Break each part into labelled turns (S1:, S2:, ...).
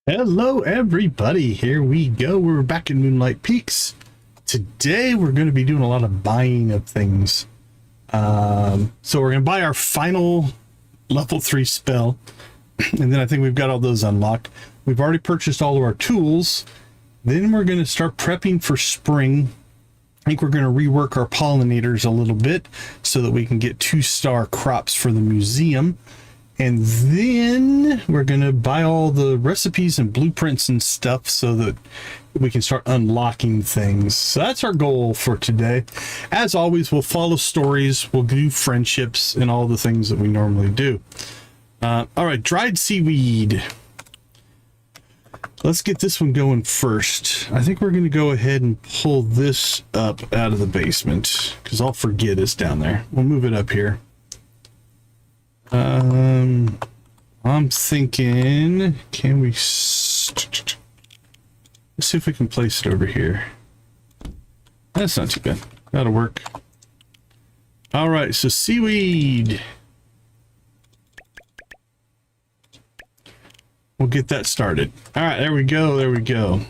S1: Hello everybody, here we go. We're back in Moonlight Peaks. Today we're going to be doing a lot of buying of things. So we're going to buy our final level 3 spell, and then I think we've got all those unlocked. We've already purchased all of our tools. Then we're going to start prepping for spring. I think we're going to rework our pollinators a little bit so that we can get 2-star crops for the museum. And then we're going to buy all the recipes and blueprints and stuff so that we can start unlocking things. So that's our goal for today. As always, we'll follow stories, we'll do friendships, and all the things that we normally do. All right, dried seaweed. Let's get this one going first. I think we're going to go ahead and pull this up out of the basement because I'll forget it's down there. We'll move it up here. I'm thinking, can we let's see if we can place it over here. That's not too bad. That'll work. All right, so seaweed. We'll get that started. All right, there we go. There we go.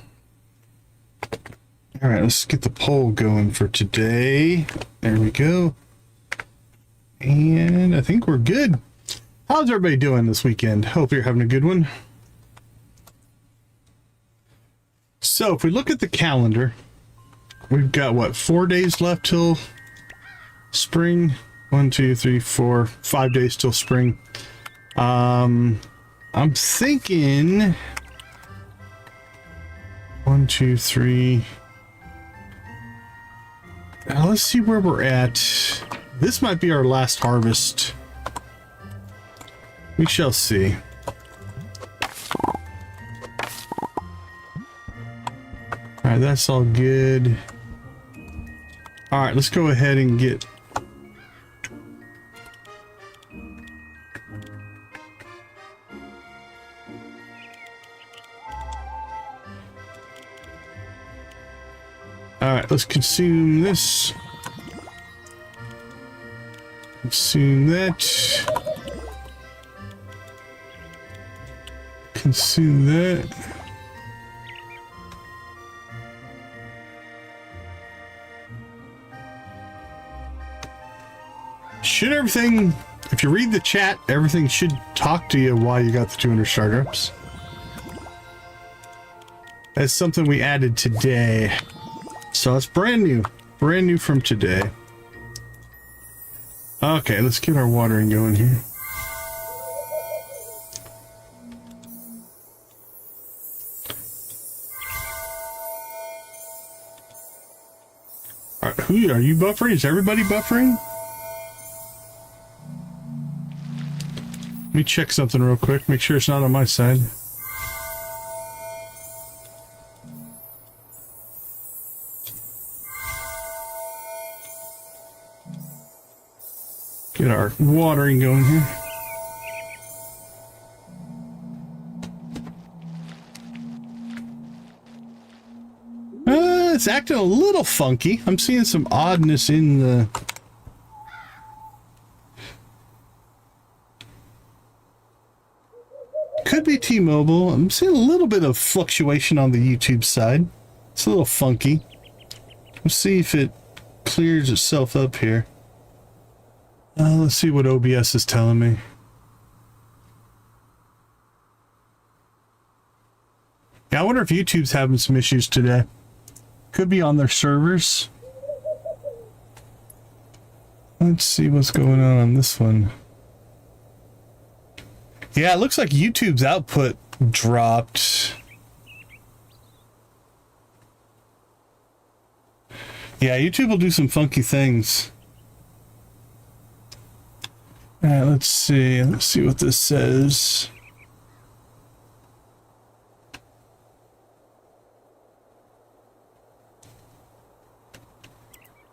S1: All right, let's get the poll going for today. There we go. And I think we're good. How's everybody doing this weekend? Hope you're having a good one. So if we look at the calendar, we've got what, 4 days left till spring? 1, 2, 3, 4, 5 days till spring. I'm thinking 1, 2, 3. Now let's see where we're at. This might be our last harvest. We shall see. All right, that's all good. All right, let's go ahead and get... All right, let's consume this. Consume that. Consume that. Should everything, if you read the chat, everything should talk to you while you got the 200 startups. That's something we added today. So it's brand new from today. Okay, let's get our watering going here. All right, who are you buffering? Is everybody buffering? Let me check something real quick. Make sure it's not on my side. Get our watering going here. It's acting a little funky. I'm seeing some oddness in the... Could be T-Mobile. I'm seeing a little bit of fluctuation on the YouTube side. It's a little funky. Let's see if it clears itself up here. Let's see what OBS is telling me. Yeah, I wonder if YouTube's having some issues today. Could be on their servers. Let's see what's going on this one. Yeah, it looks like YouTube's output dropped. Yeah, YouTube will do some funky things. All right, let's see. Let's see what this says.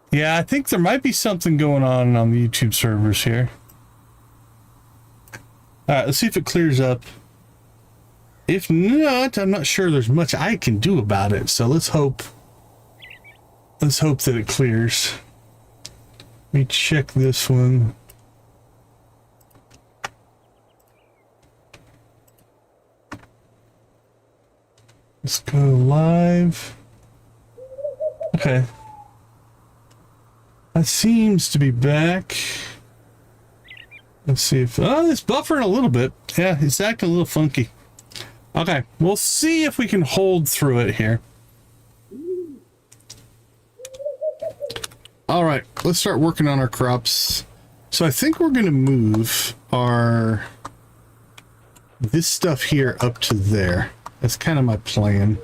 S1: Yeah, I think there might be something going on the YouTube servers here. All right, let's see if it clears up. If not, I'm not sure there's much I can do about it. So let's hope that it clears. Let me check this one. Let's go live. Okay. That seems to be back. Let's see if... Oh, it's buffering a little bit. Yeah, it's acting a little funky. Okay, we'll see if we can hold through it here. All right, let's start working on our crops. So I think we're going to move our... this stuff here up to there. That's kind of my plan.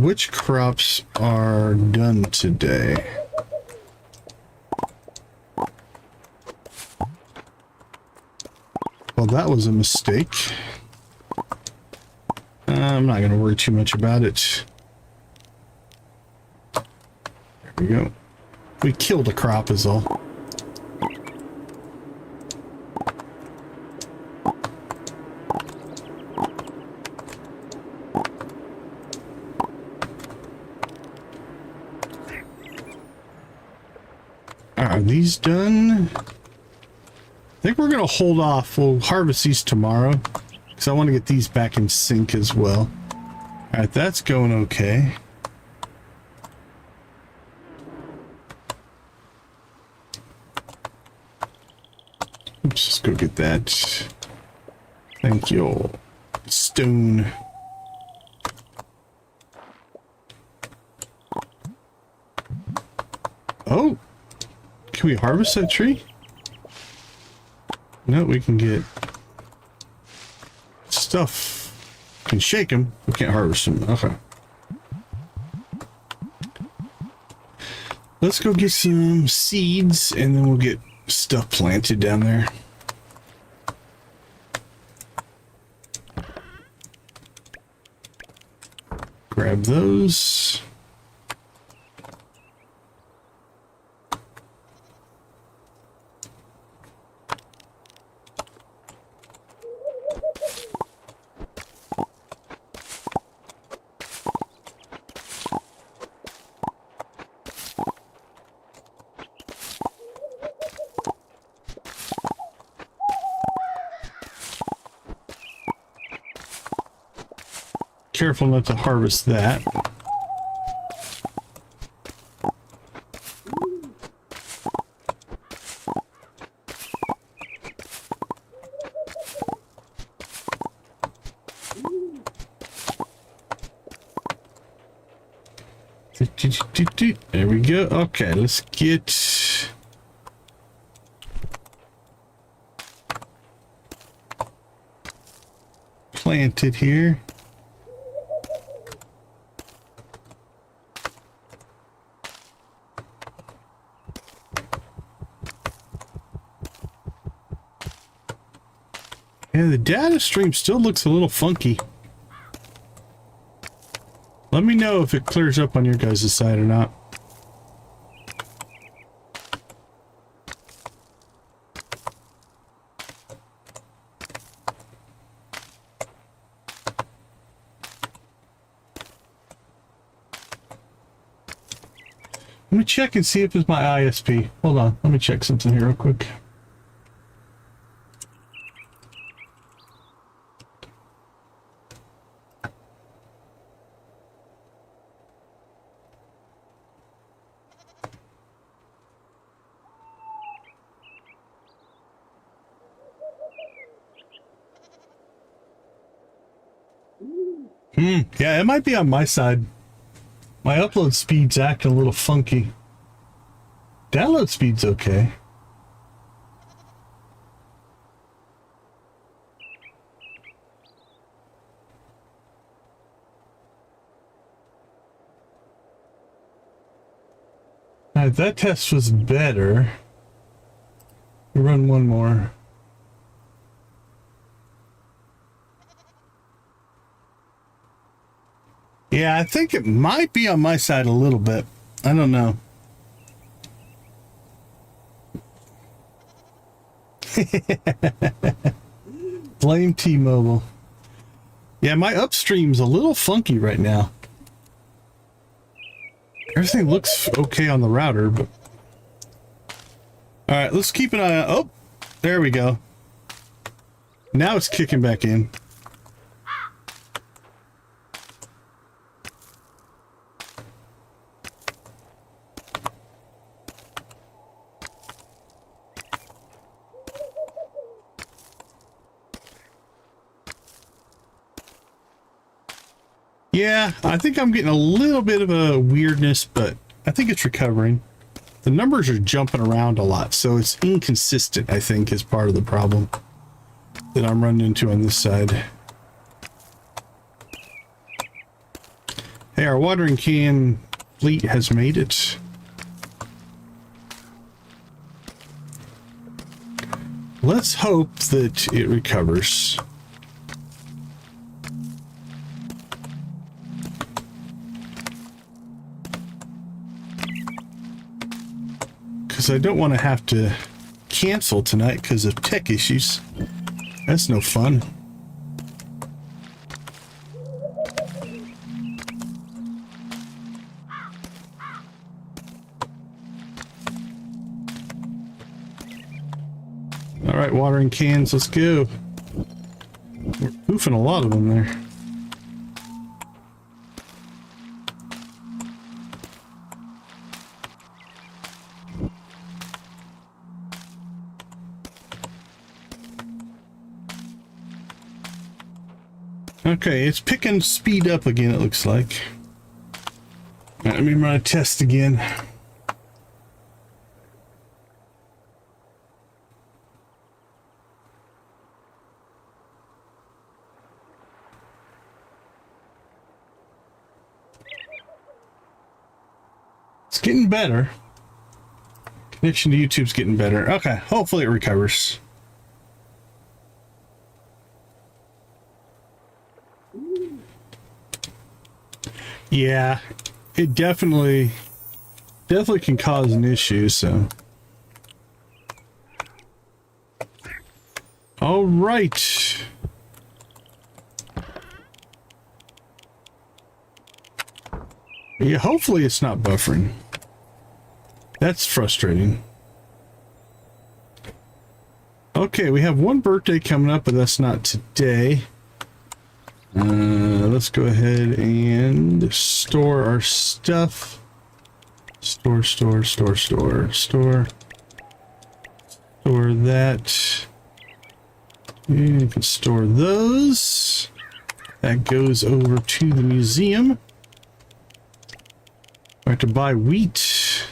S1: Which crops are done today? Well, that was a mistake. I'm not going to worry too much about it. There we go. We killed a crop is all. Are these done? I think we're going to hold off. We'll harvest these tomorrow because I want to get these back in sync as well. All right, that's going okay. Oops, let's go get that. Thank you. Stone. Oh, can we harvest that tree? No, we can get stuff. We can shake them. We can't harvest them. Okay. Let's go get some seeds and then we'll get stuff planted down there. Grab those. Careful not to harvest that. There we go. Okay, let's get planted here. Yeah, the data stream still looks a little funky. Let me know if it clears up on your guys' side or not. Let me check and see if it's my ISP. Hold on, let me check something here real quick. Yeah, it might be on my side. My upload speed's acting a little funky. Download speed's okay. Now, that test was better. We'll run one more. Yeah, I think it might be on my side a little bit. I don't know. Blame T-Mobile. Yeah, my upstream's a little funky right now. Everything looks okay on the router, but... Alright, let's keep an eye on... Oh, there we go. Now it's kicking back in. Yeah, I think I'm getting a little bit of a weirdness, but I think it's recovering. The numbers are jumping around a lot, so it's inconsistent, I think, is part of the problem that I'm running into on this side. Hey, our watering can fleet has made it. Let's hope that it recovers. Because I don't want to have to cancel tonight because of tech issues. That's no fun. All right, watering cans, let's go. We're poofing a lot of them there. Okay, it's picking speed up again, it looks like. All right, let me run a test again. It's getting better. Connection to YouTube's getting better. Okay, hopefully it recovers. Yeah, it definitely can cause an issue, so. All right. Yeah, hopefully it's not buffering. That's frustrating. Okay, we have one birthday coming up, but that's not today. Let's go ahead and store our stuff. Store that. You can store those. That goes over to the museum. I have to buy wheat.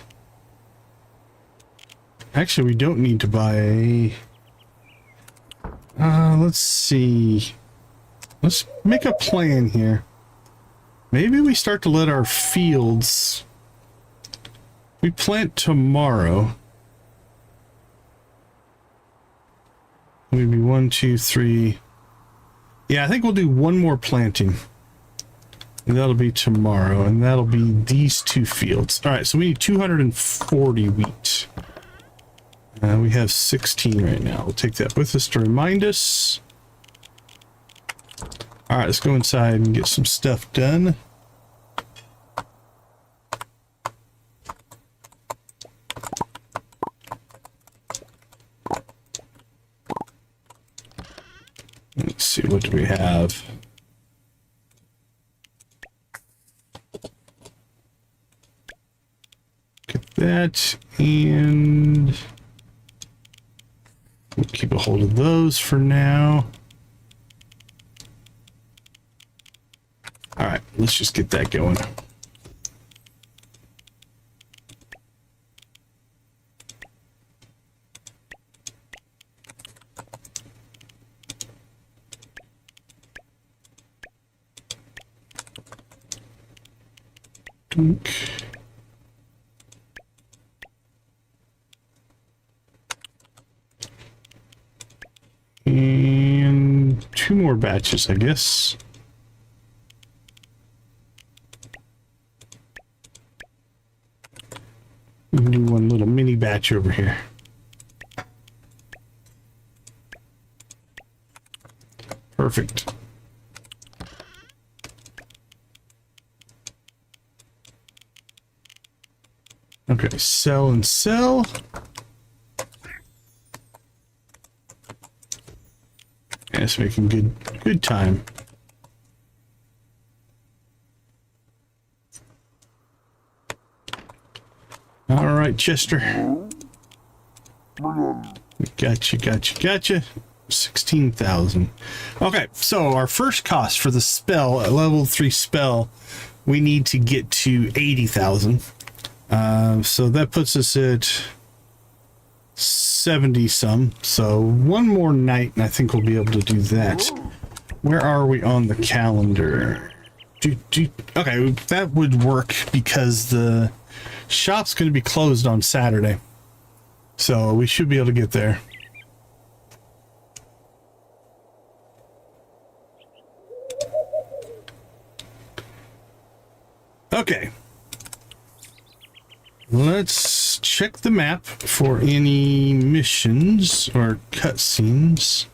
S1: Actually, we don't need to buy. Let's see. Let's make a plan here. Maybe we start to let our fields. We plant tomorrow. Maybe 1, 2, 3. Yeah, I think we'll do one more planting. And that'll be tomorrow. And that'll be these two fields. All right, so we need 240 wheat. We have 16 right now. We'll take that with us to remind us. All right, let's go inside and get some stuff done. Let's see, what do we have? Get that, and we'll keep a hold of those for now. All right, let's just get that going. Dunk. And 2 more batches, I guess. We can do one little mini batch over here. Perfect. Okay, sell and sell. Yeah, it's making good time. All right, Chester. Gotcha. 16,000. Okay, so our first cost for the spell, a level 3 spell, we need to get to 80,000. So that puts us at 70 some. So one more night and I think we'll be able to do that. Where are we on the calendar? Okay, that would work because the shop's going to be closed on Saturday. So we should be able to get there. Okay. Let's check the map for any missions or cutscenes.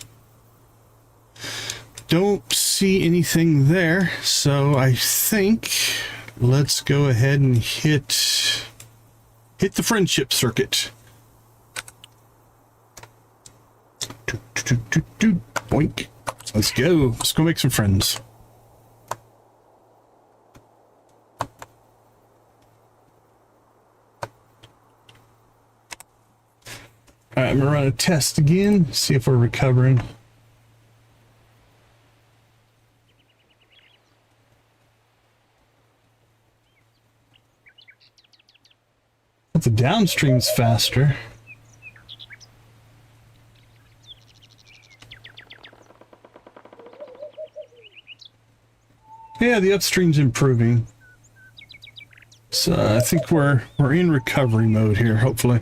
S1: Don't see anything there, so I think let's go ahead and hit the friendship circuit. Boink. Let's go. Let's go make some friends. All right, I'm gonna run a test again, see if we're recovering. But the downstream's faster. Yeah, the upstream's improving. So I think we're in recovery mode here, hopefully.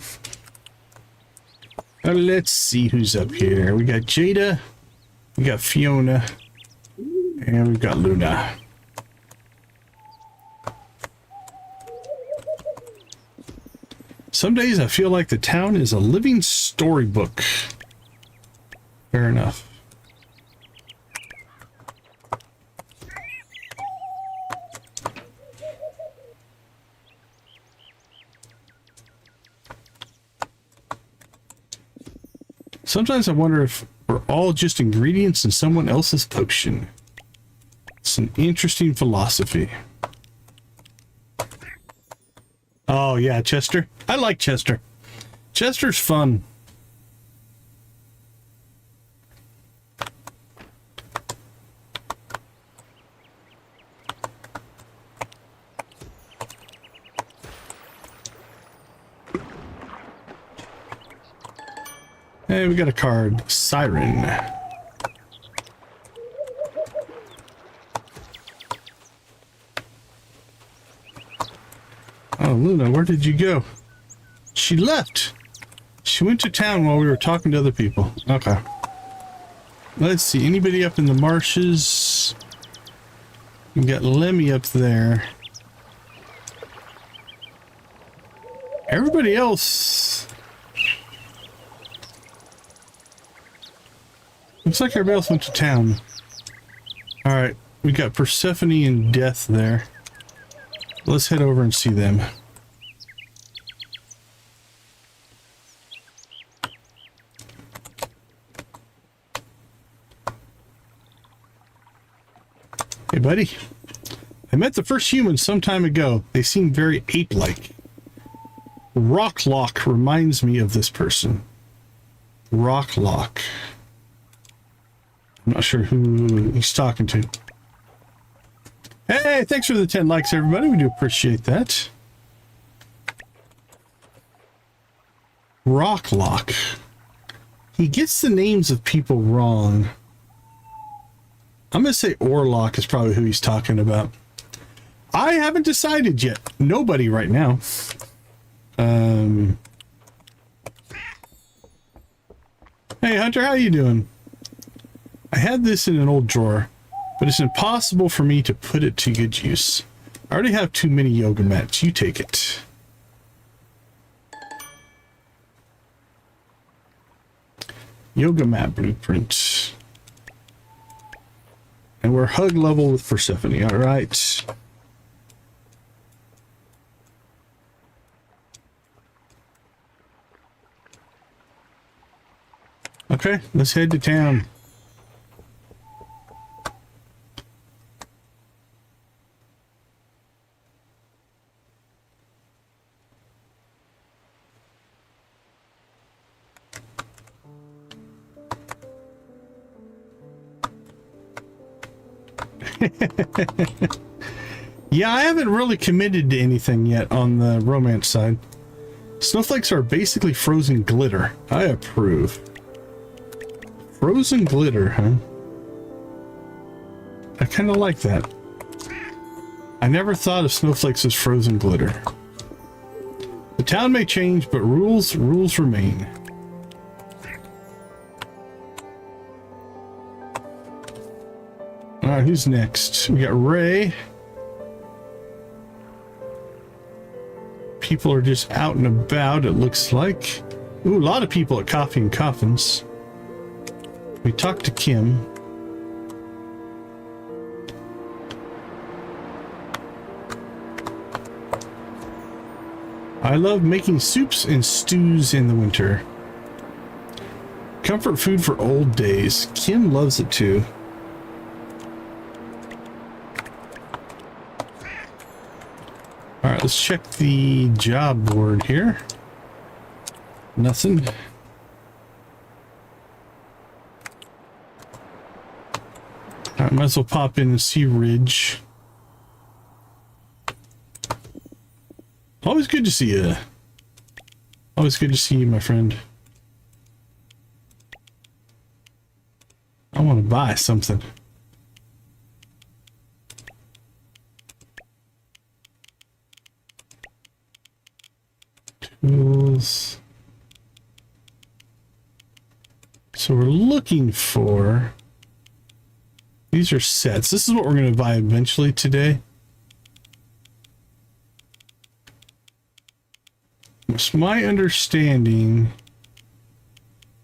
S1: Let's see who's up here. We got Jada, we got Fiona, and we've got Luna. Some days I feel like the town is a living storybook. Fair enough. Sometimes I wonder if we're all just ingredients in someone else's potion. It's an interesting philosophy. Oh yeah, Chester. I like Chester. Chester's fun. Hey, we got a card. Siren. Oh, Luna, where did you go? She left. She went to town while we were talking to other people. Okay. Let's see. Anybody up in the marshes? We got Lemmy up there. Everybody else... Looks like everybody else went to town. Alright, we got Persephone and Death there. Let's head over and see them. Hey, buddy. I met the first humans some time ago. They seem very ape-like. Rocklock reminds me of this person. Rocklock. I'm not sure who he's talking to. Hey, thanks for the 10 likes, everybody. We do appreciate that. Rocklock. He gets the names of people wrong. I'm going to say Orlock is probably who he's talking about. I haven't decided yet. Nobody right now. Hey, Hunter, how you doing? I had this in an old drawer, but it's impossible for me to put it to good use. I already have too many yoga mats. You take it. Yoga mat blueprint. And we're hug level with Persephone, all right. Okay, let's head to town. Yeah, I haven't really committed to anything yet on the romance side. Snowflakes are basically frozen glitter. I approve. Frozen glitter, huh? I kind of like that. I never thought of snowflakes as frozen glitter. The town may change, but rules remain. All right, who's next? We got Ray. People are just out and about, it looks like. Ooh, a lot of people at Coffee and Coffins. We talked to Kim. I love making soups and stews in the winter. Comfort food for old days. Kim loves it too. All right, let's check the job board here. Nothing. All right, might as well pop in and see Ridge. Always good to see you. Always good to see you, my friend. I want to buy something. Tools. So we're looking for... These are sets. This is what we're going to buy eventually today. It's my understanding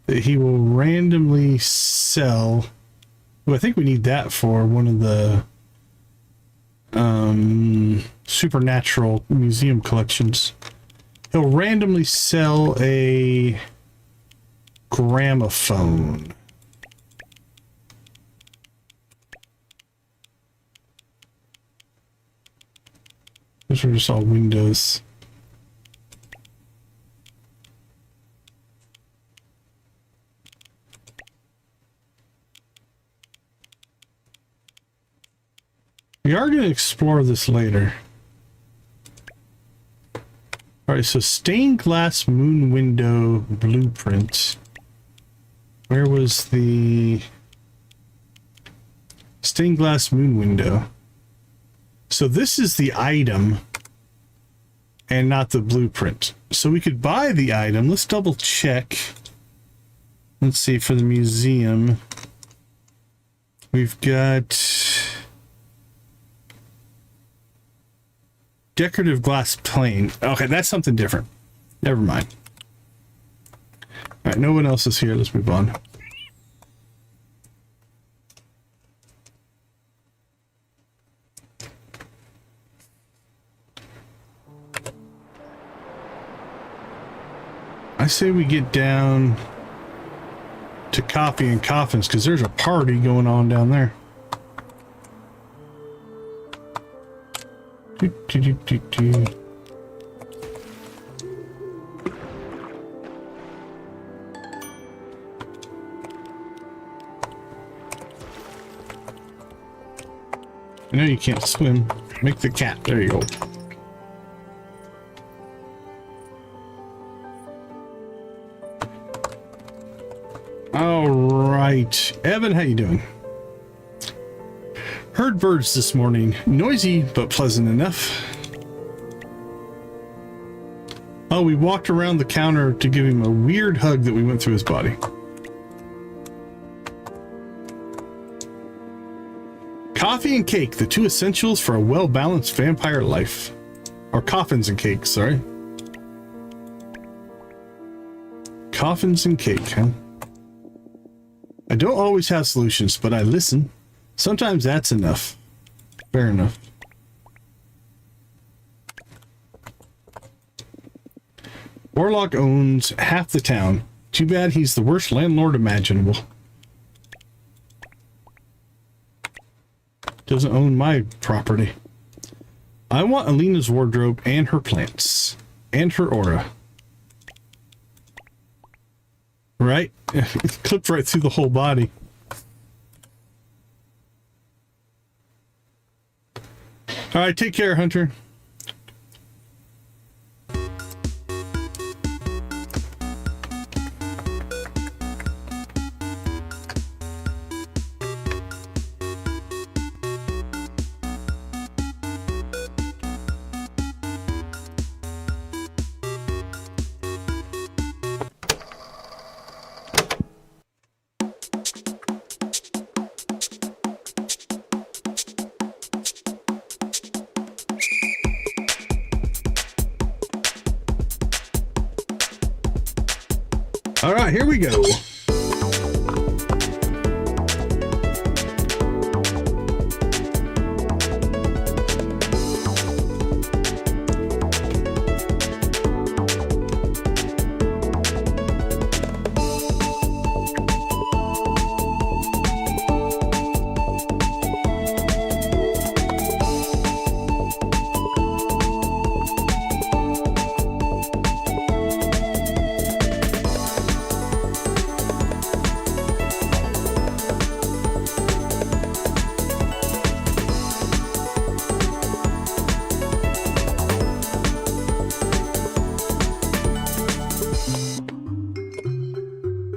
S1: that he will randomly sell. Well, I think we need that for one of the supernatural museum collections. He'll randomly sell a gramophone. Those are just all windows. We are going to explore this later. Alright, so stained glass moon window blueprint. Where was the stained glass moon window? So this is the item and not the blueprint. So we could buy the item. Let's double check. Let's see, for the museum. We've got decorative glass plane. Okay, that's something different. Never mind. All right, no one else is here. Let's move on. I say we get down to Coffee and Coffins because there's a party going on down there. I know you can't swim. Make the cat. There you go. All right, Evan, how you doing? Heard birds this morning. Noisy, but pleasant enough. Oh, we walked around the counter to give him a weird hug that we went through his body. Coffee and cake, the two essentials for a well-balanced vampire life. Or coffins and cake, sorry. Coffins and cake, huh? I don't always have solutions, but I listen. Sometimes that's enough. Fair enough. Warlock owns half the town. Too bad he's the worst landlord imaginable. Doesn't own my property. I want Alina's wardrobe and her plants. And her aura. Right? It clipped right through the whole body. All right, take care, Hunter. All right, here we go.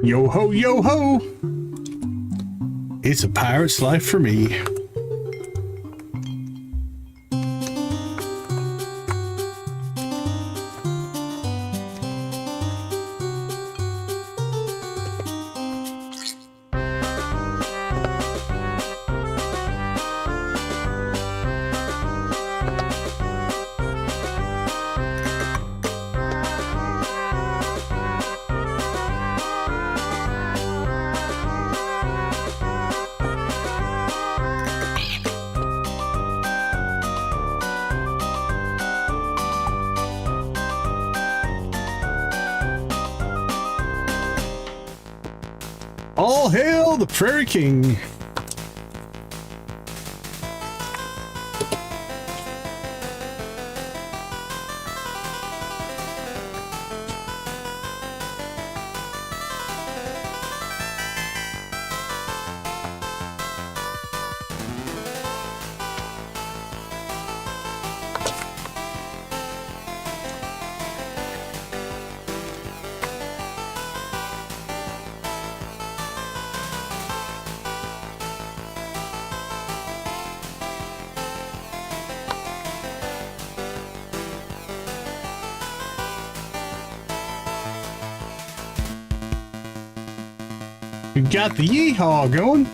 S1: Yo ho, yo ho! It's a pirate's life for me. All hail the Prairie King! We got the yeehaw going.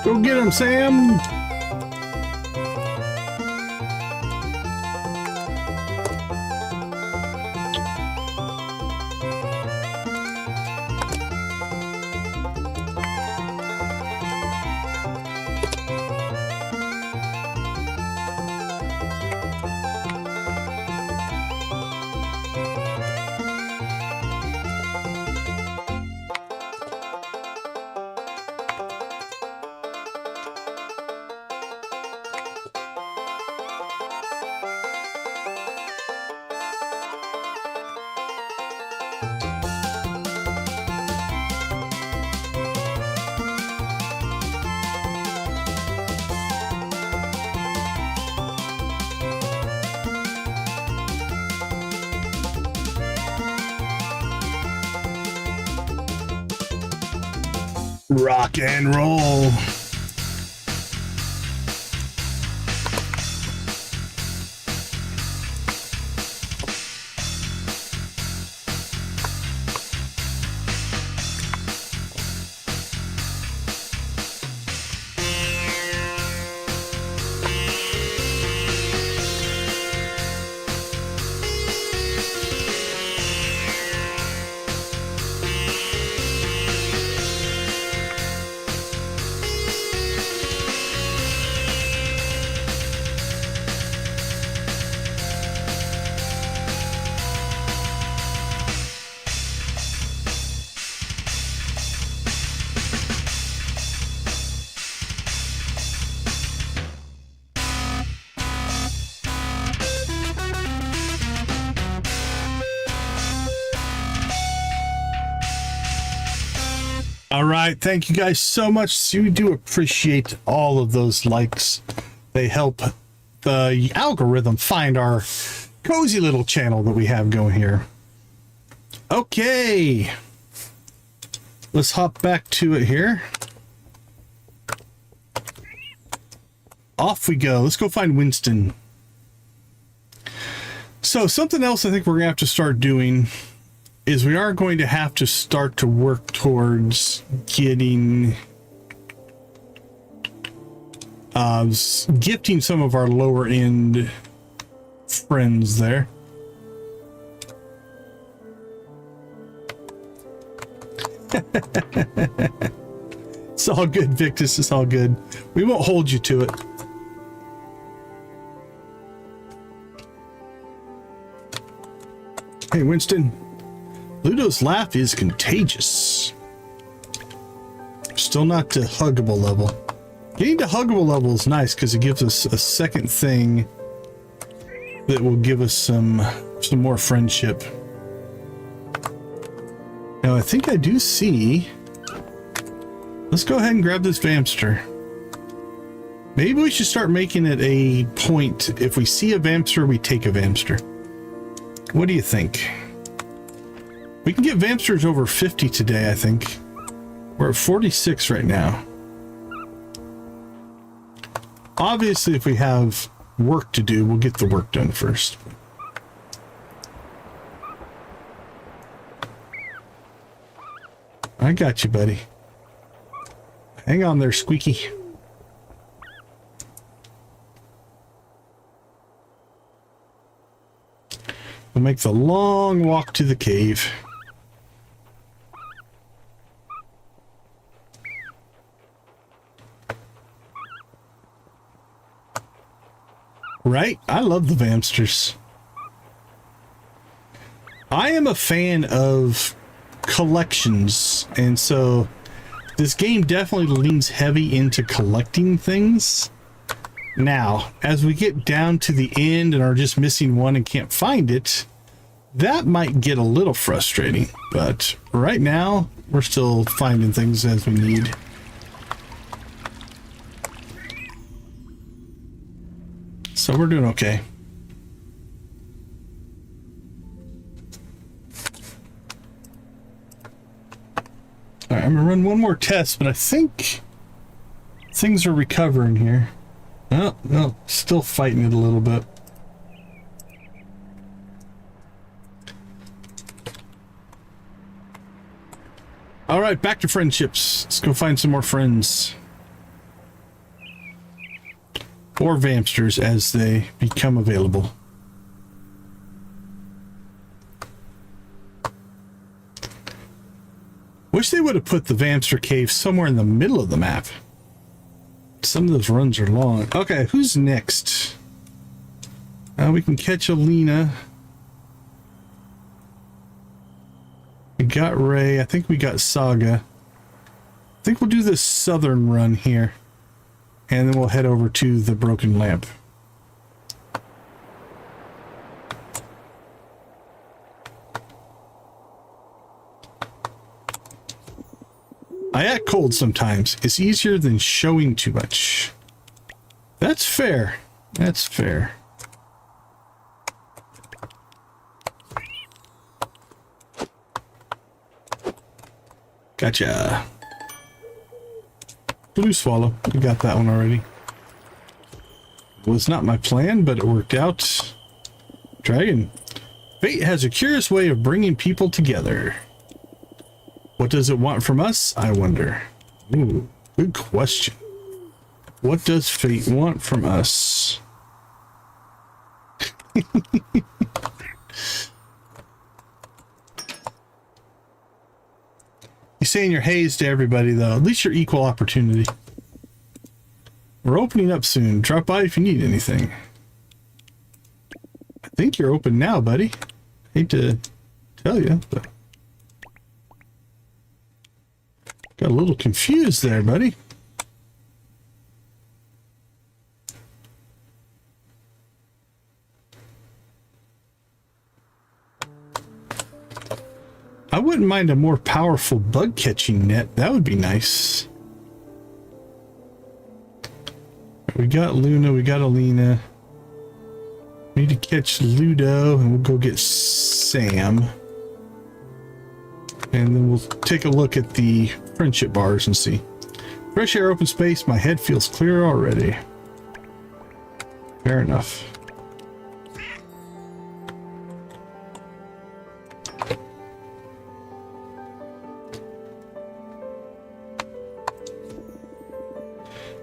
S1: Go get him, Sam! Rock and roll. All right. Thank you guys so much. We do appreciate all of those likes. They help the algorithm find our cozy little channel that we have going here. Okay. Let's hop back to it here. Off we go. Let's go find Winston. So something else I think we're going to have to start doing is we are going to have to start to work towards getting gifting some of our lower end friends there. It's all good, Victus. It's all good. We won't hold you to it. Hey, Winston. Ludo's laugh is contagious. Still not to huggable level. Getting to huggable level is nice because it gives us a second thing that will give us some more friendship. Now I think I do see. Let's go ahead and grab this Vamster. Maybe we should start making it a point. If we see a Vamster, we take a Vamster. What do you think? We can get Vamsters over 50 today, I think. We're at 46 right now. Obviously, if we have work to do, we'll get the work done first. I got you, buddy. Hang on there, Squeaky. We'll make the long walk to the cave. Right? I love the Vamsters. I am a fan of collections, and so this game definitely leans heavy into collecting things. Now, as we get down to the end and are just missing one and can't find it, that might get a little frustrating. But right now, we're still finding things as we need. So we're doing okay. All right, I'm gonna run one more test, but I think things are recovering here. Oh, no, still fighting it a little bit. All right, back to friendships. Let's go find some more friends. Or Vamsters as they become available. Wish they would have put the Vamster cave somewhere in the middle of the map. Some of those runs are long. Okay, who's next? We can catch Alina. We got Ray. I think we got Saga. I think we'll do this southern run here. And then we'll head over to the broken lamp. I act cold sometimes. It's easier than showing too much. That's fair. That's fair. Gotcha. Blue swallow. We got that one already. Was not my plan, but it worked out. Dragon. Fate has a curious way of bringing people together. What does it want from us, I wonder? Ooh, good question. What does fate want from us? You're saying you're hazed to everybody, though. At least you're equal opportunity. We're opening up soon. Drop by if you need anything. I think you're open now, buddy. Hate to tell you, but... Got a little confused there, buddy. I wouldn't mind a more powerful bug catching net. That would be nice. We got Luna, we got Alina. We need to catch Ludo and we'll go get Sam. And then we'll take a look at the friendship bars and see. Fresh air, open space, my head feels clear already. Fair enough.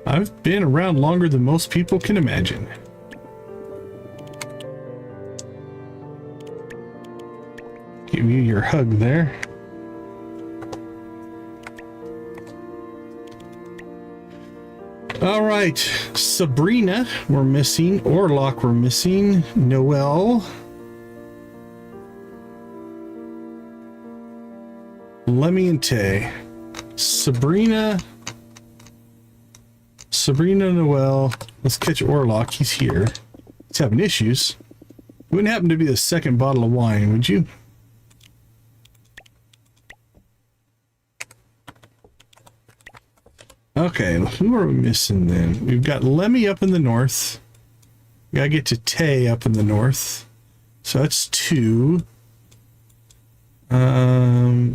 S1: I've been around longer than most people can imagine. Give you your hug there. All right, Sabrina, we're missing. Orlock, we're missing. Noelle. Lemmy and Tay. Sabrina, Noelle. Let's catch Orlock. He's here. He's having issues. Wouldn't happen to be the second bottle of wine, would you? Okay, who are we missing then? We've got Lemmy up in the north. We gotta get to Tay up in the north. So that's 2.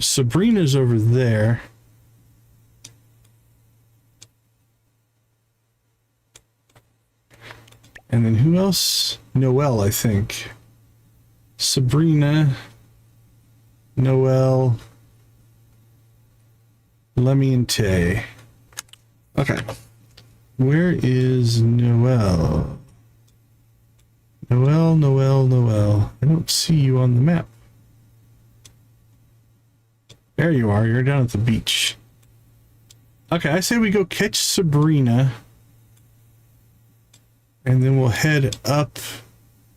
S1: Sabrina's over there. And then who else? Noelle, I think. Sabrina, Noelle, Lemmy and Tay. Okay. Where is Noelle? Noelle. I don't see you on the map. There you are. You're down at the beach. Okay, I say we go catch Sabrina. And then we'll head up,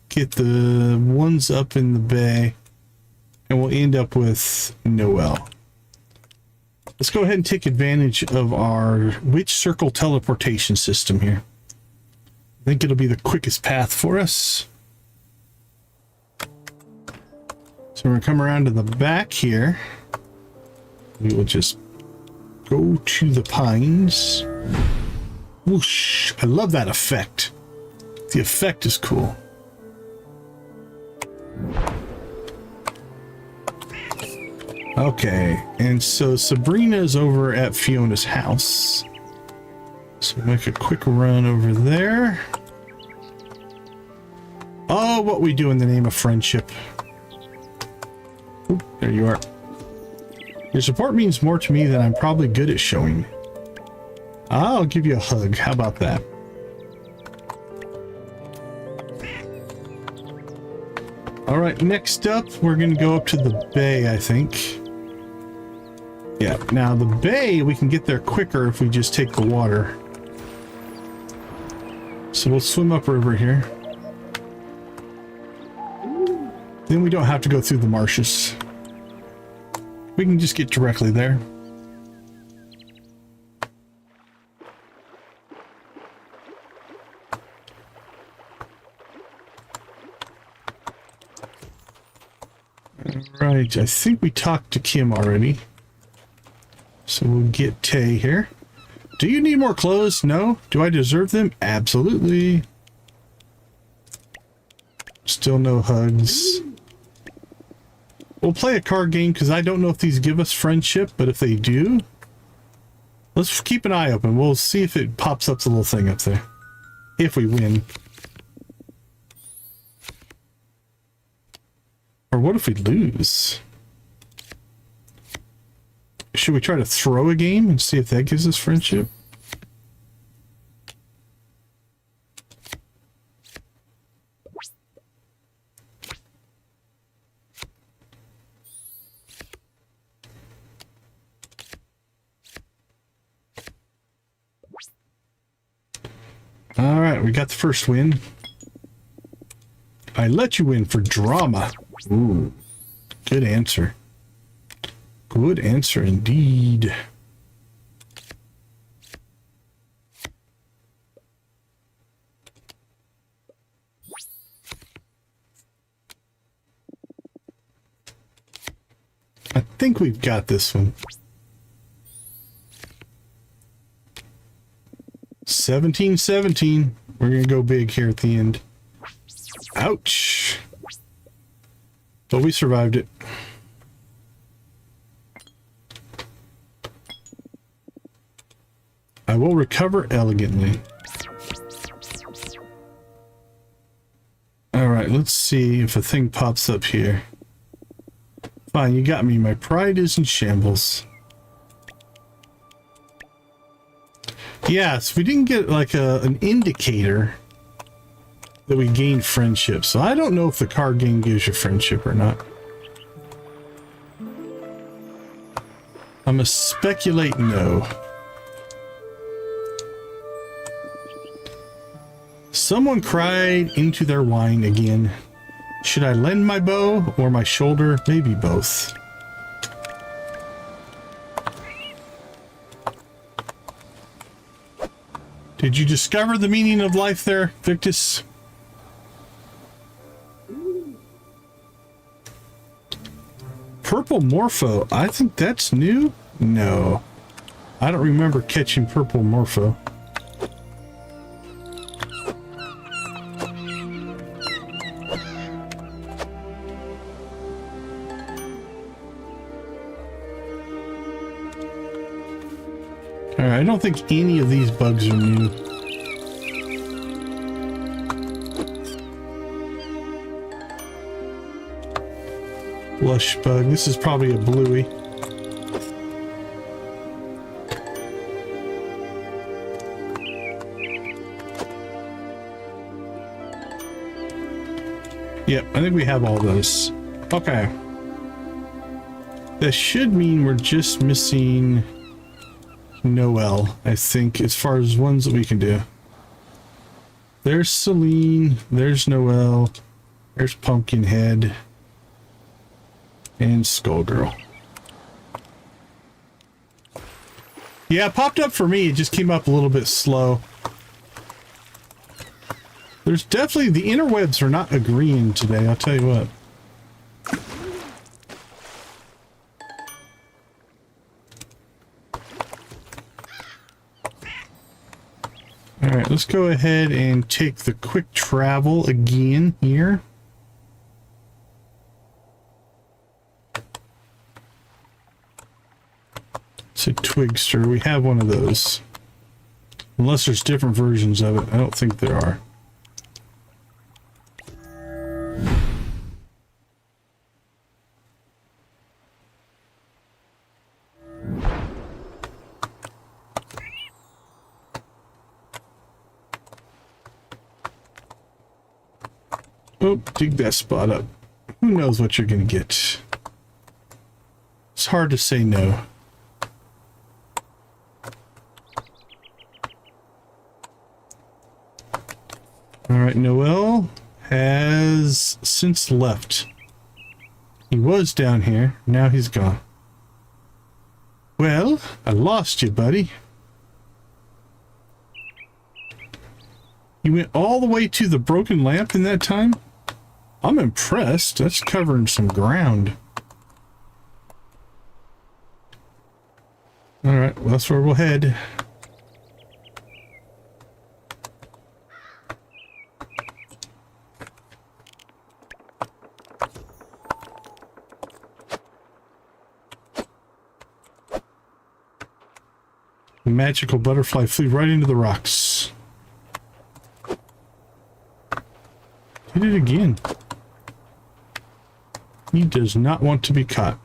S1: get the ones up in the bay, and we'll end up with Noelle. Let's go ahead and take advantage of our witch circle teleportation system here. I think it'll be the quickest path for us. So we're going to come around to the back here. We will just go to the pines. Whoosh! I love that effect. The effect is cool. Okay, and so Sabrina's over at Fiona's house. So make a quick run over there. Oh, what we do in the name of friendship. Oop, there you are. Your support means more to me than I'm probably good at showing. I'll give you a hug. How about that? All right, next up, we're going to go up to the bay, I think. Yeah, now the bay, we can get there quicker if we just take the water. So we'll swim upriver here. Then we don't have to go through the marshes. We can just get directly there. All right, I think we talked to Kim already. So we'll get Tay here. Do you need more clothes? No. Do I deserve them? Absolutely. Still no hugs. We'll play a card game because I don't know if these give us friendship, but if they do, let's keep an eye open. We'll see if it pops up the little thing up there. If we win. Or what if we lose? Should we try to throw a game and see if that gives us friendship? All right, we got the first win. I let you win for drama. Ooh, good answer. Good answer indeed. I think we've got this one. 1717. We're gonna go big here at the end. Ouch. But we survived it. I will recover elegantly. Alright, let's see if a thing pops up here. Fine, you got me. My pride is in shambles. Yes, we didn't get like an indicator that we gained friendship. So I don't know if the card game gives you friendship or not. I'm gonna speculate no. Someone cried into their wine again. Should I lend my bow or my shoulder? Maybe both. Did you discover the meaning of life there, Victus? Purple Morpho. I think that's new? No. I don't remember catching Purple Morpho. Alright, I don't think any of these bugs are new. Lush bug. This is probably a bluey. Yep, I think we have all those. Okay. That should mean we're just missing Noel, I think, as far as ones that we can do. There's Celine, there's Noel, there's Pumpkinhead, and Skullgirl. Yeah, it popped up for me, it just came up a little bit slow. There's definitely, the interwebs are not agreeing today, I'll tell you what. Alright, let's go ahead and take the quick travel again here. It's a Twigster. We have one of those. Unless there's different versions of it. I don't think there are. Oh, dig that spot up. Who knows what you're gonna get? It's hard to say no. Alright, Noel has since left. He was down here, now he's gone. Well, I lost you, buddy. You went all the way to the broken lamp in that time? I'm impressed. That's covering some ground. Alright, well, that's where we'll head. The magical butterfly flew right into the rocks. Did it again. He does not want to be caught.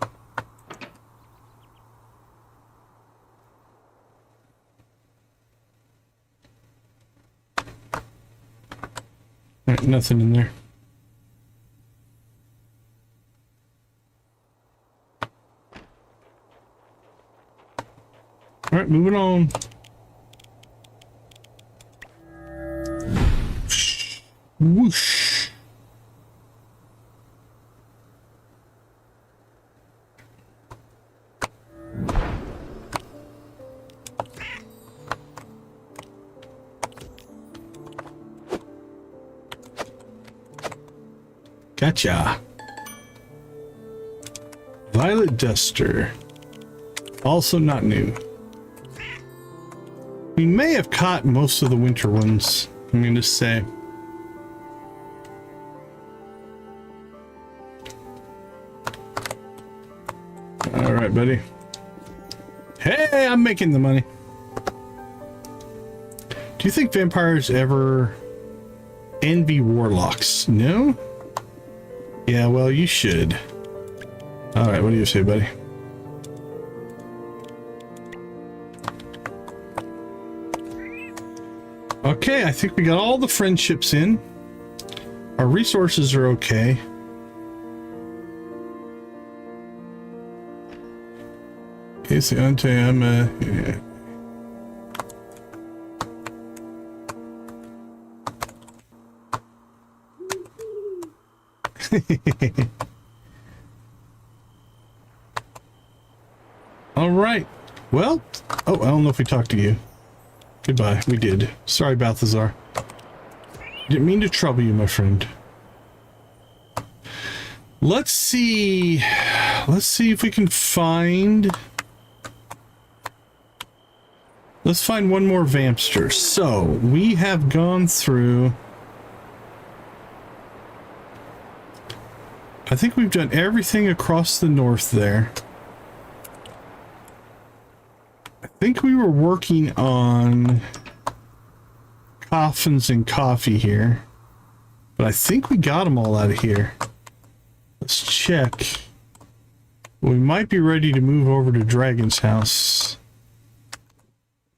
S1: Right, nothing in there. All right, moving on. Whoosh. Gotcha. Violet duster. Also not new. We may have caught most of the winter ones, I'm going to say. All right, buddy. Hey, I'm making the money. Do you think vampires ever envy warlocks? No? Yeah, well, you should. All right, what do you say, buddy? Okay, I think we got all the friendships in. Our resources are okay. It's the I'm yeah. All right. Well, oh, I don't know if we talked to you. Goodbye. We did. Sorry, Balthazar. Didn't mean to trouble you, my friend. Let's see. Let's see if we can find... Let's find one more vampster. So, we have gone through... I think we've done everything across the north there. I think we were working on coffins and coffee here. But I think we got them all out of here. Let's check. We might be ready to move over to Dragon's house.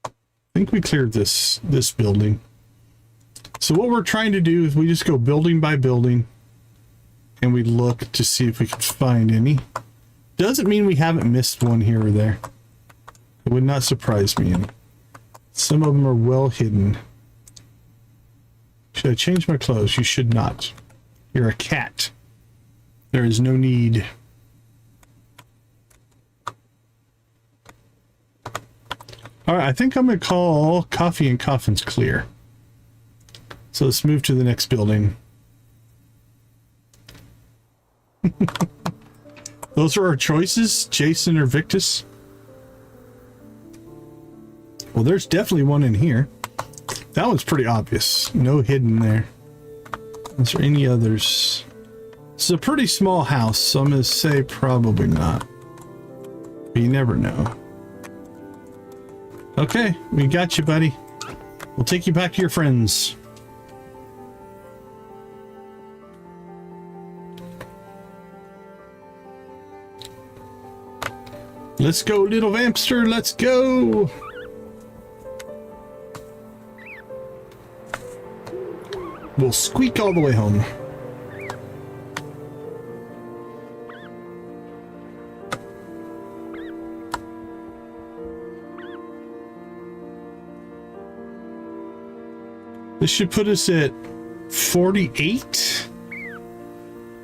S1: I think we cleared this building. So what we're trying to do is we just go building by building. And we look to see if we can find any. Doesn't mean we haven't missed one here or there. It would not surprise me. And some of them are well hidden. Should I change my clothes? You should not. You're a cat. There is no need. All right, I think I'm going to call coffee and coffins clear. So let's move to the next building. Those are our choices, Jason or Victus. Well, there's definitely one in here. That one's pretty obvious. No hidden there. Is there any others? It's a pretty small house, so I'm going to say probably not. But you never know. Okay, we got you, buddy. We'll take you back to your friends. Let's go, little vampster, let's go! We'll squeak all the way home. This should put us at 48.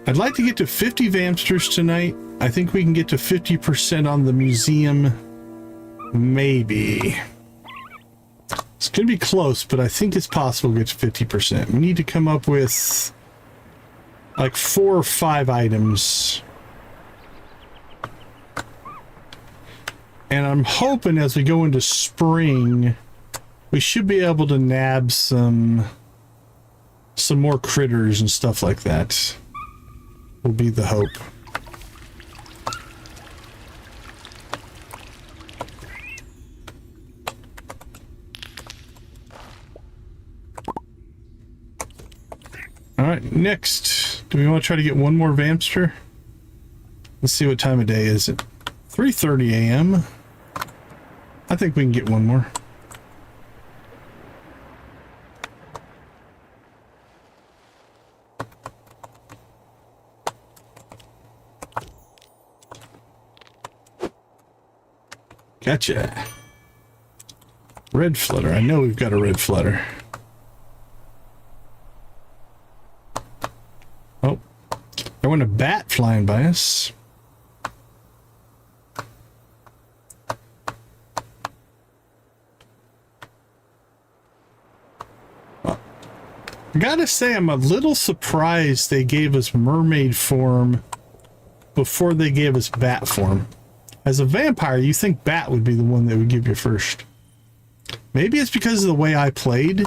S1: I'd like to get to 50 vampsters tonight. I think we can get to 50% on the museum. Maybe. It's going to be close, but I think it's possible to get to 50%. We need to come up with like 4 or 5 items. And I'm hoping as we go into spring, we should be able to nab some more critters and stuff like that. Will be the hope. All right, next, do we want to try to get one more vampster? Let's see what time of day is it. 3:30 a.m. I think we can get one more. Gotcha. Red flutter. I know we've got a red flutter. Oh, there went a bat flying by us. I gotta say, I'm a little surprised they gave us mermaid form before they gave us bat form. As a vampire, you think bat would be the one that would give you first. Maybe it's because of the way I played.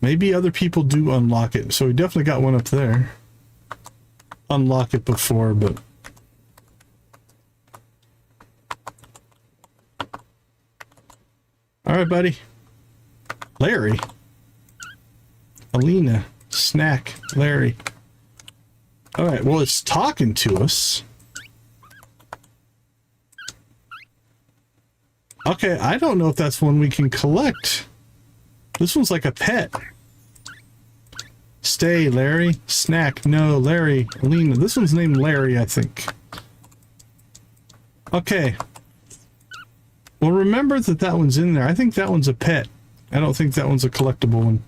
S1: Maybe other people do unlock it. So we definitely got one up there. Unlock it before, but... Alright, buddy. Larry. Alina. Snack. Larry. Alright, well, it's talking to us. Okay, I don't know if that's one we can collect. This one's like a pet. Stay, Larry. Snack. No, Larry. Alina. This one's named Larry, I think. Okay. Well, remember that that one's in there. I think that one's a pet. I don't think that one's a collectible one.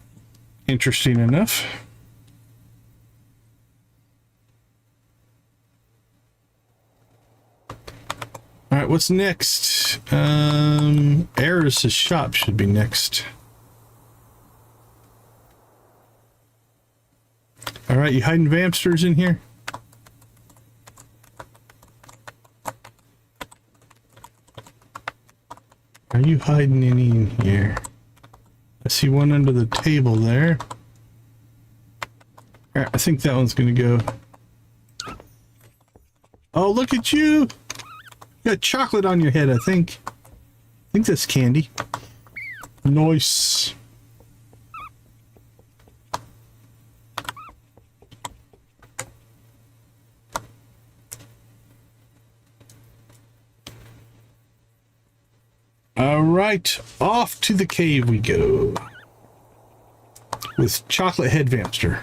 S1: Interesting enough. All right, what's next? Eris's shop should be next. All right, you hiding vampsters in here? Are you hiding any in here? I see one under the table there. All right, I think that one's gonna go. Oh, look at you! You got chocolate on your head, I think. I think that's candy. Nice. All right, off to the cave we go. With chocolate head vampster.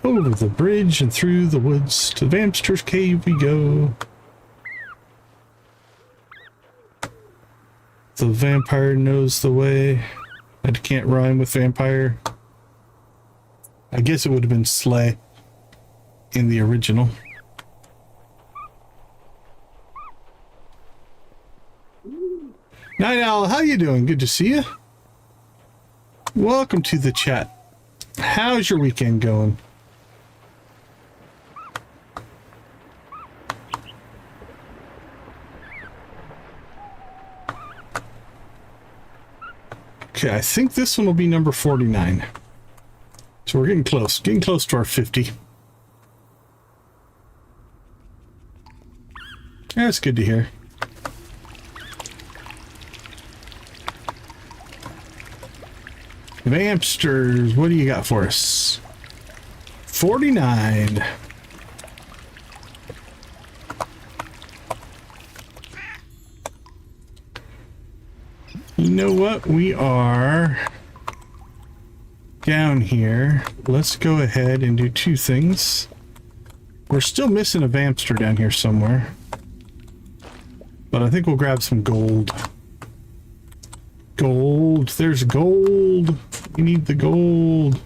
S1: Over the bridge and through the woods to Vampster's cave we go. The vampire knows the way. I can't rhyme with vampire. I guess it would have been Slay in the original. Night Owl, how you doing? Good to see you. Welcome to the chat. How's your weekend going? Okay, I think this one will be number 49. So we're getting close to our 50. That's good to hear. Vampsters, what do you got for us? 49. You know what? We are down here. Let's go ahead and do two things. We're still missing a vampster down here somewhere. But I think we'll grab some gold. Gold. There's gold. We need the gold.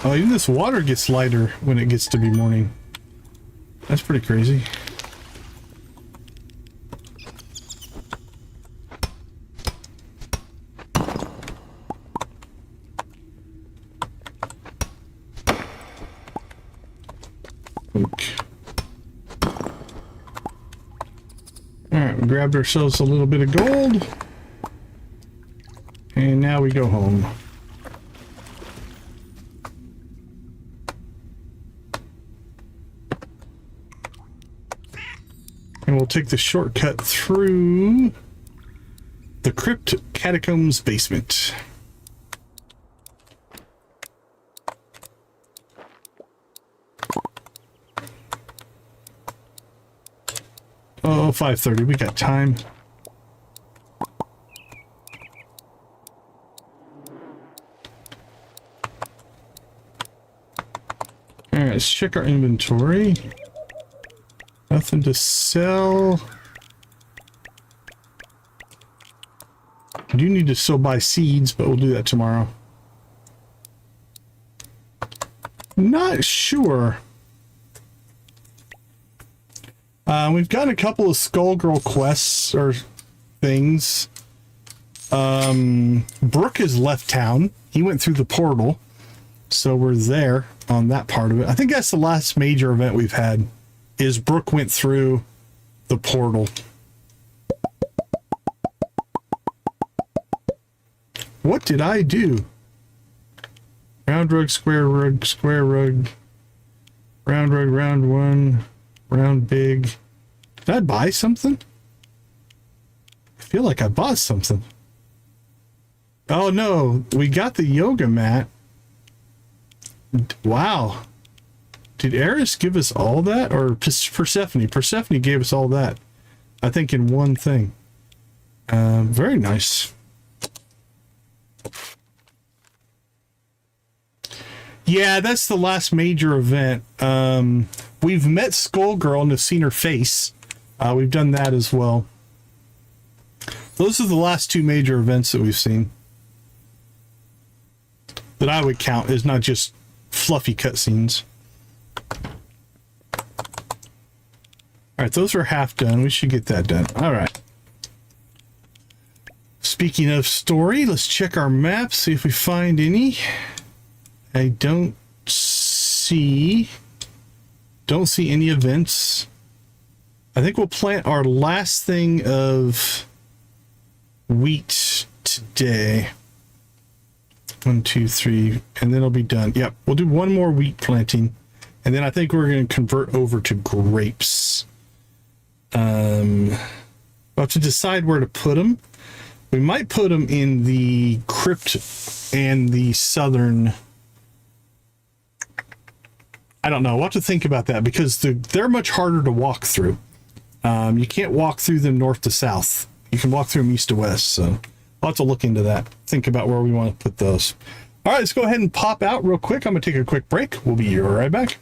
S1: Oh, even this water gets lighter when it gets to be morning. That's pretty crazy. Alright, we grabbed ourselves a little bit of gold. And now we go home. And we'll take the shortcut through the crypt catacombs basement. Oh, 5:30. We got time. All right, let's check our inventory. Nothing to sell. I do need to still buy seeds, but we'll do that tomorrow. Not sure We've gotten a couple of Skullgirl quests or things. Brooke has left town. He went through the portal. So we're there on that part of it. I think that's the last major event we've had, is Brooke went through the portal. What did I do? Round rug, square rug, square rug. Round rug, round one. Round big. Did I buy something? I feel like I bought something. Oh no, we got the yoga mat. Wow. Did Eris give us all that? Or Persephone? Persephone gave us all that. I think in one thing. Very nice. Yeah, that's the last major event. We've met Skullgirl and have seen her face. We've done that as well. Those are the last two major events that we've seen. That I would count as not just fluffy cutscenes. Alright, those are half done. We should get that done. Alright. Speaking of story, let's check our map, see if we find any. I don't see any events. I think we'll plant our last thing of wheat today. 1, 2, 3, and then it'll be done. Yep, we'll do one more wheat planting, and then I think we're going to convert over to grapes. We'll have to decide where to put them. We might put them in the crypt and the southern. I don't know. We'll have to think about that because they're much harder to walk through. You can't walk through them north to south. You can walk through them east to west. So we'll have to look into that. Think about where we want to put those. All right, let's go ahead and pop out real quick. I'm going to take a quick break. We'll be right back.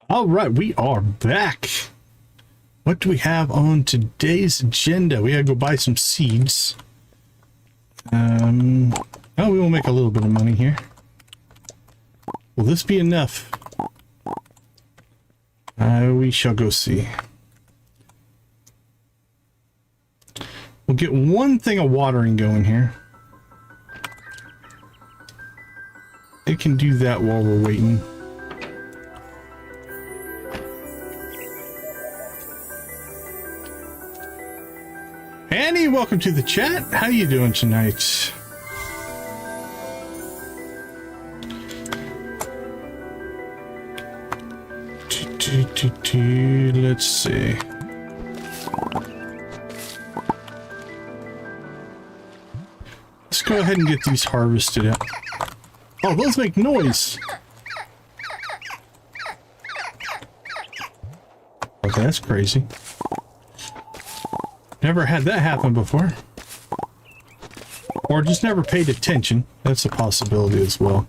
S1: All right, we are back. What do we have on today's agenda? We gotta go buy some seeds. Oh, we will make a little bit of money here. Will this be enough? We shall go see. We'll get one thing of watering going here. It can do that while we're waiting. Annie, welcome to the chat. How you doing tonight? Let's see. Let's go ahead and get these harvested out. Oh, those make noise. Okay, that's crazy. Never had that happen before. Or just never paid attention. That's a possibility as well.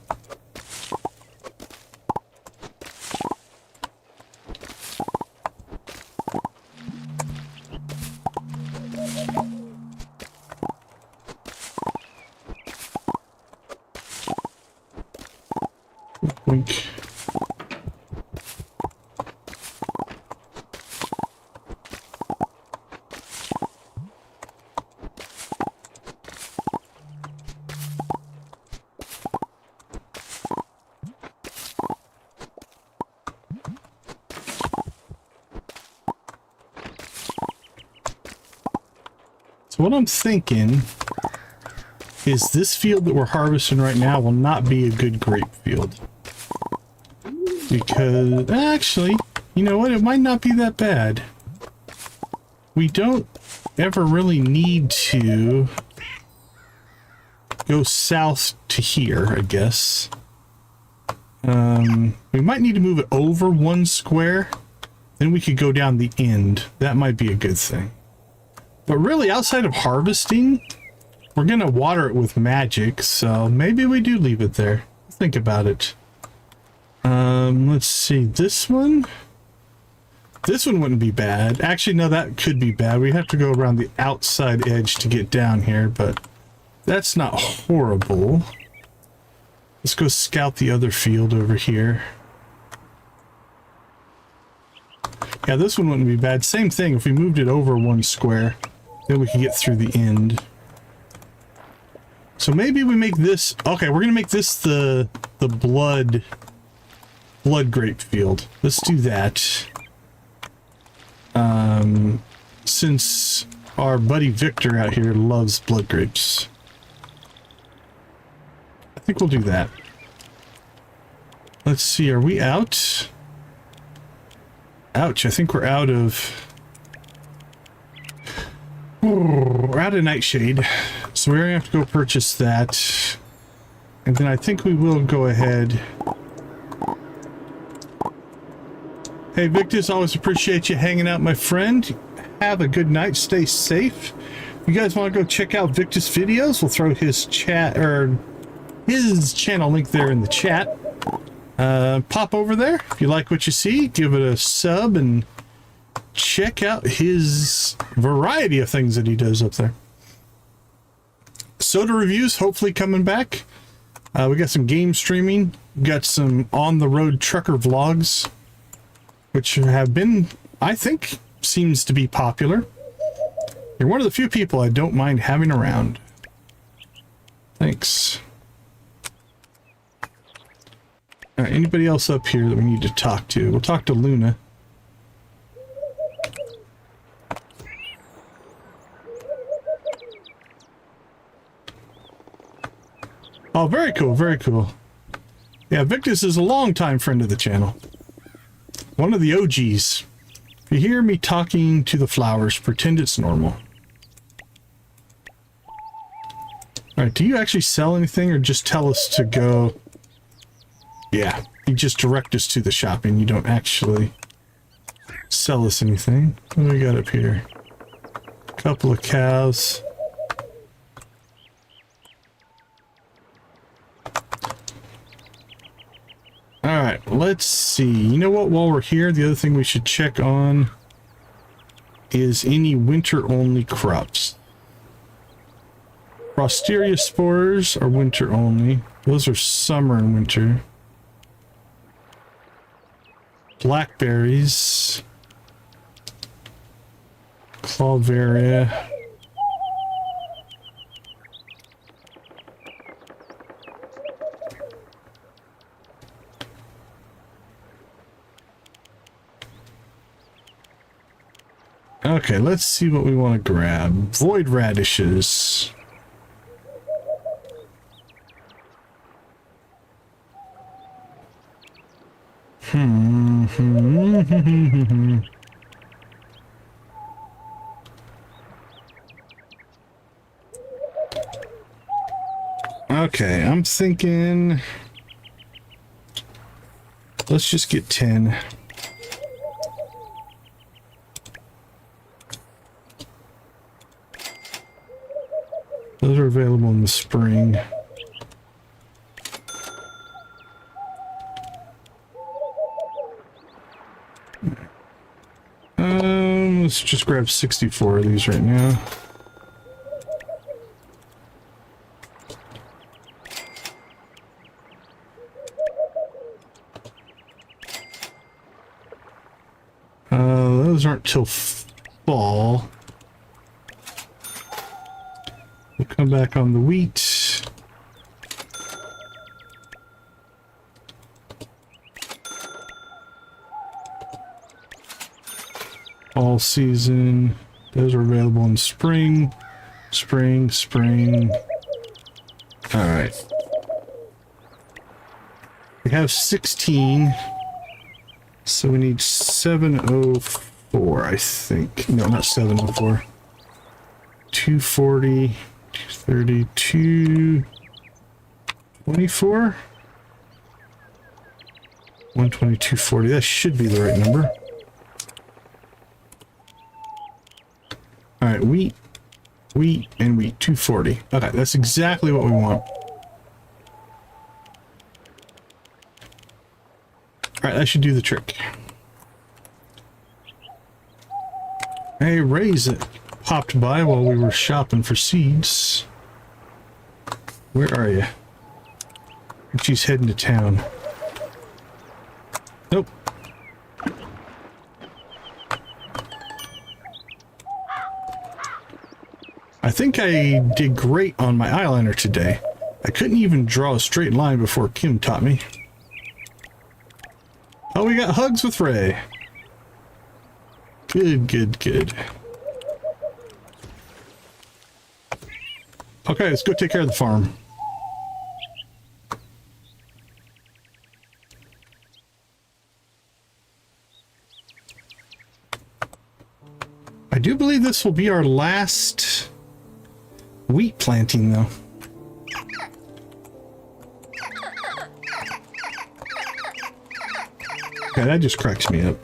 S1: Wink. So what I'm thinking is this field that we're harvesting right now will not be a good grape field. Because, actually, you know what? It might not be that bad. We don't ever really need to go south to here, I guess. We might need to move it over one square. Then we could go down the end. That might be a good thing. But really, outside of harvesting, we're going to water it with magic. So maybe we do leave it there. Think about it. Let's see, this one wouldn't be bad. Actually, no, that could be bad. We have to go around the outside edge to get down here, but that's not horrible. Let's go scout the other field over here. Yeah, this one wouldn't be bad. Same thing, if we moved it over one square, then we could get through the end. So maybe we make this, okay, we're gonna make this the blood blood grape field. Let's do that. Since our buddy Victor out here loves blood grapes. I think we'll do that. Let's see, are we out? Ouch, I think we're out of... We're out of nightshade. So we're gonna have to go purchase that. And then I think we will go ahead. Hey Victus, always appreciate you hanging out, my friend. Have a good night, stay safe. If you guys want to go check out Victus videos, we'll throw his chat or his channel link there in the chat. Pop over there if you like what you see, give it a sub and check out his variety of things that he does up there. Soda reviews hopefully coming back. We got some game streaming, got some on the road trucker vlogs, which have been, I think, seems to be popular. You're one of the few people I don't mind having around. Thanks. All right, anybody else up here that we need to talk to? We'll talk to Luna. Oh, very cool, very cool. Yeah, Victus is a longtime friend of the channel. One of the OGs. If you hear me talking to the flowers, pretend it's normal. Alright, do you actually sell anything or just tell us to go? Yeah, you just direct us to the shopping. You don't actually sell us anything. What do we got up here? A couple of cows. Alright, let's see. You know what, while we're here, the other thing we should check on is any winter-only crops. Frosteria spores are winter-only. Those are summer and winter. Blackberries. Claveria. Okay, let's see what we want to grab. Void radishes. Okay, I'm thinking... Let's just get 10. Those are available in the spring. Let's just grab 64 of these right now. Those aren't till fall. We'll come back on the wheat. All season. Those are available in spring. Spring. Alright. We have 16. So we need 704, I think. No, not 704. 240. 232, 24, 122, 40. That should be the right number. All right, wheat, and wheat. 240. Okay, that's exactly what we want. All right, that should do the trick. Hey, Ray's popped by while we were shopping for seeds. Where are you? She's heading to town. Nope. I think I did great on my eyeliner today. I couldn't even draw a straight line before Kim taught me. we got hugs with Ray. Good, good, good. Okay, let's go take care of the farm. I do believe this will be our last wheat planting, though. Okay, that just cracks me up.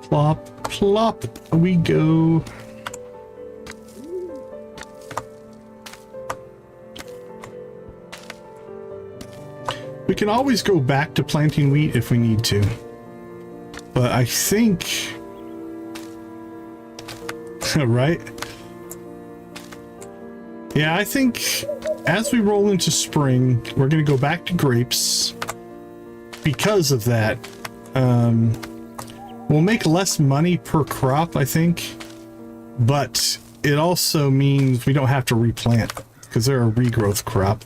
S1: Plop, plop, we go. We can always go back to planting wheat if we need to. But I think... right? Yeah, I think as we roll into spring, we're going to go back to grapes. Because of that, we'll make less money per crop, I think. But it also means we don't have to replant because they're a regrowth crop.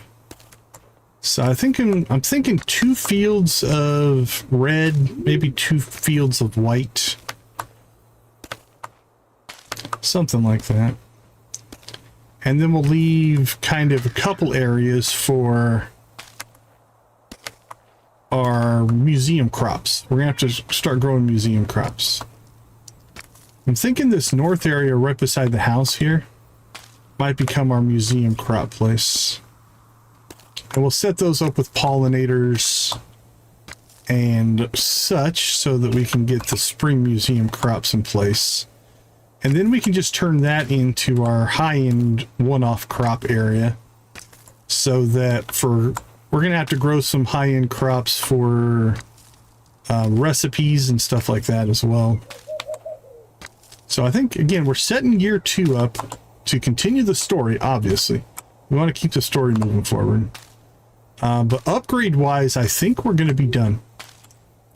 S1: So I'm thinking 2 fields of red, maybe 2 fields of white. Something like that. And then we'll leave kind of a couple areas for our museum crops. We're going to have to start growing museum crops. I'm thinking this north area right beside the house here might become our museum crop place. And we'll set those up with pollinators and such so that we can get the spring museum crops in place. And then we can just turn that into our high-end one-off crop area so that we're going to have to grow some high-end crops for recipes and stuff like that as well. So I think, again, we're setting year 2 up to continue the story, obviously. We want to keep the story moving forward. But upgrade-wise, I think we're going to be done.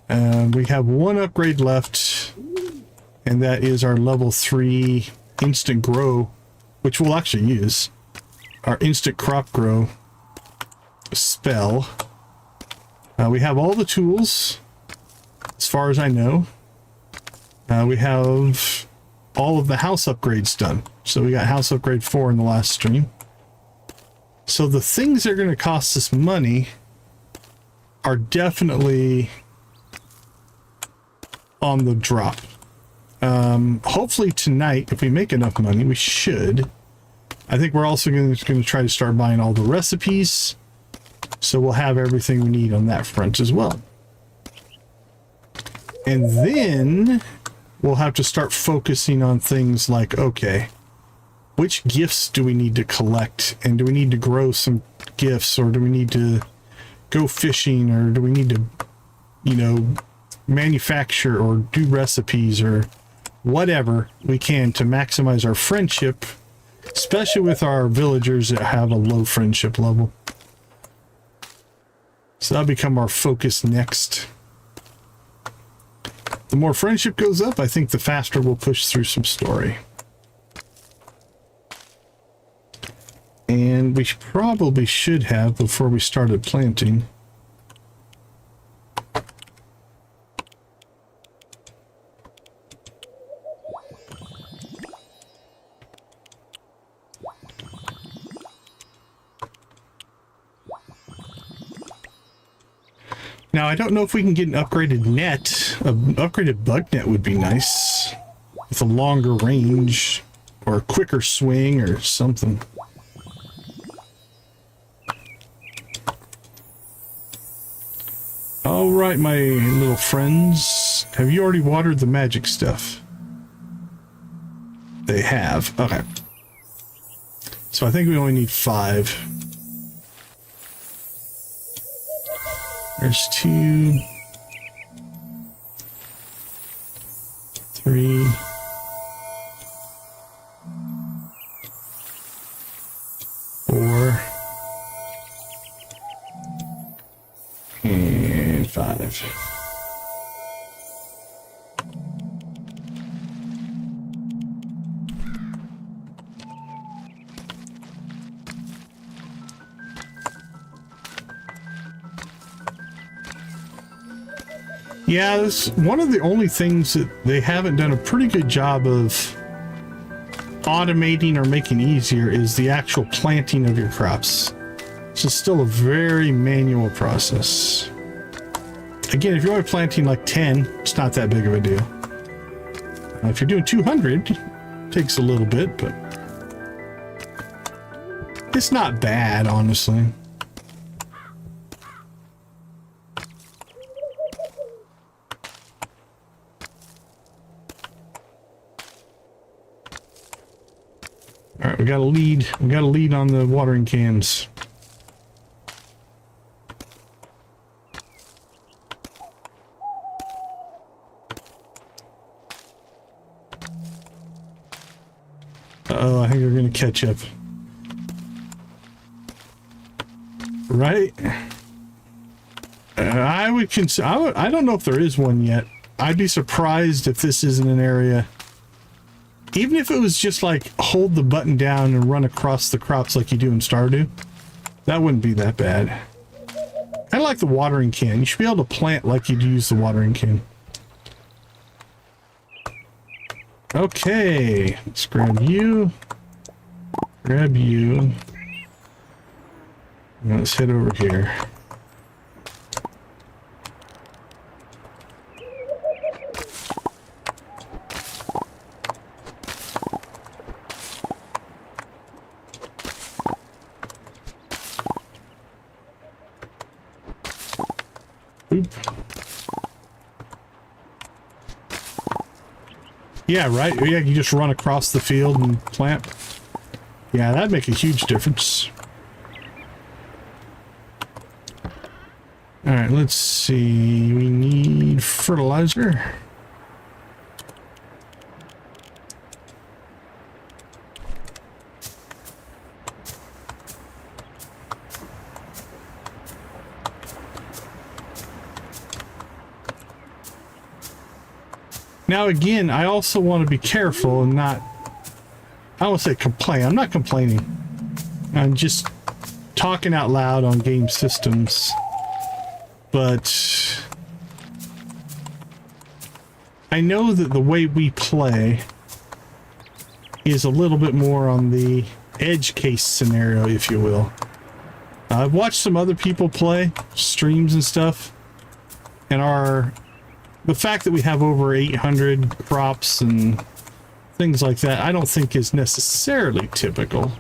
S1: We have 1 upgrade left, and that is our level 3 instant grow, which we'll actually use. Our instant crop grow spell. We have all the tools, as far as I know. We have all of the house upgrades done. So we got house upgrade 4 in the last stream. So the things that are going to cost us money are definitely on the drop. Hopefully tonight, if we make enough money, we should. I think we're also going to try to start buying all the recipes. So we'll have everything we need on that front as well. And then we'll have to start focusing on things like, okay, which gifts do we need to collect? And do we need to grow some gifts? Or do we need to go fishing? Or do we need to, you know, manufacture or do recipes or whatever we can to maximize our friendship, especially with our villagers that have a low friendship level. So that'll become our focus next. The more friendship goes up, I think the faster we'll push through some story. And we probably should have before we started planting. Now, I don't know if we can get an upgraded net. An upgraded bug net would be nice. With a longer range or a quicker swing or something. All right, my little friends. Have you already watered the magic stuff? They have. Okay. So I think we only need 5. There's 2, 3, 4, 5. Yeah, this one of the only things that they haven't done a pretty good job of automating or making easier is the actual planting of your crops. This is still a very manual process. Again, if you're only planting like 10, it's not that big of a deal. If you're doing 200, it takes a little bit, but it's not bad, honestly. All right, we got a lead. We got a lead on the watering cans. Uh-oh, I think we're gonna catch up. Right? I would consider. I don't know if there is one yet. I'd be surprised if this isn't an area. Even if it was just like hold the button down and run across the crops like you do in Stardew, that wouldn't be that bad. Kind of like the watering can. You should be able to plant like you'd use the watering can. Okay, let's grab you. Grab you. Now let's head over here. Yeah, right? Yeah, you just run across the field and plant. Yeah, that'd make a huge difference. Alright, let's see. We need fertilizer. Now again, I also want to be careful and not, I don't want to say complain. I'm not complaining. I'm just talking out loud on game systems. But I know that the way we play is a little bit more on the edge case scenario, if you will. I've watched some other people play streams and stuff, and the fact that we have over 800 crops and things like that, I don't think is necessarily typical.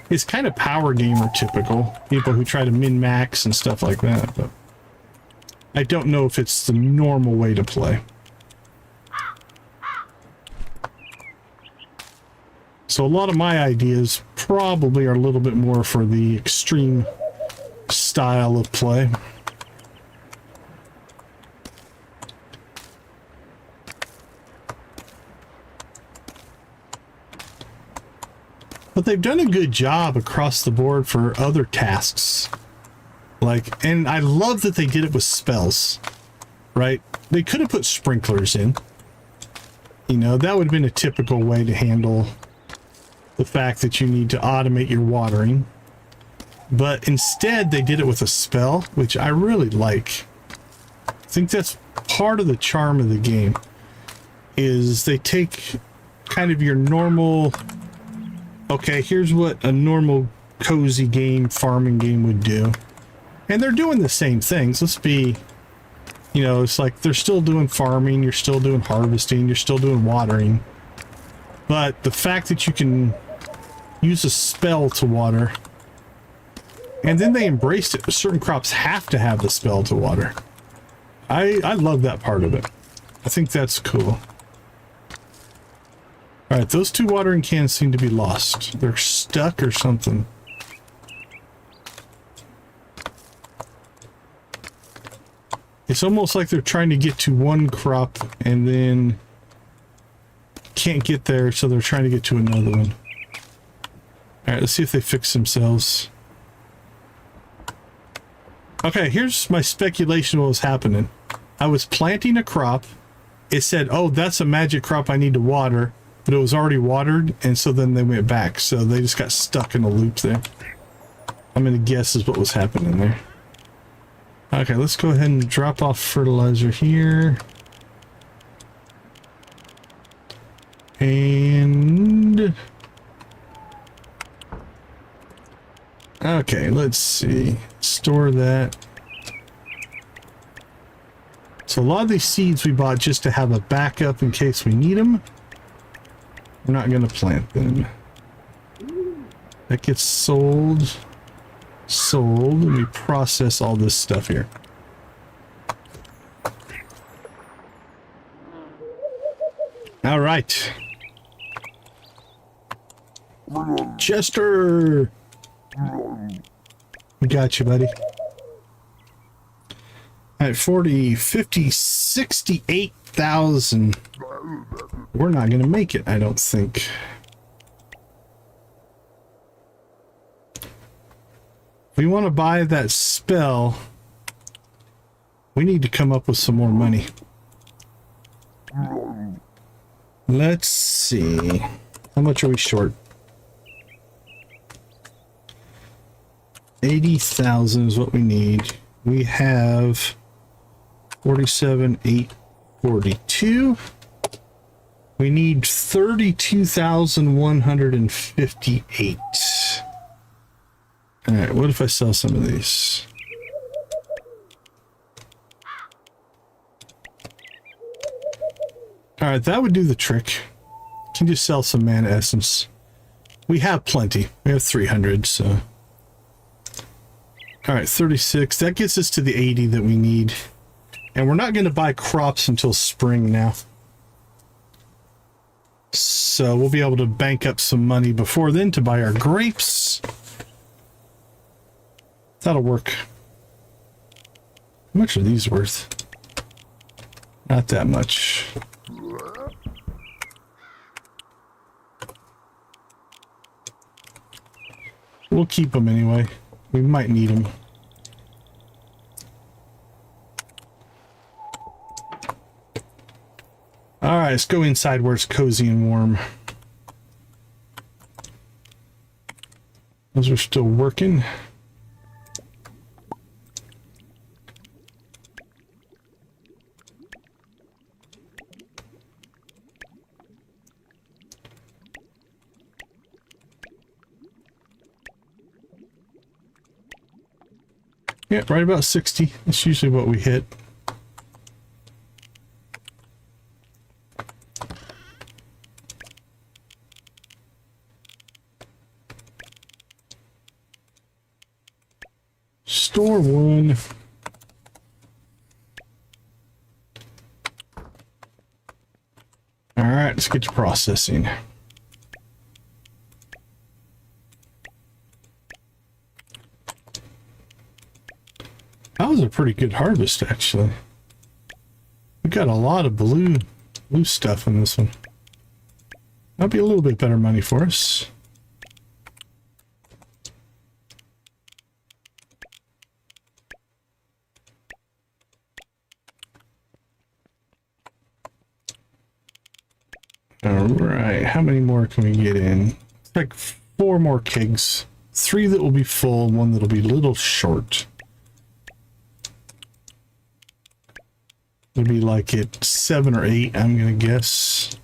S1: It's kind of power gamer typical, people who try to min-max and stuff like that, but I don't know if it's the normal way to play. So a lot of my ideas probably are a little bit more for the extreme style of play. But they've done a good job across the board for other tasks. Like, and I love that they did it with spells, right? They could have put sprinklers in. You know, that would have been a typical way to handle the fact that you need to automate your watering. But instead, they did it with a spell, which I really like. I think that's part of the charm of the game, is they take kind of your normal... Okay, here's what a normal cozy game, farming game would do. And they're doing the same things. Let's be, you know, it's like they're still doing farming, you're still doing harvesting, you're still doing watering. But the fact that you can use a spell to water, and then they embraced it. Certain crops have to have the spell to water. I love that part of it. I think that's cool. Alright, those two watering cans seem to be lost. They're stuck or something. It's almost like they're trying to get to one crop and then can't get there, so they're trying to get to another one. Alright, let's see if they fix themselves. Okay, here's my speculation what was happening. I was planting a crop. It said, oh, that's a magic crop I need to water, but it was already watered, and so then they went back. So they just got stuck in a loop there. I'm going to guess is what was happening there. Okay, let's go ahead and drop off fertilizer here. And... okay, let's see. Store that. So a lot of these seeds we bought just to have a backup in case we need them. We're not going to plant them. That gets sold. Sold. And we process all this stuff here. All right. Chester! We got you, buddy. All right, 40, 50, 68,000. We're not going to make it, I don't think. If we want to buy that spell, we need to come up with some more money. Let's see. How much are we short? 80,000 is what we need. We have 47,842. We need 32,158. All right, what if I sell some of these? All right, that would do the trick. Can just sell some mana essence. We have plenty. We have 300, so. All right, 36. That gets us to the 80 that we need. And we're not going to buy crops until spring now. So we'll be able to bank up some money before then to buy our grapes. That'll work. How much are these worth? Not that much. We'll keep them anyway. We might need them. All right, let's go inside where it's cozy and warm. Those are still working. Yeah, right about 60. That's usually what we hit. Store one. All right, let's get to processing. That was a pretty good harvest, actually. We got a lot of blue stuff in this one. That'll be a little bit better money for us. All right, how many more can we get in? It's like 4 more kegs. 3 that will be full, 1 that'll be a little short. It'll be like at 7 or 8, I'm gonna guess.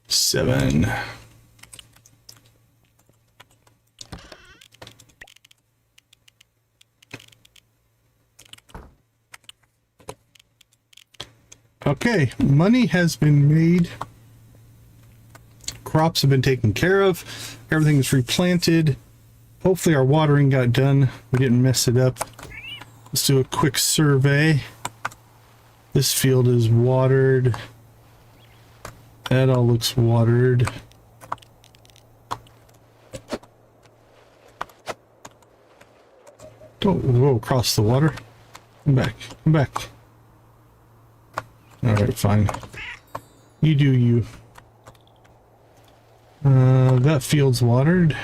S1: 7. Okay, money has been made. Crops have been taken care of. Everything is replanted. Hopefully our watering got done. We didn't mess it up. Let's do a quick survey. This field is watered. That all looks watered. Don't go across the water. Come back. Come back. Alright, fine. You do you. That field's watered.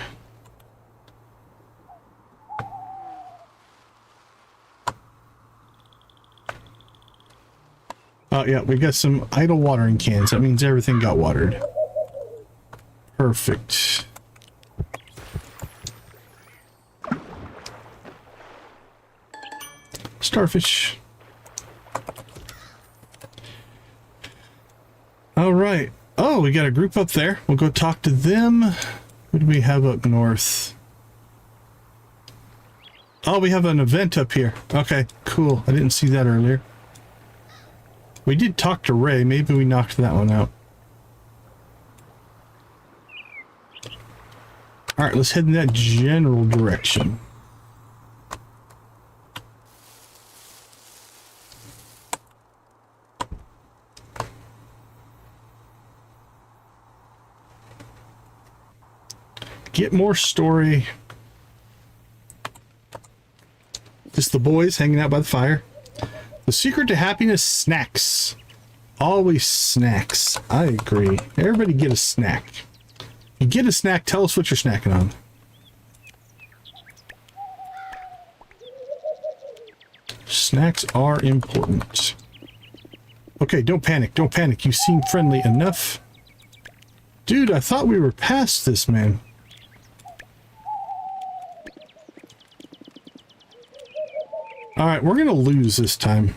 S1: Oh, yeah, we got some idle watering cans. That means everything got watered. Perfect. Starfish. All right. Oh, we got a group up there. We'll go talk to them. Who do we have up north? Oh, we have an event up here. Okay, cool. I didn't see that earlier. We did talk to Ray. Maybe we knocked that one out. All right, let's head in that general direction. Get more story. Just the boys hanging out by the fire. The secret to happiness, snacks. Always snacks. I agree. Everybody get a snack. You get a snack, tell us what you're snacking on. Snacks are important. Okay, don't panic. Don't panic. You seem friendly enough. Dude, I thought we were past this, man. Alright, we're gonna lose this time.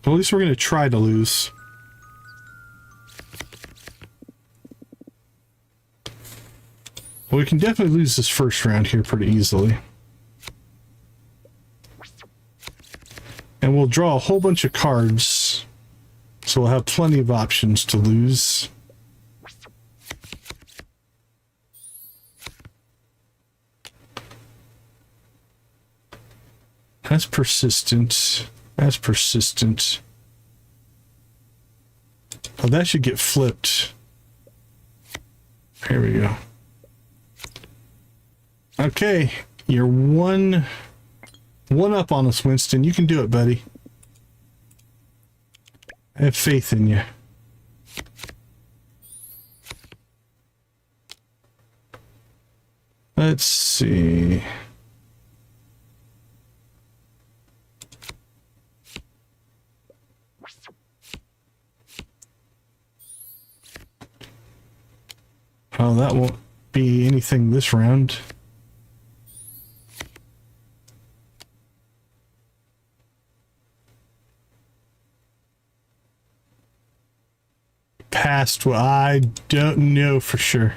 S1: At least we're gonna try to lose. Well, we can definitely lose this first round here pretty easily. And we'll draw a whole bunch of cards, so we'll have plenty of options to lose. That's persistent. That's persistent. Oh, that should get flipped. Here we go. Okay, you're one up on us, Winston. You can do it, buddy. I have faith in you. Let's see. Oh, that won't be anything this round. Past, well, I don't know for sure.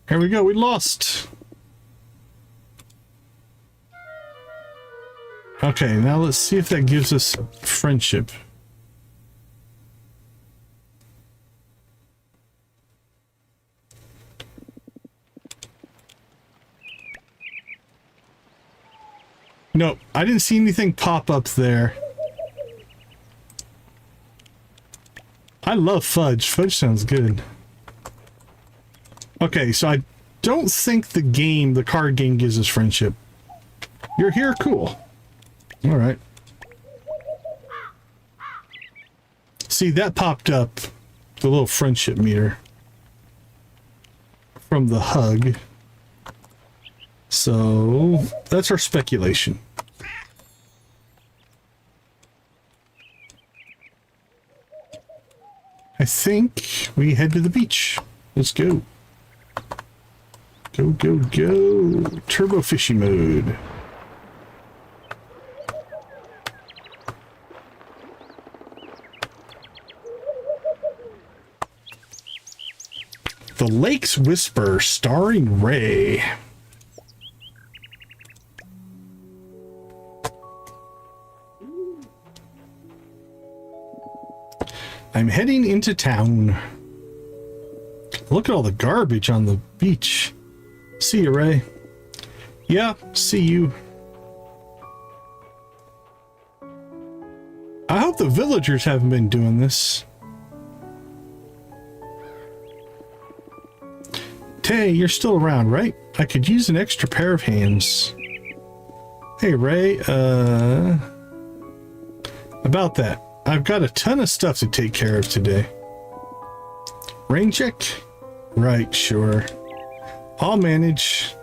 S1: Here we go, we lost. Okay, now let's see if that gives us friendship. Nope, I didn't see anything pop up there. I love fudge. Fudge sounds good. Okay, so I don't think the card game gives us friendship. You're here? Cool. Alright. See, that popped up the little friendship meter from the hug. So, that's our speculation. I think we head to the beach. Let's go. Go, go, go. Turbo fishing mode. The Lake's Whisper, starring Ray. I'm heading into town. Look at all the garbage on the beach. See you, Ray. Yeah, see you. I hope the villagers haven't been doing this. Tay, you're still around, right? I could use an extra pair of hands. Hey, Ray, about that. I've got a ton of stuff to take care of today. Rain check? Right, sure. I'll manage.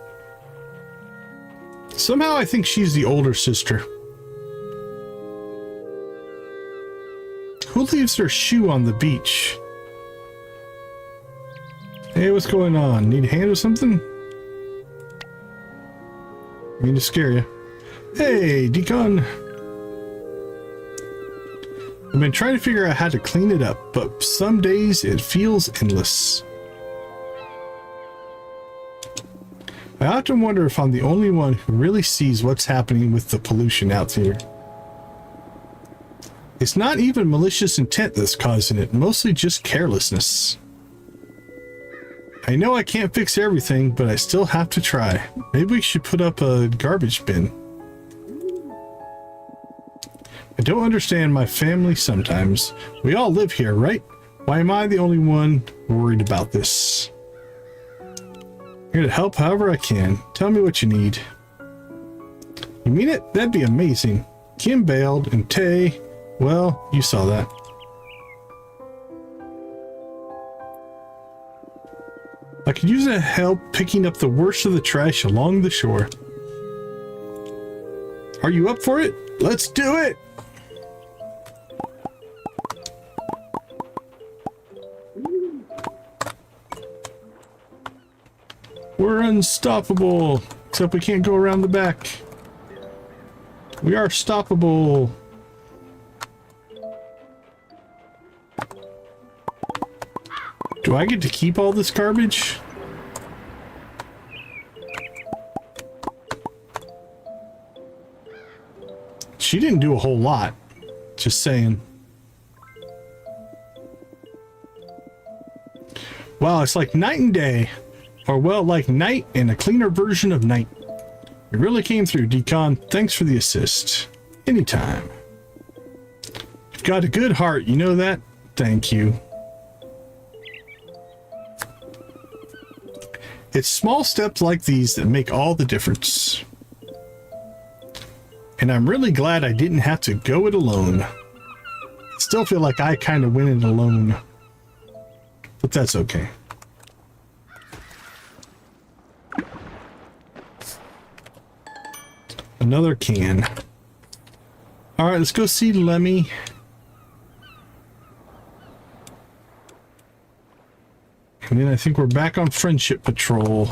S1: Somehow I think she's the older sister. Who leaves their shoe on the beach? Hey, what's going on? Need a hand or something? Mean to scare you. Hey, Decon. I've been trying to figure out how to clean it up, but some days it feels endless. I often wonder if I'm the only one who really sees what's happening with the pollution out here. It's not even malicious intent that's causing it, mostly just carelessness. I know I can't fix everything, but I still have to try. Maybe we should put up a garbage bin. I don't understand my family sometimes. We all live here, right? Why am I the only one worried about this? I'm here to help however I can. Tell me what you need. You mean it? That'd be amazing. Kim bailed, and Tay, well, you saw that. I could use a help picking up the worst of the trash along the shore. Are you up for it? Let's do it! We're unstoppable, except we can't go around the back. We are stoppable. Do I get to keep all this garbage? She didn't do a whole lot. Just saying. Wow, it's like night and day. Or well, like night and a cleaner version of night. You really came through, Decon. Thanks for the assist. Anytime. You've got a good heart, you know that? Thank you. It's small steps like these that make all the difference. And I'm really glad I didn't have to go it alone. I still feel like I kind of went it alone. But that's okay. Another can. All right, let's go see Lemmy. And then I think we're back on friendship patrol.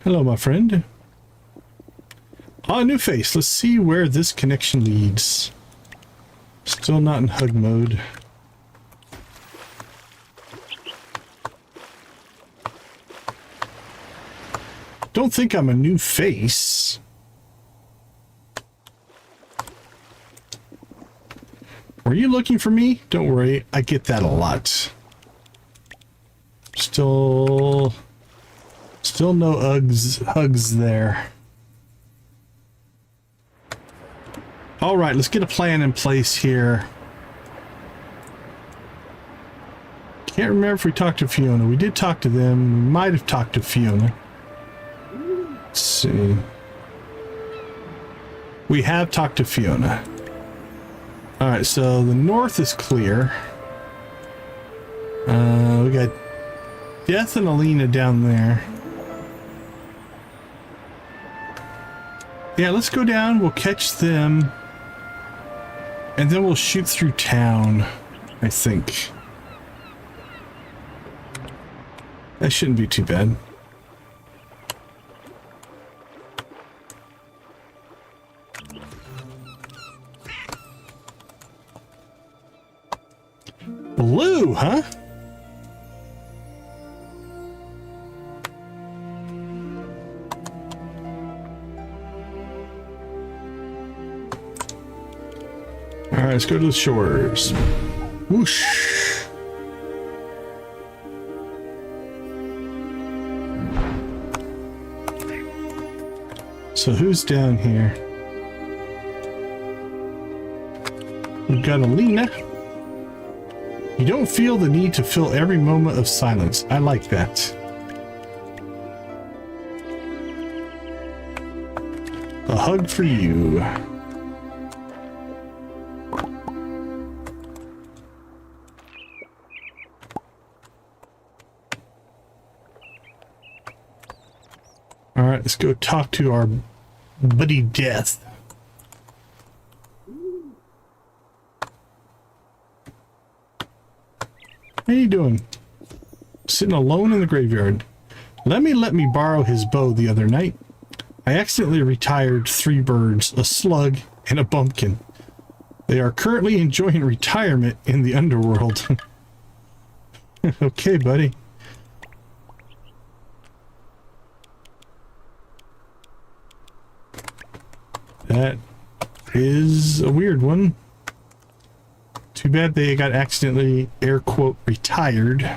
S1: Hello, my friend. Ah, new face. Let's see where this connection leads. Still not in hug mode. Don't think I'm a new face. Were you looking for me? Don't worry, I get that a lot. Still no hugs there. All right, let's get a plan in place here. Can't remember if we talked to Fiona. We did talk to them. We might have talked to Fiona. Let's see. We have talked to Fiona. All right, so the north is clear. We got Death and Alina down there. Yeah, let's go down. We'll catch them. And then we'll shoot through town, I think. That shouldn't be too bad. Blue, huh? All right, let's go to the shores. Whoosh. So who's down here? We've got Alina. You don't feel the need to fill every moment of silence. I like that. A hug for you. All right, let's go talk to our buddy Death. How you doing? Sitting alone in the graveyard. Let me borrow his bow the other night. I accidentally retired 3 birds, a slug, and a bumpkin. They are currently enjoying retirement in the underworld. Okay, buddy. That is a weird one. Too bad they got accidentally, air quote, retired.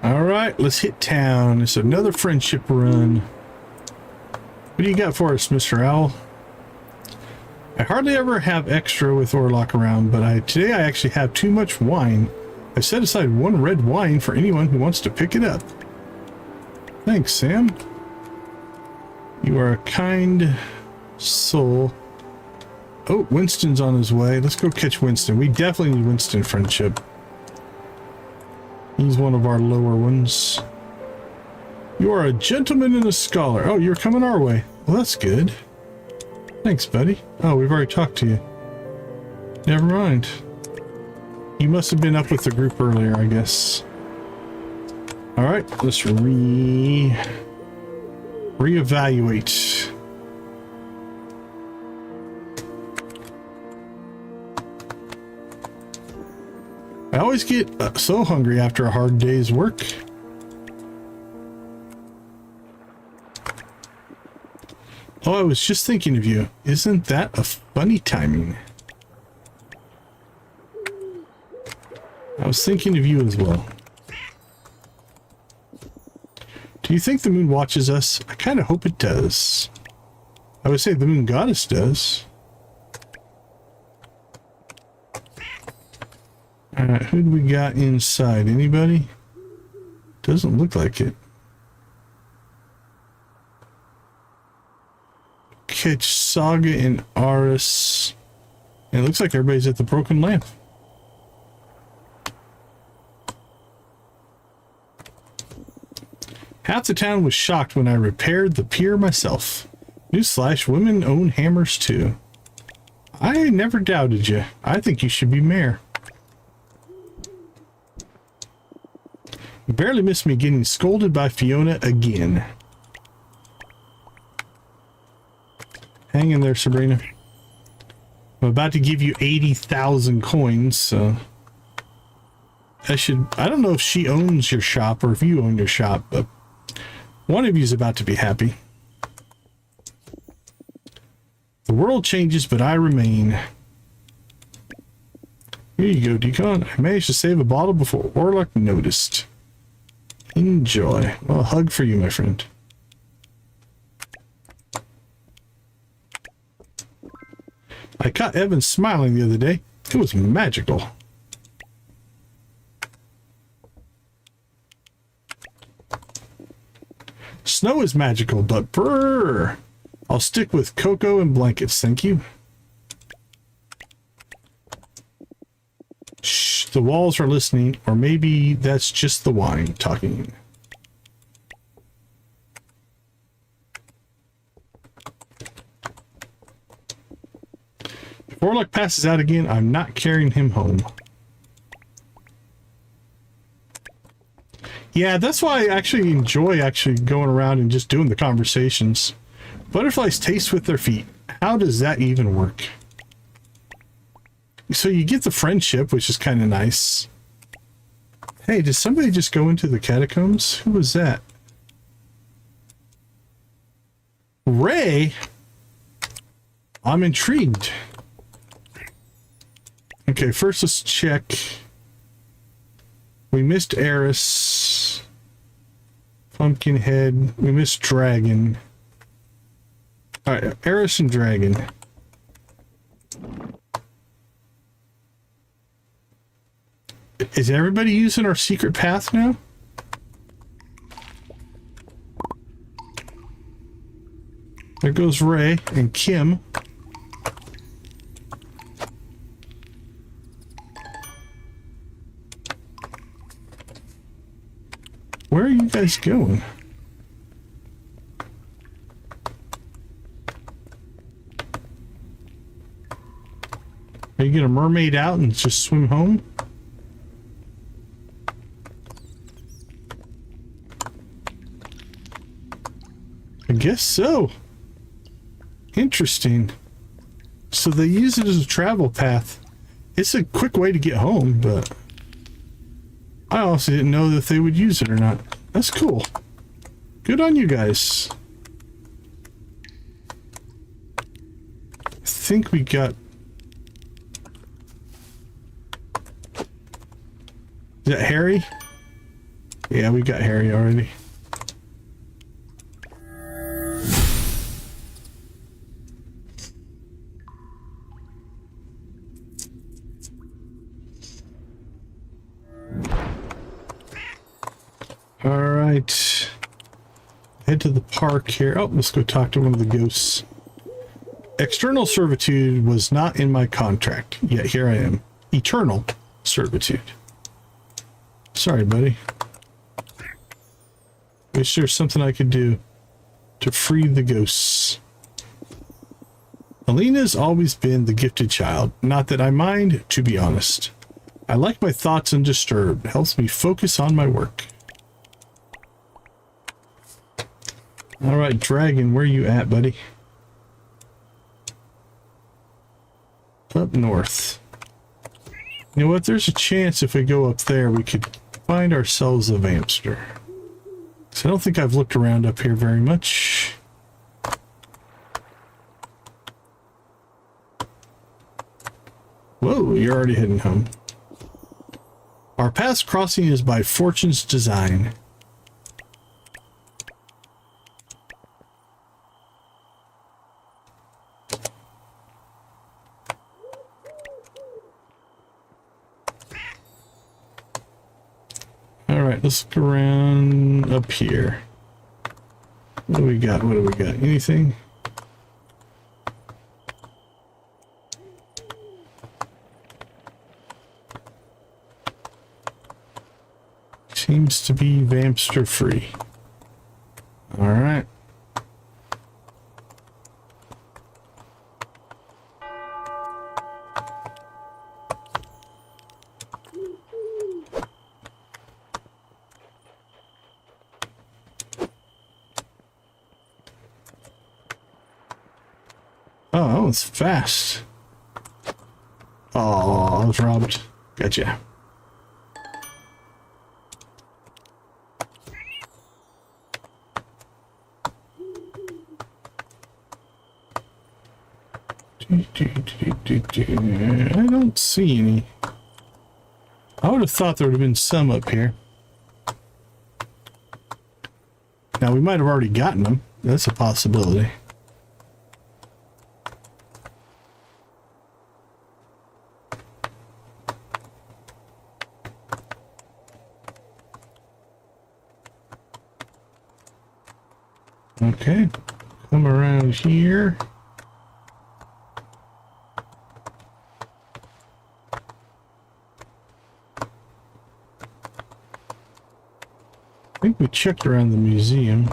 S1: All right, let's hit town. It's another friendship run. What do you got for us, Mr. Owl? I hardly ever have extra with Orlock around, but today I actually have too much wine. I set aside 1 red wine for anyone who wants to pick it up. Thanks, Sam. You are a kind soul. Oh, Winston's on his way. Let's go catch Winston. We definitely need Winston friendship. He's one of our lower ones. You are a gentleman and a scholar. Oh, you're coming our way. Well, that's good. Thanks, buddy. Oh, we've already talked to you. Never mind. You must have been up with the group earlier, I guess. All right, let's reevaluate. I always get so hungry after a hard day's work. Oh, I was just thinking of you. Isn't that a funny timing? I was thinking of you as well. Do you think the moon watches us? I kind of hope it does. I would say the moon goddess does. Alright, who do we got inside? Anybody? Doesn't look like it. Catch Saga and Aris. And it looks like everybody's at the Broken Lamp. Half the town was shocked when I repaired the pier myself. Newsflash, women own hammers too. I never doubted you. I think you should be mayor. You barely missed me getting scolded by Fiona again. Hang in there, Sabrina. I'm about to give you 80,000 coins, so... I don't know if she owns your shop or if you own your shop, but one of you is about to be happy. The world changes, but I remain. Here you go, Decon. I managed to save a bottle before Orlock noticed. Enjoy. Well, a hug for you, my friend. I caught Evan smiling the other day. It was magical. Snow is magical, but brrr. I'll stick with cocoa and blankets, thank you. Shh, the walls are listening, or maybe that's just the wine talking. If Orlock passes out again, I'm not carrying him home. Yeah, that's why I actually enjoy going around and just doing the conversations. Butterflies taste with their feet. How does that even work? So you get the friendship, which is kind of nice. Hey, did somebody just go into the catacombs? Who was that? Ray? I'm intrigued. Okay, first let's check. We missed Eris. Pumpkinhead. We missed Dragon. Alright, Eris and Dragon. Is everybody using our secret path now? There goes Ray and Kim. Where are you guys going? Are you gonna mermaid out and just swim home? I guess so. Interesting. So they use it as a travel path. It's a quick way to get home, but I also didn't know if they would use it or not. That's cool. Good on you guys. I think we got... Is that Harry? Yeah, we got Harry already. All right. Head to the park here. Oh, let's go talk to one of the ghosts. External servitude was not in my contract, yet here I am. Eternal servitude. Sorry, buddy. Wish there's something I could do to free the ghosts. Alina's always been the gifted child. Not that I mind, to be honest. I like my thoughts undisturbed. Helps me focus on my work. All right, Dragon, where you at, buddy? Up north. You know what? There's a chance if we go up there, we could find ourselves a Vampster. So I don't think I've looked around up here very much. Whoa, you're already heading home. Our path's crossing is by fortune's design. Alright, let's look around up here. What do we got? What do we got? Anything? Seems to be Vampster free. Alright. Oh, that was fast. Oh, I was robbed. Gotcha. I don't see any. I would have thought there would have been some up here. Now, we might have already gotten them. That's a possibility. Okay, come around here. I think we checked around the museum.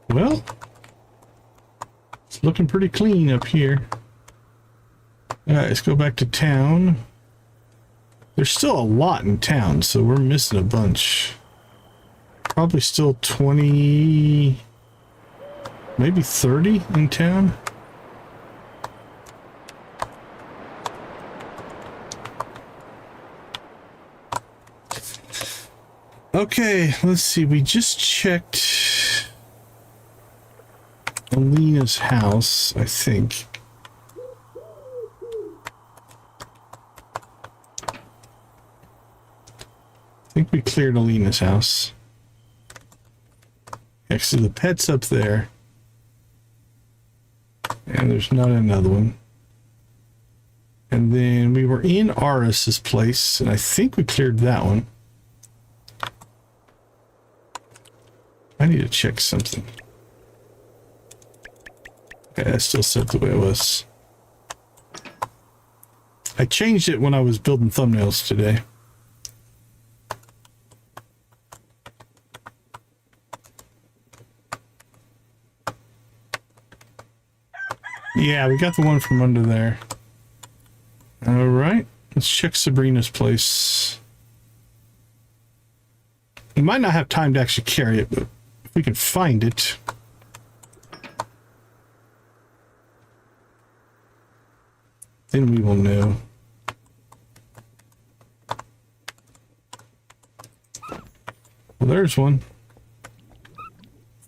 S1: Well, it's looking pretty clean up here. Alright, let's go back to town. There's still a lot in town, so we're missing a bunch. Probably still 20, maybe 30 in town. Okay, let's see. We just checked Alina's house, I think. I think we cleared Alina's house. Actually, the pet's up there. And there's not another one. And then we were in Aris's place, and I think we cleared that one. I I need to check something. Okay, I still set the way it was. I changed it when I was building thumbnails today. Yeah, we got the one from under there. All right, let's check Sabrina's place. We might not have time to actually carry it, but if we can find it. Then we will know. Well, there's one.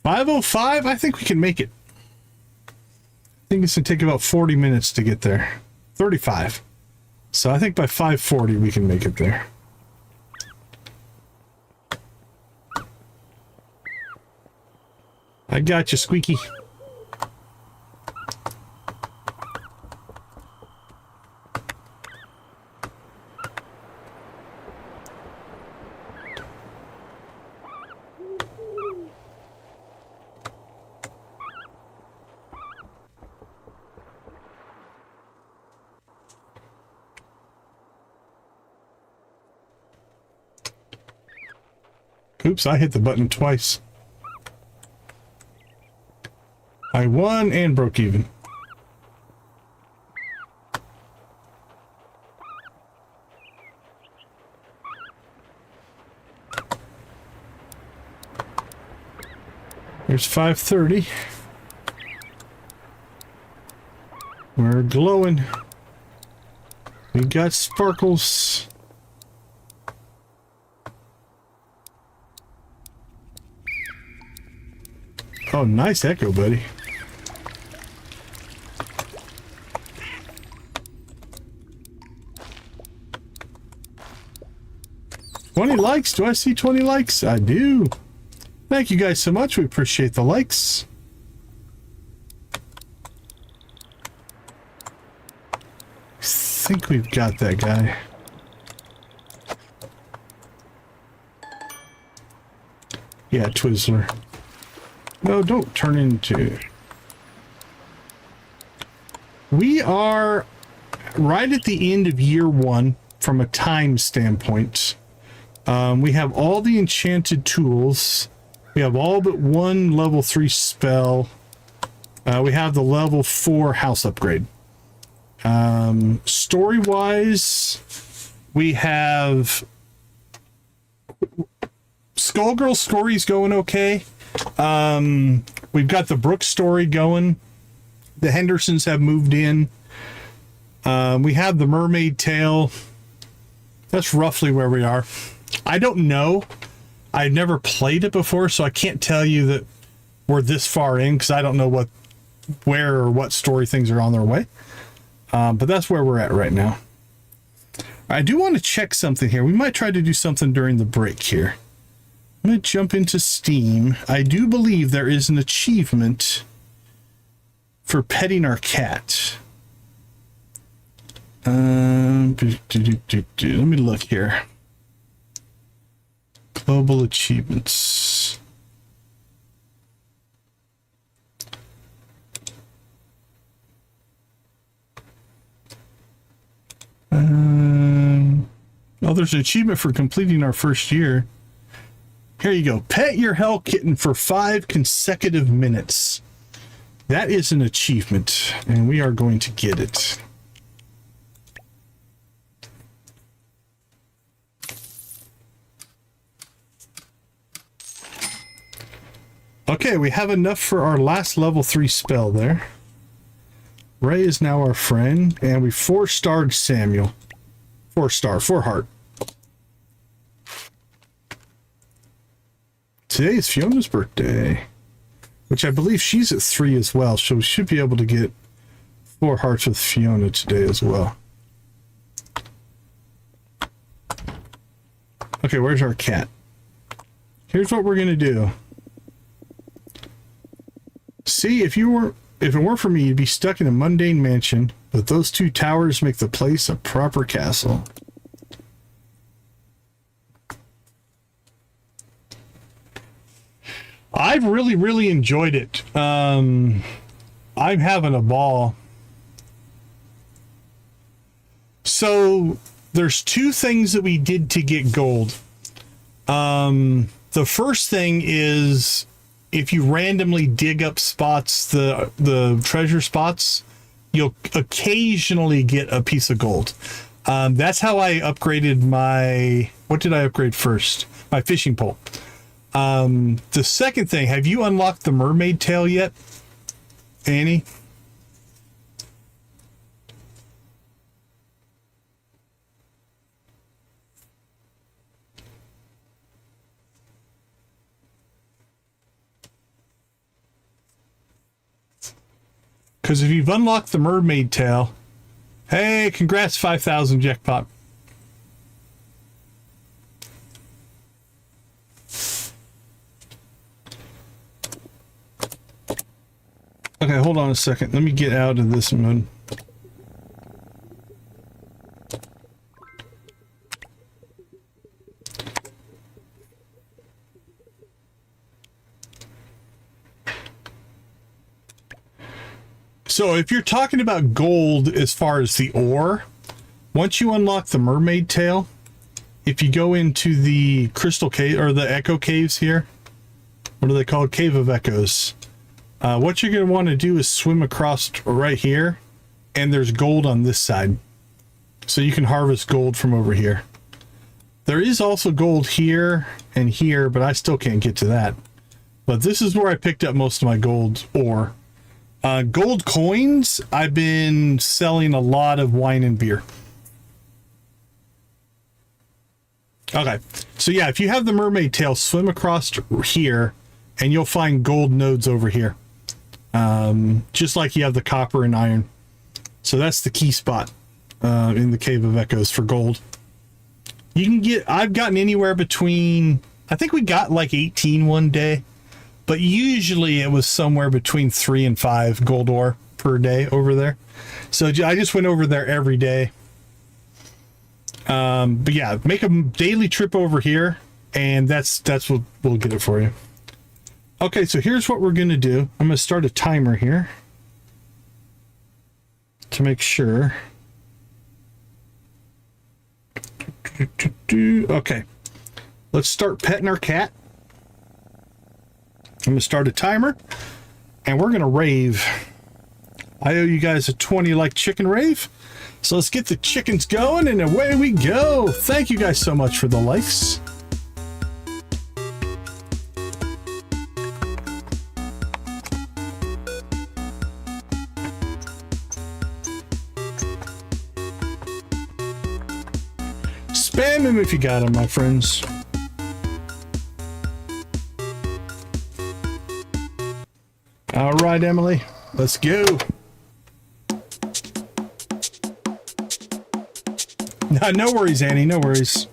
S1: 5:05? I think we can make it. I think it's going to take about 40 minutes to get there. 35. So I think by 5:40 we can make it there. I got you, Squeaky. Oops, I hit the button twice. I won and broke even. There's 5:30. We're glowing. We got sparkles. Oh, nice echo, buddy. $20 likes? Do I see 20 likes? I do. Thank you guys so much. We appreciate the likes. I think we've got that guy. Yeah, Twizzler. No, don't turn into... We are right at the end of year one from a time standpoint. We have all the enchanted tools. We have all but one level 3 spell. We have the level 4 house upgrade. Story-wise, we have... Skullgirl story's going okay. We've got the Brooke story going. The Hendersons have moved in. We have the Mermaid Tale. That's roughly where we are. I don't know. I've never played it before, so I can't tell you that we're this far in because I don't know where or what story things are on their way. But that's where we're at right now. I do want to check something here. We might try to do something during the break here. I'm going to jump into Steam. I do believe there is an achievement for petting our cat. Let me look here. Global achievements. Oh, there's an achievement for completing our first year. Here you go. Pet your hell kitten for 5 consecutive minutes. That is an achievement, and we are going to get it. Okay, we have enough for our last level 3 spell there. Ray is now our friend, and we 4-starred Samuel. 4-star, 4 heart. Today is Fiona's birthday, which I believe she's at 3 as well, so we should be able to get 4 hearts with Fiona today as well. Okay, where's our cat? Here's what we're gonna do. See, if it weren't for me, you'd be stuck in a mundane mansion, but those 2 towers make the place a proper castle. I've really enjoyed it. I'm having a ball. So there's two things that we did to get gold. The first thing is if you randomly dig up spots, the treasure spots, you'll occasionally get a piece of gold. That's how I upgraded my, what did I upgrade first? My fishing pole. The second thing, have you unlocked the mermaid tail yet, Annie? Because if you've unlocked the mermaid tail, hey, congrats, 5,000 jackpot. Okay, hold on a second. Let me get out of this mode. So if you're talking about gold as far as the ore, once you unlock the mermaid tail, if you go into the crystal cave or the echo caves here, what are they called? Cave of Echoes. What you're going to want to do is swim across right here, and there's gold on this side. So you can harvest gold from over here. There is also gold here and here, but I still can't get to that. But this is where I picked up most of my gold ore. Gold coins, I've been selling a lot of wine and beer. Okay, so yeah, if you have the mermaid tail, swim across here, and you'll find gold nodes over here. Just like you have the copper and iron. So that's the key spot in the Cave of Echoes for gold. You can get, I've gotten anywhere between, I think we got like 18 one day. But usually it was somewhere between 3 and 5 gold ore per day over there. So I just went over there every day. But yeah, make a daily trip over here, and that's what we'll get it for you. Okay, so here's what we're going to do. I'm going to start a timer here to make sure. Okay, let's start petting our cat. I'm going to start a timer, and we're going to rave. I owe you guys a 20 like chicken rave. So let's get the chickens going, and away we go. Thank you guys so much for the likes. Spam them if you got them, my friends. All right, Emily, let's go. No worries, Annie, no worries.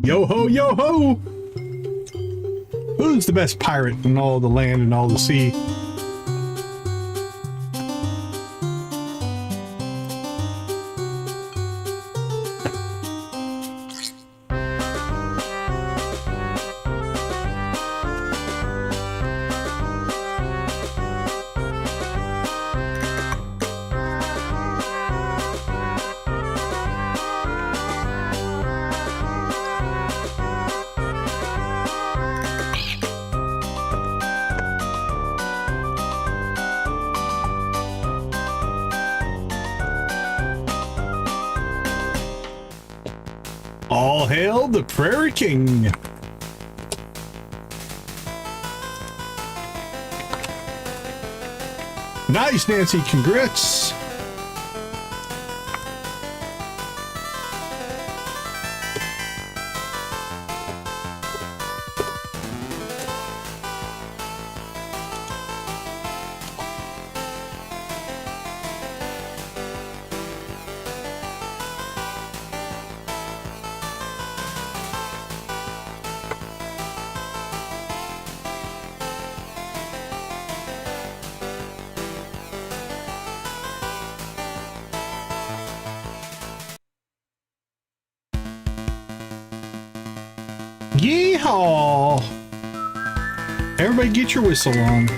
S1: Yo ho, yo ho! Who's the best pirate in all the land and all the sea? hail the Prairie King. Nice, Nancy. Congrats. Yeehaw! Everybody get your whistle on.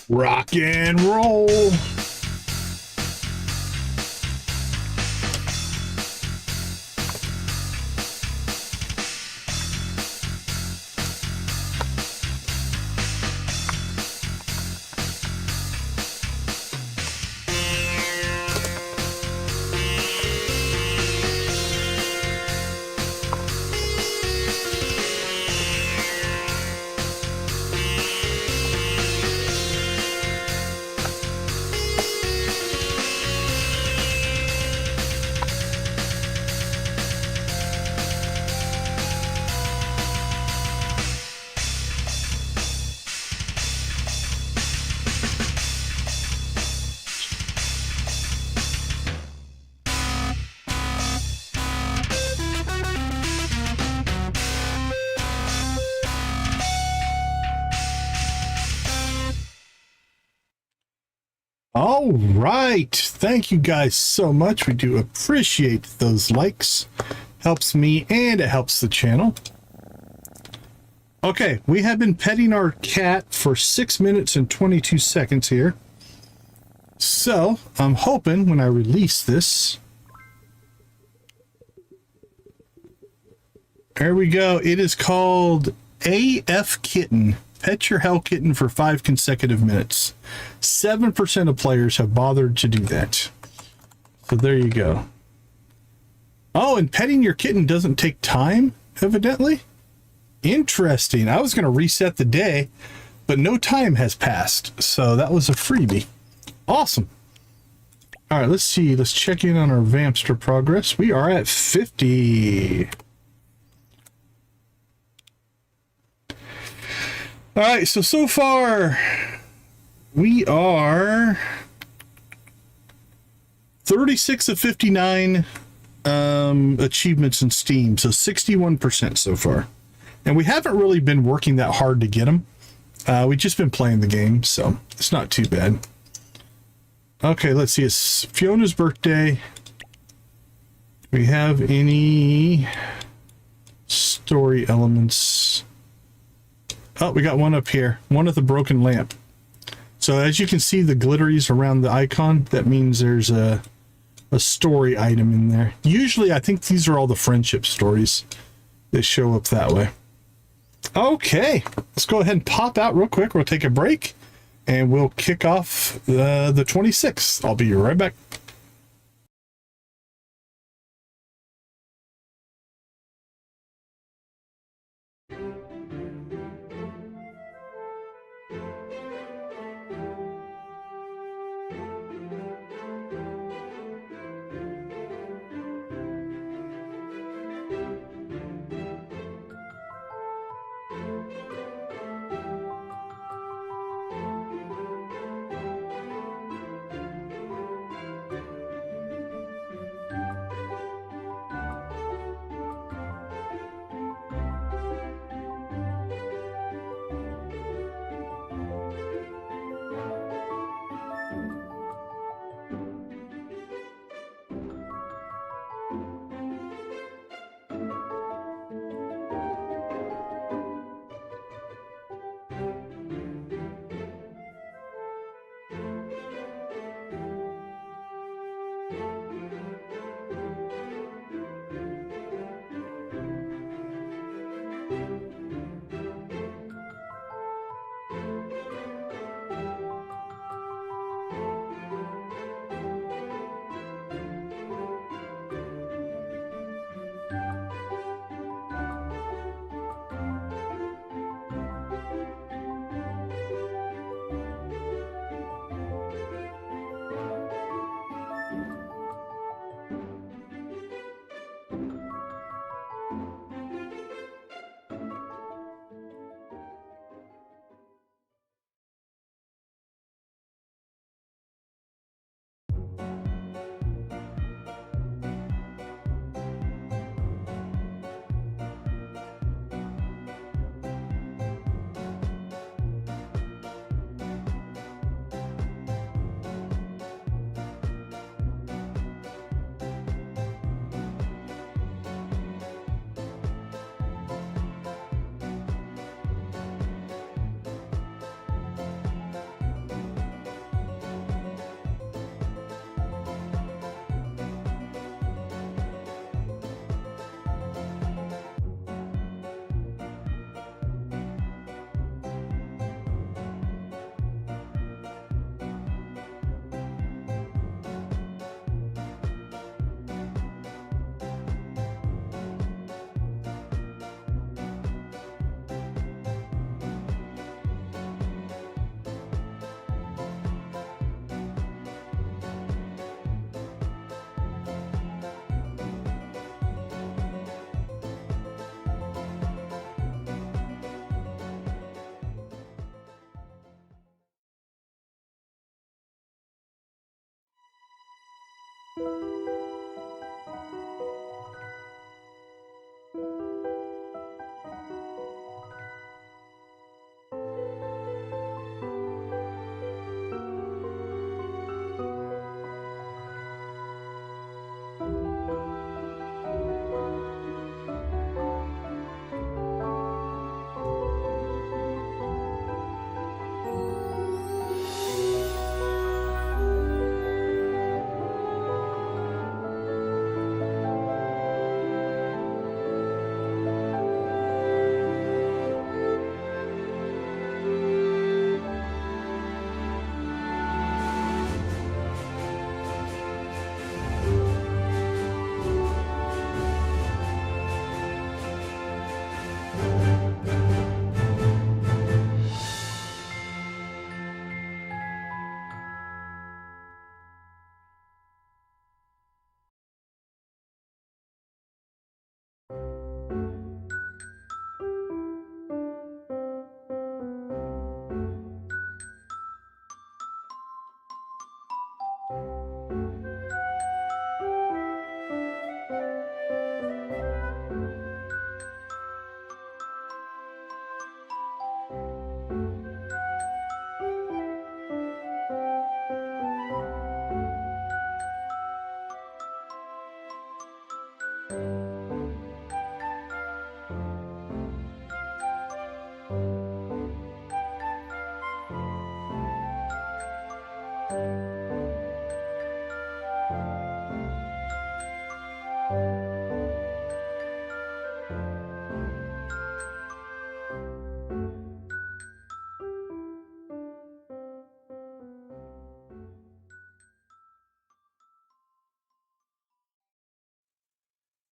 S1: Rock and roll. All right. Thank you guys so much. We do appreciate those likes. Helps me and it helps the channel. Okay, we have been petting our cat for 6 minutes and 22 seconds here. So, I'm hoping when I release this... There we go. It is called AF Kitten. Pet your hell kitten for 5 consecutive minutes. 7% of players have bothered to do that. So there you go. Oh, and petting your kitten doesn't take time, evidently. Interesting. I was going to reset the day, but no time has passed. So that was a freebie. Awesome. All right, let's see. Let's check in on our Vampster progress. We are at 50. All right, so far we are 36 of 59 achievements in Steam, so 61% so far. And we haven't really been working that hard to get them. We've just been playing the game, so it's not too bad. Okay, let's see. It's Fiona's birthday. Do we have any story elements? Oh, we got one up here. One of the broken lamp. So as you can see, the glitteries around the icon, that means there's a story item in there. Usually, I think these are all the friendship stories that show up that way. Okay, let's go ahead and pop out real quick. We'll take a break, and we'll kick off the 26th. I'll be right back.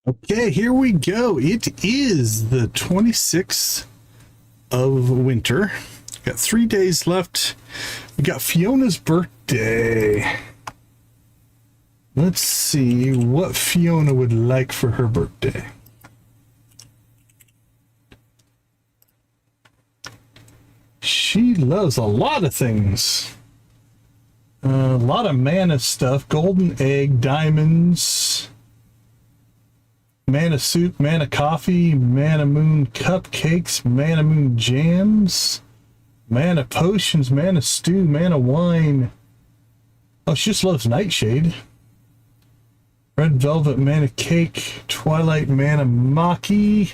S1: Okay, here we go. It is the 26th of winter. Got 3 days left. We got Fiona's birthday. Let's see what Fiona would like for her birthday. She loves a lot of things. A lot of mana stuff. Golden egg, diamonds, mana soup, mana coffee, mana moon cupcakes, mana moon jams, mana potions, mana stew, mana wine. Oh, she just loves nightshade. Red velvet mana cake, twilight mana maki,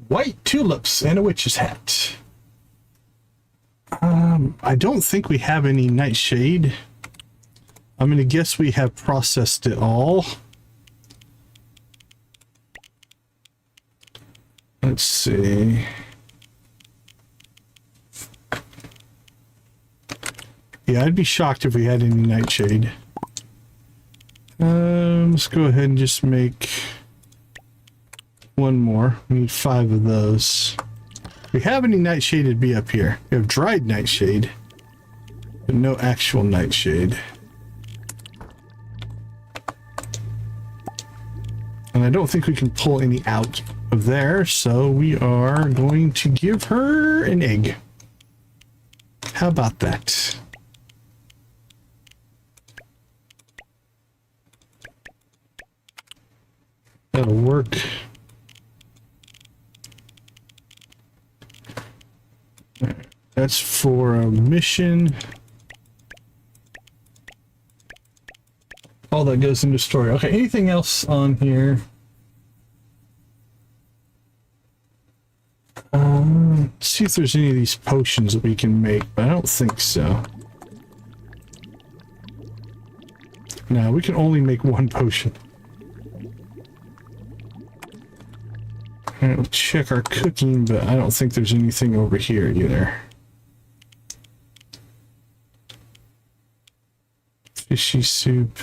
S1: white tulips, and a witch's hat. I don't think we have any nightshade. I'm going to guess we have processed it all. Let's see. Yeah, I'd be shocked if we had any nightshade. Let's go ahead and just make one more. We need 5 of those. If we have any nightshade, it'd be up here. We have dried nightshade, but no actual nightshade. And I don't think we can pull any out of there, so we are going to give her an egg. How about that? That'll work. That's for a mission. All that goes into story. Okay, anything else on here? Let's see if there's any of these potions that we can make, but I don't think so. No, we can only make 1 potion. Alright, we'll check our cooking, but I don't think there's anything over here either. Fishy soup.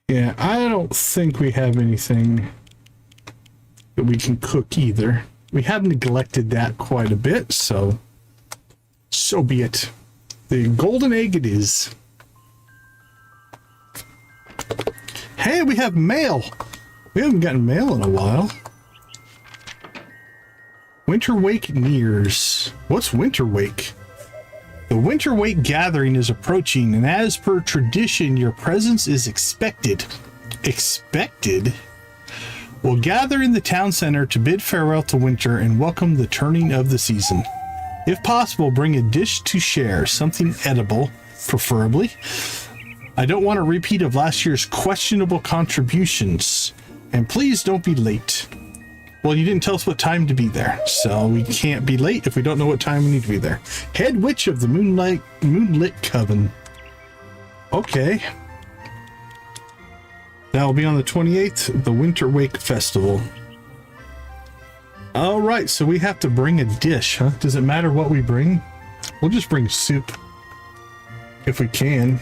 S1: Yeah, I don't think we have anything that we can cook either. We have neglected that quite a bit, so be it. The golden egg it is. Hey, we have mail. We haven't gotten mail in a while. Winter Wake nears. What's Winter Wake? The Winter Wake gathering is approaching, and as per tradition, your presence is expected. Expected? We'll gather in the town center to bid farewell to winter and welcome the turning of the season. If possible, bring a dish to share, something edible, preferably. I don't want a repeat of last year's questionable contributions. And please don't be late. Well, you didn't tell us what time to be there, so we can't be late if we don't know what time we need to be there. Head Witch of the Moonlit Coven. Okay. That will be on the 28th, the Winter Wake Festival. All right, so we have to bring a dish, huh? Does it matter what we bring? We'll just bring soup if we can.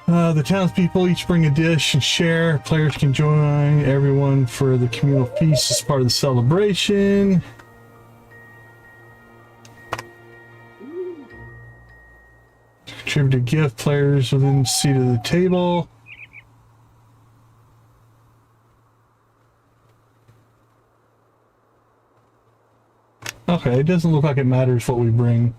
S1: The townspeople each bring a dish and share. Players can join everyone for the communal feast as part of the celebration. Contribute a gift. Players within the seat of the table. Okay, it doesn't look like it matters what we bring.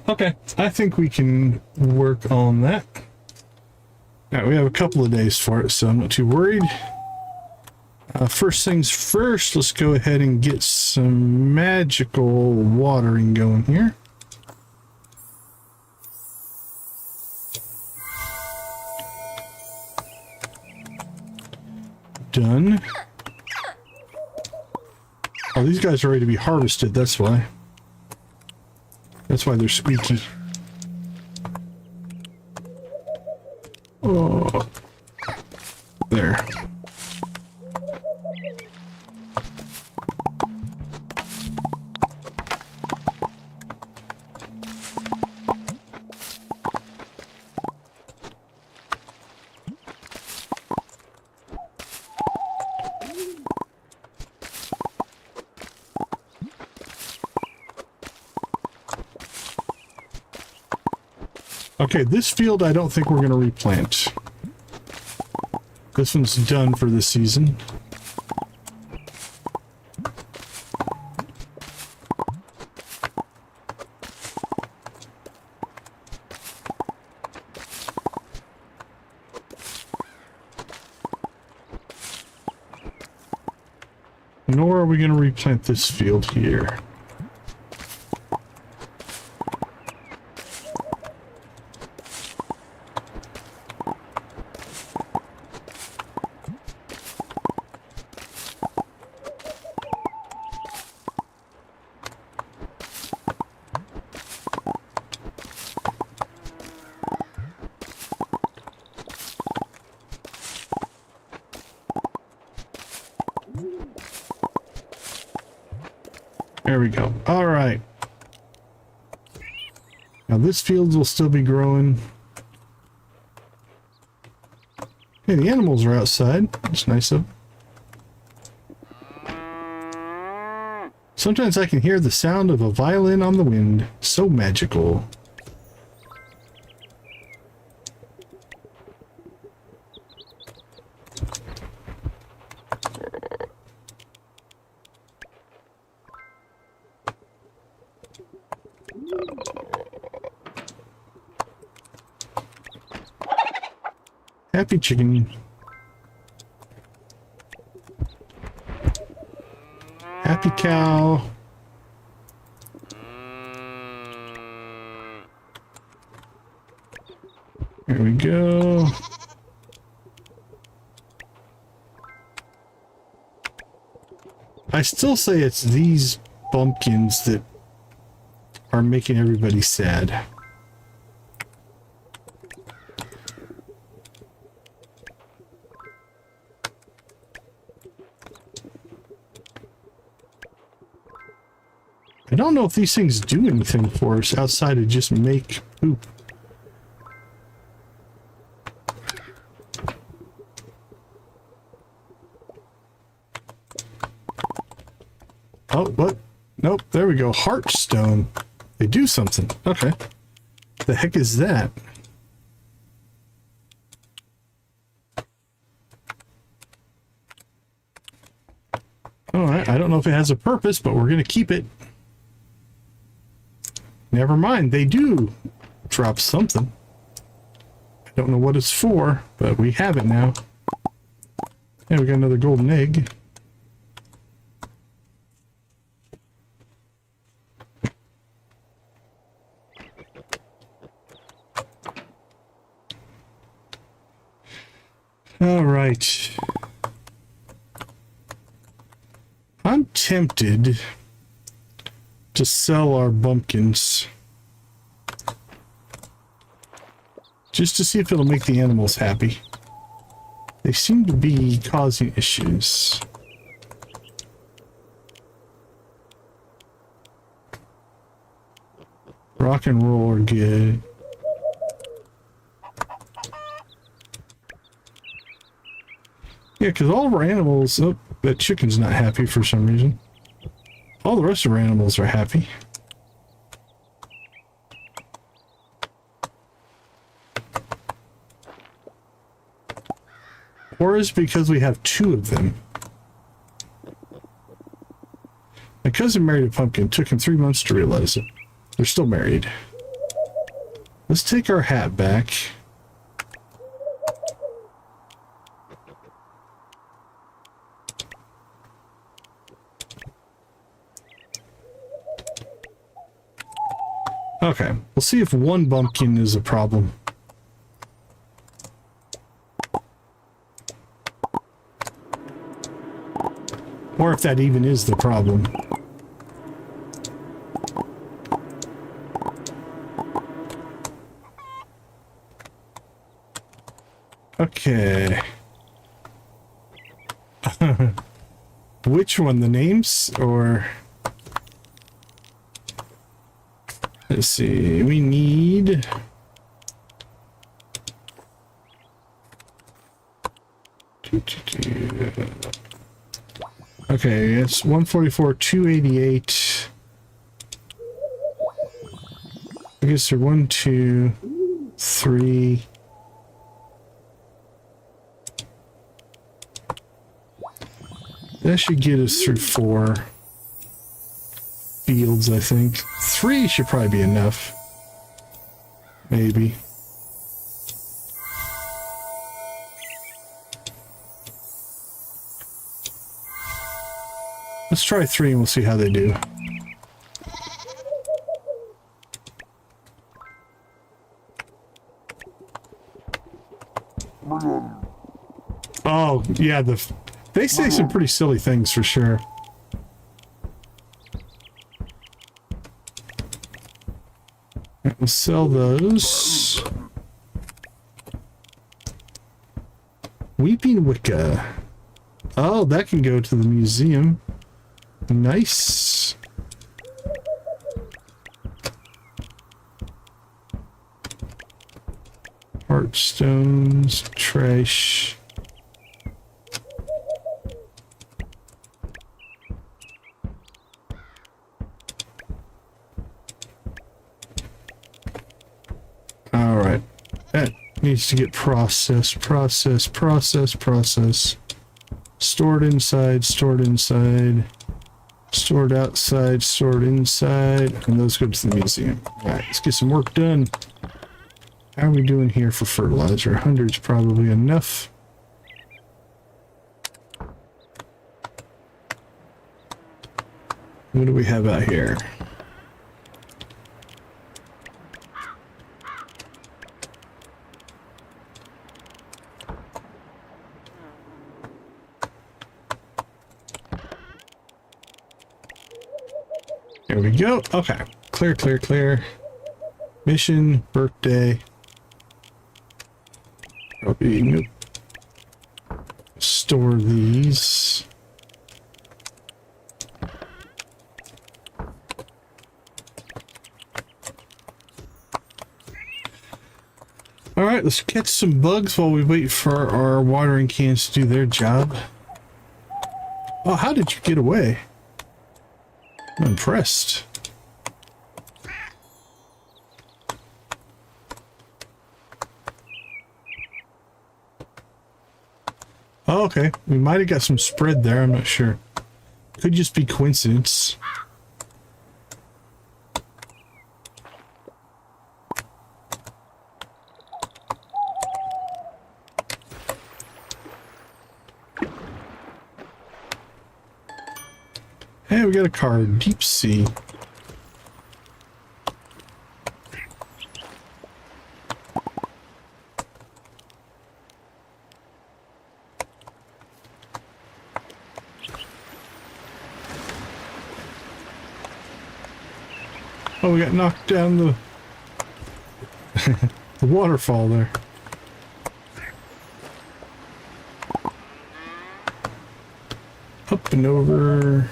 S1: Okay, I think we can work on that. All right, we have a couple of days for it, so I'm not too worried. First things first, let's go ahead and get some magical watering going here. Done. Oh, these guys are ready to be harvested, that's why. That's why they're squeaky. Oh. There. Okay, this field I don't think we're going to replant. This one's done for this season. Nor are we going to replant this field here. There we go. All right. Now this field will still be growing. Hey, the animals are outside. That's nice of them. Sometimes I can hear the sound of a violin on the wind. So magical. Happy chicken. Happy cow. There we go. I still say it's these bumpkins that are making everybody sad. I don't know if these things do anything for us outside of just make poop. Oh, what? Nope, there we go. Heartstone. They do something. Okay. The heck is that? Alright, I don't know if it has a purpose, but we're going to keep it. Never mind, they do drop something. I don't know what it's for, but we have it now. And we got another golden egg. All right. I'm tempted to sell our bumpkins just to see if it'll make the animals happy. They seem to be causing issues. Rock and roll are good. Yeah, because all of our animals... Oh, that chicken's not happy for some reason. All the rest of our animals are happy. Or is it because we have two of them? My cousin married a pumpkin. It took him 3 months to realize it. They're still married. Let's take our hat back. Okay, we'll see if one bumpkin is a problem. Or if that even is the problem. Okay. Which one? The names? Or... Let's see. We need... Okay, it's 144, 288. I guess they're 1, 2, 3. That should get us through 4 fields, I think. 3 should probably be enough. Maybe. Let's try 3 and we'll see how they do. Oh, yeah, they say some pretty silly things for sure. We'll sell those. Weeping Wicca. Oh, that can go to the museum. Nice. Heartstones, trash. All right. That needs to get processed. Stored inside, stored inside. Stored outside, stored inside, and those go to the museum. Alright, let's get some work done. How are we doing here for fertilizer? 100's probably enough. What do we have out here? There we go. Okay. Clear. Mission, birthday. Probably, nope. Store these. Alright, let's catch some bugs while we wait for our watering cans to do their job. Oh, how did you get away? I'm impressed. Oh, okay. We might have got some spread there. I'm not sure. Could just be coincidence. Hey, we got a card. Deep sea. Oh, we got knocked down the the waterfall there. Up and over.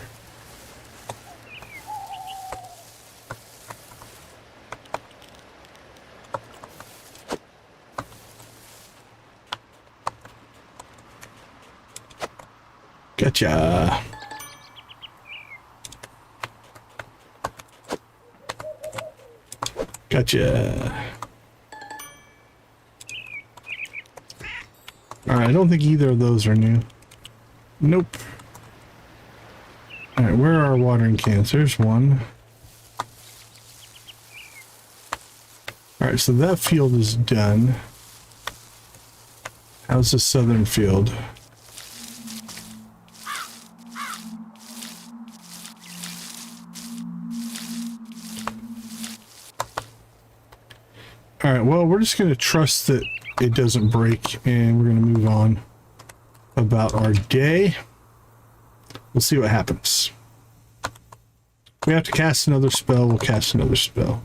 S1: Gotcha. Gotcha. Alright, I don't think either of those are new. Nope. Alright, where are our watering cans? There's one. Alright, so that field is done. How's the southern field? All right, well, we're just going to trust that it doesn't break, and we're going to move on about our day. We'll see what happens. We have to cast another spell. We'll cast another spell.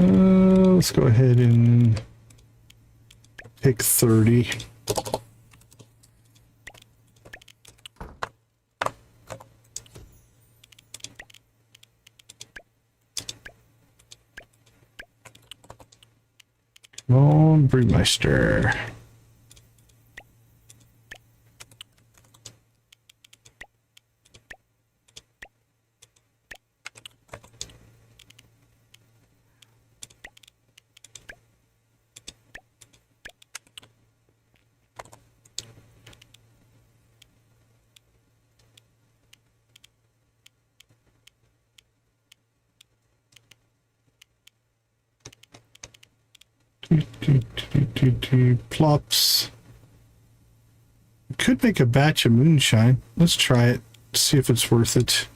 S1: Let's go ahead and pick 30. Come on, Brewmeister. Plops. Could make a batch of moonshine. Let's try it. See if it's worth it.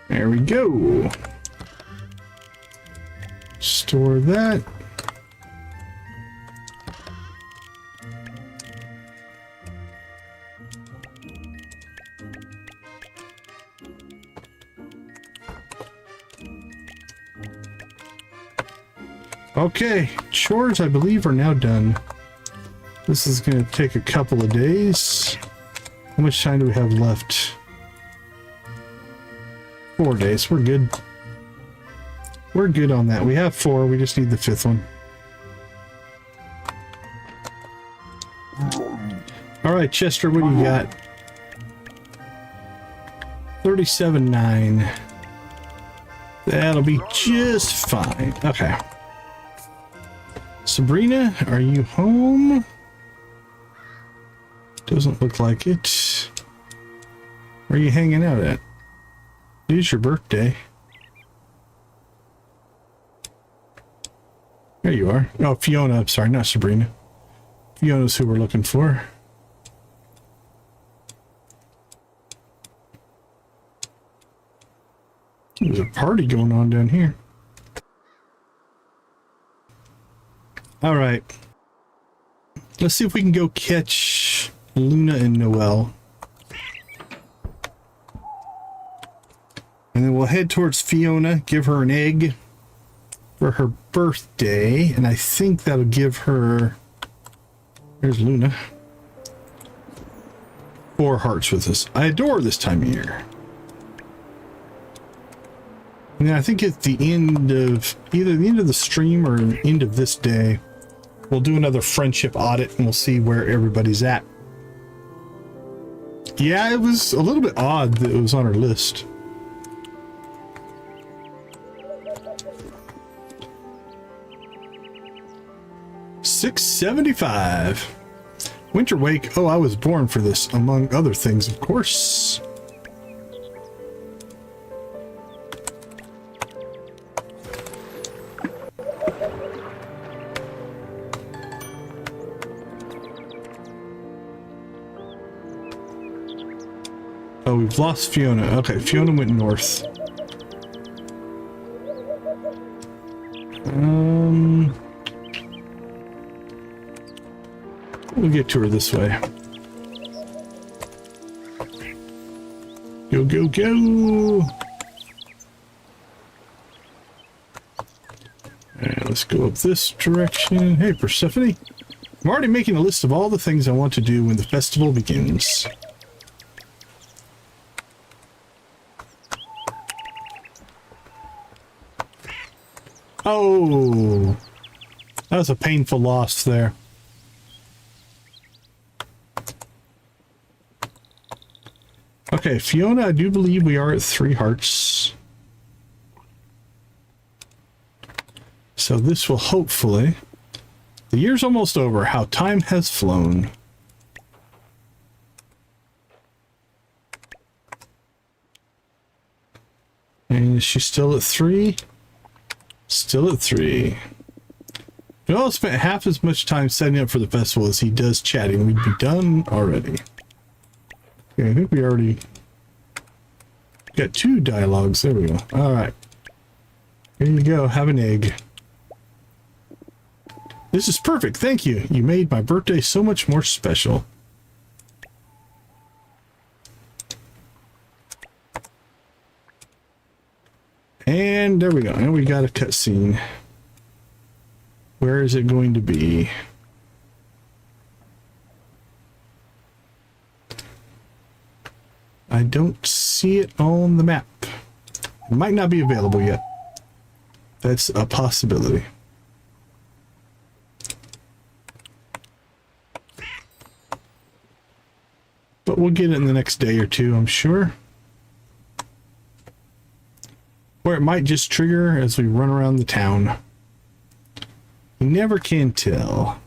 S1: There we go. Store that. Okay, chores I believe are now done. This is going to take a couple of days. How much time do we have left? 4 days. We're good. We're good on that. We have 4. We just need the 5th one. All right, Chester, what do you got? 37.9. That'll be just fine. Okay. Sabrina, are you home? Doesn't look like it. Where are you hanging out at? It is your birthday. There you are. Oh, Fiona. I'm sorry, not Sabrina. Fiona's who we're looking for. There's a party going on down here. All right. Let's see if we can go catch Luna and Noelle. And then we'll head towards Fiona, give her an egg for her birthday. And I think that'll give her... There's Luna. 4 hearts with us. I adore this time of year. And then I think at the end of... either the end of the stream or the end of this day, we'll do another friendship audit and we'll see where everybody's at. Yeah, it was a little bit odd that it was on our list. $6.75. Winter Wake. Oh, I was born for this, among other things, of course. Oh, we've lost Fiona. Okay, Fiona went north. We'll get to her this way. Go, go, go! Alright, let's go up this direction. Hey, Persephone. I'm already making a list of all the things I want to do when the festival begins. Oh, that was a painful loss there. Okay, Fiona, I do believe we are at 3 hearts. So this will hopefully... The year's almost over. How time has flown. And is she still at 3? Still at 3. Joel spent half as much time setting up for the festival as he does chatting. We'd be done already. Okay, I think we already got 2 dialogues. There we go. Alright. Here you go. Have an egg. This is perfect. Thank you. You made my birthday so much more special. And there we go. And we got a cutscene. Where is it going to be? I don't see it on the map. It might not be available yet. That's a possibility. But we'll get it in the next day or two, I'm sure. Or it might just trigger as we run around the town. You never can tell.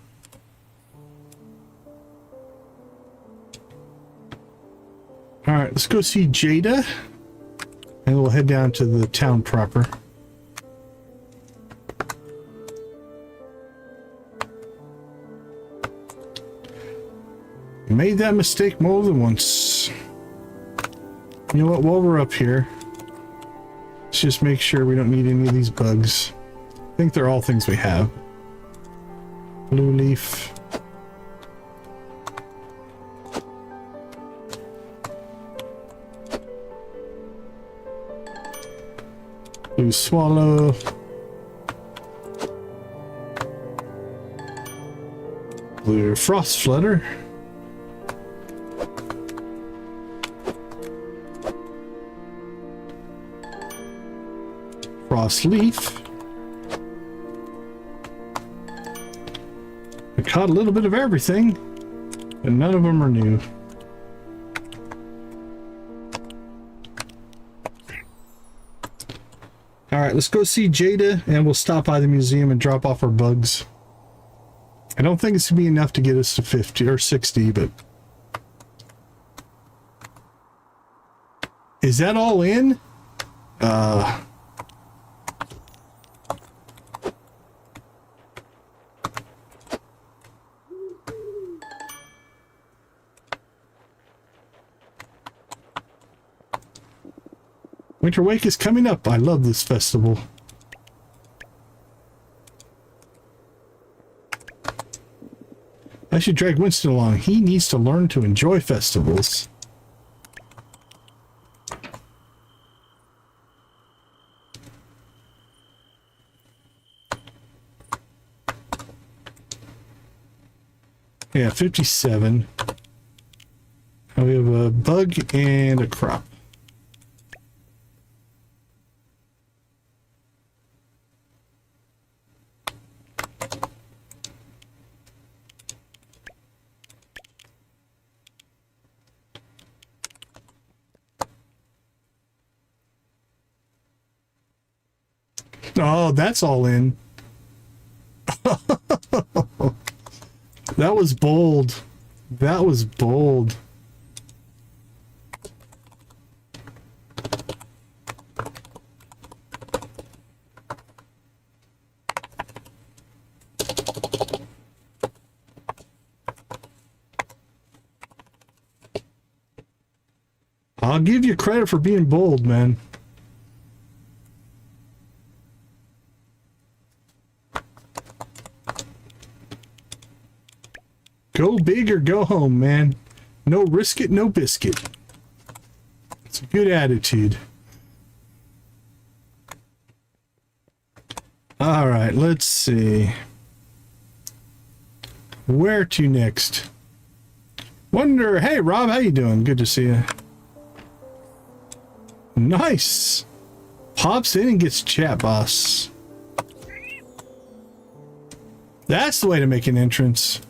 S1: Alright, let's go see Jada. And we'll head down to the town proper. Made that mistake more than once. You know what, while we're up here, let's just make sure we don't need any of these bugs. I think they're all things we have. Blue leaf. Blue swallow. Blue frost flutter. Frost leaf. I caught a little bit of everything, but none of them are new. Alright, let's go see Jada, and we'll stop by the museum and drop off our bugs. I don't think it's going to be enough to get us to 50 or 60, but... Is that all in? Winter Wake is coming up. I love this festival. I should drag Winston along. He needs to learn to enjoy festivals. Yeah, 57. Now we have a bug and a crop. Oh, that's all in. That was bold. That was bold. I'll give you credit for being bold, man. Go big or go home, man. No risk it, no biscuit. It's a good attitude. All right, let's see. Where to next? Wonder, hey Rob, how you doing? Good to see you. Nice. Pops in and gets chat boss. That's the way to make an entrance.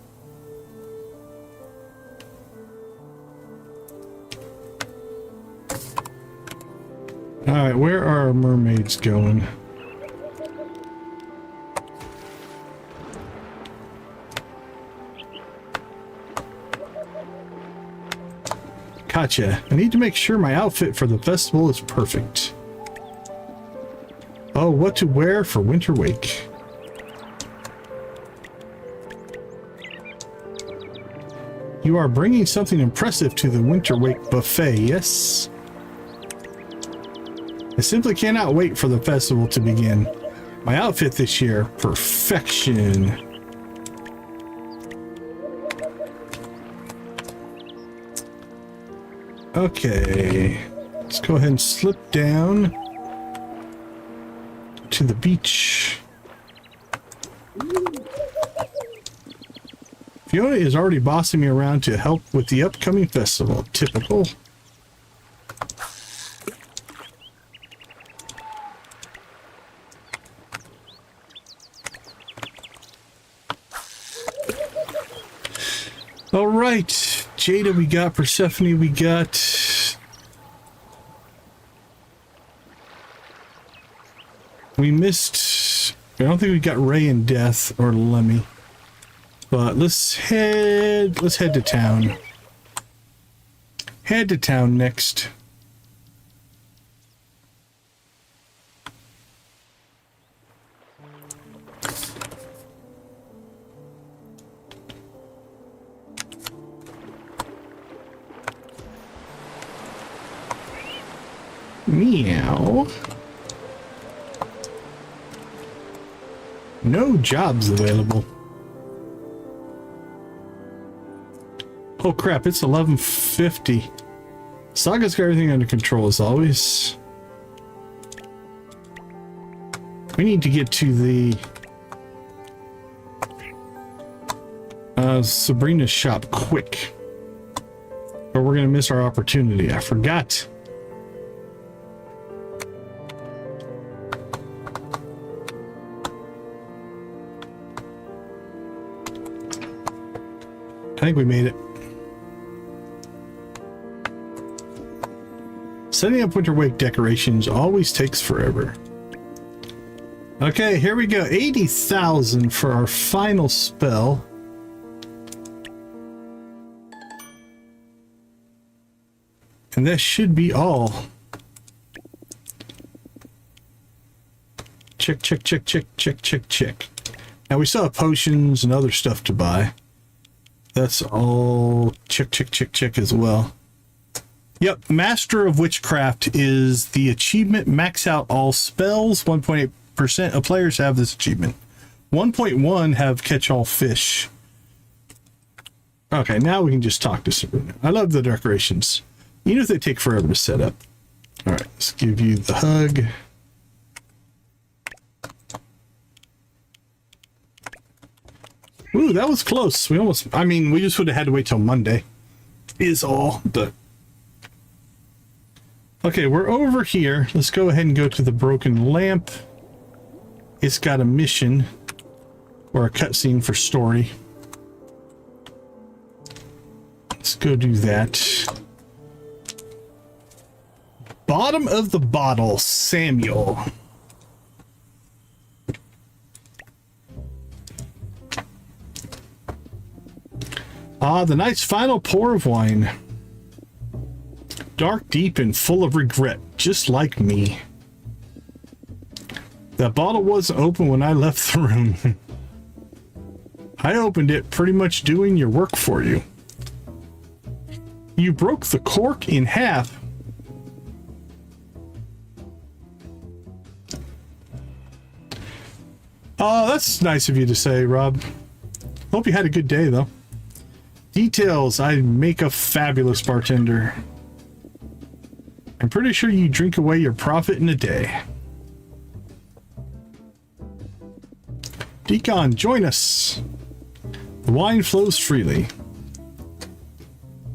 S1: All right, where are our mermaids going? Gotcha. I need to make sure my outfit for the festival is perfect. Oh, what to wear for Winter Wake. You are bringing something impressive to the Winter Wake buffet, yes? I simply cannot wait for the festival to begin. My outfit this year, perfection. Okay, let's go ahead and slip down to the beach. Fiona is already bossing me around to help with the upcoming festival. Typical. All right, Jada we got, Persephone we got. We missed, I don't think we got Ray and Death or Lemmy. But let's head to town. Head to town next. Meow. No jobs available. Oh crap, it's 11:50. Saga's got everything under control as always. We need to get to the Sabrina's shop quick, or we're gonna miss our opportunity. I forgot. I think we made it. Setting up Winter Wake decorations always takes forever. Okay, here we go. 80,000 for our final spell. And that should be all. Check, check, check, check, check, check, check. Now we still have potions and other stuff to buy. That's all check, check, check, check as well. Yep, Master of Witchcraft is the achievement. Max out all spells. 1.8% of players have this achievement. 1.1 have catch all fish. Okay, now we can just talk to Sabrina. I love the decorations, even if they take forever to set up. All right, let's give you the hug. Ooh, that was close. We almost, I mean, we just would have had to wait till Monday is all, but. Okay, we're over here. Let's go ahead and go to the broken lamp. It's got a mission or a cutscene for story. Let's go do that. Bottom of the bottle, Samuel. Ah, the night's final pour of wine. Dark, deep, and full of regret, just like me. That bottle wasn't open when I left the room. I opened it, pretty much doing your work for you. You broke the cork in half. Oh, that's nice of you to say, Rob. Hope you had a good day, though. Details, I make a fabulous bartender. I'm pretty sure you drink away your profit in a day. Decon, join us. The wine flows freely.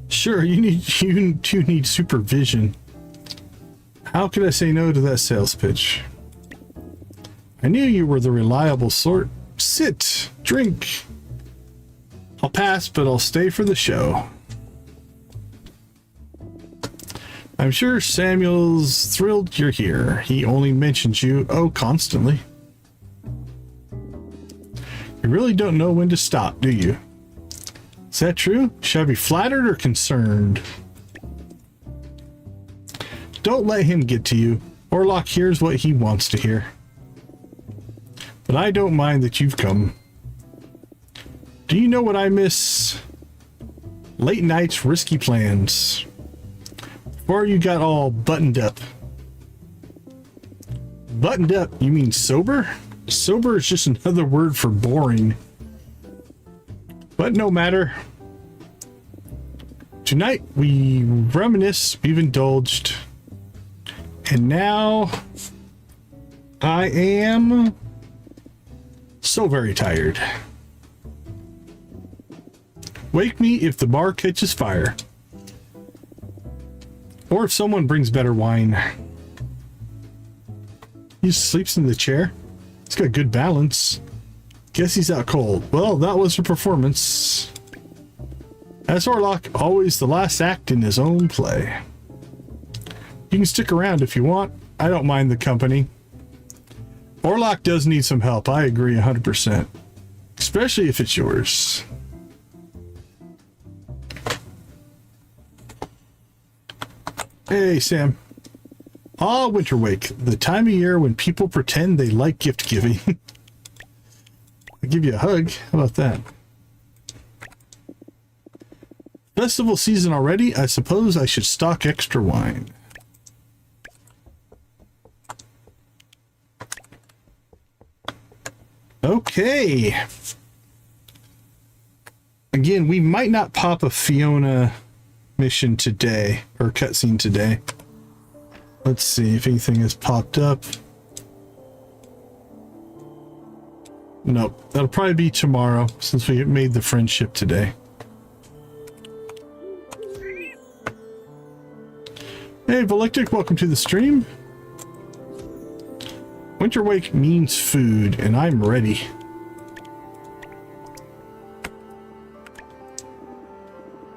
S1: Sure, you two need supervision. How could I say no to that sales pitch? I knew you were the reliable sort. Sit, drink. I'll pass, but I'll stay for the show. I'm sure Samuel's thrilled you're here. He only mentions you, oh, constantly. You really don't know when to stop, do you? Is that true? Should I be flattered or concerned? Don't let him get to you. Orlok hears what he wants to hear. But I don't mind that you've come. Do you know what I miss? Late nights, risky plans. Before you got all buttoned up. Buttoned up, you mean sober? Sober is just another word for boring. But no matter. Tonight we reminisce, we've indulged. And now I am so very tired. Wake me if the bar catches fire. Or if someone brings better wine. He just sleeps in the chair. He's got good balance. Guess he's out cold. Well, that was a performance. As Orlok, always the last act in his own play. You can stick around if you want. I don't mind the company. Orlok does need some help. I agree 100%. Especially if it's yours. Hey, Sam. Ah, Winterwake, the time of year when people pretend they like gift giving. I'll give you a hug. How about that? Festival season already? I suppose I should stock extra wine. Okay. Again, we might not pop a Fiona mission today, or cutscene today. Let's see if anything has popped up. Nope, that'll probably be tomorrow since we made the friendship today. Hey, Volictic, welcome to the stream. Winterwake means food, and I'm ready.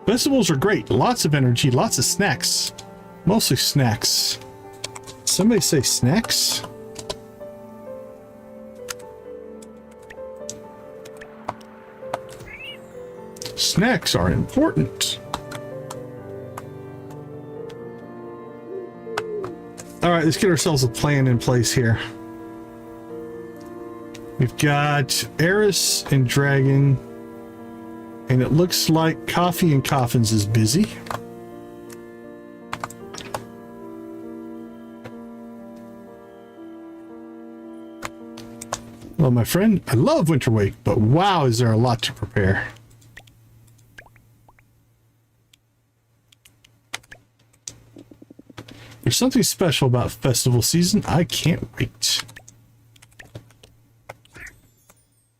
S1: Festivals are great. Lots of energy, lots of snacks. Mostly snacks. Somebody say snacks? Snacks are important. All right, let's get ourselves a plan in place here. We've got Eris and Dragon, and it looks like Coffee and Coffins is busy. Well, my friend, I love Winterwake, but wow, is there a lot to prepare. There's something special about festival season. I can't wait.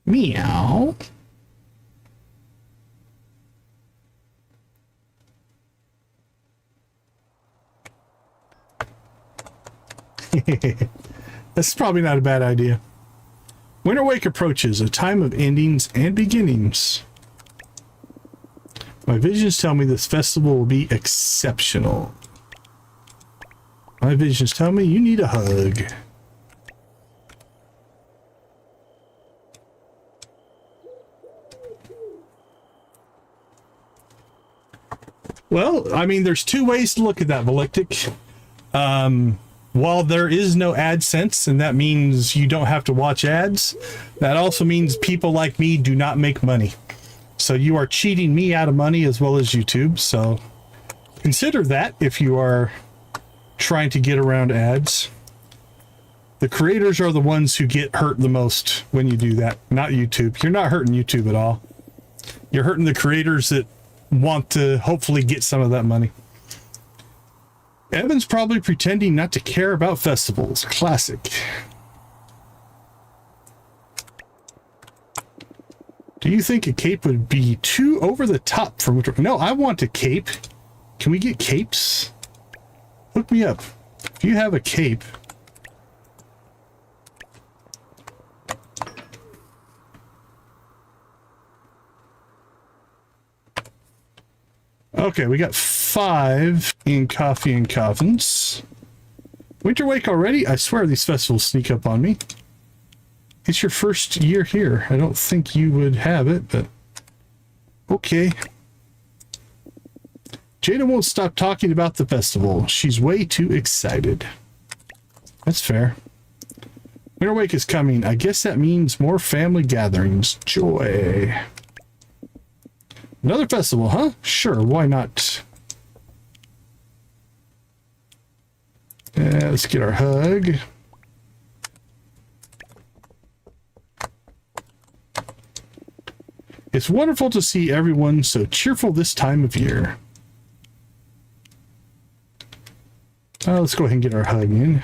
S1: Meow. That's probably not a bad idea. Winterwake approaches, a time of endings and beginnings. My visions tell me this festival will be exceptional. My visions tell me you need a hug. Well, I mean, there's two ways to look at that, Volictic. While there is no AdSense, and that means you don't have to watch ads, that also means people like me do not make money. So you are cheating me out of money as well as YouTube. So consider that if you are trying to get around ads. The creators are the ones who get hurt the most when you do that, not YouTube. You're not hurting YouTube at all. You're hurting the creators that want to hopefully get some of that money. Evan's probably pretending not to care about festivals. Classic. Do you think a cape would be too over the top for winter? No, I want a cape. Can we get capes? Hook me up. If you have a cape. Okay, we got 5 in coffee and coffins. Winter Wake already? I swear these festivals sneak up on me. It's your first year here. I don't think you would have it, but okay. Jada won't stop talking about the festival. She's way too excited. That's fair. Winter Wake is coming. I guess that means more family gatherings. Joy. Another festival, huh? Sure, why not? Let's get our hug. It's wonderful to see everyone so cheerful this time of year. Let's go ahead and get our hug in.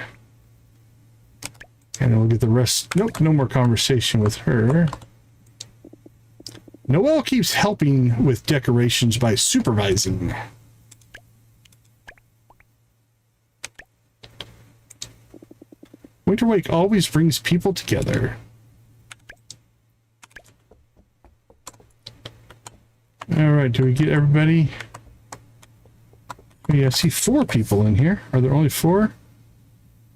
S1: And then we'll get the rest. Nope, no more conversation with her. Noelle keeps helping with decorations by supervising. Winter Wake always brings people together. All right, do we get everybody? Yeah, I see 4 people in here. Are there only 4?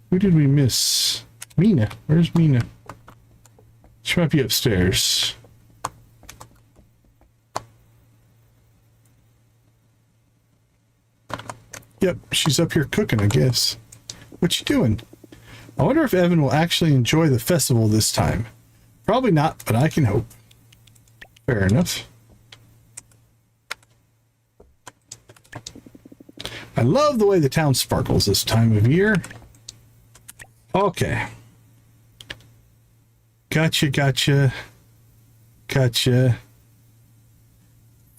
S1: Who did we miss? Mina. Where's Mina? She might be upstairs. Yep, she's up here cooking, I guess. What you doing? I wonder if Evan will actually enjoy the festival this time. Probably not, but I can hope. Fair enough. I love the way the town sparkles this time of year. Okay. Gotcha.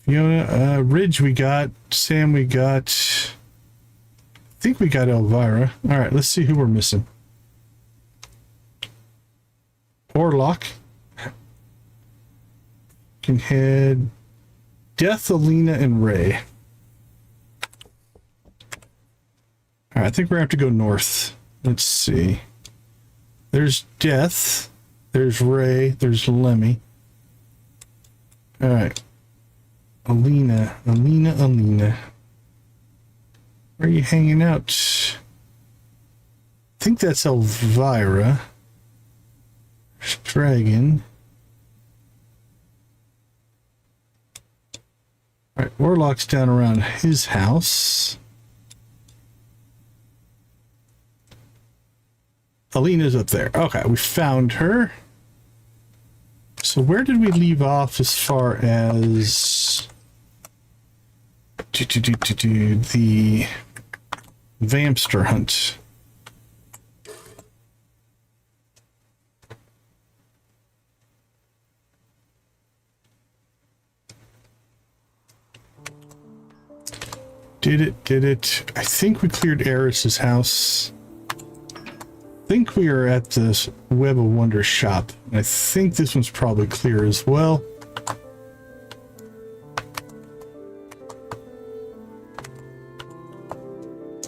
S1: Fiona, Ridge we got. Sam we got. I think we got Elvira. All right, let's see who we're missing. Orlock. Can head Death, Alina, and Ray. All right, I think we're going to have to go north. Let's see. There's Death. There's Ray. There's Lemmy. All right. Alina. Where are you hanging out? I think that's Elvira. There's Dragon. All right, Warlock's down around his house. Alina's up there. Okay, we found her. So where did we leave off as far as the Vampster hunt? Did it. I think we cleared Eris's house. I think we are at this Web of Wonder shop. I think this one's probably clear as well.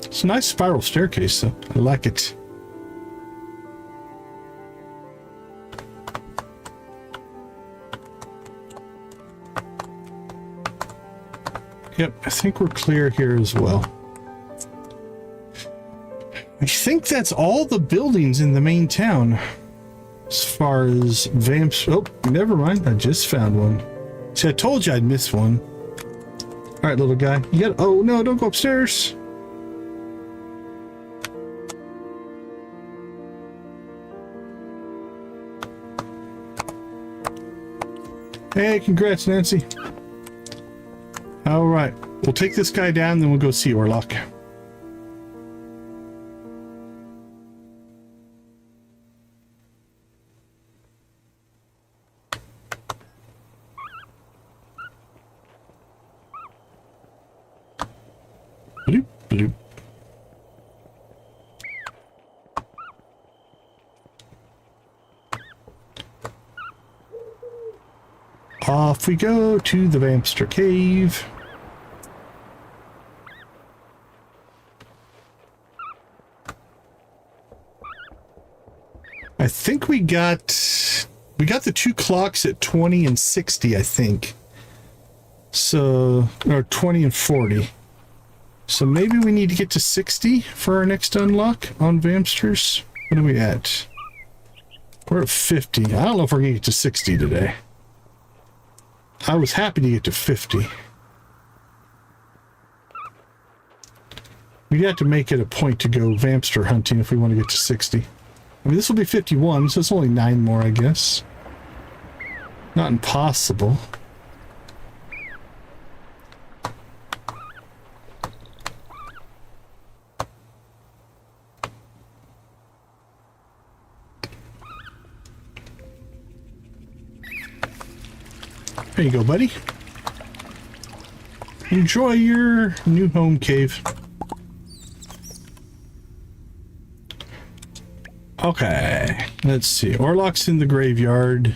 S1: It's a nice spiral staircase, though. I like it. Yep, I think we're clear here as well. I think that's all the buildings in the main town. As far as Vamps... Oh, never mind. I just found one. See, I told you I'd miss one. All right, little guy. You got... Oh, no, don't go upstairs. Hey, congrats, Nancy. All right. We'll take this guy down, then we'll go see Orlock. Bloop, bloop. Off we go to the Vampster Cave. I think we got the 2 clocks at 20 and 60, I think. So, or 20 and 40. So maybe we need to get to 60 for our next unlock on Vamsters. What are we at? We're at 50. I don't know if we're going to get to 60 today. I was happy to get to 50. We'd have to make it a point to go Vamster hunting if we want to get to 60. I mean, this will be 51, so it's only 9 more, I guess. Not impossible. There you go, buddy. Enjoy your new home cave. Okay, let's see. Orloc's in the graveyard.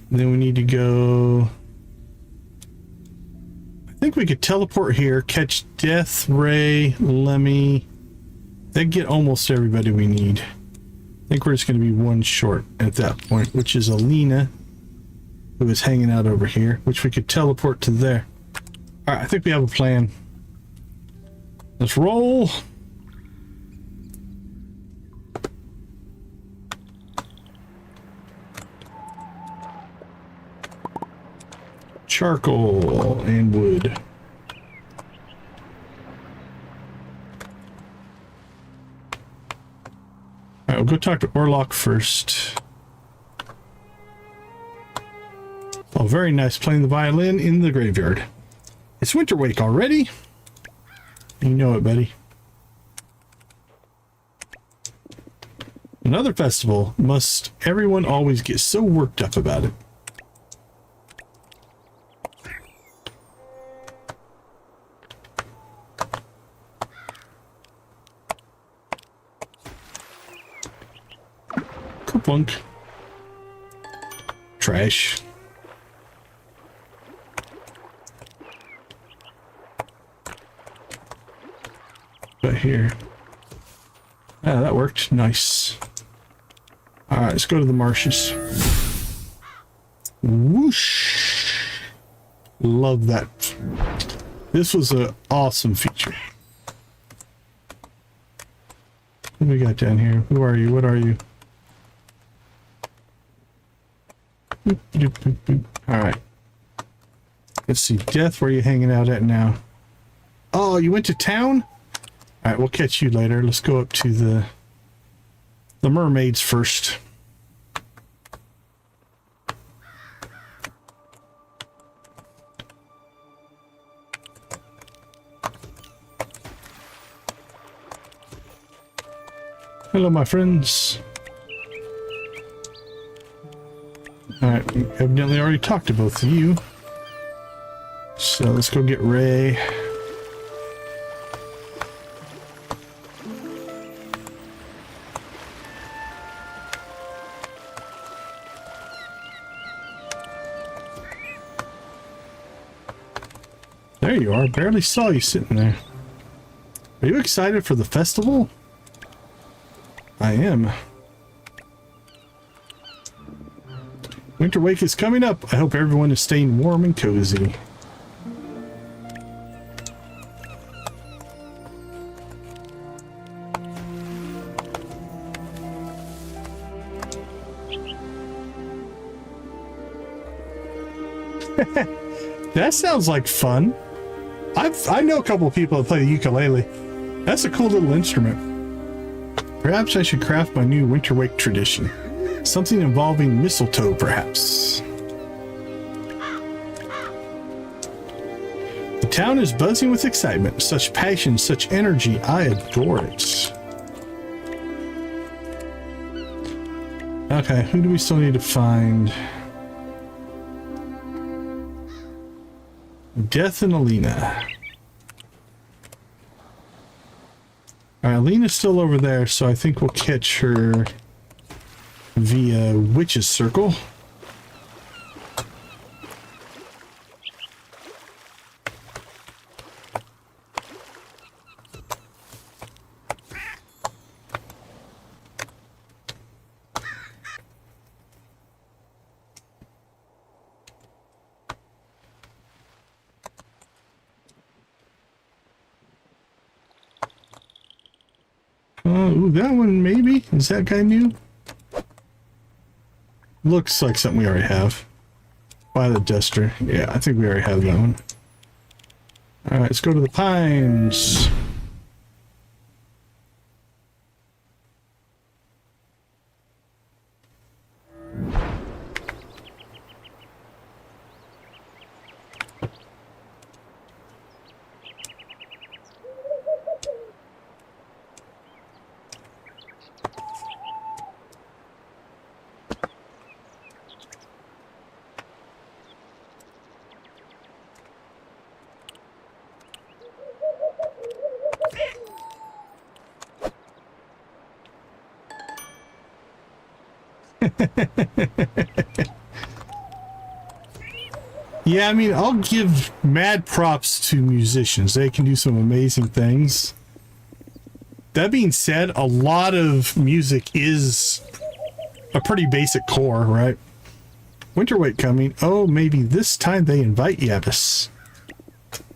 S1: Then we need to go... I think we could teleport here, catch Death, Ray, Lemmy. Then get almost everybody we need. I think we're just going to be one short at that point, which is Alina, who is hanging out over here, which we could teleport to there. Alright, I think we have a plan. Let's roll. Charcoal and wood. Alright, we'll go talk to Orlock first. Oh, very nice, playing the violin in the graveyard. It's winter wake already. You know it, buddy. Another festival. Must everyone always get so worked up about it? Kerplunk. Trash. But here. Ah, that worked. Nice. Alright, let's go to the marshes. Whoosh. Love that. This was an awesome feature. What do we got down here? Who are you? What are you? Alright. Let's see. Death, where are you hanging out at now? Oh, you went to town? Alright, we'll catch you later. Let's go up to the mermaids first. Hello, my friends. Alright, we evidently already talked to both of you. So let's go get Ray. There you are. Barely saw you sitting there. Are you excited for the festival? I am. Winter Wake is coming up. I hope everyone is staying warm and cozy. That sounds like fun. I know a couple of people that play the ukulele. That's a cool little instrument. Perhaps I should craft my new Winter Wake tradition. Something involving mistletoe, perhaps. The town is buzzing with excitement. Such passion, such energy. I adore it. Okay, who do we still need to find? Death and Alina. Alright, Alina's still over there, so I think we'll catch her via Witch's Circle. Ooh, that one maybe? Is that guy new? Looks like something we already have. By the duster. Yeah, I think we already have that one. Alright, let's go to the pines. Yeah, I mean, I'll give mad props to musicians. They can do some amazing things. That being said, a lot of music is a pretty basic core, right? Winter weight coming. Oh, maybe this time they invite Yabbis.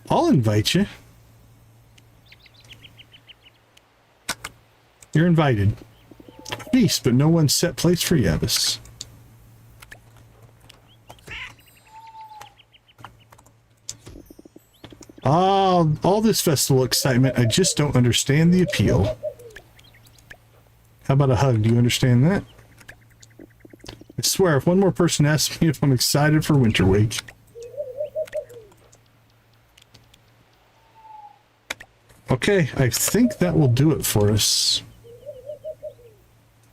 S1: I'll invite you. You're invited. Feast, but no one set place for Yabbis. All this festival excitement, I just don't understand the appeal. How about a hug? Do you understand that? I swear, if one more person asks me if I'm excited for Winter Week. Okay, I think that will do it for us.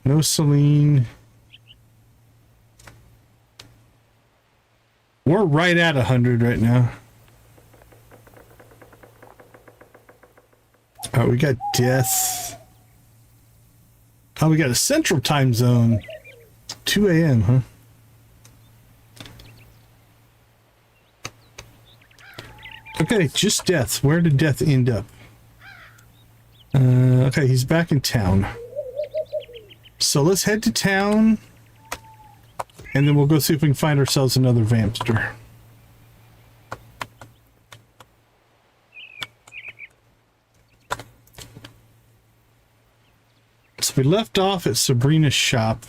S1: No Celine. We're right at 100 right now. Oh, we got death. Oh, we got a central time zone. 2 a.m., huh? Okay, just death. Where did death end up? Okay, he's back in town. So let's head to town. And then we'll go see if we can find ourselves another vampster. So we left off at Sabrina's shop.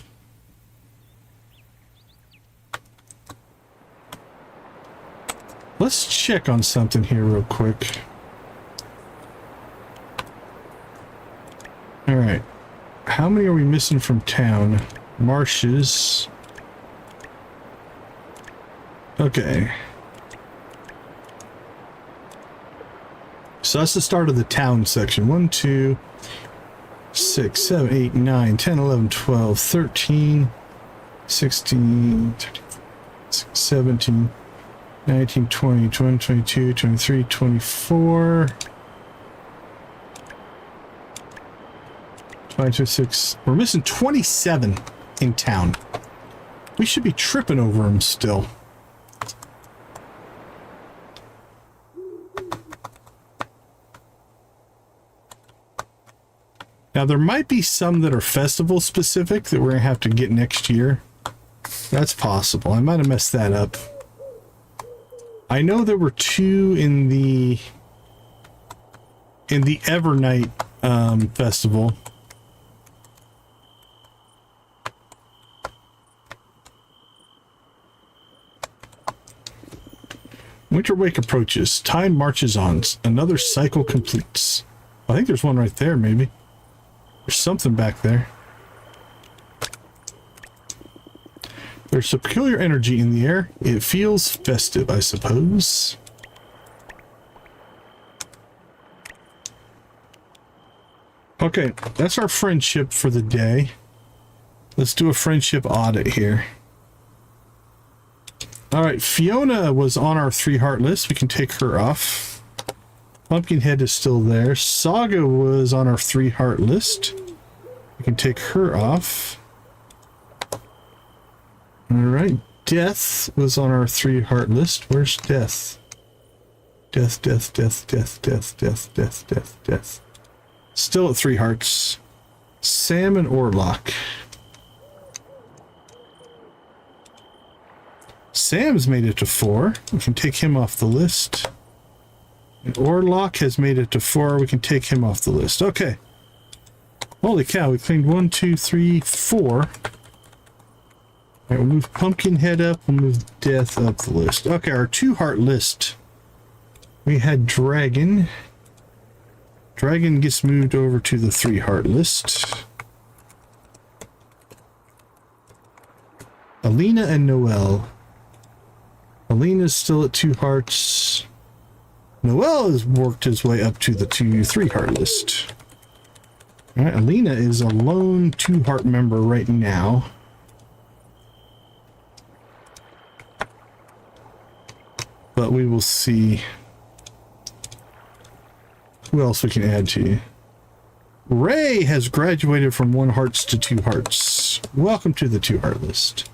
S1: Let's check on something here real quick. All right. How many are we missing from town? Marshes. Okay. So that's the start of the town section. 1, 2, 6, 7, 8, 9, 10, 11, 12, 13, 16, 17, 19, 20, 21, 22, 23, 24, 5, 6. We're missing 27 in town. We should be tripping over them still. Now, there might be some that are festival specific that we're going to have to get next year. That's possible. I might have messed that up. I know there were 2 in the Evernight festival. Winter Wake approaches. Time marches on. Another cycle completes. I think there's one right there, maybe. There's something back there. There's a peculiar energy in the air. It feels festive, I suppose. Okay, that's our friendship for the day. Let's do a friendship audit here. All right, Fiona was on our 3 heart list. We can take her off. Pumpkinhead is still there. Saga was on our 3 heart list. We can take her off. All right, Death was on our 3 heart list. Where's Death? Death, death, death, death, death, death, death, death, death. Still at 3 hearts. Sam and Orlock. Sam's made it to 4. We can take him off the list. And Orlock has made it to 4. We can take him off the list. Okay. Holy cow, we cleaned 1, 2, 3, 4. All right, we'll move Pumpkinhead up. We'll move Death up the list. Okay, our 2-heart list. We had Dragon. Dragon gets moved over to the 3-heart list. Alina and Noel. Alina's still at 2 hearts. Noel has worked his way up to the 3-heart list. All right, Alina is a lone 2-heart member right now. But we will see who else we can add to. Ray has graduated from 1 hearts to 2 hearts. Welcome to the 2-heart list.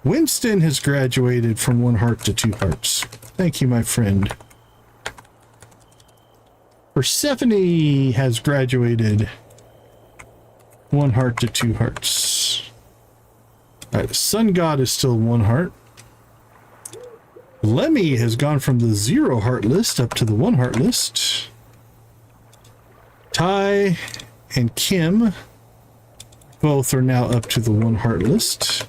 S1: Winston has graduated from 1 heart to 2 hearts. Thank you, my friend. Persephone has graduated 1 heart to 2 hearts. All right, Sun God is still 1 heart. Lemmy has gone from the 0 heart list up to the 1 heart list. Ty and Kim both are now up to the 1 heart list.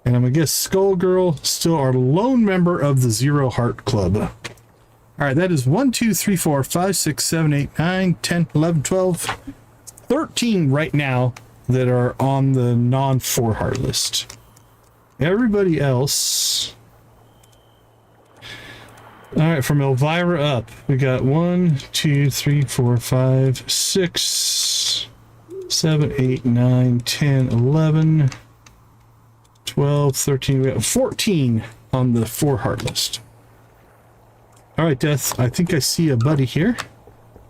S1: And I'm gonna guess Skullgirl still our lone member of the 0 heart club. All right, that is 1, 2, 3, 4, 5, 6, 7, 8, 9, 10, 11, 12, 13 right now that are on the non-4 heart list. Everybody else. All right, from Elvira up, we got 1, 2, 3, 4, 5, 6, 7, 8, 9, 10, 11, 12, 13, we got 14 on the 4 heart list. All right, Death, I think I see a buddy here.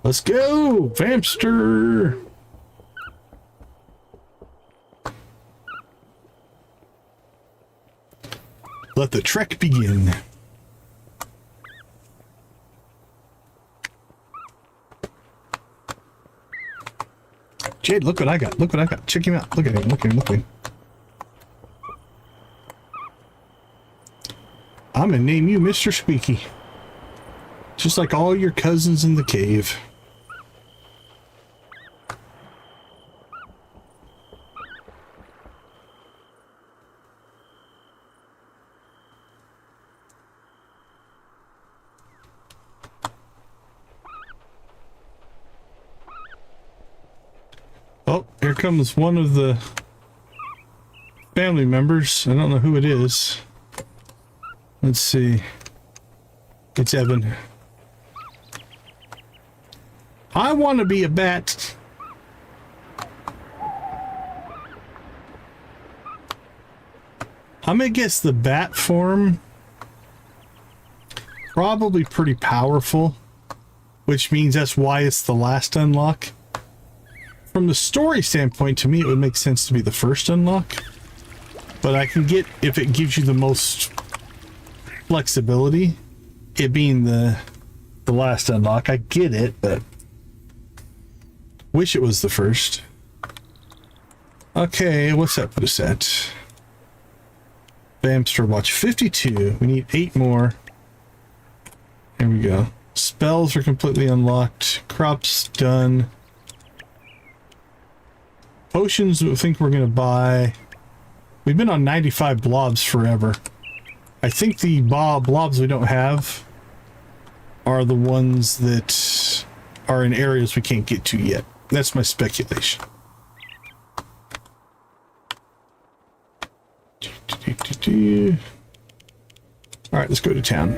S1: Let's go, Vampster. Let the trek begin. Jade, look what I got. Look what I got. Check him out. Look at him. Look at him. Look at him. I'm gonna name you Mr. Squeaky. Just like all your cousins in the cave. Oh, here comes one of the family members. I don't know who it is. Let's see. It's Evan. I want to be a bat. I'm gonna guess the bat form probably pretty powerful, which means that's why it's the last unlock. From the story standpoint, to me, it would make sense to be the first unlock, but I can get if it gives you the most flexibility, it being the last unlock. I get it, but wish it was the first. Okay, what's that put us at? Bamster watch 52. We need 8 more. Here we go. Spells are completely unlocked. Crops done. Potions, I think we're gonna buy. We've been on 95 blobs forever. I think the blobs we don't have are the ones that are in areas we can't get to yet. That's my speculation. All right, let's go to town.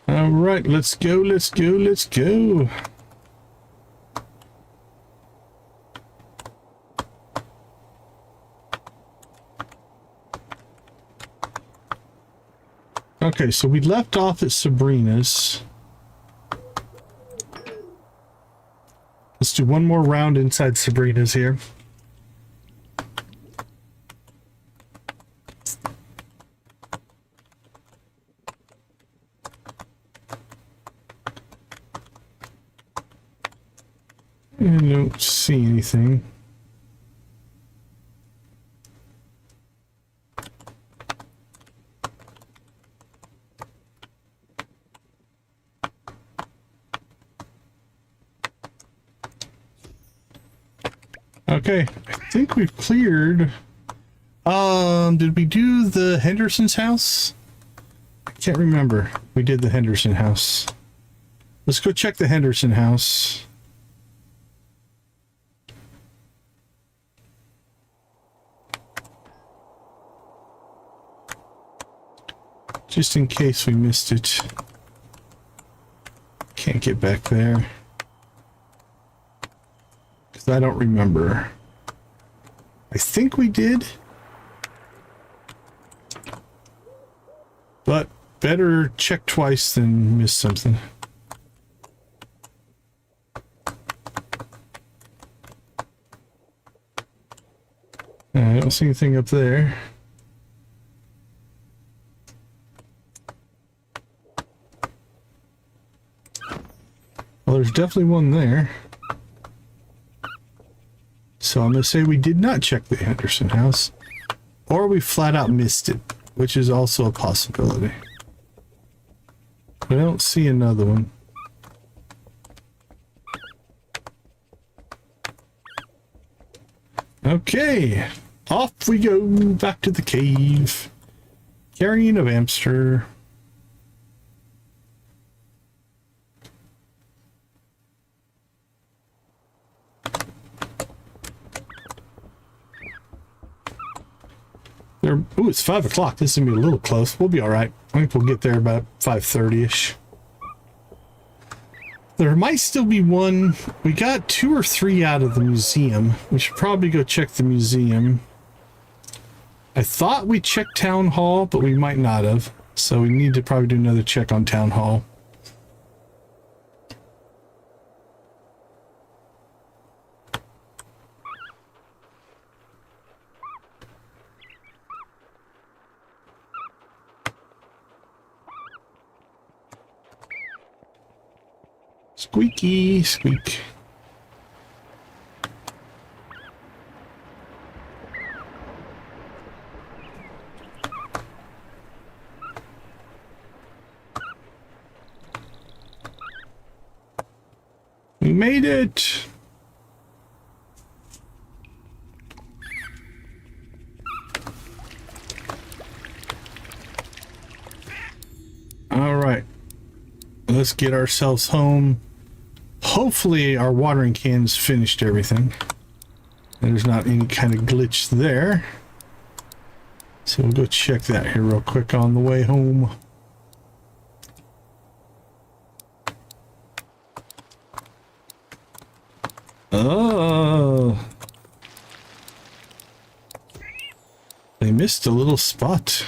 S1: All right, let's go, let's go, let's go. Okay, so we left off at Sabrina's. Let's do one more round inside Sabrina's here. I don't see anything. Okay, I think we've cleared. Did we do the Henderson's house? I can't remember. We did the Henderson house. Let's go check the Henderson house. Just in case we missed it. Can't get back there. Because I don't remember. I think we did. But better check twice than miss something. I don't see anything up there. Well, there's definitely one there. So I'm going to say we did not check the Henderson house. Or we flat out missed it, which is also a possibility. But I don't see another one. Okay, off we go back to the cave. Carrying a hamster. Ooh, it's 5 o'clock. This is gonna be a little close. We'll be all right. I think we'll get there about 5:30ish. There might still be one. We got 2 or 3 out of the museum. We should probably go check the museum. I thought we checked Town Hall, but we might not have. So we need to probably do another check on Town Hall. Squeaky squeak. We made it. All right. Let's get ourselves home. Hopefully our watering cans finished everything. There's not any kind of glitch there. So we'll go check that here real quick on the way home. Oh. They missed a little spot.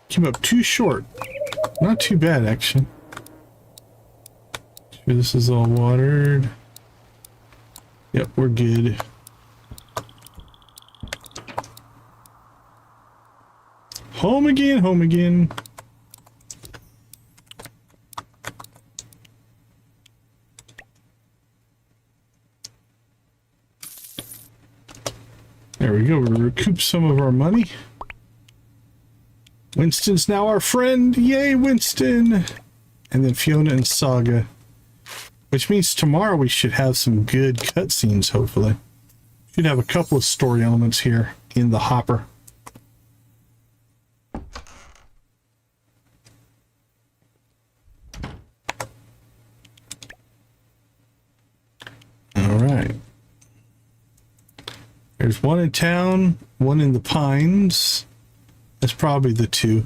S1: Came up too short. Not too bad, actually. Sure this is all watered. Yep, we're good. Home again, home again. There we go. We recouped some of our money. Winston's now our friend. Yay, Winston. And then Fiona and Saga. Which means tomorrow we should have some good cutscenes, hopefully. Should have a couple of story elements here in the hopper. Alright. There's one in town, one in the pines. That's probably the 2.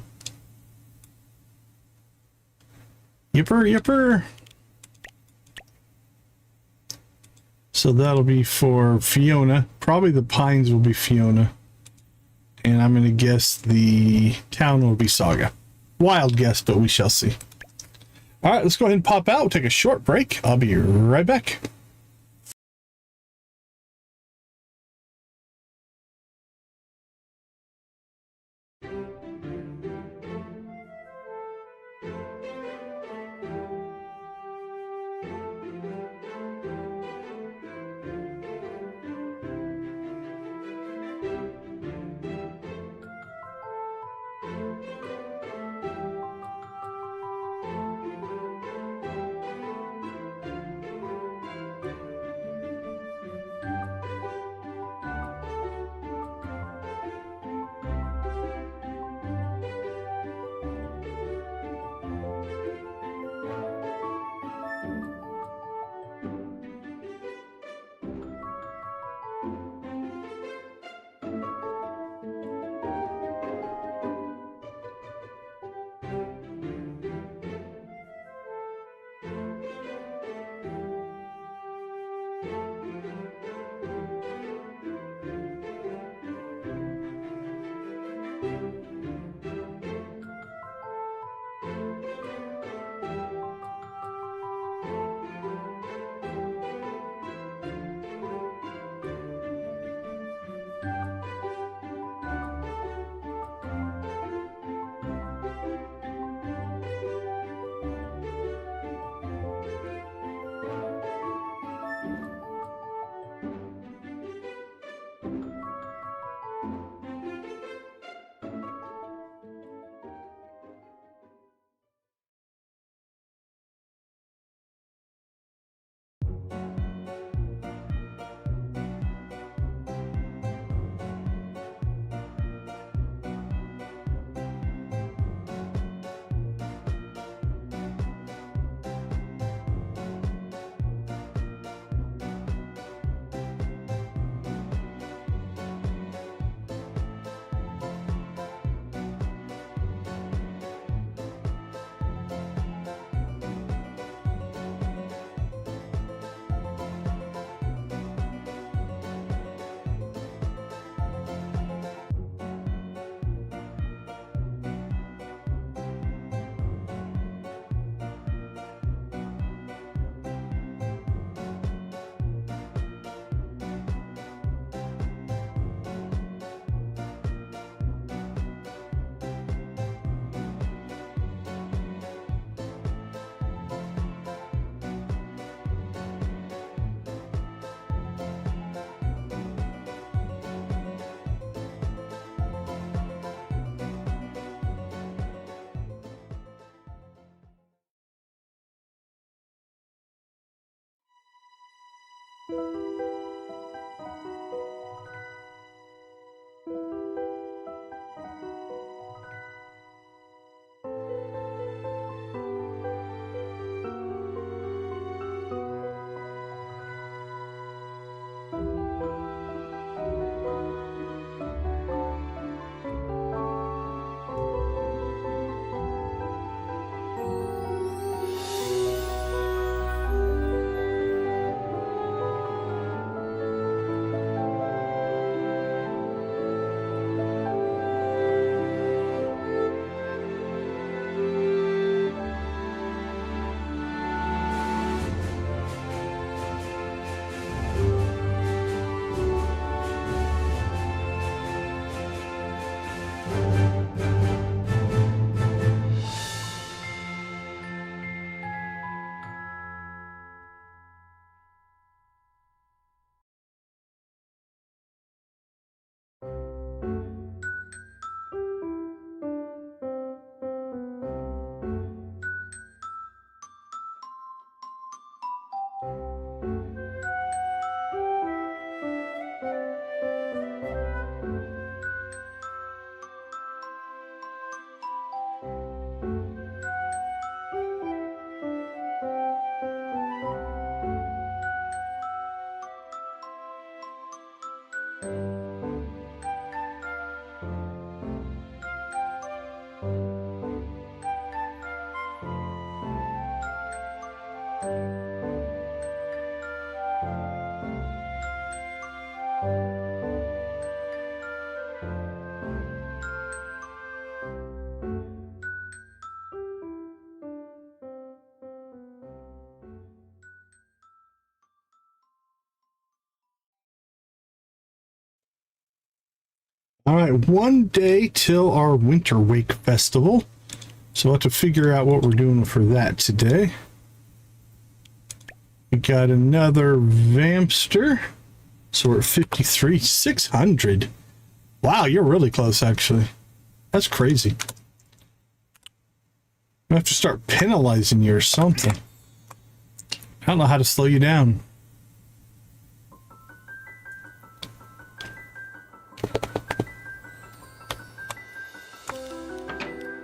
S1: Yipper, yipper. So that'll be for Fiona. Probably the pines will be Fiona. And I'm going to guess the town will be Saga. Wild guess, but we shall see. All right, let's go ahead and pop out. We'll take a short break. I'll be right back. All right, one day till our Winter Wake Festival. So we'll have to figure out what we're doing for that today. We got another Vampster. So we're at 53,600. Wow, you're really close, actually. That's crazy. I have to start penalizing you or something. I don't know how to slow you down.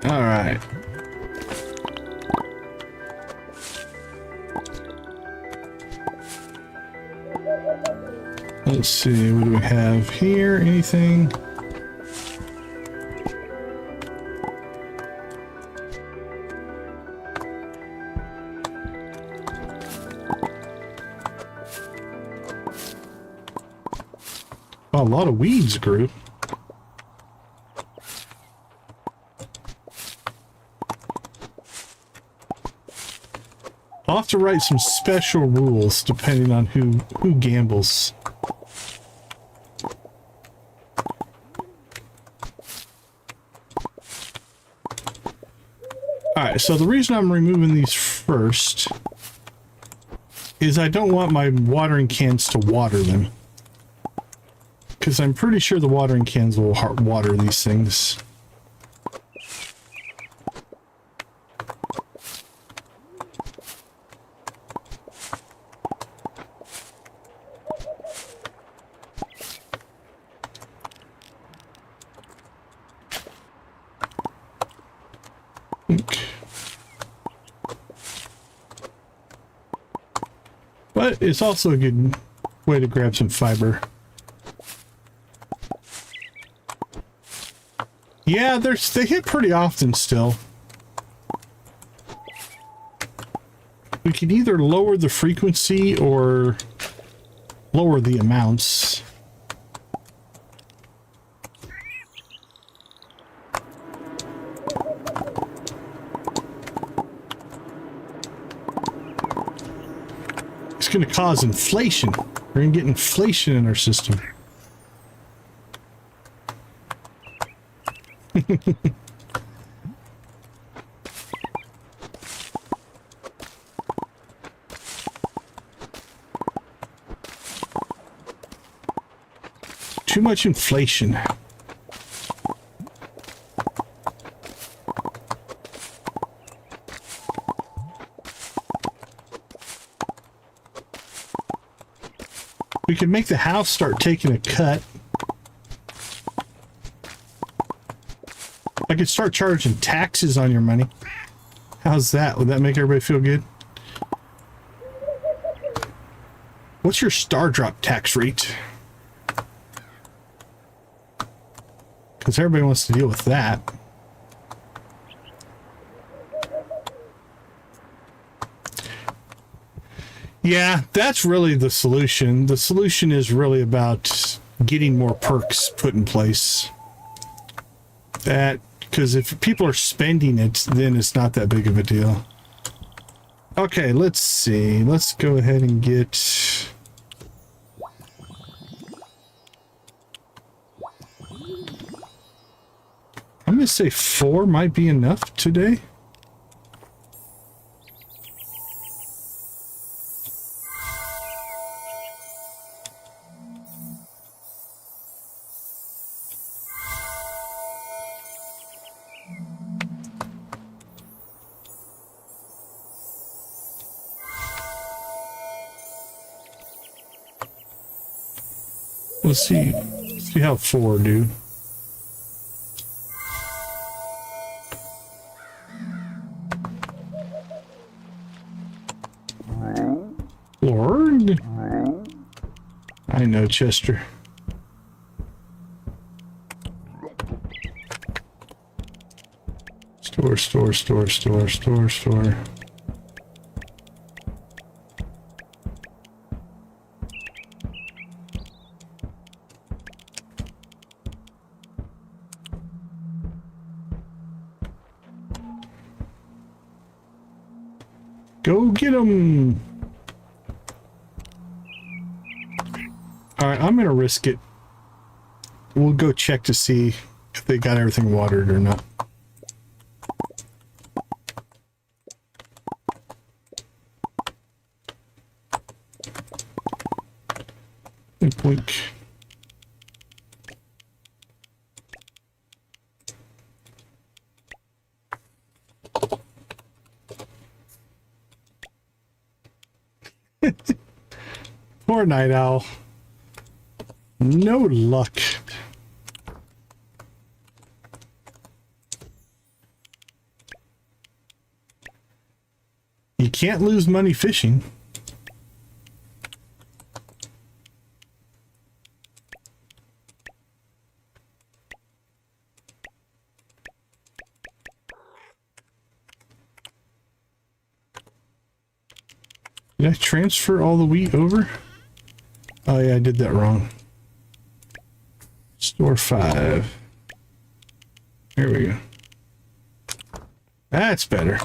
S1: All right. Let's see, what do we have here? Anything? Oh, a lot of weeds grew. I'll have to write some special rules depending on who gambles. Alright, so the reason I'm removing these first is I don't want my watering cans to water them. Because I'm pretty sure the watering cans will water these things. But it's also a good way to grab some fiber. Yeah, they hit pretty often still. We could either lower the frequency or lower the amounts. It's going to cause inflation. We're going to get inflation in our system. Too much inflation. We could make the house start taking a cut. I could start charging taxes on your money. How's that? Would that make everybody feel good? What's your star drop tax rate? Because everybody wants to deal with that. Yeah, that's really the solution. The solution is really about getting more perks put in place. That, because if people are spending it, then it's not that big of a deal. Okay, let's see. Let's go ahead and get... I'm going to say 4 might be enough today. Let's see how 4 do. Lord. I know, Chester. Store. Go get them. All right, I'm gonna risk it. We'll go check to see if they got everything watered or not. Blink. Poor night owl. No luck. You can't lose money fishing. Did I transfer all the wheat over? Oh yeah, I did that wrong. Store 5. Here we go. That's better.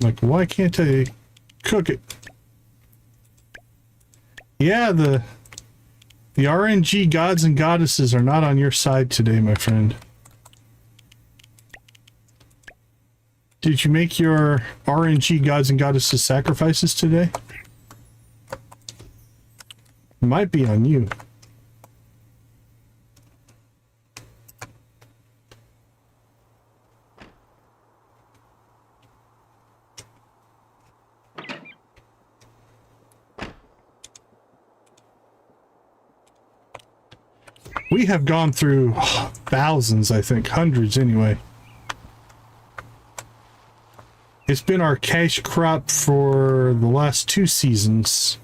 S1: Like, why can't I cook it? Yeah, the RNG gods and goddesses are not on your side today, my friend. Did you make your RNG gods and goddesses sacrifices today? Might be on you. We have gone through thousands, I think, hundreds anyway. It's been our cash crop for the last 2 seasons.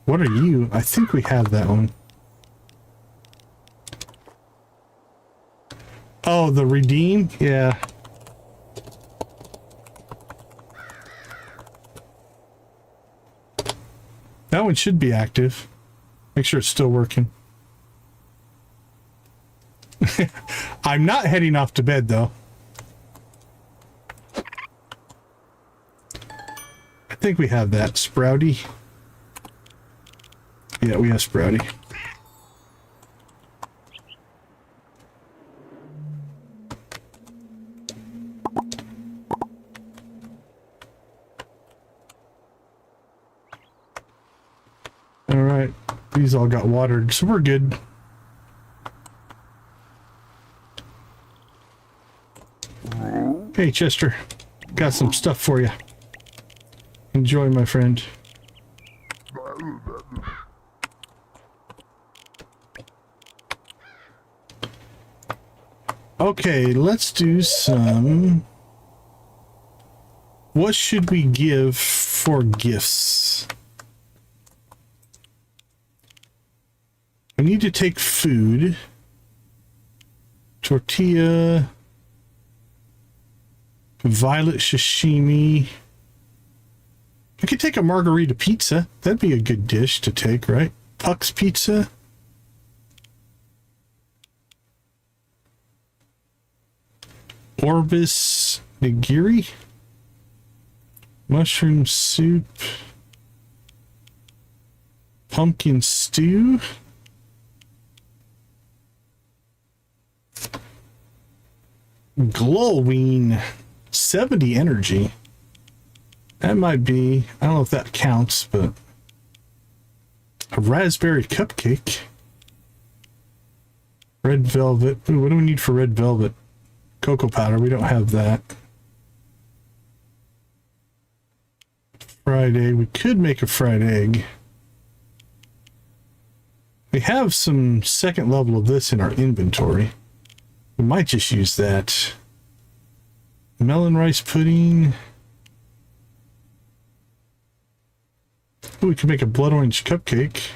S1: What are you? I think we have that one. Oh, the redeem? Yeah. That one should be active. Make sure it's still working. I'm not heading off to bed, though. I think we have that. Sprouty. Yeah, we have Sprouty. All right, these all got watered, so we're good. Hey, Chester, got some stuff for you. Enjoy, my friend. Okay, let's do some... What should we give for gifts? We need to take food. Tortilla. Violet sashimi. We could take a margarita pizza. That'd be a good dish to take, right? Puck's pizza. Orbis nigiri. Mushroom soup. Pumpkin stew. Glowing 70 energy. That might be, I don't know if that counts, but a raspberry cupcake. Red velvet. Ooh, what do we need for red velvet? Cocoa powder. We don't have that. Fried egg. We could make a fried egg. We have some second level of this in our inventory. We might just use that. Melon rice pudding. Ooh, we could make a blood orange cupcake.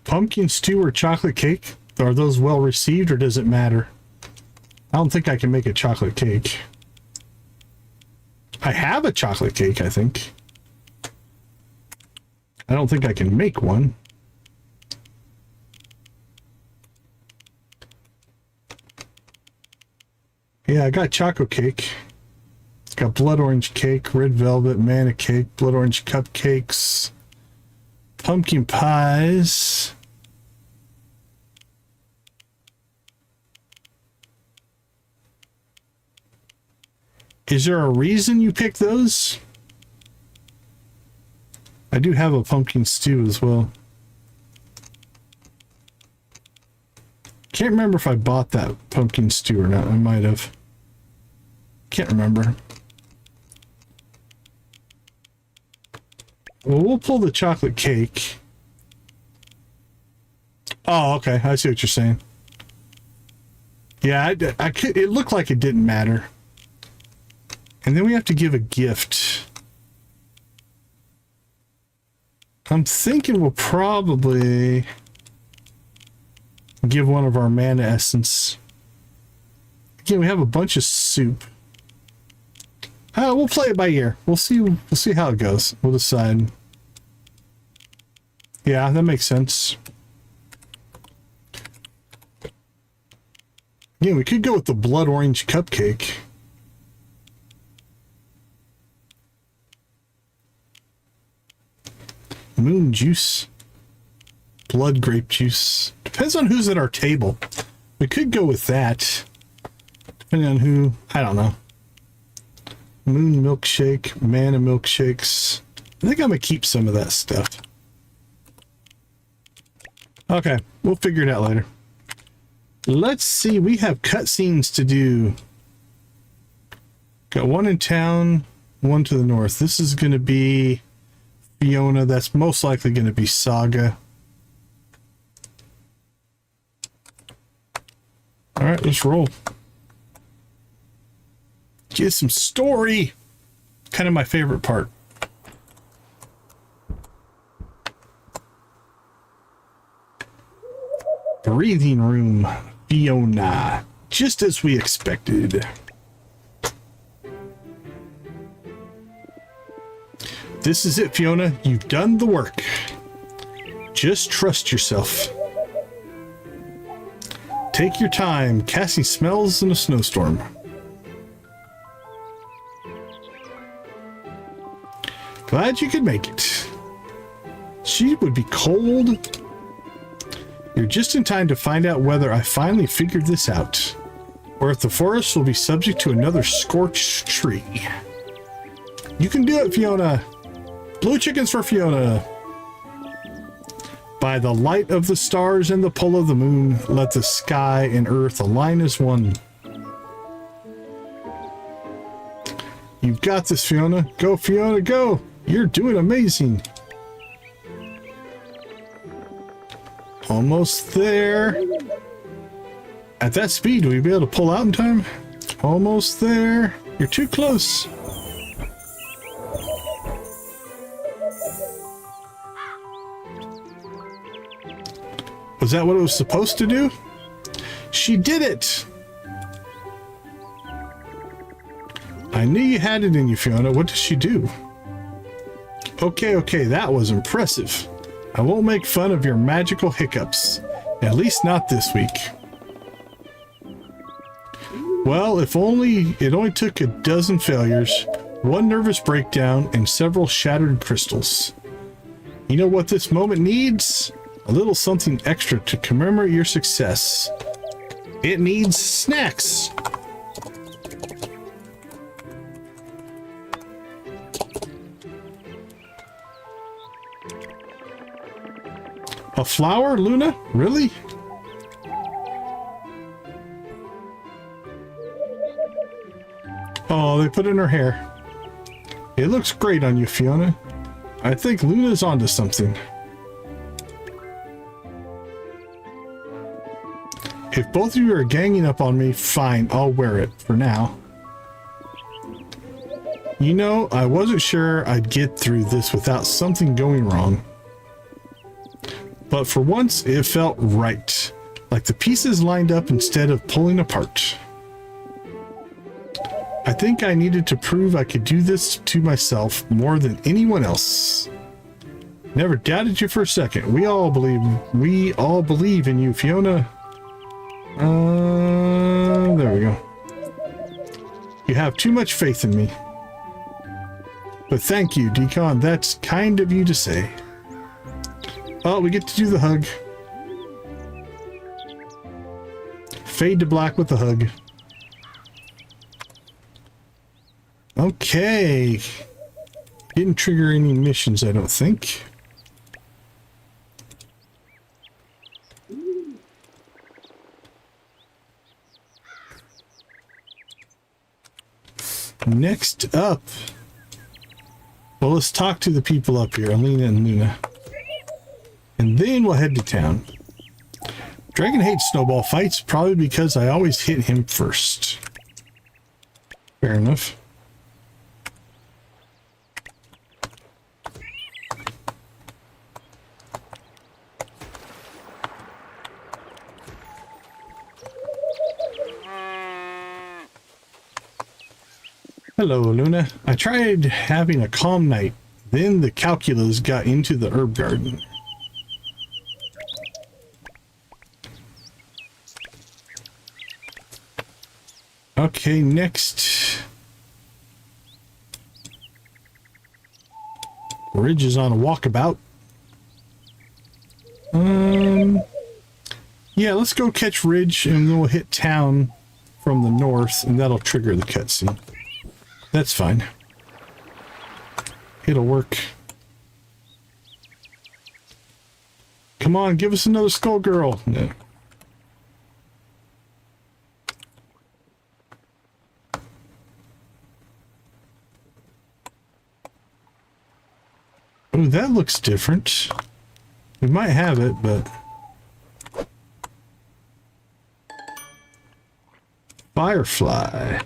S1: Pumpkin stew or chocolate cake? Are those well received or does it matter? I don't think I can make a chocolate cake. I have a chocolate cake, I think. I don't think I can make one. Yeah, I got chocolate cake. It's got blood orange cake, red velvet, manna cake, blood orange cupcakes, pumpkin pies. Is there a reason you picked those? I do have a pumpkin stew as well. Can't remember if I bought that pumpkin stew or not. I might have. Can't remember. Well, we'll pull the chocolate cake. Oh, okay. I see what you're saying. Yeah, I could. It looked like it didn't matter. And then we have to give a gift. I'm thinking we'll probably give one of our mana essence. Again, we have a bunch of soup. We'll play it by ear. We'll see how it goes. We'll decide. Yeah, that makes sense. Yeah, we could go with the blood orange cupcake. Moon juice. Blood grape juice. Depends on who's at our table. We could go with that. Depending on who. I don't know. Moon milkshake. Mana milkshakes. I think I'm going to keep some of that stuff. Okay. We'll figure it out later. Let's see. We have cutscenes to do. Got one in town. One to the north. This is going to be Fiona. That's most likely going to be Saga. All right, let's roll. Get some story. Kind of my favorite part. Breathing room. Fiona. Just as we expected. This is it, Fiona. You've done the work. Just trust yourself. Take your time, casting smells in a snowstorm. Glad you could make it. She would be cold. You're just in time to find out whether I finally figured this out, or if the forest will be subject to another scorched tree. You can do it, Fiona. Blue chickens for Fiona. By the light of the stars and the pull of the moon, let the sky and earth align as one. You've got this, Fiona. Go, Fiona, go. You're doing amazing. Almost there. At that speed, will you be able to pull out in time? Almost there. You're too close. Was that what it was supposed to do? She did it! I knew you had it in you, Fiona. What did she do? Okay, that was impressive. I won't make fun of your magical hiccups. At least not this week. Well, it only took a dozen failures, one nervous breakdown, and several shattered crystals. You know what this moment needs? A little something extra to commemorate your success. It needs snacks. A flower, Luna? Really? Oh, they put it in her hair. It looks great on you, Fiona. I think Luna's onto something. If both of you are ganging up on me, fine, I'll wear it for now. You know, I wasn't sure I'd get through this without something going wrong. But for once, it felt right. Like the pieces lined up instead of pulling apart. I think I needed to prove I could do this to myself more than anyone else. Never doubted you for a second. We all believe in you, Fiona. There we go. You have too much faith in me. But thank you, Decon. That's kind of you to say. Oh, we get to do the hug. Fade to black with the hug. Okay. Didn't trigger any missions, I don't think. Next up. Well, let's talk to the people up here, Alina and Luna. And then we'll head to town. Dragon hates snowball fights, probably because I always hit him first. Fair enough. Hello, Luna. I tried having a calm night. Then the calculus got into the herb garden. Okay, next. Ridge is on a walkabout. Yeah, let's go catch Ridge and then we'll hit town from the north and that'll trigger the cutscene. That's fine. It'll work. Come on, give us another skull girl. No. Oh, that looks different. We might have it, but... Firefly.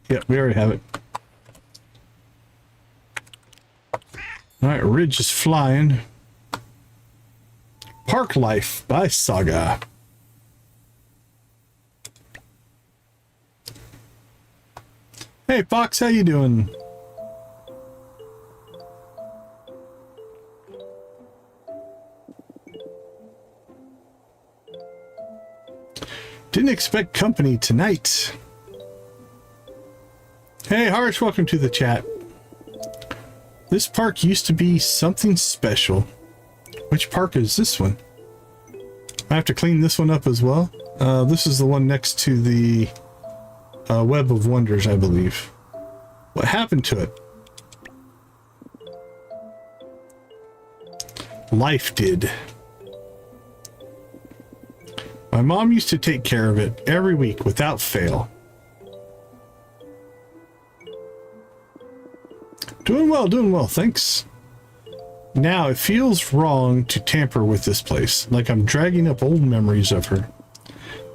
S1: Yep, we already have it. Alright, Ridge is flying. Park Life by Saga. Hey Fox, how you doing? Didn't expect company tonight. Hey Harsh, welcome to the chat. This park used to be something special. Which park is this one? I have to clean this one up as well. This is the one next to the Web of Wonders, I believe. What happened to it? Life did. My mom used to take care of it every week without fail. Doing well, thanks. Now, it feels wrong to tamper with this place, like I'm dragging up old memories of her.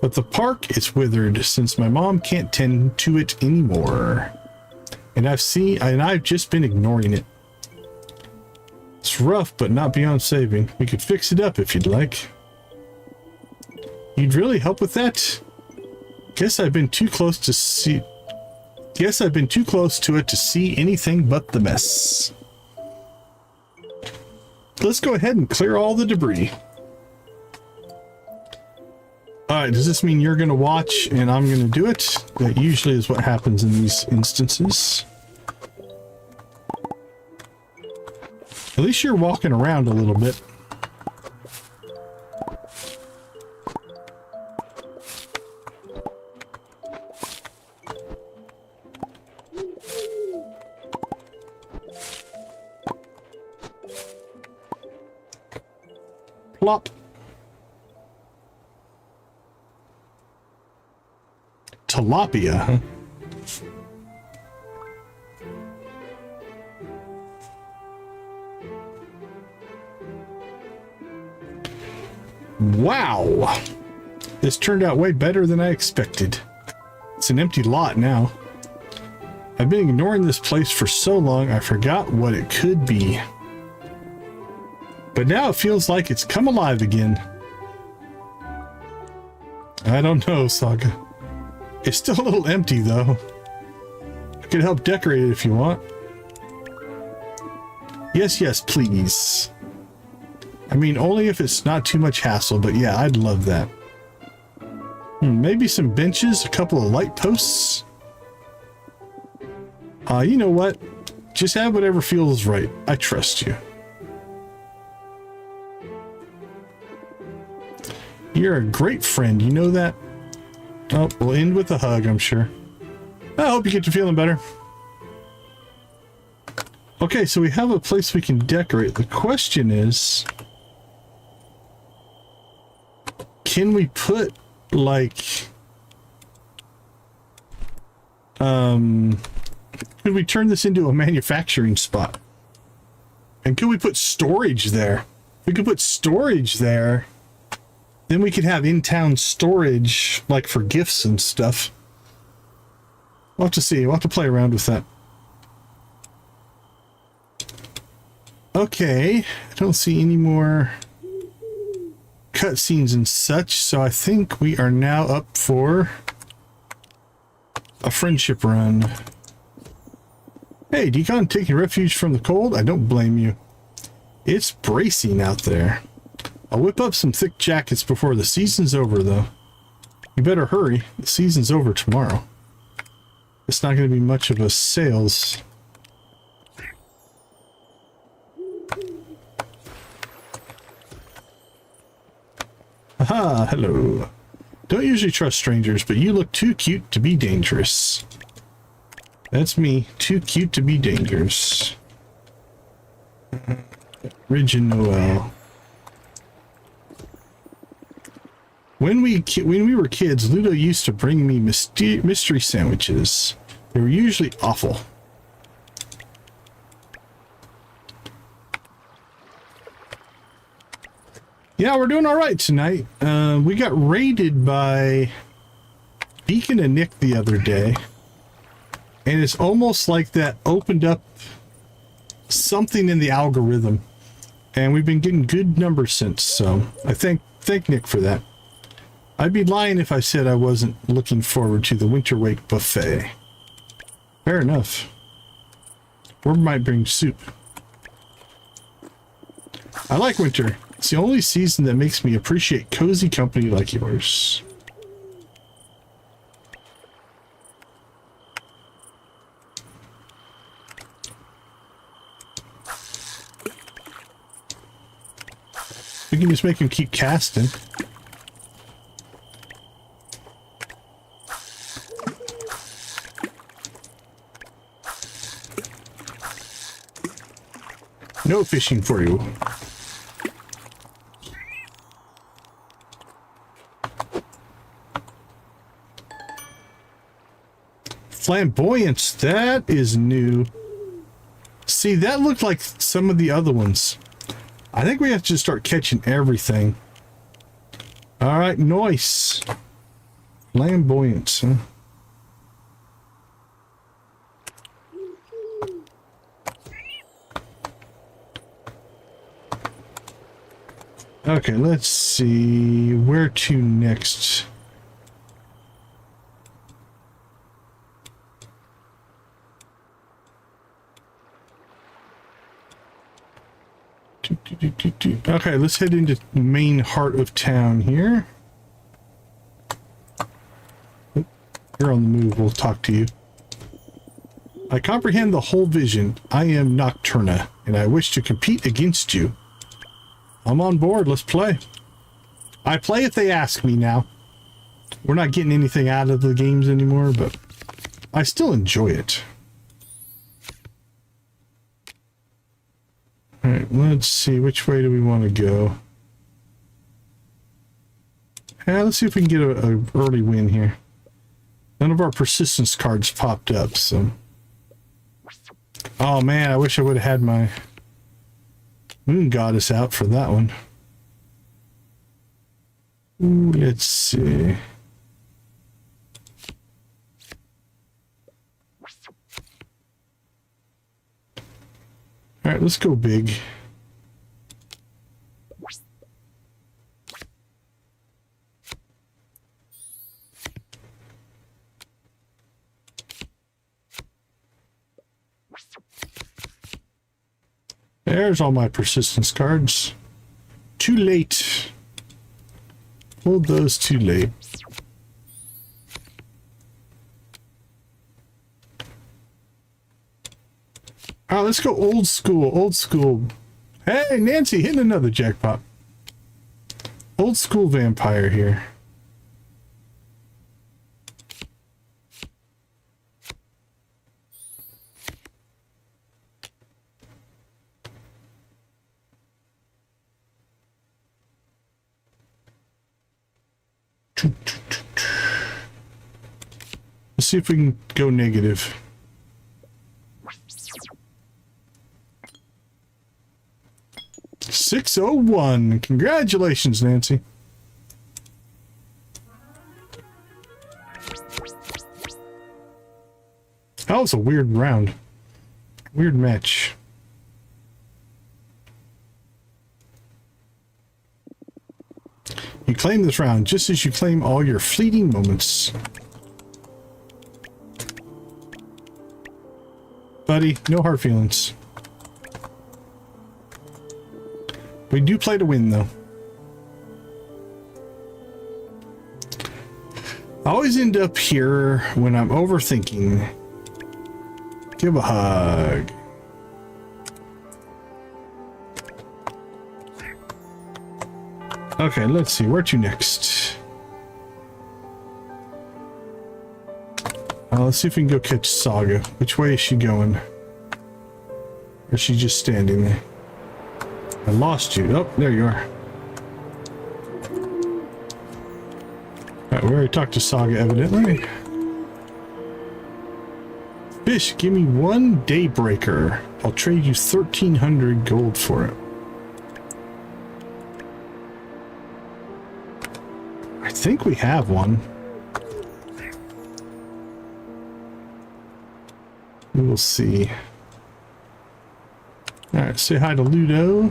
S1: But the park is withered since my mom can't tend to it anymore. And I've just been ignoring it. It's rough, but not beyond saving. We could fix it up if you'd like. You'd really help with that? Guess I've been too close to it to see anything but the mess. Let's go ahead and clear all the debris. Alright, does this mean you're going to watch and I'm going to do it? That usually is what happens in these instances. At least you're walking around a little bit. Plop. Tilapia, huh? Wow! This turned out way better than I expected. It's an empty lot now. I've been ignoring this place for so long I forgot what it could be. But now it feels like it's come alive again. I don't know, Saga. It's still a little empty, though. I could help decorate it if you want. Yes, yes, please. I mean, only if it's not too much hassle, but yeah, I'd love that. Maybe some benches, a couple of light posts. You know what? Just have whatever feels right. I trust you. You're a great friend, you know that? Oh, we'll end with a hug, I'm sure. I hope you get to feeling better. Okay, so we have a place we can decorate. The question is, can we put, like, could we turn this into a manufacturing spot? And could we put storage there? If we could put storage there, then we could have in-town storage, like for gifts and stuff. We'll have to see. We'll have to play around with that. Okay. I don't see any more cutscenes and such, so I think we are now up for a friendship run. Hey, Decon, taking refuge from the cold? I don't blame you. It's bracing out there. I'll whip up some thick jackets before the season's over, though. You better hurry. The season's over tomorrow. It's not going to be much of a sales. Aha, hello. Don't usually trust strangers, but you look too cute to be dangerous. That's me. Too cute to be dangerous. Ridge and Noel. When we were kids, Ludo used to bring me mystery sandwiches. They were usually awful. Yeah, we're doing all right tonight. We got raided by Beacon and Nick the other day. And it's almost like that opened up something in the algorithm. And we've been getting good numbers since, so I thank Nick for that. I'd be lying if I said I wasn't looking forward to the Winter Wake buffet. Fair enough. Or might bring soup. I like winter. It's the only season that makes me appreciate cozy company like yours. We can just make him keep casting. No fishing for you. Flamboyance, that is new. See, that looked like some of the other ones. I think we have to just start catching everything. All right, nice. Flamboyant, huh? Okay, let's see where to next. Okay, let's head into the main heart of town here. You're on the move, we'll talk to you. I comprehend the whole vision. I am Nocturna, and I wish to compete against you. I'm on board, let's play. I play if they ask me now. We're not getting anything out of the games anymore, but I still enjoy it. Alright, let's see, which way do we want to go? Let's see if we can get a early win here. None of our persistence cards popped up, so... Oh man, I wish I would have had my Moon Goddess out for that one. Ooh, let's see. Alright, let's go big. There's all my persistence cards. Too late. Pulled those too late. Alright, let's go old school. Old school. Hey, Nancy, hitting another jackpot. Old school vampire here. Let's see if we can go negative. $601. Congratulations, Nancy. That was a weird round. Weird match. You claim this round just as you claim all your fleeting moments. Buddy, no hard feelings. We do play to win, though. I always end up here when I'm overthinking. Give a hug. Okay, let's see. Where to next? Let's see if we can go catch Saga. Which way is she going? Or is she just standing there? I lost you. Oh, there you are. Alright, we already talked to Saga, evidently. Fish, give me one Daybreaker. I'll trade you 1,300 gold for it. I think we have one. We will see. Alright, say hi to Ludo.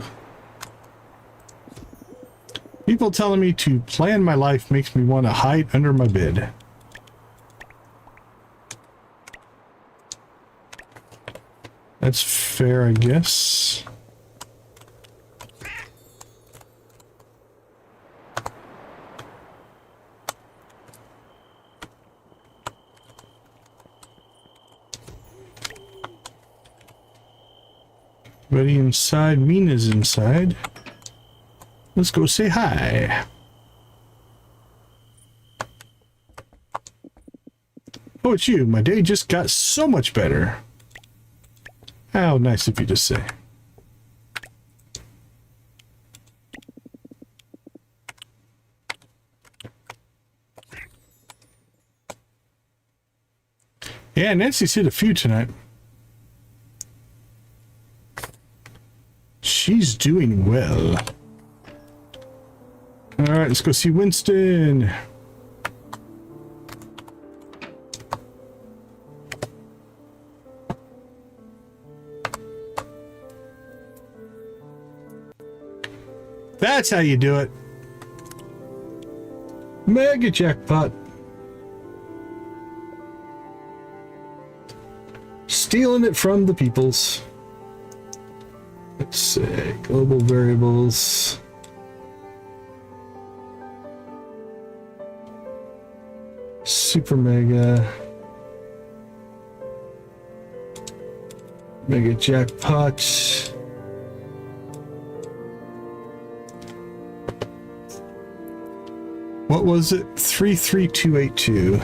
S1: People telling me to plan my life makes me want to hide under my bed. That's fair, I guess. Everybody inside. Mina's inside. Let's go say hi. Oh, it's you. My day just got so much better. How nice of you to say. Yeah, Nancy's hit a few tonight. She's doing well. All right, let's go see Winston. That's how you do it. Mega jackpot. Stealing it from the peoples. Let's say global variables. Super mega. Mega jackpot. What was it? 33282.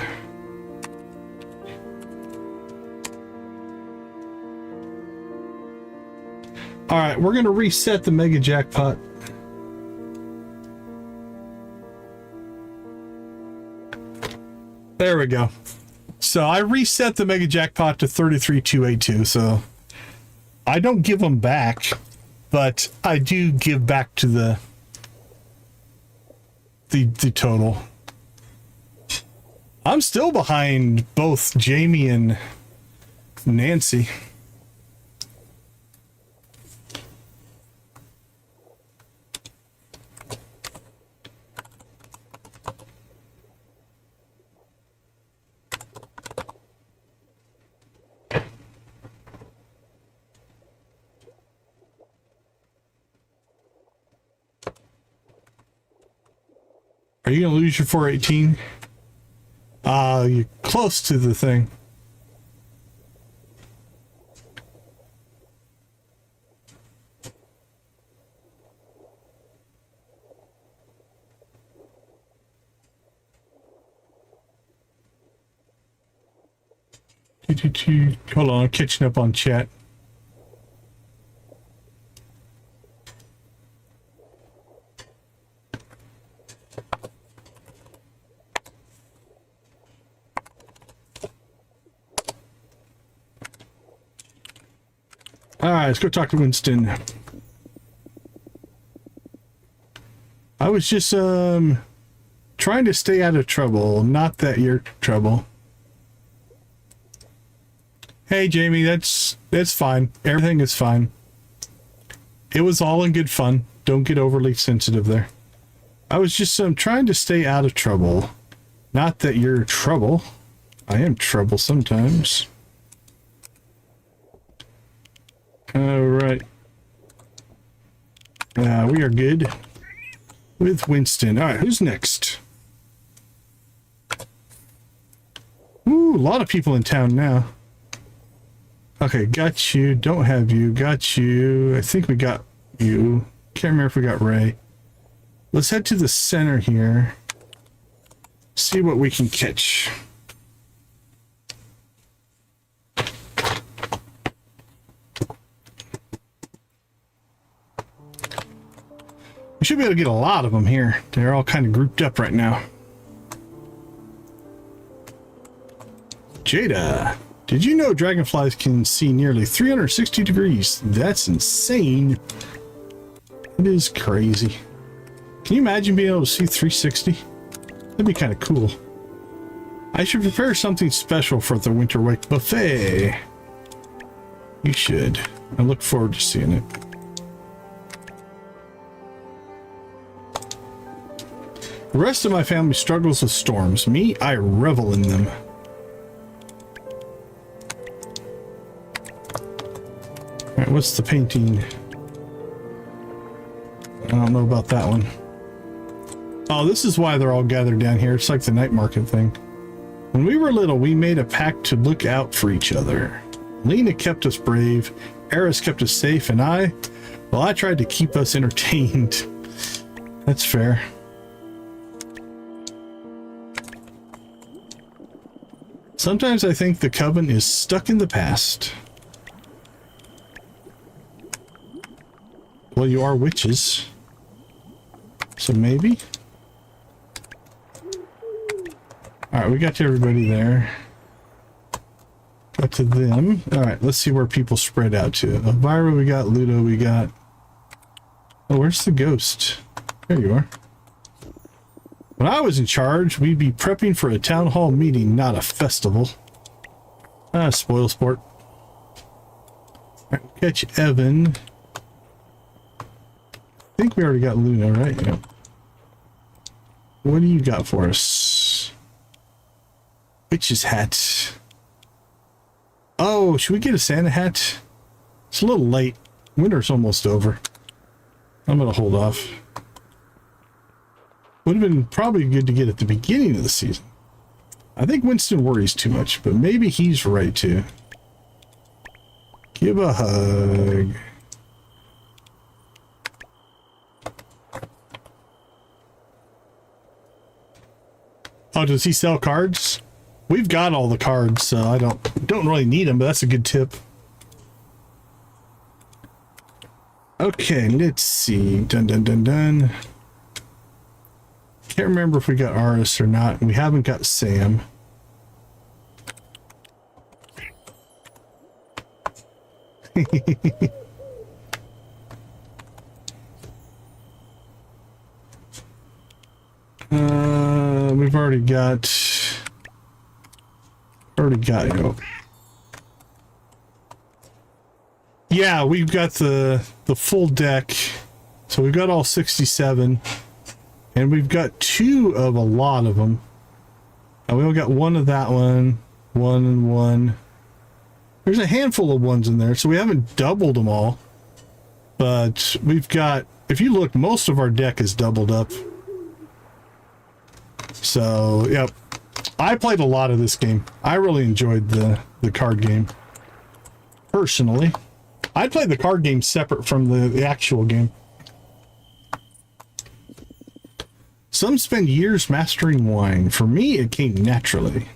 S1: All right, we're going to reset the mega jackpot. There we go. So I reset the mega jackpot to 33282. So I don't give them back, but I do give back to the total. I'm still behind both Jamie and Nancy. Are you gonna lose your 418? You're close to the thing. Hold on, I'm catching up on chat. All right, let's go talk to Winston. I was just trying to stay out of trouble, not that you're trouble. Hey Jamie, that's fine. Everything is fine. It was all in good fun. Don't get overly sensitive there. I was just trying to stay out of trouble. Not that you're trouble. I am trouble sometimes. All right. We are good with Winston. All right, who's next? Ooh, a lot of people in town now. Okay, got you. Don't have you. Got you. I think we got you. Can't remember if we got Ray. Let's head to the center here. See what we can catch. We should be able to get a lot of them here. They're all kind of grouped up right now. Jada, did you know dragonflies can see nearly 360 degrees? That's insane. It is crazy. Can you imagine being able to see 360? That'd be kind of cool. I should prepare something special for the winter wake buffet. You should. I look forward to seeing it. The rest of my family struggles with storms. Me, I revel in them. Alright, what's the painting? I don't know about that one. Oh, this is why they're all gathered down here. It's like the night market thing. When we were little, we made a pact to look out for each other. Lena kept us brave, Eris kept us safe, and I tried to keep us entertained. That's fair. Sometimes I think the coven is stuck in the past. Well, you are witches. So maybe? Alright, we got to everybody there. Got to them. Alright, let's see where people spread out to. Elvira, we got Ludo, we got Oh, where's the ghost? There you are. When I was in charge, we'd be prepping for a town hall meeting, not a festival. Ah, spoil sport. Alright, we'll catch Evan. I think we already got Luna, right? Yeah. What do you got for us? Witch's hat. Oh, should we get a Santa hat? It's a little late. Winter's almost over. I'm gonna hold off. Would have been probably good to get at the beginning of the season. I think Winston worries too much, but maybe he's right too. Give a hug. Oh, does he sell cards? We've got all the cards, so I don't really need them, but that's a good tip. Okay, let's see. Dun dun dun dun. Can't remember if we got Aris or not. We haven't got Sam. We've already got you know. Yeah, we've got the full deck. So we've got all 67. And we've got 2 of a lot of them. We only got 1 of that one. 1 and 1. There's a handful of ones in there, so we haven't doubled them all. But we've got, if you look, most of our deck is doubled up. So, yep. I played a lot of this game. I really enjoyed the card game. Personally. I played the card game separate from the actual game. Some spend years mastering wine. For me, it came naturally.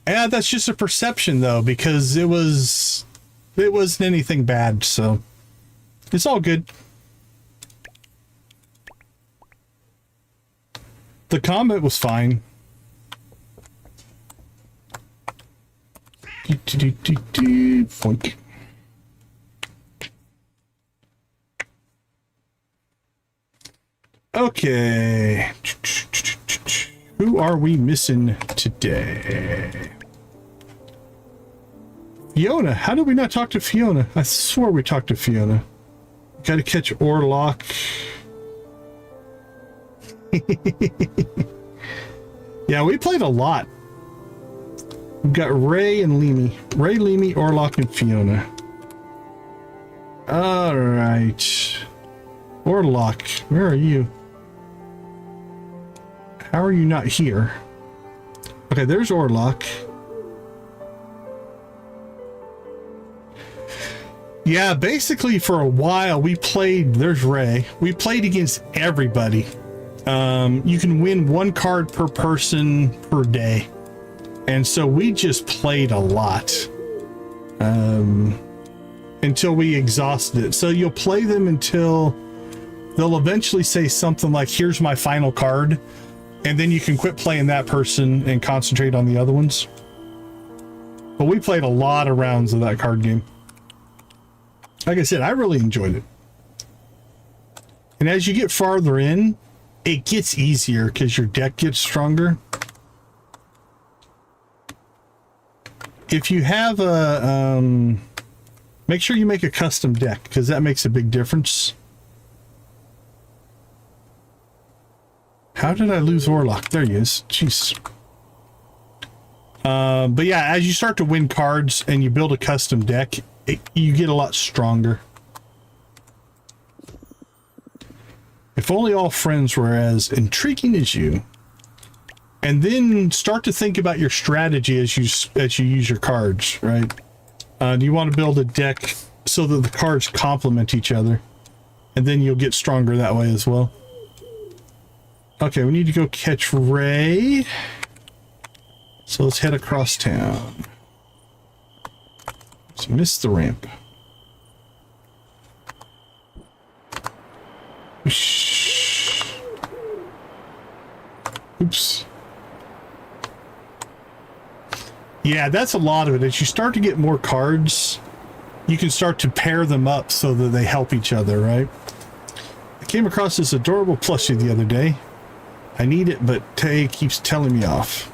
S1: Yeah, that's just a perception, though, because it wasn't anything bad, so it's all good. The combat was fine. Boink. Okay. Who are we missing today? Fiona. How did we not talk to Fiona? I swore we talked to Fiona. Gotta catch Orlock. Yeah, we played a lot. We've got Ray and Leamy. Ray, Leamy, Orlock, and Fiona. Alright. Orlock, where are you? How are you not here? Okay, there's Orlock. Yeah, basically for a while we played, there's Ray. We played against everybody. You can win 1 card per person per day. And so we just played a lot. Until we exhausted it. So you'll play them until they'll eventually say something like, here's my final card. And then you can quit playing that person and concentrate on the other ones. But we played a lot of rounds of that card game. Like I said, I really enjoyed it. And as you get farther in, it gets easier because your deck gets stronger. If you have a... make sure you make a custom deck, because that makes a big difference. How did I lose Orlock? There he is. Jeez. But yeah, as you start to win cards and you build a custom deck, you get a lot stronger. If only all friends were as intriguing as you. And then start to think about your strategy as you use your cards, right? Do you want to build a deck so that the cards complement each other? And then you'll get stronger that way as well. Okay, we need to go catch Ray. So let's head across town. Just missed the ramp. Oops. Yeah, that's a lot of it. As you start to get more cards, you can start to pair them up so that they help each other, right? I came across this adorable plushie the other day. I need it, but Tay keeps telling me off.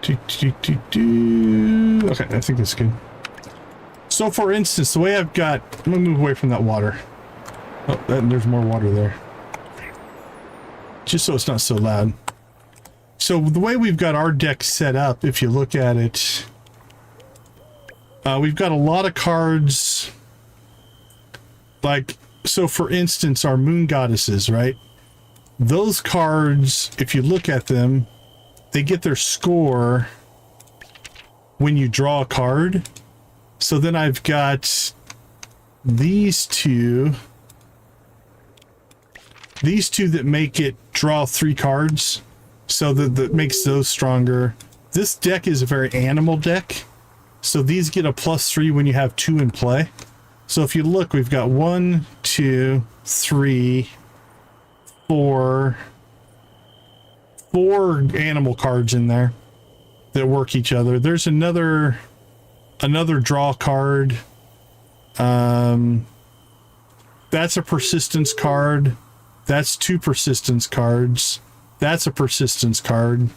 S1: Okay, I think that's good. So for instance, the way I've got, I'm gonna move away from that water. Oh, there's more water there. Just so it's not so loud. So the way we've got our deck set up, if you look at it, we've got a lot of cards. Like, so for instance, our moon goddesses, right? Those cards, if you look at them, they get their score when you draw a card. So then I've got these two that make it draw 3 cards. So that makes those stronger. This deck is a very animal deck. So these get a +3 when you have 2 in play. So if you look, we've got 1, 2, 3, 4 animal cards in there that work each other. There's another draw card. That's a persistence card. That's 2 persistence cards. That's a persistence card.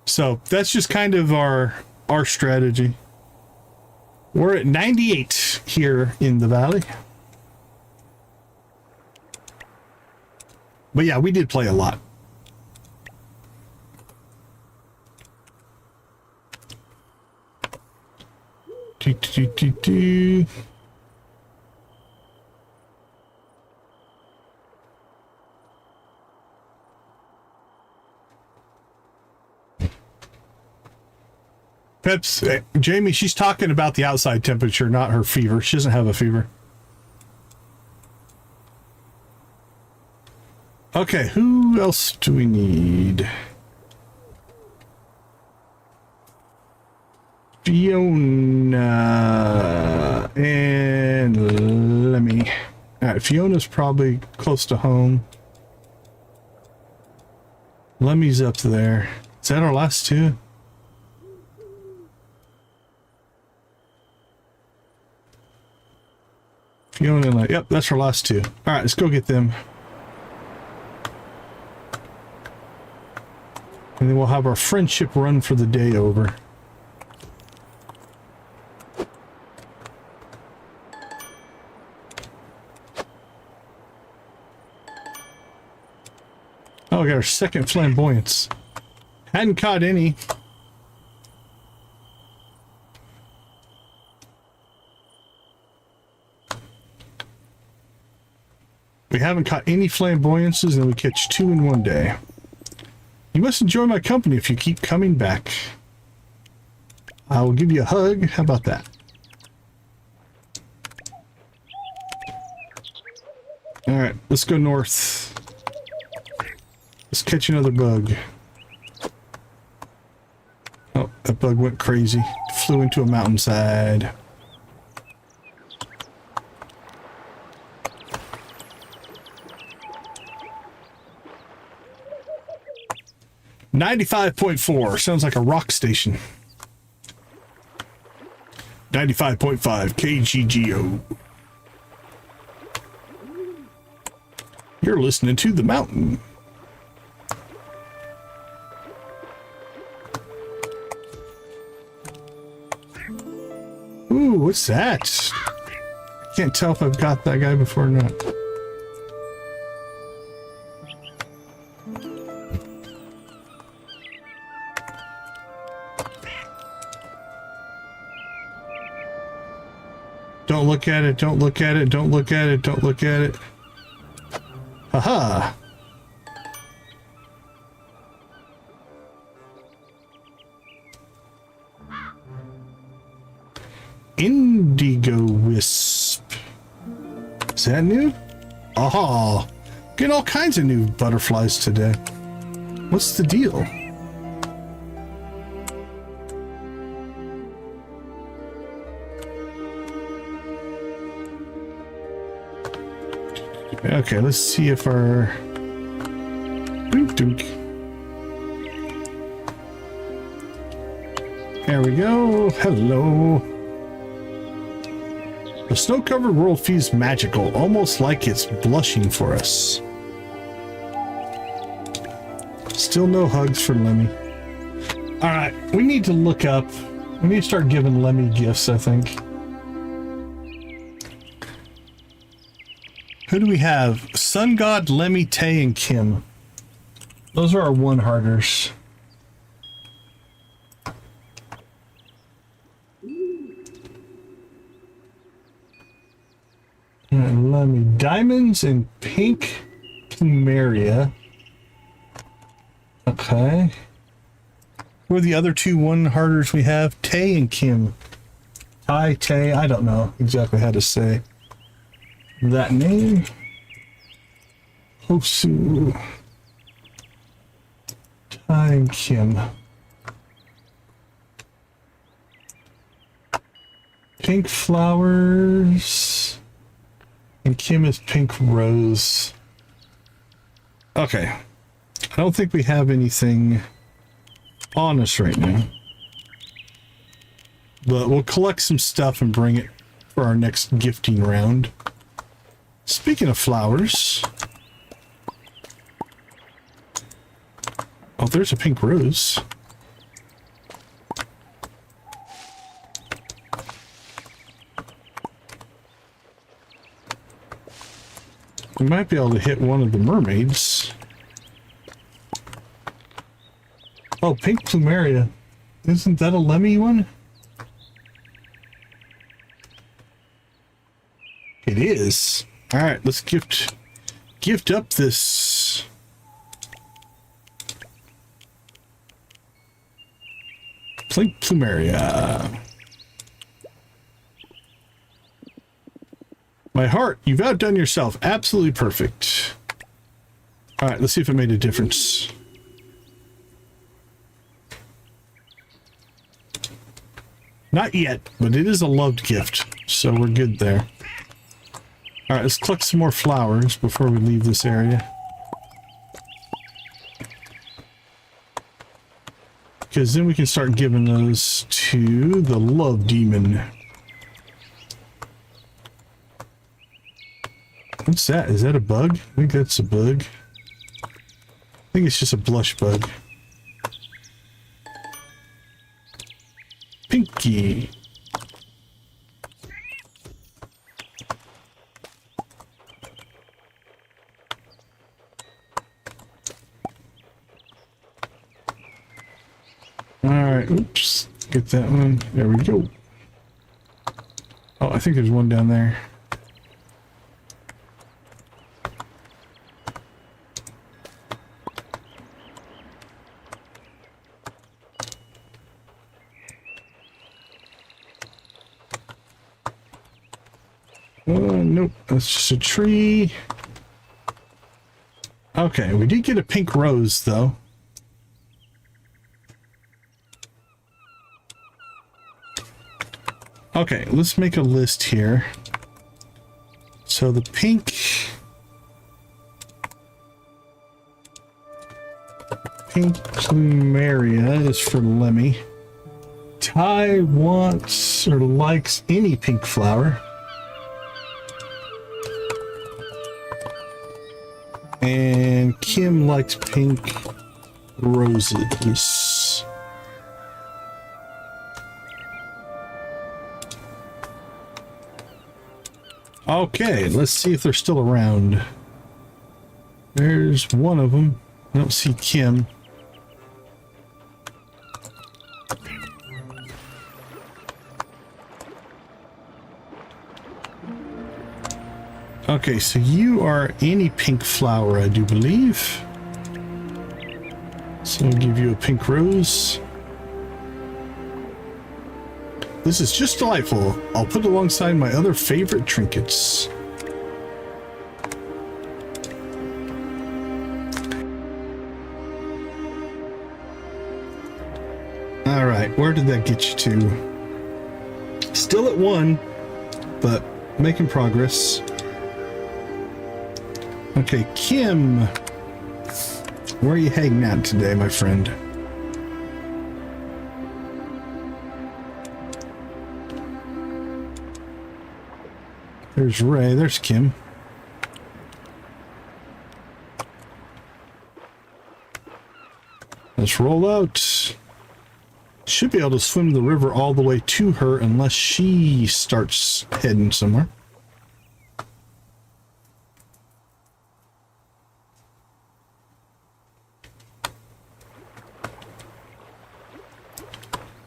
S1: So that's just kind of our strategy. We're at 98 here in the valley. But yeah, we did play a lot. Peps, Jamie, she's talking about the outside temperature, not her fever. She doesn't have a fever. Okay, who else do we need? Fiona and Lemmy. All right, Fiona's probably close to home. Lemmy's up there. Is that our last 2? Fiona and Lemmy. Yep, that's our last 2. All right, let's go get them. And then we'll have our friendship run for the day over. Oh, we got our second flamboyance. Hadn't caught any. We haven't caught any flamboyances, and we catch 2 in one day. You must enjoy my company if you keep coming back. I will give you a hug. How about that? All right, let's go north. Let's catch another bug. Oh, that bug went crazy. Flew into a mountainside. $95.4 sounds like a rock station. 95.5 KGGO. You're listening to The Mountain. Ooh, what's that? I can't tell if I've got that guy before or not. Don't look at it, don't look at it, don't look at it, don't look at it. Haha. Indigo Wisp. Is that new? Aha. Getting all kinds of new butterflies today. What's the deal? Okay, let's see if our... Dunk, dunk. There we go. Hello. The snow-covered world feels magical, almost like it's blushing for us. Still no hugs for Lemmy. Alright, we need to look up. We need to start giving Lemmy gifts, I think. Who do we have? Sun God, Lemmy, Tay, and Kim. Those are our one-hearters. And Lemmy. Diamonds and pink plumeria. Okay. Who are the other two one-hearters we have? Tay and Kim. Tay. I don't know exactly how to say that name. Hosu. Tay and Kim. Pink flowers. And Kim is pink rose. Okay. I don't think we have anything on us right now. But we'll collect some stuff and bring it for our next gifting round. Speaking of flowers. Oh, there's a pink rose. We might be able to hit one of the mermaids. Oh, pink plumeria. Isn't that a Lemmy one? It is. All right, let's gift up this. Pink plumeria. My heart, you've outdone yourself. Absolutely perfect. All right, let's see if it made a difference. Not yet, but it is a loved gift, so we're good there. All right, let's collect some more flowers before we leave this area. Because then we can start giving those to the love demon. What's that? Is that a bug? I think that's a bug. I think it's just a blush bug. Pinky. Alright, oops. Get that one. There we go. Oh, I think there's one down there. Nope, that's just a tree. Okay, we did get a pink rose, though. Okay, let's make a list here. So the pink plumeria is for Lemmy. Ty wants or likes any pink flower. And Kim likes pink roses. Okay, let's see if they're still around. There's one of them. I don't see Kim. Okay, so you are any pink flower, I do believe. So I'll give you a pink rose. This is just delightful. I'll put it alongside my other favorite trinkets. All right, where did that get you to? Still at 1, but making progress. Okay, Kim. Where are you hanging out today, my friend? There's Ray. There's Kim. Let's roll out. Should be able to swim the river all the way to her unless she starts heading somewhere.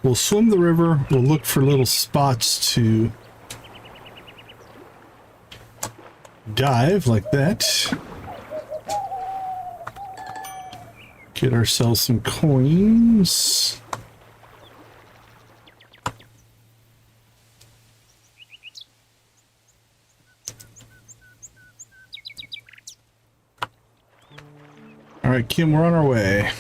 S1: We'll swim the river. We'll look for little spots to dive like that. Get ourselves some coins. All right, Kim, we're on our way.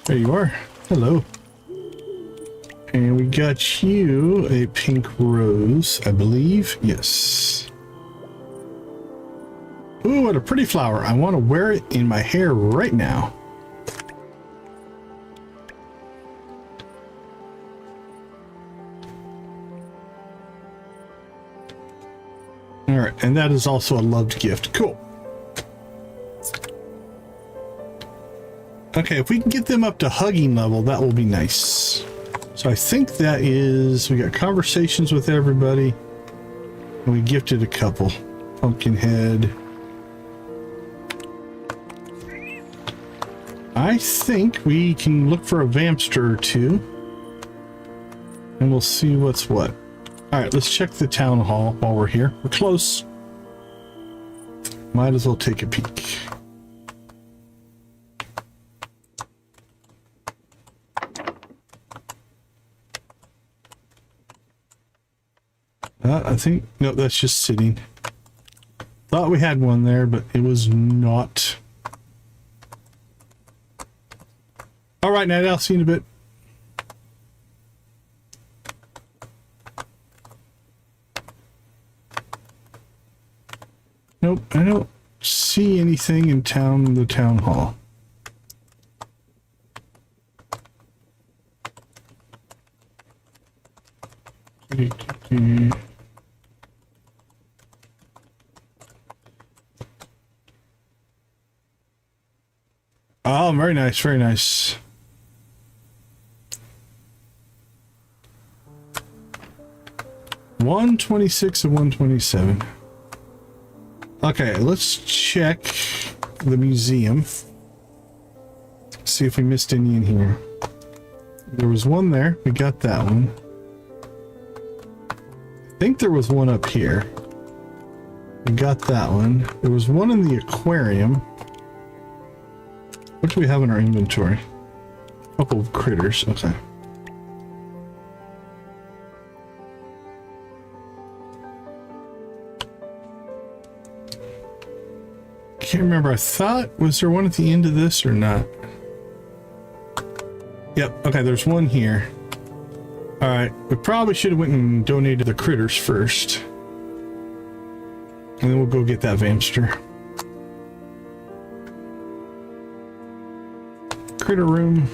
S1: There you are. Hello. And we got you a pink rose, I believe. Yes. Ooh, what a pretty flower. I want to wear it in my hair right now. All right, and that is also a loved gift. Cool. Okay, if we can get them up to hugging level, that will be nice. So I think that is, we got conversations with everybody, and we gifted a couple. Pumpkinhead. I think we can look for a Vampster or two, and we'll see what's what. All right, let's check the town hall while we're here. We're close. Might as well take a peek. I think, no, that's just sitting. Thought we had one there, but it was not. All right, Night Owl, see you in a bit. Nope, I don't see anything in town, the town hall. Oh, very nice, very nice. $126 and $127. Okay, let's check the museum. See if we missed any in here. There was one there. We got that one. I think there was one up here. We got that one. There was one in the aquarium. What do we have in our inventory? A couple of critters. Okay. Can't remember. I thought, was there one at the end of this or not? Yep. Okay, there's one here. All right. We probably should have went and donated the critters first. And then we'll go get that Vampster. Critter room.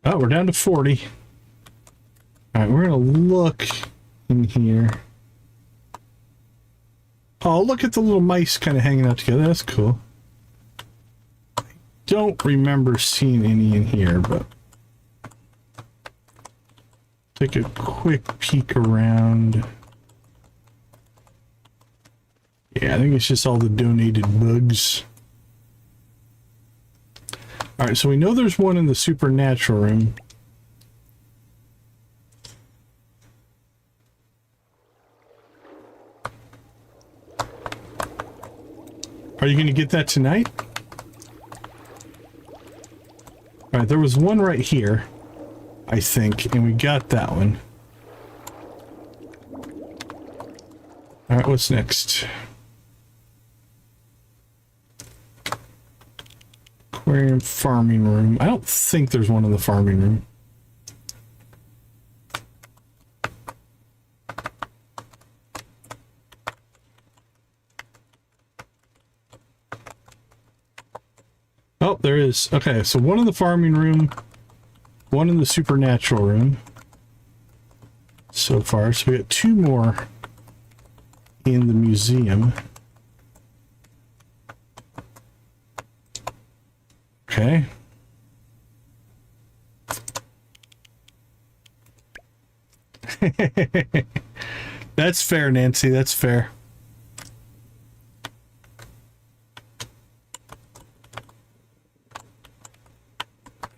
S1: Oh, we're down to 40. All right, we're gonna look in here. Oh, look at the little mice kind of hanging out together. That's cool. I don't remember seeing any in here, but take a quick peek around. Yeah, I think it's just all the donated bugs. All right, so we know there's one in the supernatural room. Are you going to get that tonight? All right, there was one right here, I think, and we got that one. right, what's next? Aquarium, farming room. I don't think there's one in the farming room. Oh, there is. Okay, so one in the farming room, one in the supernatural room so far. So we got two more in the museum. Okay. That's fair, Nancy. That's fair.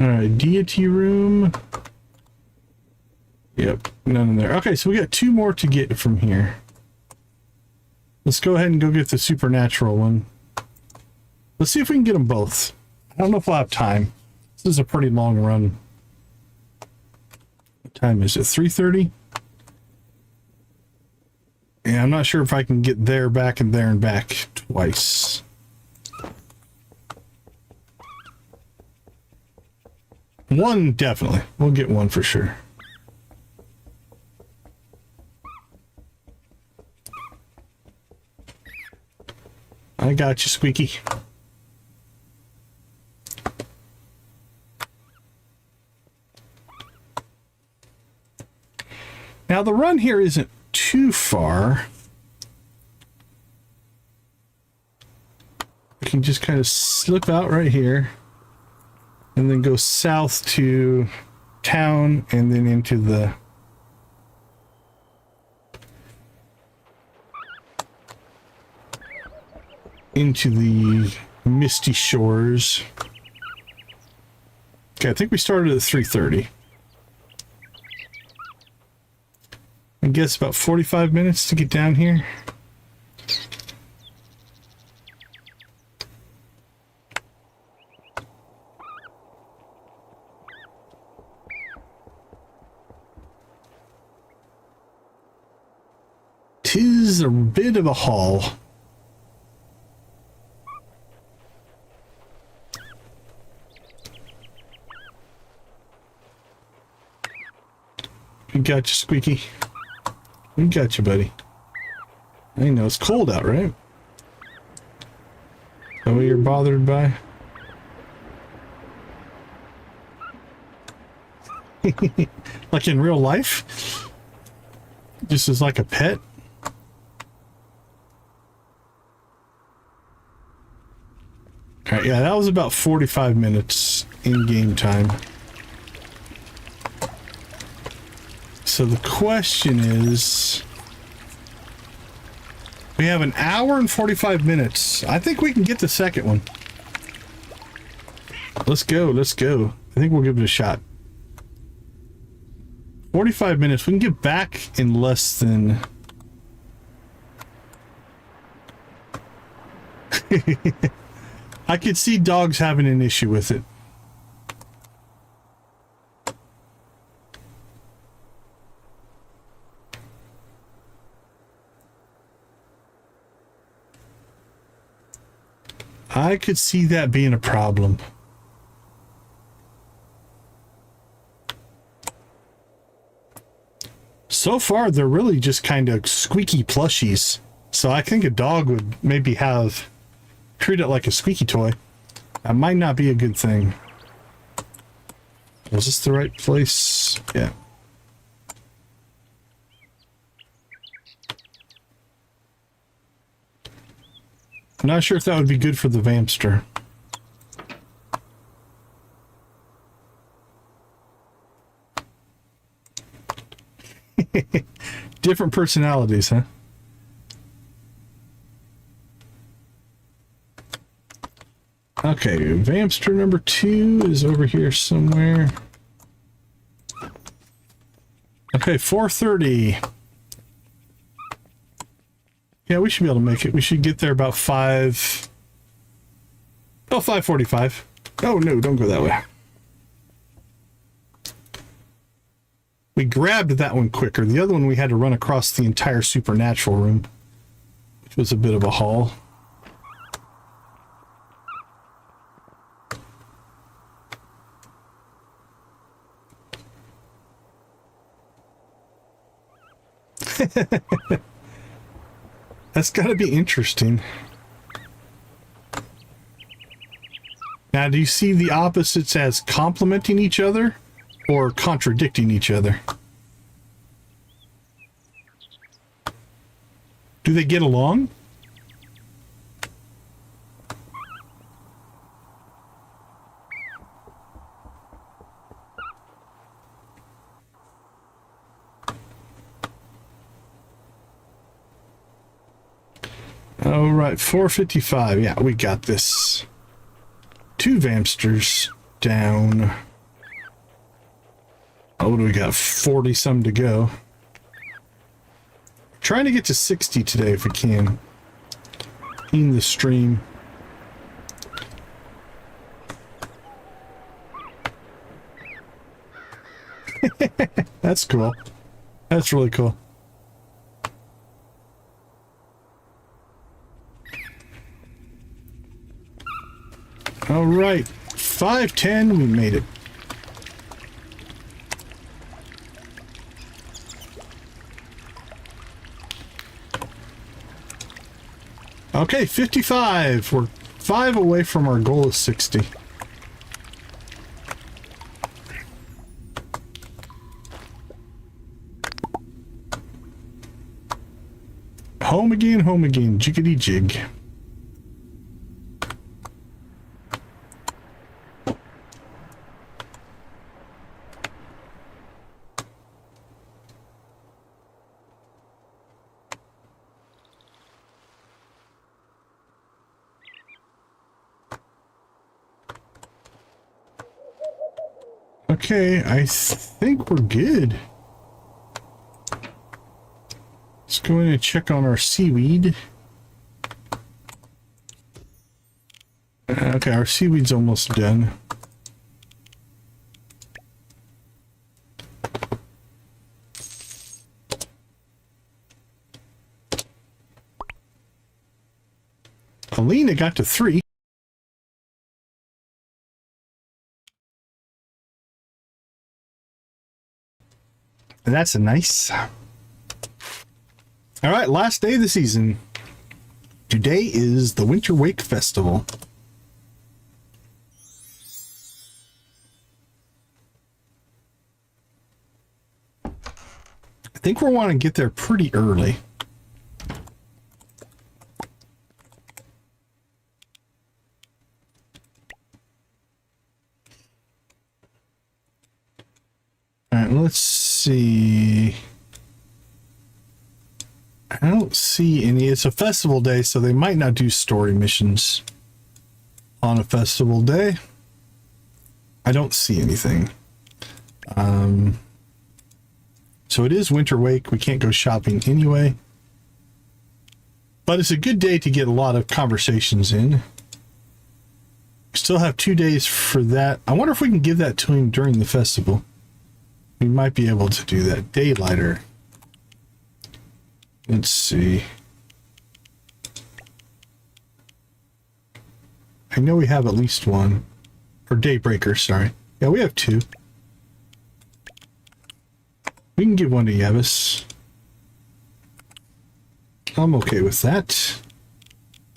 S1: All right, deity room. Yep, none in there. Okay, so we got two more to get from here. Let's go ahead and go get the supernatural one. Let's see if we can get them both. I don't know if we'll have time. This is a pretty long run. What time is it? 3:30? Yeah, I'm not sure if I can get there, back, and there and back twice. One, definitely. We'll get one for sure. I got you, Squeaky. Now, the run here isn't too far. We can just kind of slip out right here. And then go south to town and then into the misty shores. Okay, I think we started at 3:30. I guess about 45 minutes to get down here. Tis a bit of a haul. We got you, Squeaky. We got you, buddy. I know it's cold out, right? Is that what you're bothered by? Like in real life? Just as like a pet? Alright, yeah, that was about 45 minutes in game time. So the question is, we have an hour and 45 minutes. I think we can get the second one. Let's go, let's go. I think we'll give it a shot. 45 minutes. We can get back in less than... I could see dogs having an issue with it. I could see that being a problem. So far, they're really just kind of squeaky plushies. So I think a dog would maybe treat it like a squeaky toy. That might not be a good thing. Is this the right place? Yeah. I'm not sure if that would be good for the Vamster. Different personalities, huh? Okay, Vamster number 2 is over here somewhere. Okay, 4:30. Yeah, we should be able to make it. We should get there about 5:45. Oh no, don't go that way. We grabbed that one quicker. The other one we had to run across the entire supernatural room. It was a bit of a haul. That's got to be interesting. Now, do you see the opposites as complementing each other or contradicting each other? Do they get along? All right, 455. Yeah, we got this. 2 Vamsters down. Oh, what do we got? 40 some to go. Trying to get to 60 today if we can. In the stream. That's cool. That's really cool. All right, 510, we made it. Okay, 55. We're 5 away from our goal of 60. Home again, jiggity jig. Okay, I think we're good. Let's go in and check on our seaweed. Okay, our seaweed's almost done. Alina got to 3. And that's a nice. All right, last day of the season. Today is the Winter Wake Festival. I think we'll want to get there pretty early. All right, let's see. I don't see any. It's a festival day, so they might not do story missions on a festival day. I don't see anything. So it is Winter Wake. We can't go shopping anyway. But it's a good day to get a lot of conversations in. We still have 2 days for that. I wonder if we can give that to him during the festival. We might be able to do that. Daylighter. Let's see. I know we have at least one. Or Daybreaker, sorry. Yeah, we have 2. We can give one to Yavis. I'm okay with that.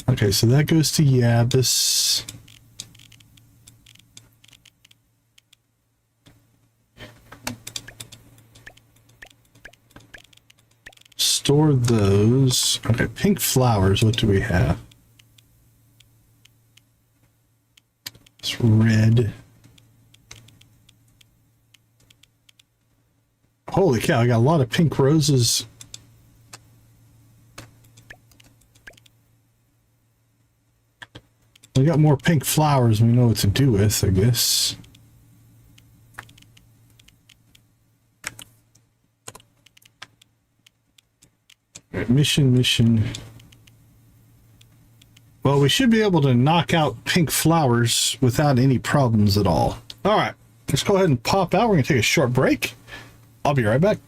S1: Okay, so that goes to Yavis. Store those. Okay, pink flowers. What do we have? It's red. Holy cow, I got a lot of pink roses. We got more pink flowers we know what to do with, I guess. All right, mission. Well, we should be able to knock out pink flowers without any problems at all. All right, let's go ahead and pop out. We're going to take a short break. I'll be right back.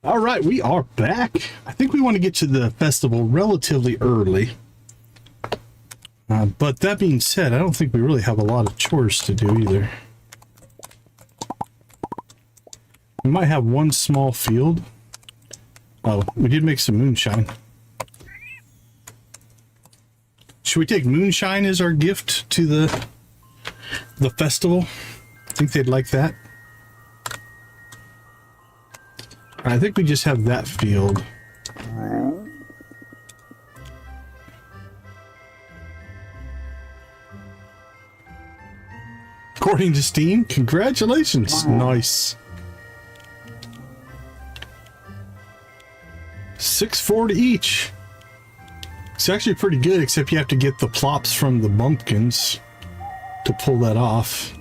S1: All right, we are back. I think we want to get to the festival relatively early. But that being said, I don't think we really have a lot of chores to do either. We might have one small field. Oh, we did make some moonshine. Should we take moonshine as our gift to the festival? I think they'd like that. I think we just have that field. According to Steam, congratulations. Nice. 640 each. It's actually pretty good, except you have to get the plops from the bumpkins to pull that off.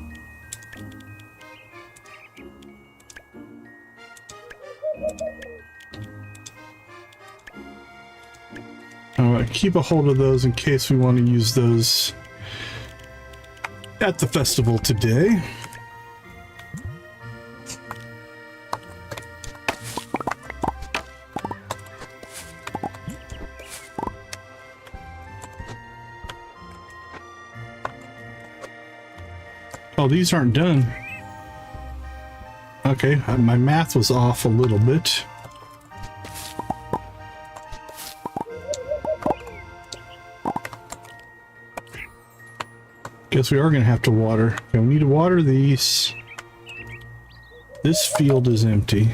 S1: Alright, keep a hold of those in case we want to use those at the festival today. Oh, these aren't done. Okay, my math was off a little bit. Guess we are going to have to water. Okay, we need to water these. This field is empty.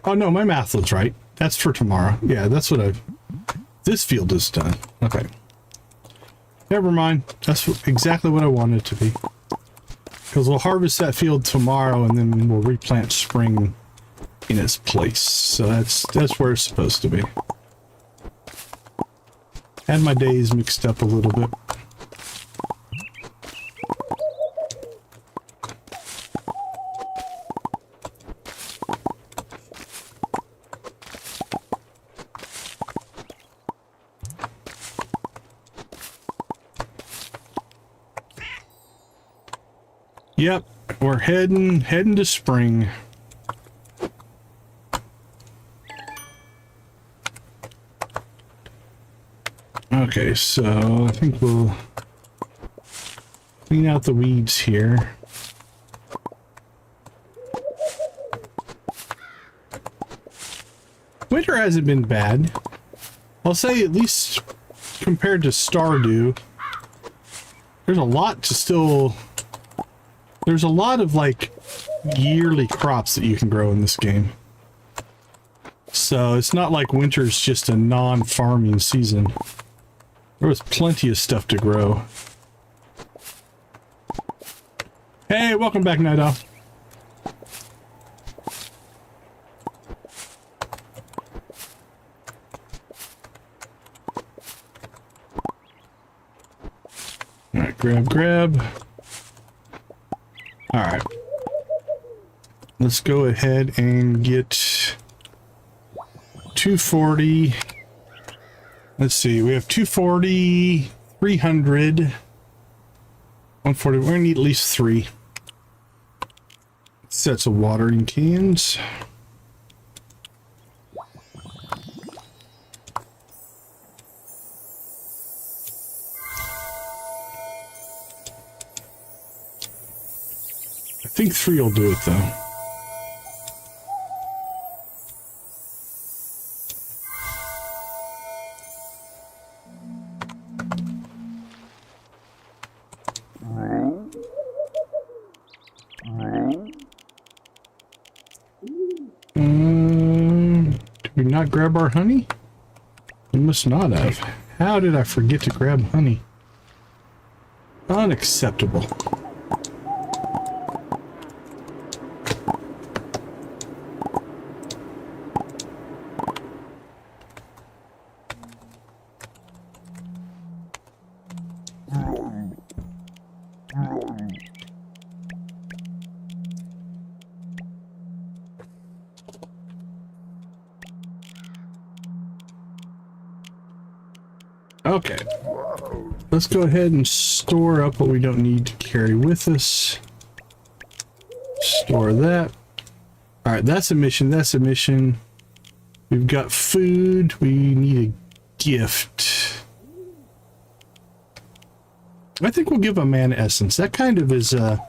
S1: Oh no, my math was right. That's for tomorrow. Yeah, that's what this field is done. Okay. Never mind. That's exactly what I wanted it to be. Because we'll harvest that field tomorrow and then we'll replant spring in its place. So that's where it's supposed to be. Had my days mixed up a little bit. Yep, we're heading to spring. Okay, so I think we'll clean out the weeds here. Winter hasn't been bad. I'll say at least compared to Stardew, there's a lot to still... There's a lot of, like, yearly crops that you can grow in this game. So it's not like winter's just a non-farming season. There was plenty of stuff to grow. Hey, welcome back, Night Owl. Alright, grab. Alright. Let's go ahead and get 240. Let's see, we have 240, 300, 140. We're gonna need at least 3 sets of watering cans. I think 3 will do it though. Did we not grab our honey? We must not have. How did I forget to grab honey? Unacceptable. Okay, let's go ahead and store up what we don't need to carry with us. Store that. All right, that's a mission. That's a mission. We've got food. We need a gift. I think we'll give a mana essence. That kind of is I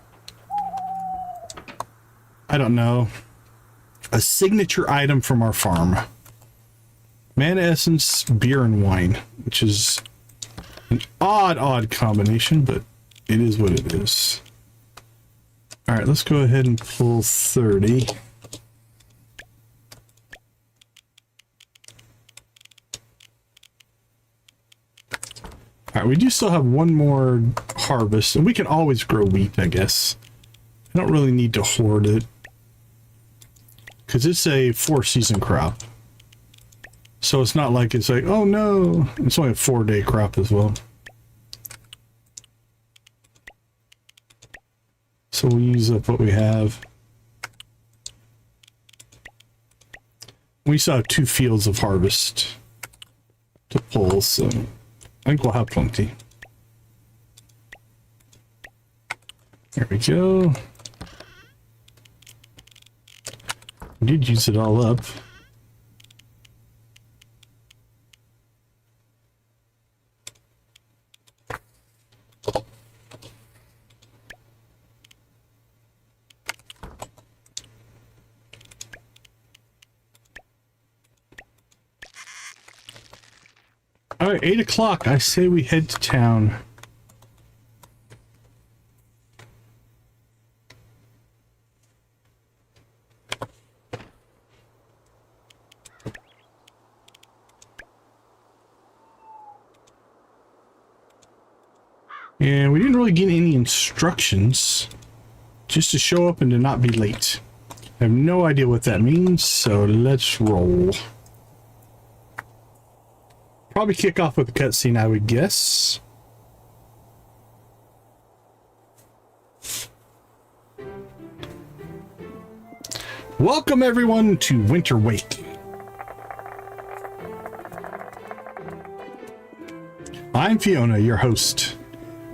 S1: don't know, a signature item from our farm. Mana essence, beer, and wine, which is an odd combination, but it is what it is. All right, let's go ahead and pull 30. All right, we do still have one more harvest, and we can always grow wheat, I guess. I don't really need to hoard it, because it's a 4-season crop. So it's not like it's like, oh no, it's only a 4-day crop as well. So we'll use up what we have. We still have 2 fields of harvest to pull, so I think we'll have plenty. There we go. We did use it all up. All right, 8 o'clock. I say we head to town. And we didn't really get any instructions, just to show up and to not be late. I have no idea what that means, so let's roll. Probably kick off with a cutscene, I would guess. Welcome everyone to Winter Wake. I'm Fiona, your host.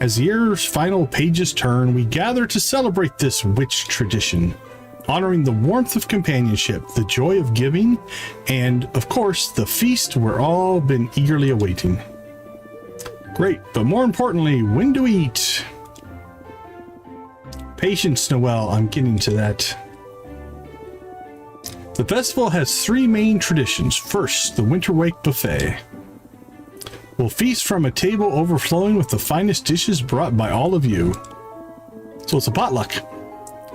S1: As the year's final pages turn, we gather to celebrate this witch tradition, honoring the warmth of companionship, the joy of giving, and, of course, the feast we're all been eagerly awaiting. Great, but more importantly, when do we eat? Patience, Noelle, I'm getting to that. The festival has 3 main traditions. First, the Winter Wake Buffet. We'll feast from a table overflowing with the finest dishes brought by all of you. So it's a potluck.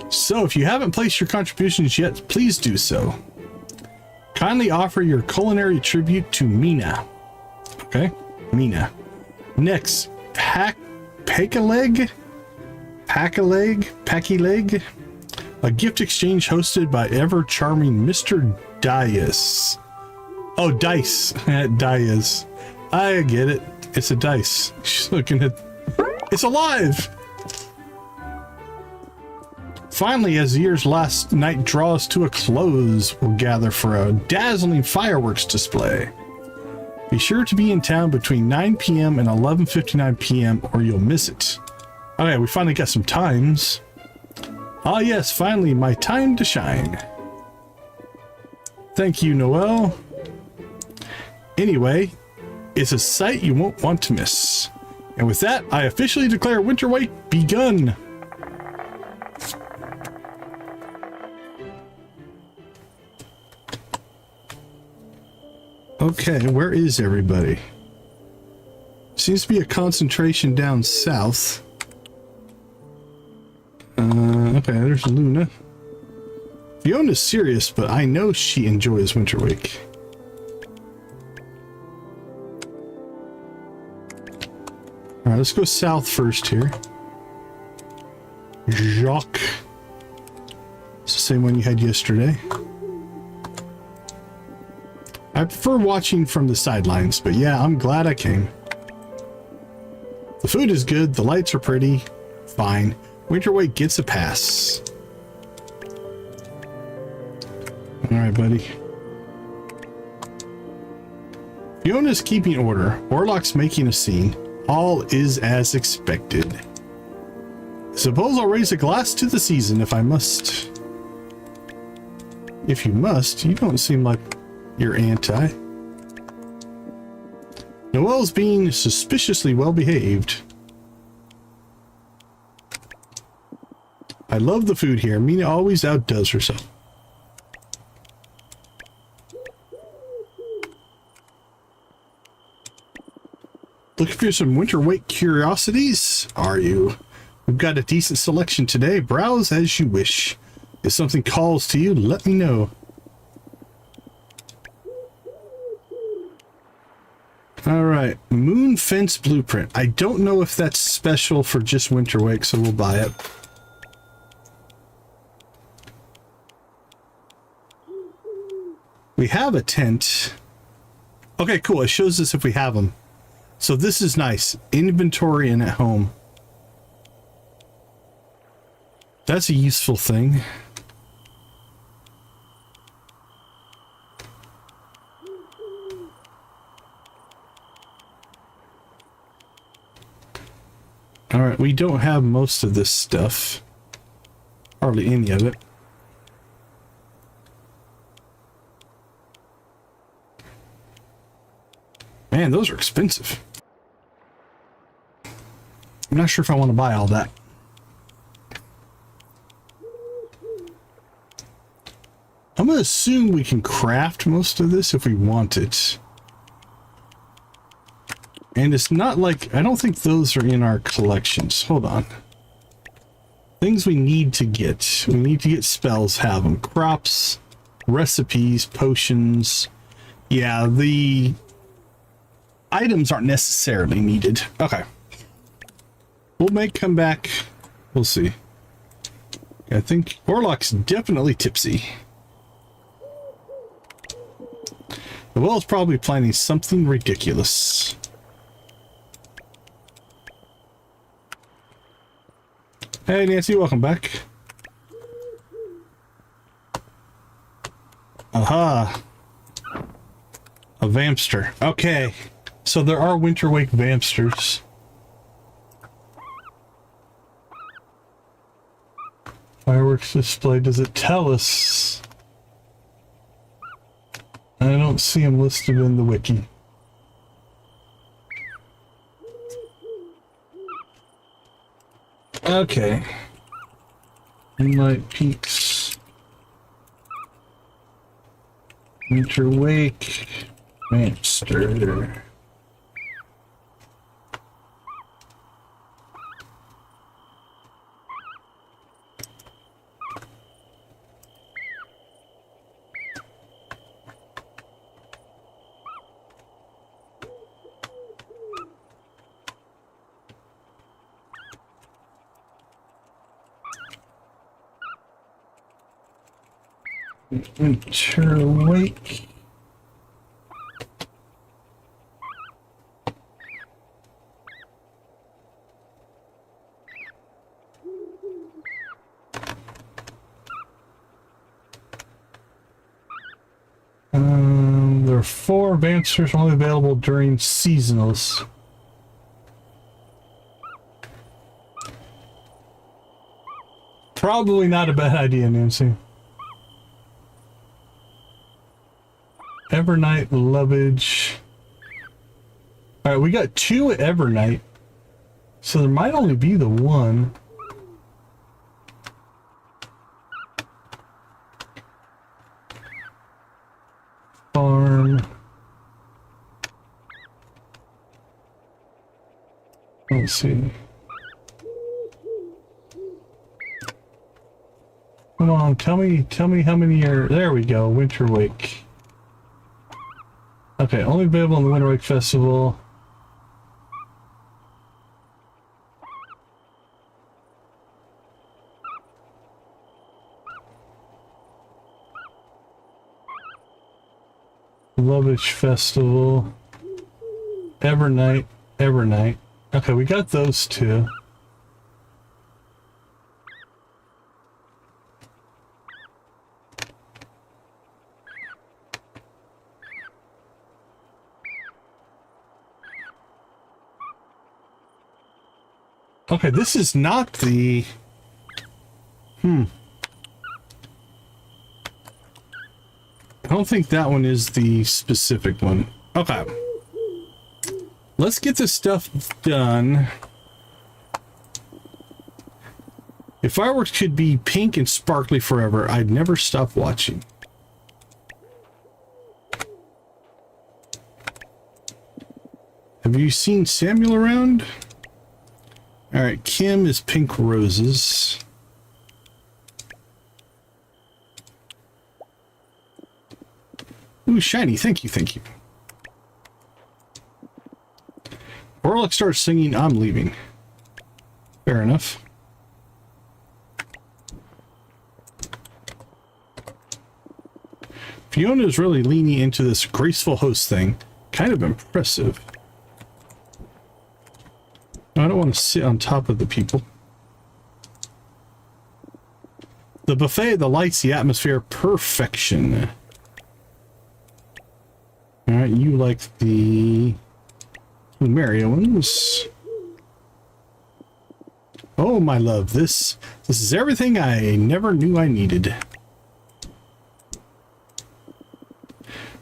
S1: So if you haven't placed your contributions yet, please do so. Kindly offer your culinary tribute to Mina. Okay, Mina. Next, Packy Leg, a gift exchange hosted by ever-charming Mr. Dias. Oh, Dice. Dias. I get it. It's a dice. She's looking at... It's alive! Finally, as the year's last night draws to a close, we'll gather for a dazzling fireworks display. Be sure to be in town between 9 p.m. and 11:59 p.m. or you'll miss it. Okay, we finally got some times. Ah yes, finally, my time to shine. Thank you, Noel. Anyway, it's a sight you won't want to miss. And with that, I officially declare Winter Wake begun. Okay, where is everybody? Seems to be a concentration down south. Okay, there's Luna. Fiona's serious, but I know she enjoys Winter Wake. Alright, let's go south first here. Jacques. It's the same one you had yesterday. I prefer watching from the sidelines, but yeah, I'm glad I came. The food is good, the lights are pretty. Fine. Winter Wake gets a pass. Alright, buddy. Fiona's keeping order. Orlok's making a scene. All is as expected. Suppose I'll raise a glass to the season if I must. If you must, you don't seem like you're anti. Noel's being suspiciously well behaved. I love the food here. Mina always outdoes herself. Looking for some Winter Wake curiosities? Are you? We've got a decent selection today. Browse as you wish. If something calls to you, let me know. Alright, Moon Fence Blueprint. I don't know if that's special for just Winter Wake, so we'll buy it. We have a tent. Okay, cool. It shows us if we have them. So this is nice. Inventory and at home. That's a useful thing. Alright, we don't have most of this stuff. Hardly any of it. Man, those are expensive. I'm not sure if I want to buy all that. I'm going to assume we can craft most of this if we want it. And it's not like... I don't think those are in our collections. Hold on. Things we need to get. We need to get spells, have them. Crops, recipes, potions. Yeah, the items aren't necessarily needed. Okay. We'll come back. We'll see. I think Orlok's definitely tipsy. The whale's probably planning something ridiculous. Hey Nancy, welcome back. Aha. A Vampster. Okay. So there are Winter Wake Vampsters. Fireworks display. Does it tell us? I don't see them listed in the wiki. Okay. Moonlight Peaks. Winter Wake. Vampster. Winter wake. There are 4 advancers only available during seasonals. Probably not a bad idea, Nancy. Evernight, Lovage. Alright, we got 2 at Evernight. So there might only be the 1. Farm. Let's see. Come on, tell me how many are... There we go, Winter Wake. Okay, only available on the Winter Wake Festival. Lovage Festival. Evernight. Okay, we got those 2. Okay, this is not the... I don't think that one is the specific one. Okay. Let's get this stuff done. If fireworks could be pink and sparkly forever, I'd never stop watching. Have you seen Samuel around? Alright, Kim is pink roses. Ooh, shiny. Thank you, thank you. Orlick starts singing, I'm leaving. Fair enough. Fiona is really leaning into this graceful host thing. Kind of impressive. I don't want to sit on top of the people. The buffet, the lights, the atmosphere, perfection. Alright, you like the Mario ones. Oh, my love, this is everything I never knew I needed.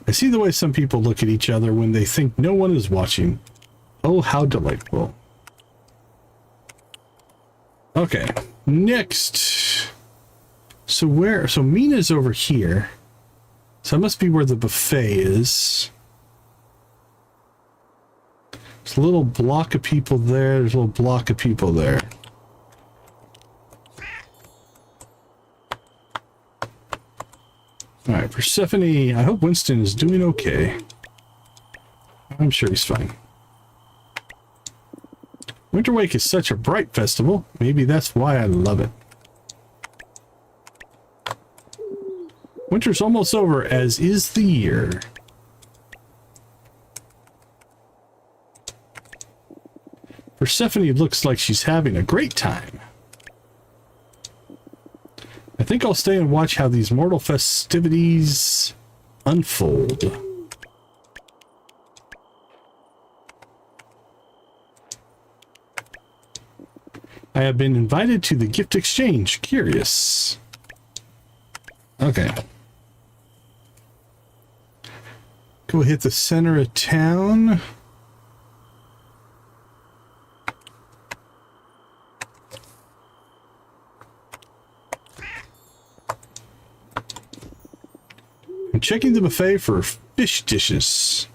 S1: I see the way some people look at each other when they think no one is watching. Oh, how delightful. Okay, next. So Mina's over here. So it must be where the buffet is. There's a little block of people there. There's a little block of people there. Alright, Persephone, I hope Winston is doing okay. I'm sure he's fine. Winter Wake is such a bright festival. Maybe that's why I love it. Winter's almost over, as is the year. Persephone looks like she's having a great time. I think I'll stay and watch how these mortal festivities unfold. I have been invited to the gift exchange. Curious. Okay. Go hit the center of town. I'm checking the buffet for fish dishes.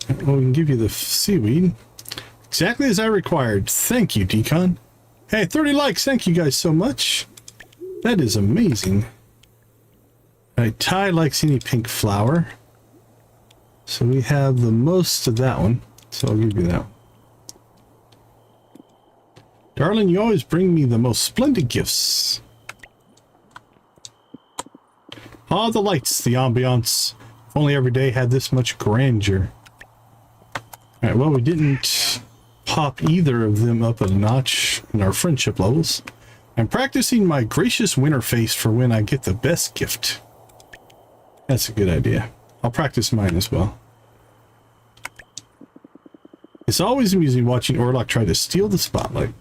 S1: Well, we can give you the seaweed. Exactly as I required. Thank you, Decon. Hey, 30 likes. Thank you guys so much. That is amazing. Alright, Ty likes any pink flower. So we have the most of that one. So I'll give you that one. Darling, you always bring me the most splendid gifts. Ah, the lights, the ambiance. If only every day had this much grandeur. Alright, well, we didn't pop either of them up a notch in our friendship levels. I'm practicing my gracious winter face for when I get the best gift. That's a good idea. I'll practice mine as well. It's always amusing watching Orlok try to steal the spotlight.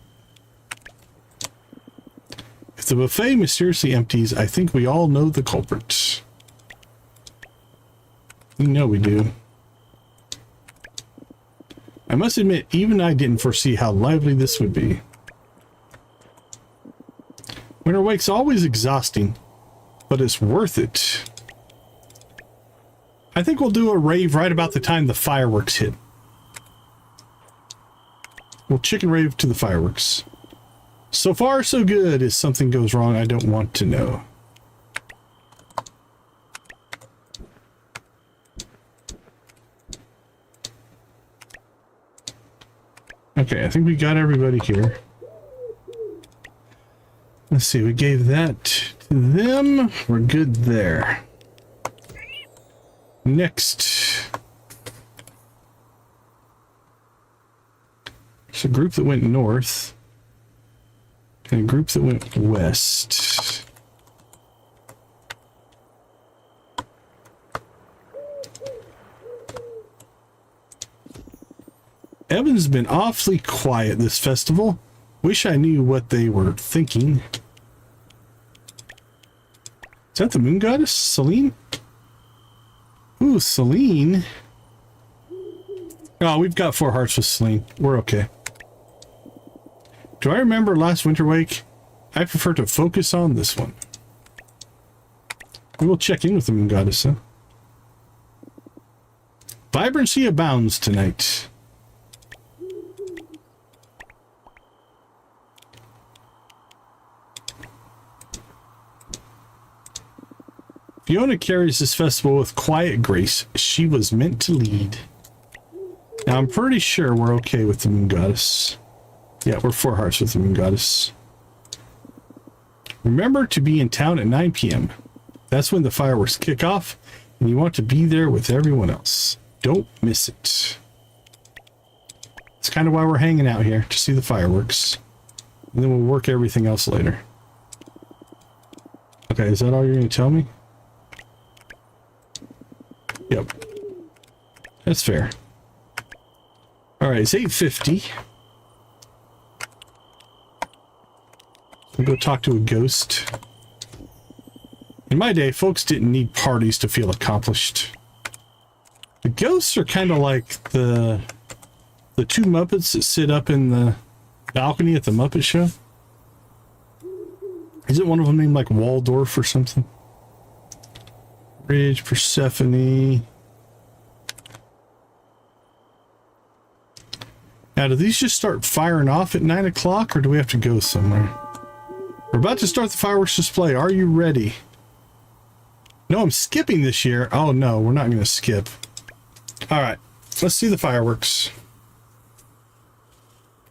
S1: If the buffet mysteriously empties, I think we all know the culprit. We know we do. I must admit, even I didn't foresee how lively this would be. Winter Wake's always exhausting, but it's worth it. I think we'll do a rave right about the time the fireworks hit. We'll chicken rave to the fireworks. So far, so good. If something goes wrong, I don't want to know. Okay, I think we got everybody here. Let's see, we gave that to them. We're good there. Next. There's a group that went north. And a group that went west. Evan's been awfully quiet this festival. Wish I knew what they were thinking. Is that the moon goddess? Celine? Ooh, Celine. Oh, we've got 4 hearts with Celine. We're okay. Do I remember last Winter Wake? I prefer to focus on this one. We will check in with the moon goddess, huh? Vibrancy abounds tonight. Fiona carries this festival with quiet grace. She was meant to lead. Now, I'm pretty sure we're okay with the moon goddess. Yeah, we're 4 hearts with the moon goddess. Remember to be in town at 9 p.m. That's when the fireworks kick off, and you want to be there with everyone else. Don't miss it. That's kind of why we're hanging out here, to see the fireworks. And then we'll work everything else later. Okay, is that all you're going to tell me? Yep. That's fair. Alright, it's 8:50. We'll go talk to a ghost. In my day, folks didn't need parties to feel accomplished. The ghosts are kind of like the 2 Muppets that sit up in the balcony at the Muppet Show. Isn't one of them named like Waldorf or something? Ridge, Persephone. Now, do these just start firing off at 9 o'clock, or do we have to go somewhere? We're about to start the fireworks display. Are you ready? No, I'm skipping this year. Oh, no, we're not going to skip. All right, let's see the fireworks.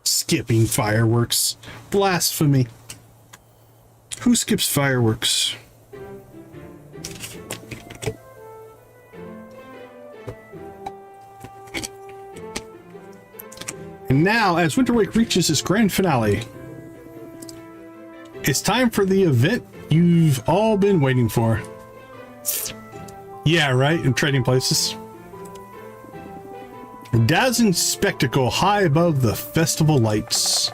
S1: Skipping fireworks. Blasphemy. Who skips fireworks? And now, as Winter Wake reaches its grand finale, it's time for the event you've all been waiting for. Yeah, right? In Trading Places. A dazzling spectacle high above the festival lights.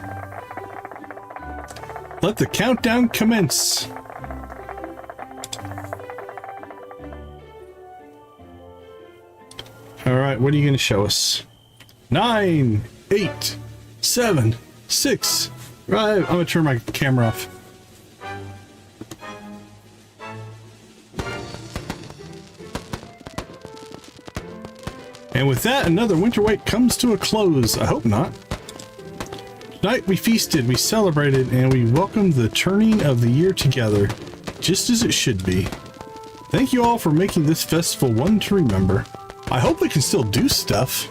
S1: Let the countdown commence. All right, what are you going to show us? 9, 8, 7, 6. Right, I'm going to turn my camera off. And with that, another Winter Wake comes to a close. I hope not. Tonight we feasted, we celebrated, and we welcomed the turning of the year together, just as it should be. Thank you all for making this festival one to remember. I hope we can still do stuff.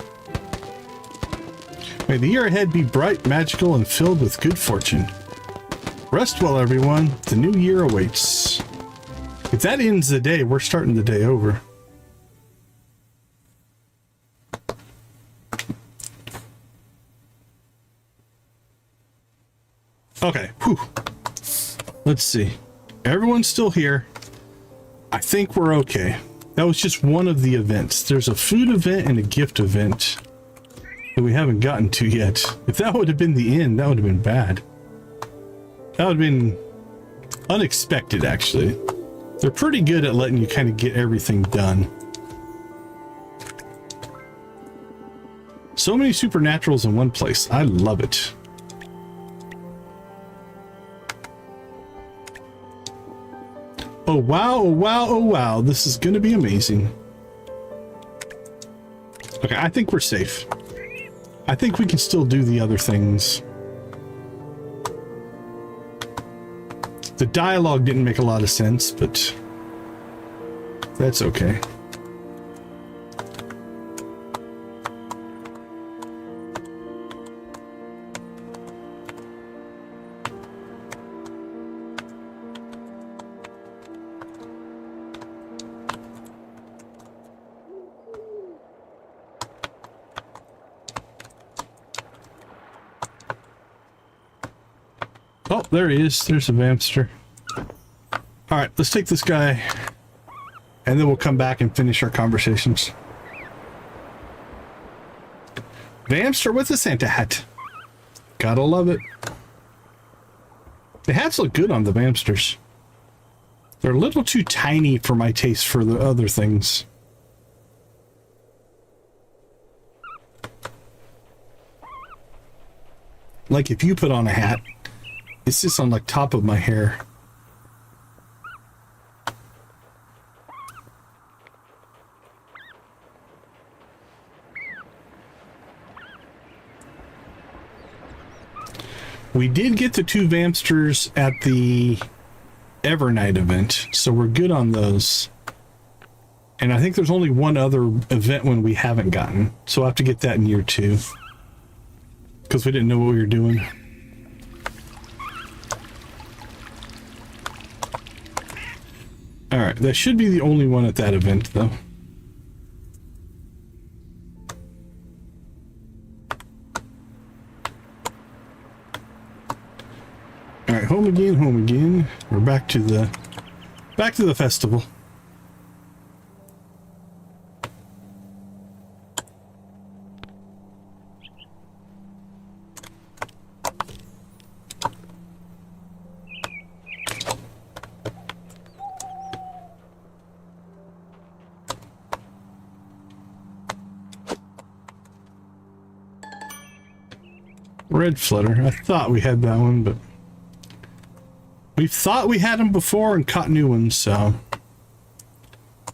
S1: May the year ahead be bright, magical, and filled with good fortune. Rest well, everyone. The new year awaits. Goodbye. If that ends the day, we're starting the day over. Okay, whew. Let's see. Everyone's still here. I think we're okay. That was just one of the events. There's a food event and a gift event that we haven't gotten to yet. If that would have been the end, that would have been bad. That would have been unexpected, actually. They're pretty good at letting you kind of get everything done. So many supernaturals in one place. I love it. Oh wow, oh wow, oh wow. This is going to be amazing. Okay, I think we're safe. I think we can still do the other things. The dialogue didn't make a lot of sense, but that's okay. Oh, there he is. There's a Vamster. All right, let's take this guy, and then we'll come back and finish our conversations. Vamster with a Santa hat. Gotta love it. The hats look good on the Vamsters. They're a little too tiny for my taste for the other things. Like if you put on a hat, it sits on like top of my hair. We did get the 2 Vamsters at the Evernight event, so we're good on those. And I think there's only one other event one we haven't gotten, so I'll have to get that in year 2. Because we didn't know what we were doing. Alright, that should be the only one at that event, though. Alright, home again, home again. We're back to the festival. Red Flutter. I thought we had that one, but we've thought we had them before and caught new ones, so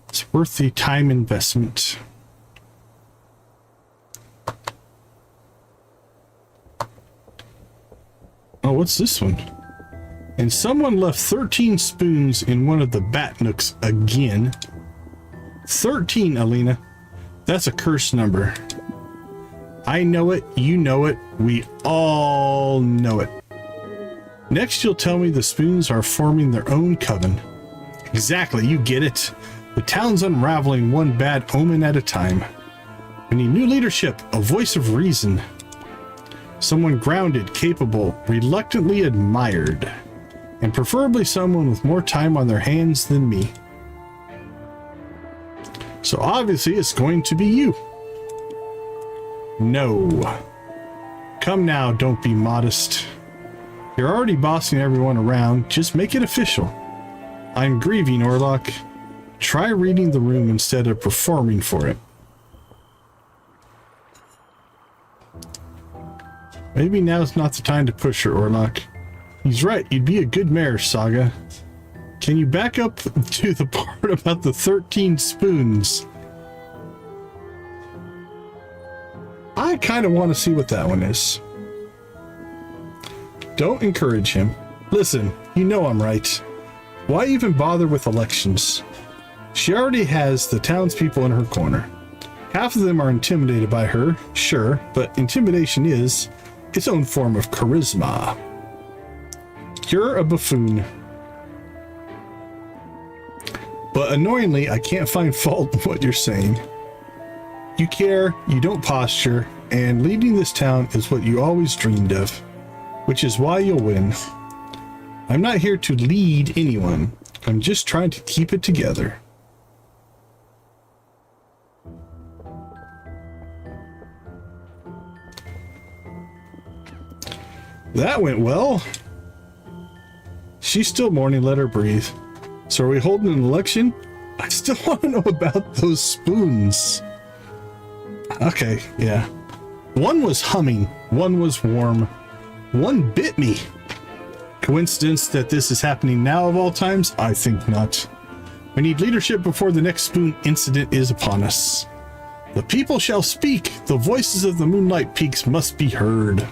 S1: it's worth the time investment. Oh, what's this one? And someone left 13 spoons in one of the bat nooks again. 13, Alina. That's a cursed number. I know it, you know it, we all know it. Next, you'll tell me the spoons are forming their own coven. Exactly, you get it. The town's unraveling one bad omen at a time. We need new leadership, a voice of reason. Someone grounded, capable, reluctantly admired. And preferably someone with more time on their hands than me. So obviously it's going to be you. No. Come now, don't be modest. You're already bossing everyone around, just make it official. I'm grieving, Orlok. Try reading the room instead of performing for it. Maybe now's not the time to push her, Orlok. He's right, you'd be a good mayor, Saga. Can you back up to the part about the 13 spoons? I kind of want to see what that one is. Don't encourage him. Listen, you know I'm right. Why even bother with elections? She already has the townspeople in her corner. Half of them are intimidated by her, sure, but intimidation is its own form of charisma. You're a buffoon. But annoyingly, I can't find fault in what you're saying. You care, you don't posture, and leading this town is what you always dreamed of, which is why you'll win. I'm not here to lead anyone. I'm just trying to keep it together. That went well. She's still mourning, let her breathe. So are we holding an election? I still want to know about those spoons. Okay, yeah. One was humming, one was warm, one bit me. Coincidence that this is happening now of all times? I think not. We need leadership before the next spoon incident is upon us. The people shall speak. The voices of the Moonlight Peaks must be heard.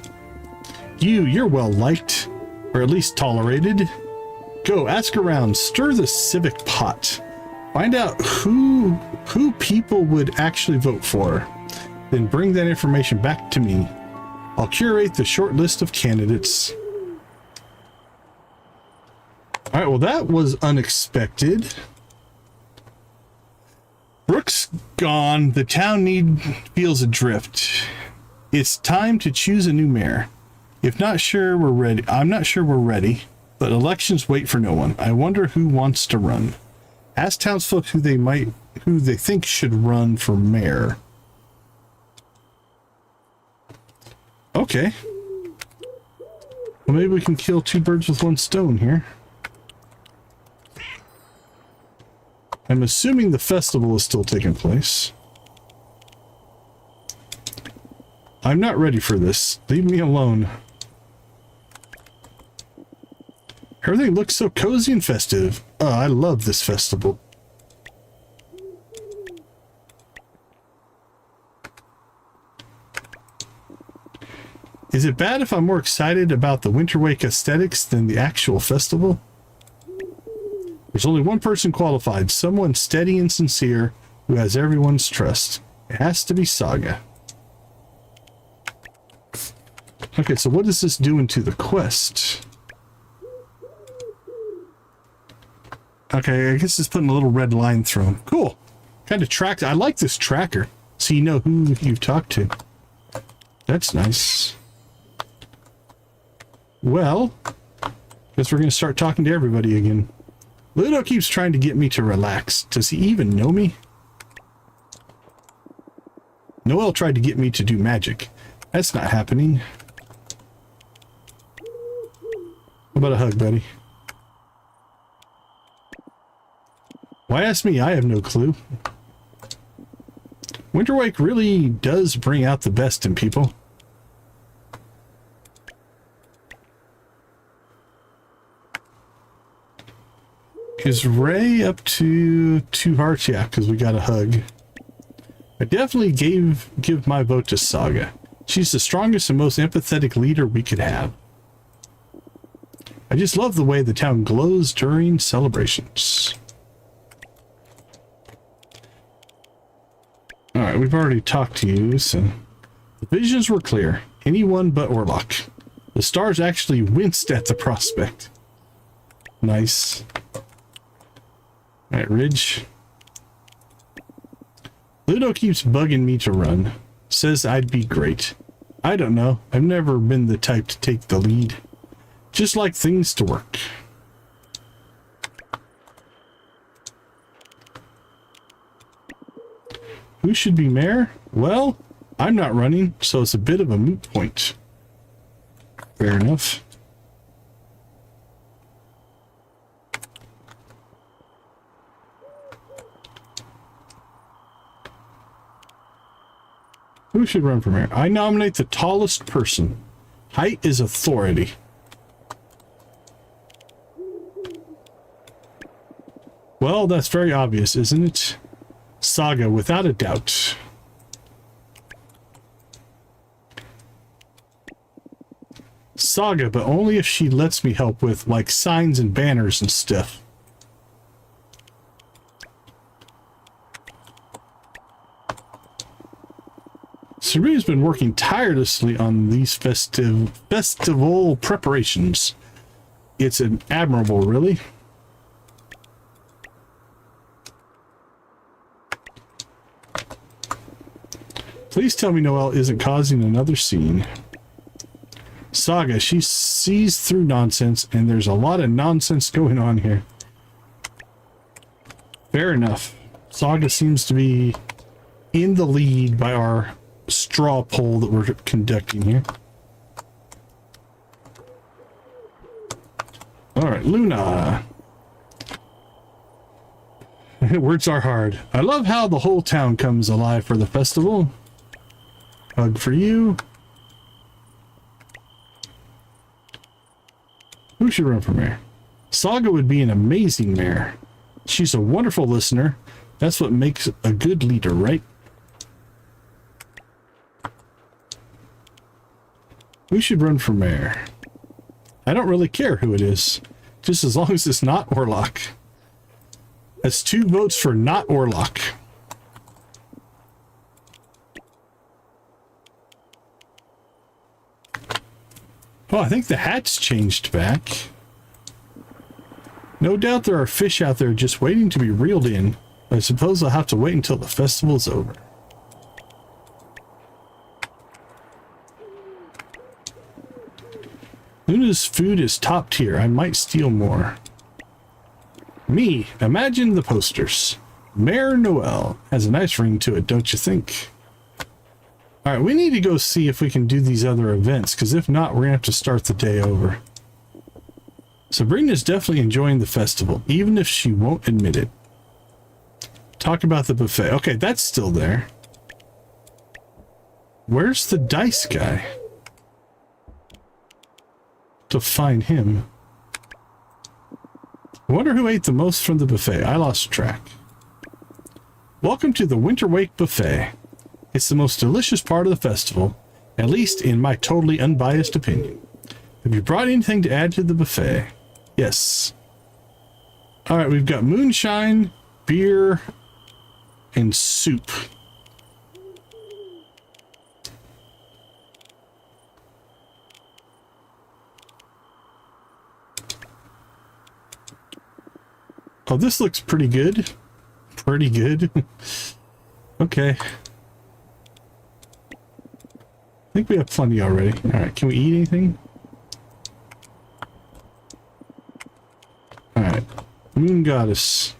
S1: You're well liked, or at least tolerated. Go ask around, stir the civic pot. Find out who people would actually vote for. Then bring that information back to me. I'll curate the short list of candidates. All right, well, that was unexpected. Brooke's gone. The town feels adrift. It's time to choose a new mayor. I'm not sure we're ready, but elections wait for no one. I wonder who wants to run. Ask townsfolk who they think should run for mayor. Okay. Well, maybe we can kill two birds with one stone here. I'm assuming the festival is still taking place. I'm not ready for this. Leave me alone. Everything looks so cozy and festive. Oh, I love this festival. Is it bad if I'm more excited about the Winterwake aesthetics than the actual festival? There's only one person qualified, someone steady and sincere who has everyone's trust. It has to be Saga. Okay, so what is this doing to the quest? Okay, I guess it's putting a little red line through him. Cool. Kind of tracked. I like this tracker, so you know who you've talked to. That's nice. Well, guess we're going to start talking to everybody again. Ludo keeps trying to get me to relax. Does he even know me? Noel tried to get me to do magic. That's not happening. How about a hug, buddy? Why ask me? I have no clue. Winterwake really does bring out the best in people. Is Ray up to 2 hearts? Yeah, because we got a hug. I definitely give my vote to Saga. She's the strongest and most empathetic leader we could have. I just love the way the town glows during celebrations. Alright, we've already talked to you, so... The visions were clear. Anyone but Orlok. The stars actually winced at the prospect. Nice. Alright, Ridge. Ludo keeps bugging me to run. Says I'd be great. I don't know. I've never been the type to take the lead. Just like things to work. Who should be mayor? Well, I'm not running, so it's a bit of a moot point. Fair enough. Who should run for mayor? I nominate the tallest person. Height is authority. Well, that's very obvious, isn't it? Saga, without a doubt. Saga, but only if she lets me help with, like, signs and banners and stuff. Sabrina's been working tirelessly on these festival preparations. It's admirable, really. Please tell me Noelle isn't causing another scene. Saga, she sees through nonsense, and there's a lot of nonsense going on here. Fair enough. Saga seems to be in the lead by our straw poll that we're conducting here. Alright, Luna. Words are hard. I love how the whole town comes alive for the festival. Hug for you. Who should run for mayor? Saga would be an amazing mayor. She's a wonderful listener. That's what makes a good leader, right? Who should run for mayor? I don't really care who it is, just as long as it's not Orlok. That's 2 votes for not Orlok. Oh, I think the hat's changed back. No doubt there are fish out there just waiting to be reeled in. I suppose I'll have to wait until the festival's over. Luna's food is top tier. I might steal more. Me, imagine the posters. Mayor Noel has a nice ring to it, don't you think? Alright, we need to go see if we can do these other events, because if not, we're going to have to start the day over. Sabrina's definitely enjoying the festival, even if she won't admit it. Talk about the buffet. Okay, that's still there. Where's the dice guy? To find him. I wonder who ate the most from the buffet. I lost track. Welcome to the Winter Wake Buffet. It's the most delicious part of the festival, at least in my totally unbiased opinion. Have you brought anything to add to the buffet? Yes. Alright, we've got moonshine, beer, and soup. Oh, this looks pretty good. Pretty good. Okay. I think we have plenty already. Alright, can we eat anything? Alright. Moon Goddess.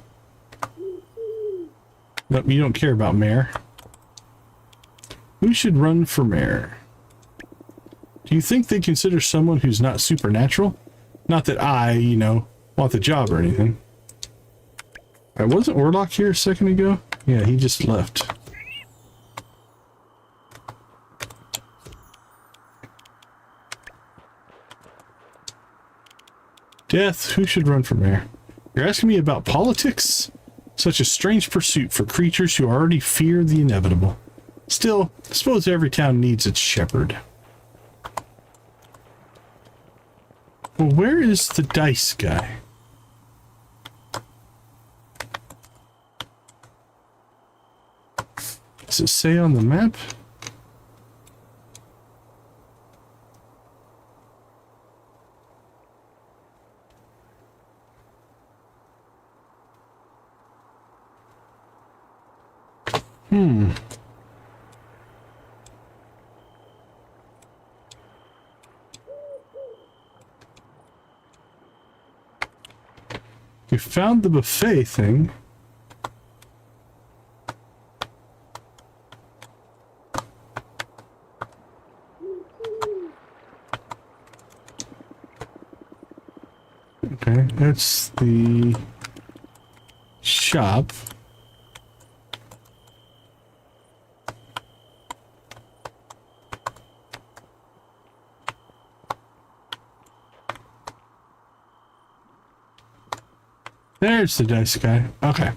S1: Nope, you don't care about mayor. Who should run for mayor? Do you think they consider someone who's not supernatural? Not that I, you know, want the job or anything. Alright, wasn't Orlok here a second ago? Yeah, he just left. Death, who should run for mayor? You're asking me about politics? Such a strange pursuit for creatures who already fear the inevitable. Still, I suppose every town needs its shepherd. Well, where is the dice guy? Does it say on the map? We found the buffet thing. Okay, that's the shop. There's the dice guy. Okay.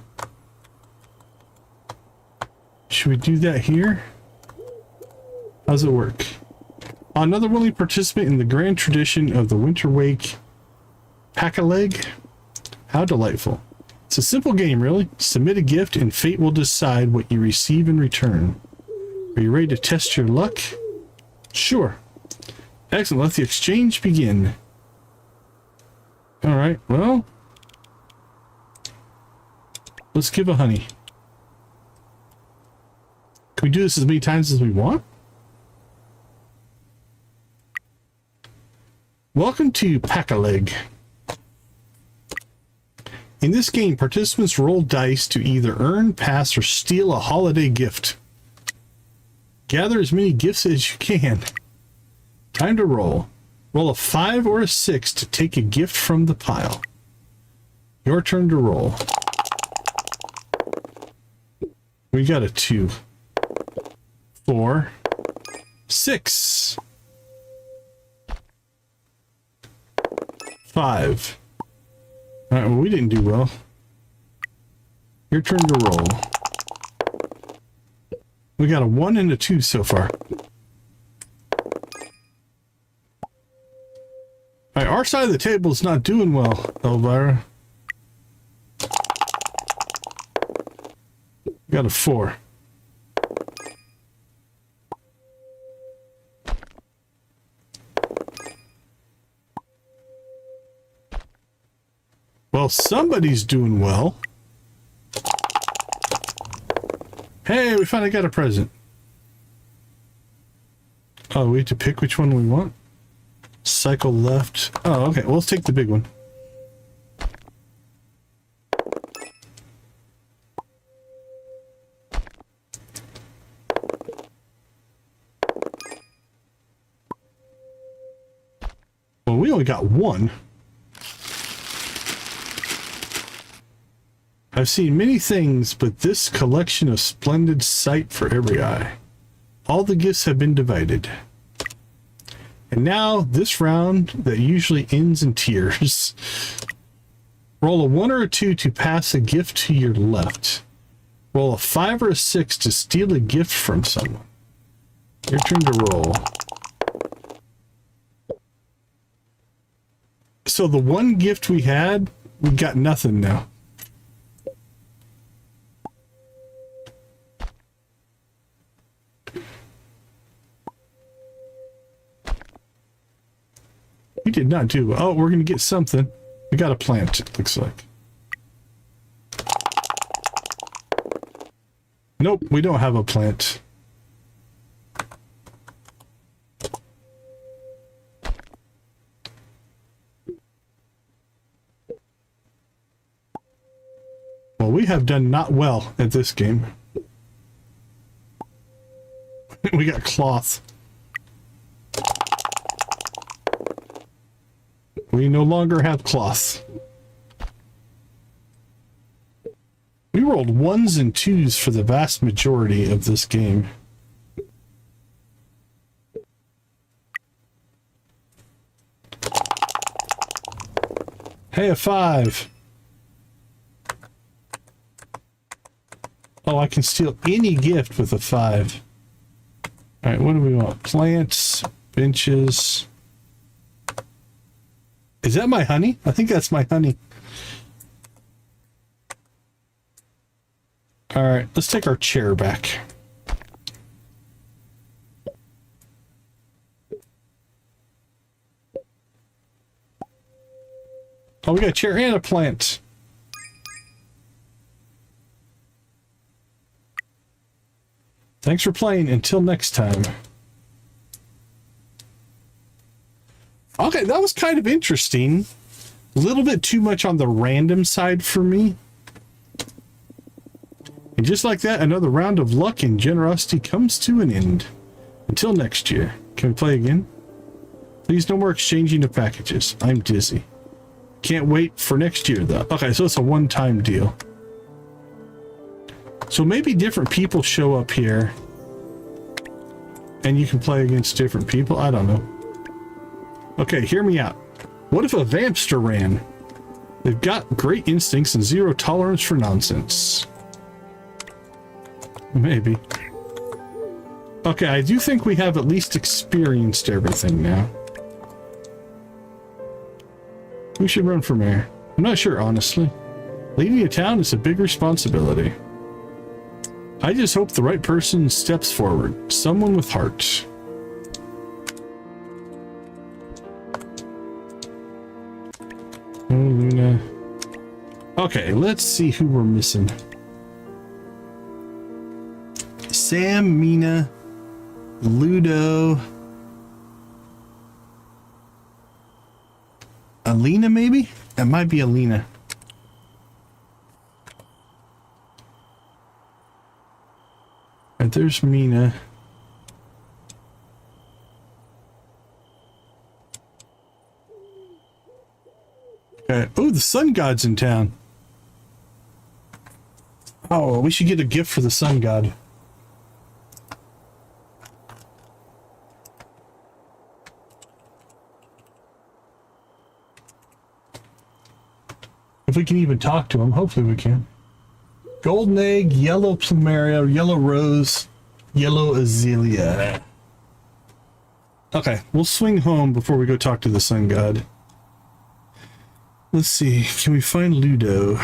S1: Should we do that here? How's it work? Another willing participant in the grand tradition of the Winter Wake Pack-a-leg? How delightful. It's a simple game, really. Submit a gift and fate will decide what you receive in return. Are you ready to test your luck? Sure. Excellent. Let the exchange begin. Alright, well... let's give a honey. Can we do this as many times as we want? Welcome to Pack-a-Leg. In this game, participants roll dice to either earn, pass, or steal a holiday gift. Gather as many gifts as you can. Time to roll. Roll a 5 or a 6 to take a gift from the pile. Your turn to roll. We got a 2. 4. 6. 5. All right, well, we didn't do well. Your turn to roll. We got a 1 and a 2 so far. All right, our side of the table is not doing well, Elvira. We got a 4. Well, somebody's doing well. Hey, we finally got a present. Oh, we have to pick which one we want? Cycle left. Oh, okay. Well, let's take the big one. Well, we only got one. I've seen many things, but this collection of splendid sight for every eye. All the gifts have been divided. And now, this round that usually ends in tears. Roll a 1 or a 2 to pass a gift to your left. Roll a 5 or a 6 to steal a gift from someone. Your turn to roll. So the one gift we had, we got nothing now. We did not do well. Oh, we're going to get something. We got a plant, it looks like. Nope, we don't have a plant. Well, we have done not well at this game. We got cloth. We no longer have cloth. We rolled 1s and 2s for the vast majority of this game. Hey, a 5. Oh, I can steal any gift with a 5. All right, what do we want? Plants, benches. Is that my honey? I think that's my honey. All right, let's take our chair back. Oh, we got a chair and a plant. Thanks for playing. Until next time. Okay, that was kind of interesting. A little bit too much on the random side for me. And just like that, another round of luck and generosity comes to an end. Until next year. Can we play again? Please, no more exchanging of packages. I'm dizzy. Can't wait for next year, though. Okay, so it's a one-time deal. So maybe different people show up here. And you can play against different people? I don't know. Okay, hear me out. What if a vampster ran? They've got great instincts and zero tolerance for nonsense. Maybe. Okay, I do think we have at least experienced everything now. We should run for mayor. I'm not sure, honestly. Leading a town is a big responsibility. I just hope the right person steps forward. Someone with heart. Oh, Luna. Okay, let's see who we're missing. Sam, Mina, Ludo, Alina, maybe? That might be Alina. Right, there's Mina. Okay. Oh, the sun god's in town. Oh, we should get a gift for the sun god. If we can even talk to him, hopefully we can. Golden egg, yellow plumeria, yellow rose, yellow azalea. Okay, we'll swing home before we go talk to the sun god. Let's see, can we find Ludo?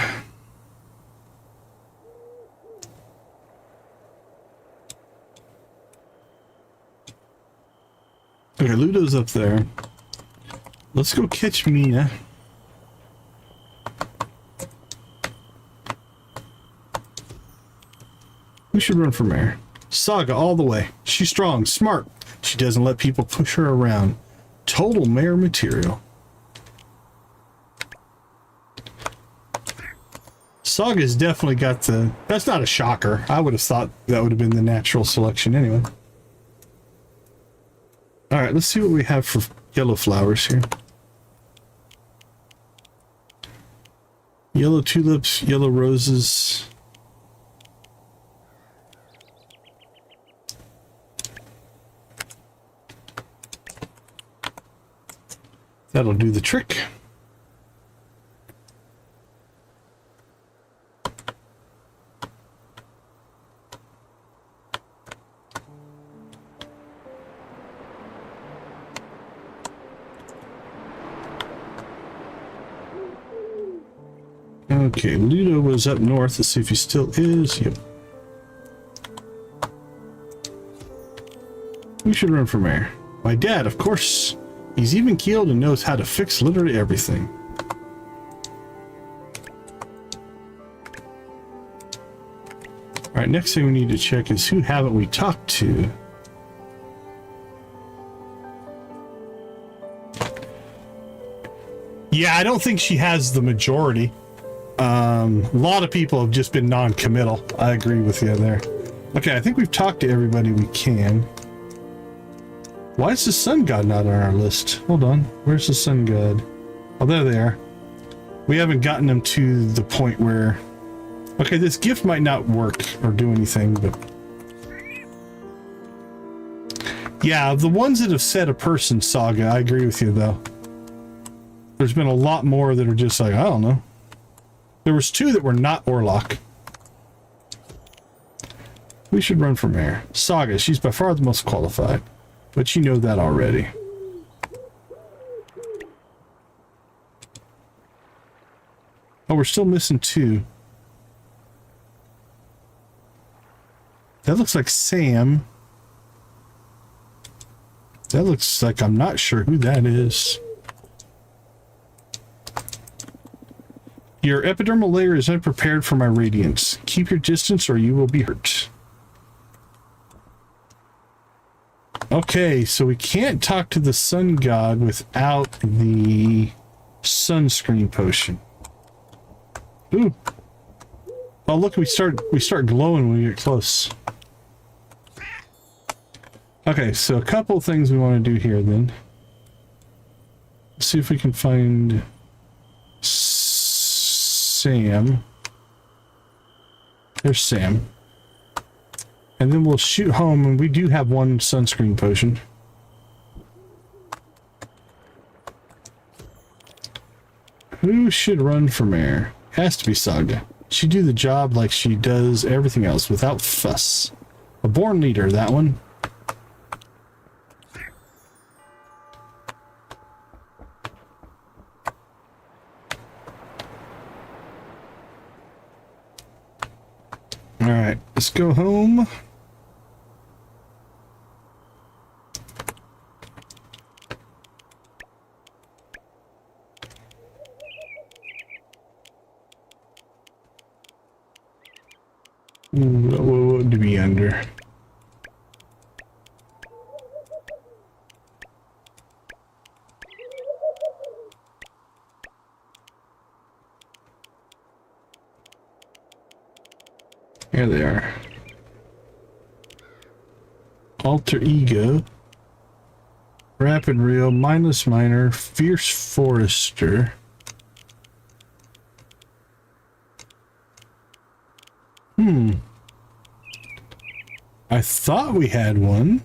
S1: Okay, Ludo's up there. Let's go catch Mina. We should run from her. Saga all the way. She's strong, smart. She doesn't let people push her around. Total mare material. Saga's definitely got the... That's not a shocker. I would have thought that would have been the natural selection anyway. Alright, let's see what we have for yellow flowers here. Yellow tulips, yellow roses... That'll do the trick. Okay, Ludo was up north. Let's see if he still is. Yep. We should run from here. My dad, of course. He's even keeled and knows how to fix literally everything. Alright, next thing we need to check is who haven't we talked to? Yeah, I don't think she has the majority. A lot of people have just been non-committal. I agree with you there. Okay, I think we've talked to everybody we can. Why is the sun god not on our list? Hold on. Where's the sun god? Oh, there they are. We haven't gotten them to the point where... Okay, this gift might not work or do anything, but... Yeah, the ones that have said a person saga, I agree with you, though. There's been a lot more that are just like, I don't know. There was 2 that were not Orlok. We should run from here. Saga, she's by far the most qualified. But you know that already. Oh, we're still missing 2. That looks like Sam. That looks like I'm not sure who that is. Your epidermal layer is unprepared for my radiance. Keep your distance or you will be hurt. Okay, so we can't talk to the sun god without the sunscreen potion. Ooh. Oh, look, we start glowing when we get close. Okay, so a couple of things we want to do here then. Let's see if we can find Sam. There's Sam. And then we'll shoot home, and we do have 1 sunscreen potion. Who should run from here? Has to be Saga. She do the job like she does everything else, without fuss. A born leader, that one. Alright, let's go home. What would be under? Here they are. Alter Ego. Rapid Reel, Mindless Miner, Fierce Forester. I thought we had one.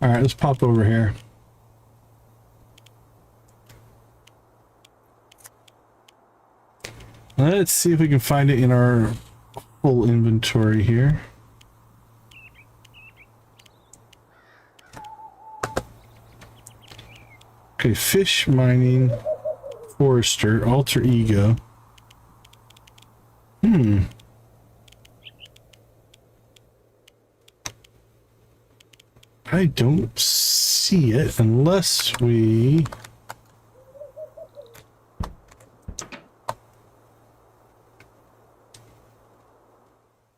S1: Alright, let's pop over here. Let's see if we can find it in our full inventory here. Okay, fish mining, forester, alter ego. I don't see it unless we...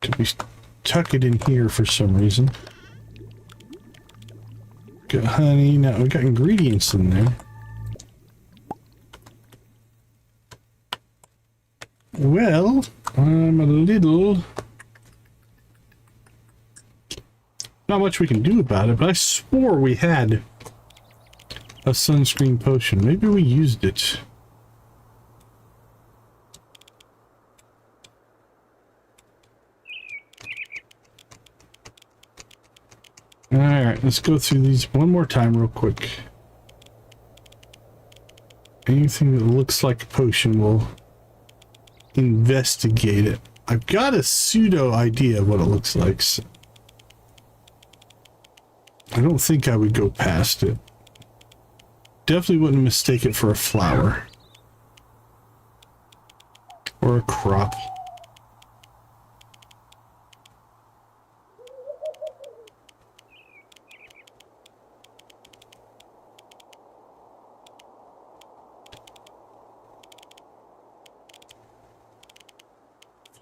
S1: Could we tuck it in here for some reason? Got honey. Now we got ingredients in there. Well, I'm a little... Not much we can do about it, but I swore we had a sunscreen potion. Maybe we used it. Alright, let's go through these one more time real quick. Anything that looks like a potion, we'll investigate it. I've got a pseudo idea of what it looks like, so I don't think I would go past it. Definitely wouldn't mistake it for a flower. Or a crop.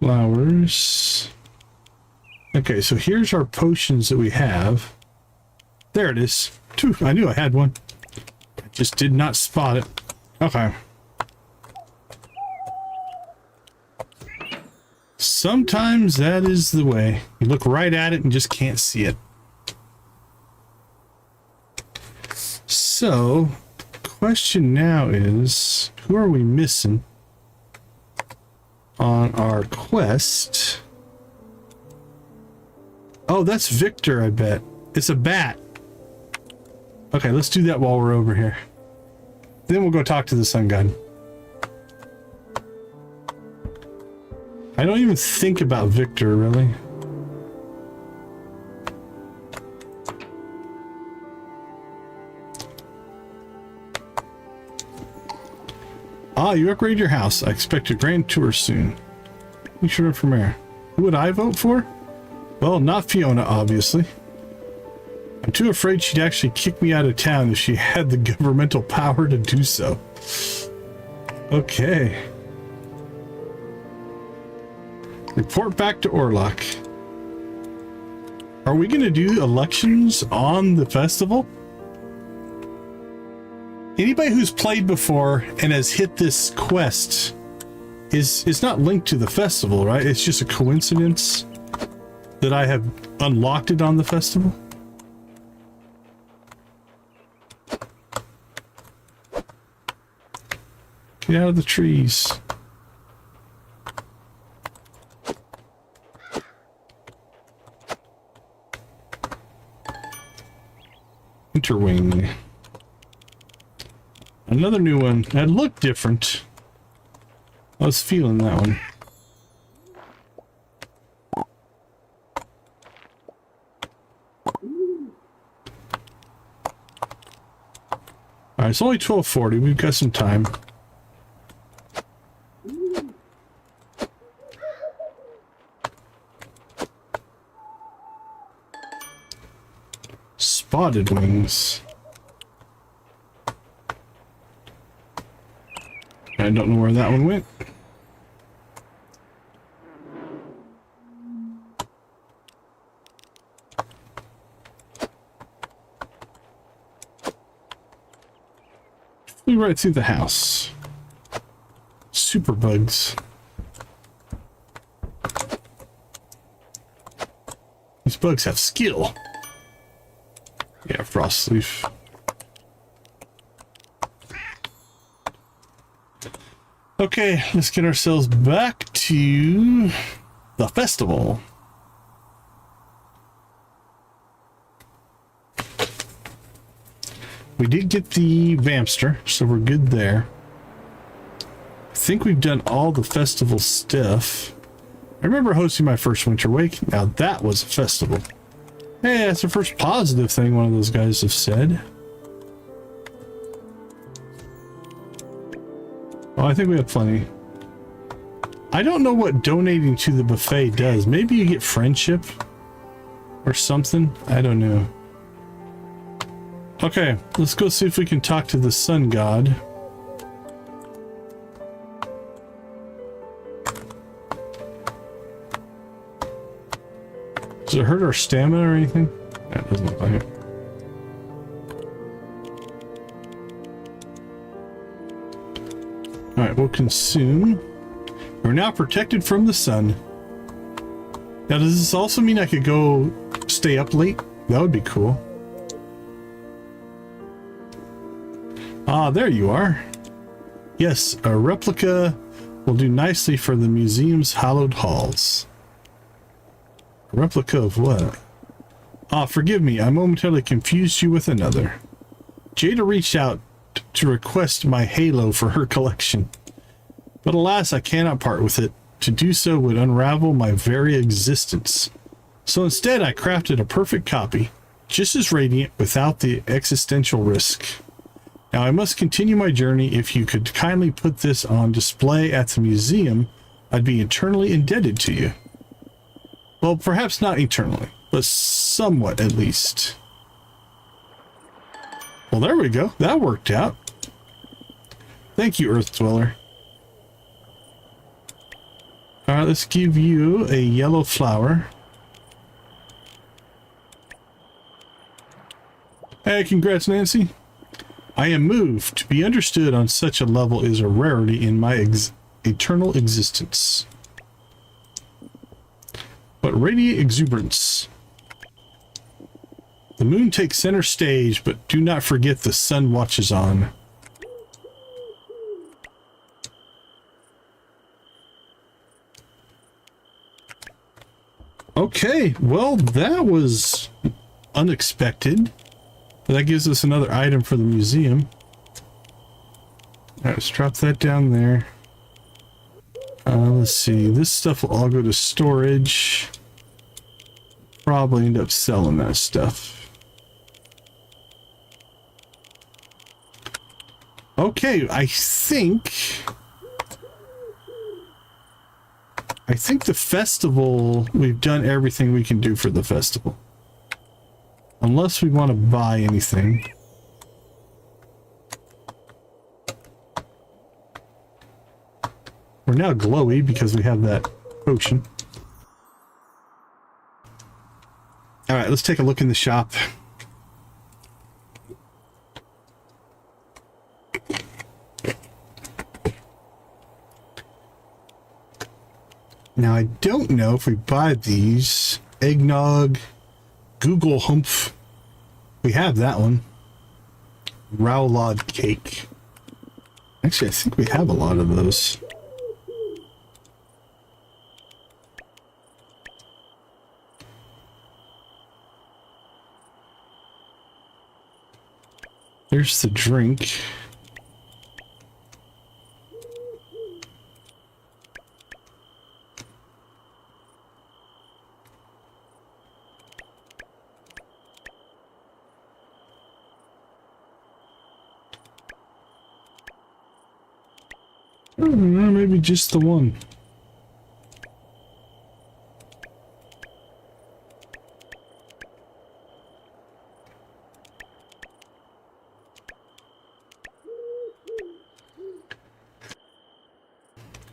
S1: Flowers. Okay, so here's our potions that we have. There it is. Phew, I knew I had one. I just did not spot it. Okay. Sometimes that is the way. You look right at it and just can't see it. So, question now is, who are we missing on our quest? Oh, that's Victor, I bet. It's a bat. Okay, let's do that while we're over here. Then we'll go talk to the sun god. I don't even think about Victor, really. Ah, you upgrade your house. I expect a grand tour soon. You should run for mayor. Who would I vote for? Well, not Fiona, obviously. I'm too afraid she'd actually kick me out of town if she had the governmental power to do so. Okay. Report back to Orlok. Are we going to do elections on the festival? Anybody who's played before and has hit this quest is not linked to the festival, right? It's just a coincidence that I have unlocked it on the festival. Get out of the trees. Interwing. Another new one. That looked different. I was feeling that one. Alright, it's only 12:40. We've got some time. Spotted wings. I don't know where that one went. Flew right through the house. Super bugs. These bugs have skill. Yeah, frost leaf. Okay, let's get ourselves back to the festival. We did get the Vamster, so we're good there. I think we've done all the festival stuff. I remember hosting my first Winter Wake. Now that was a festival. Hey, that's the first positive thing one of those guys have said. Oh, I think we have plenty. I don't know what donating to the buffet does. Maybe you get friendship or something. I don't know. Okay, let's go see if we can talk to the sun god. Does it hurt our stamina or anything? That doesn't look like it. Alright, we'll consume. We're now protected from the sun. Now, does this also mean I could go stay up late? That would be cool. Ah, there you are. Yes, a replica will do nicely for the museum's hallowed halls. A replica of what? Ah, forgive me, I momentarily confused you with another. Jada reached out to request my halo for her collection. But alas, I cannot part with it. To do so would unravel my very existence. So instead, I crafted a perfect copy, just as radiant without the existential risk. Now I must continue my journey. If you could kindly put this on display at the museum, I'd be eternally indebted to you. Well, perhaps not eternally, but somewhat at least. Well, there we go. That worked out. Thank you, Earth Dweller. Alright, let's give you a yellow flower. Hey, congrats, Nancy. I am moved. To be understood on such a level is a rarity in my eternal existence. But radiant exuberance. The moon takes center stage, but do not forget the sun watches on. Okay, well, that was unexpected. That gives us another item for the museum. All right, let's drop that down there. Let's see. This stuff will all go to storage. Probably end up selling that stuff. Okay, I think the festival, we've done everything we can do for the festival. Unless we want to buy anything. We're now glowy because we have that potion. Alright, let's take a look in the shop. Now, I don't know if we buy these. Eggnog, Google Humph. We have that one. Rowlod cake. Actually, I think we have a lot of those. There's the drink. I don't know, maybe just the one.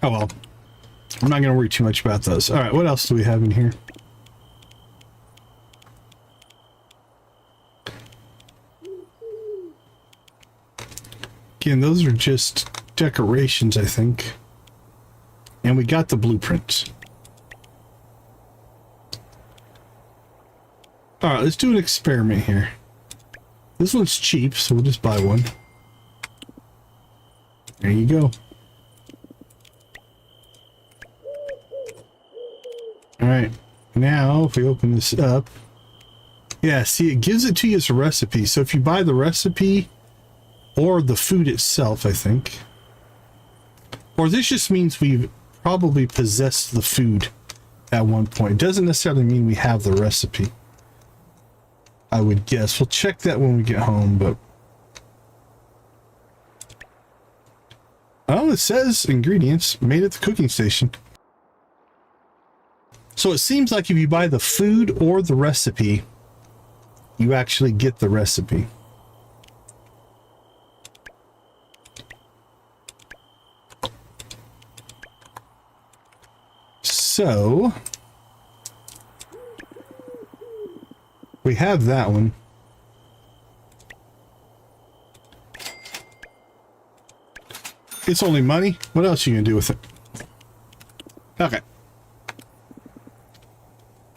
S1: Oh well. I'm not going to worry too much about those. Alright, what else do we have in here? Again, those are just decorations, I think. And we got the blueprint. All right, let's do an experiment here. This one's cheap, so we'll just buy one. There you go. All right, now if we open this up, yeah, see, it gives it to you as a recipe. So if you buy the recipe or the food itself, I think, or this just means we've probably possessed the food at one point. It doesn't necessarily mean we have the recipe, I would guess. We'll check that when we get home, but oh, it says ingredients made at the cooking station. So it seems like if you buy the food or the recipe, you actually get the recipe. So we have that one. It's only money. What else are you gonna do with it? Okay.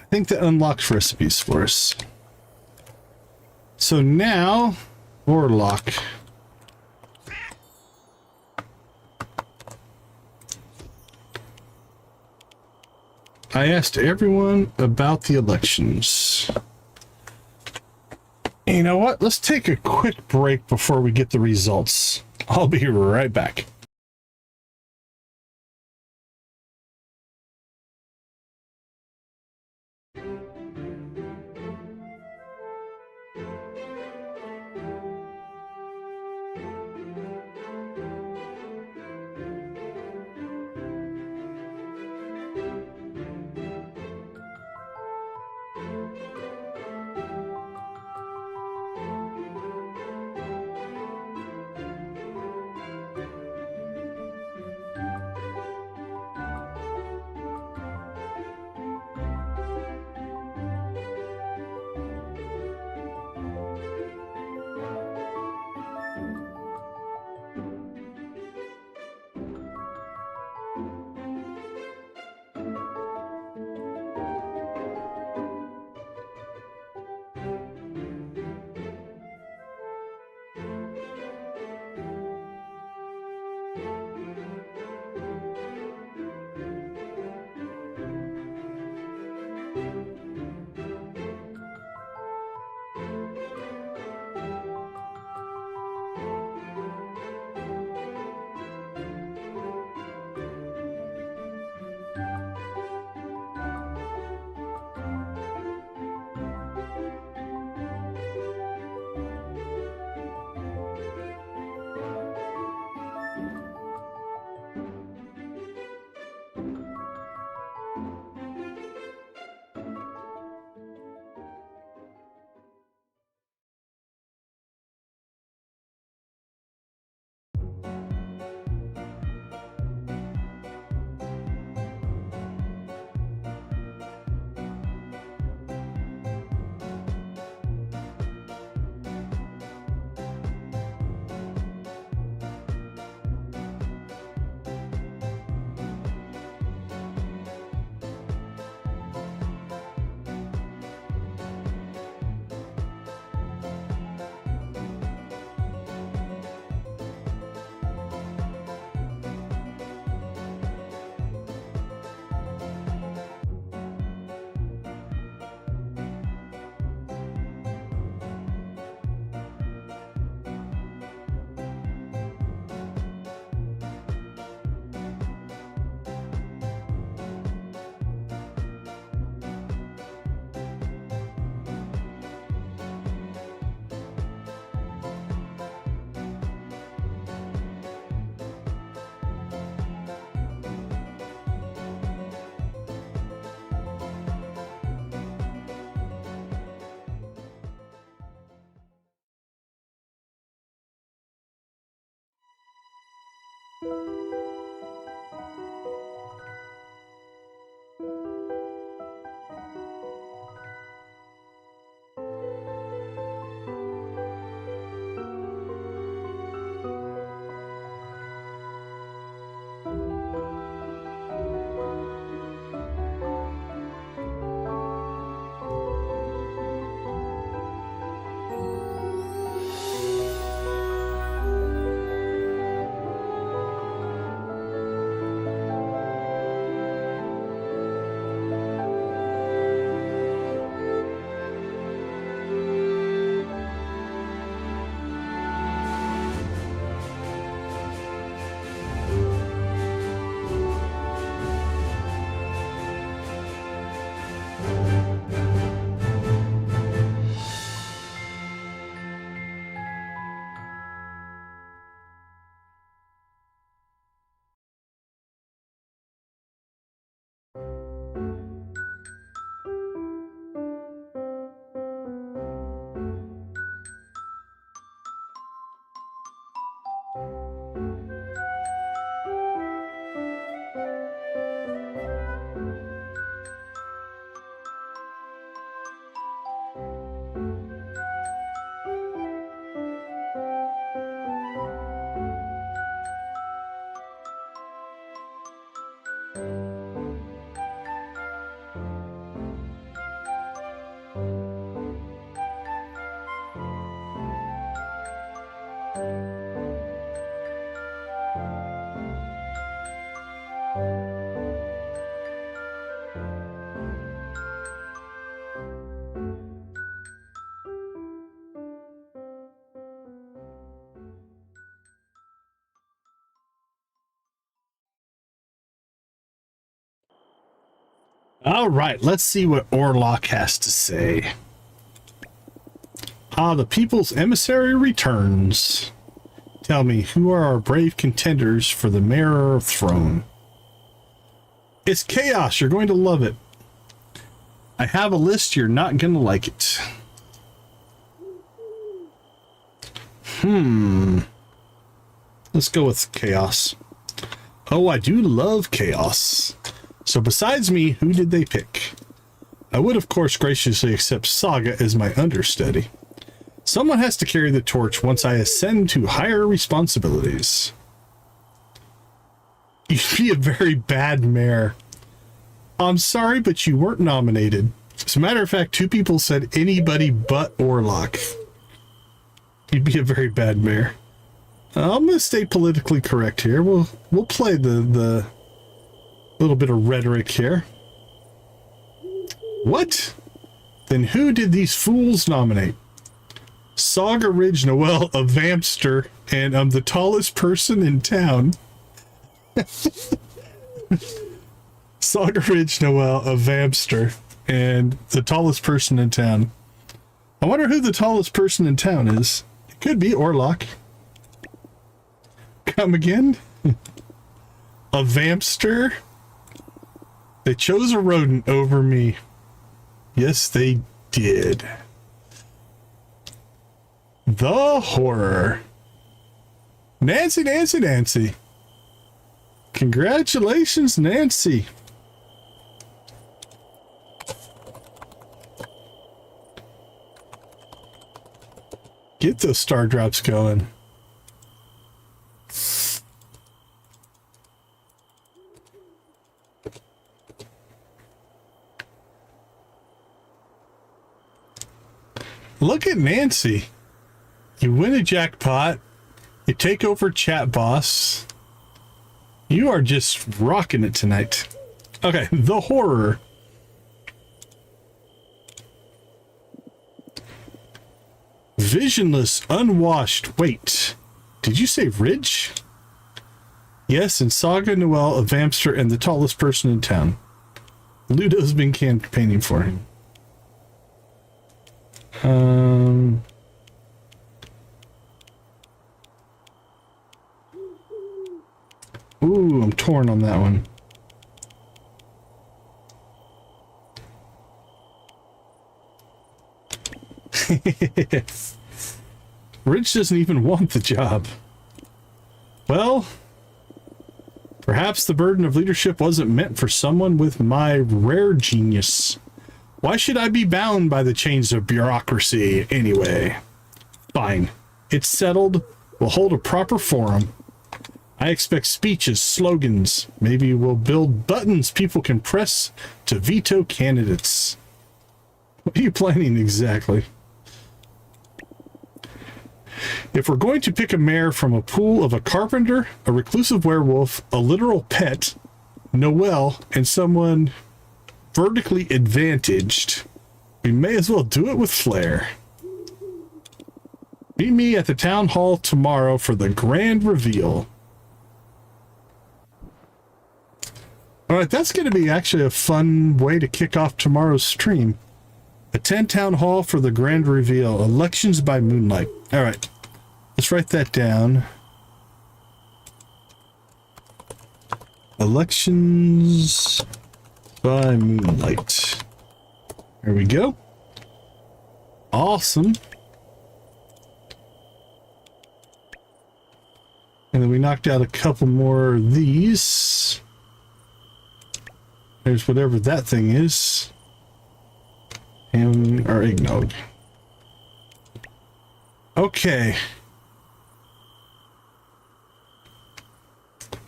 S1: I think that unlocks recipes for us. So now, Warlock. I asked everyone about the elections. You know what? Let's take a quick break before we get the results. I'll be right back. All right, let's see what Orlok has to say. The People's Emissary returns. Tell me, who are our brave contenders for the Mayor Throne? It's chaos. You're going to love it. I have a list. You're not going to like it. Let's go with chaos. Oh, I do love chaos. So besides me, who did they pick? I would, of course, graciously accept Saga as my understudy. Someone has to carry the torch once I ascend to higher responsibilities. You'd be a very bad mayor. I'm sorry, but you weren't nominated. As a matter of fact, 2 people said anybody but Orlok. You'd be a very bad mayor. I'm going to stay politically correct here. We'll play the little bit of rhetoric here. What? Then who did these fools nominate? Saga Ridge Noel of Vampster, and I'm the tallest person in town. Saga Ridge Noel of Vampster, and the tallest person in town. I wonder who the tallest person in town is. It could be Orlok. Come again? A Vampster? They chose a rodent over me. Yes, they did. The horror. Nancy, Nancy, Nancy. Congratulations, Nancy. Get those star drops going. Look at Nancy. You win a jackpot. You take over Chat Boss. You are just rocking it tonight. Okay, the horror. Visionless, unwashed. Wait, did you say Ridge? Yes, and Saga Noel of Vampster and the tallest person in town. Ludo's been campaigning for him. Ooh, I'm torn on that one. Rich doesn't even want the job. Well, perhaps the burden of leadership wasn't meant for someone with my rare genius. Why should I be bound by the chains of bureaucracy anyway? Fine. It's settled. We'll hold a proper forum. I expect speeches, slogans. Maybe we'll build buttons people can press to veto candidates. What are you planning exactly? If we're going to pick a mayor from a pool of a carpenter, a reclusive werewolf, a literal pet, Noel, and someone vertically advantaged, we may as well do it with flair. Meet me at the town hall tomorrow for the grand reveal. All right, that's going to be actually a fun way to kick off tomorrow's stream. Attend town hall for the grand reveal. Elections by moonlight. All right, let's write that down. Elections by moonlight. There we go. Awesome. And then we knocked out a couple more of these. There's whatever that thing is. Ham or eggnog. Okay.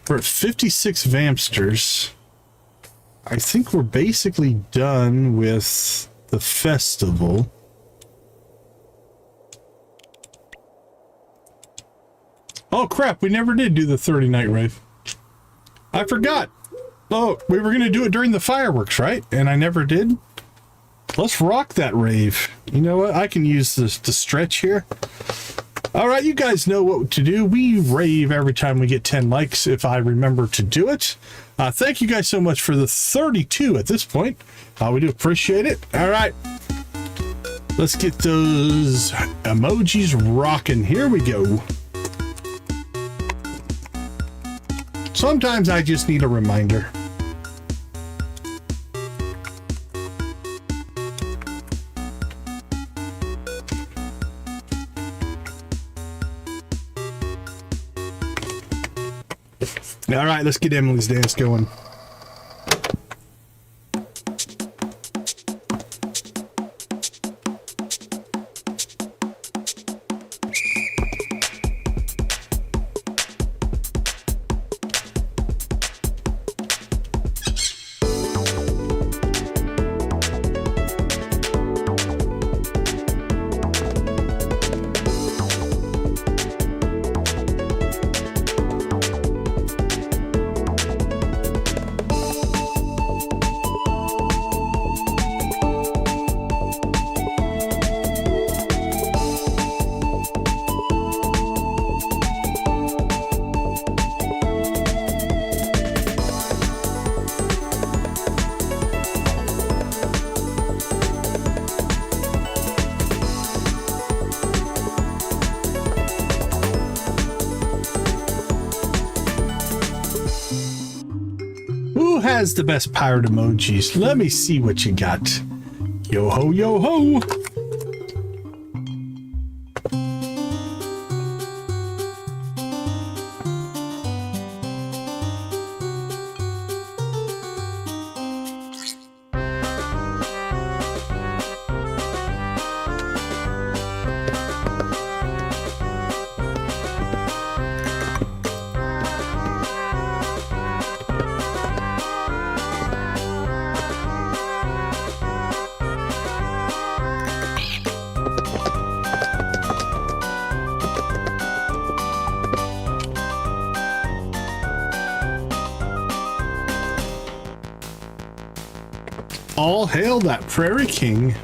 S1: We're at 56 vampsters. I think we're basically done with the festival. Oh crap, we never did do the 30-night rave. I forgot. Oh, we were going to do it during the fireworks, right? And I never did. Let's rock that rave. You know what? I can use this to stretch here. All right, you guys know what to do. We rave every time we get 10 likes if I remember to do it. Thank you guys so much for the 32 at this point. We do appreciate it. All right. Let's get those emojis rocking. Here we go. Sometimes I just need a reminder. All right, let's get Emily's dance going. Who has the best pirate emojis? Let me see what you got. Yo ho, yo ho. All hail that Prairie King.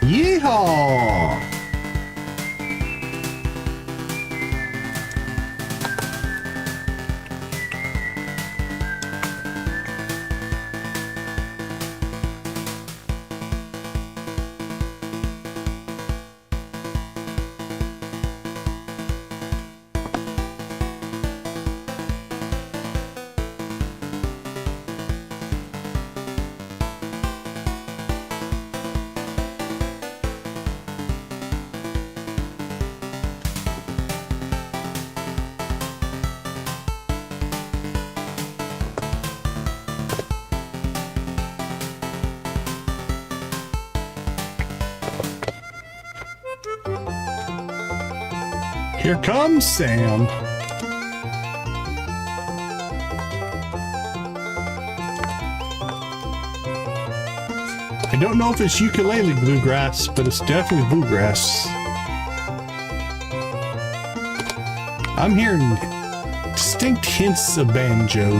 S1: Yeehaw! Here comes Sam. I don't know if it's ukulele bluegrass, but it's definitely bluegrass. I'm hearing distinct hints of banjo.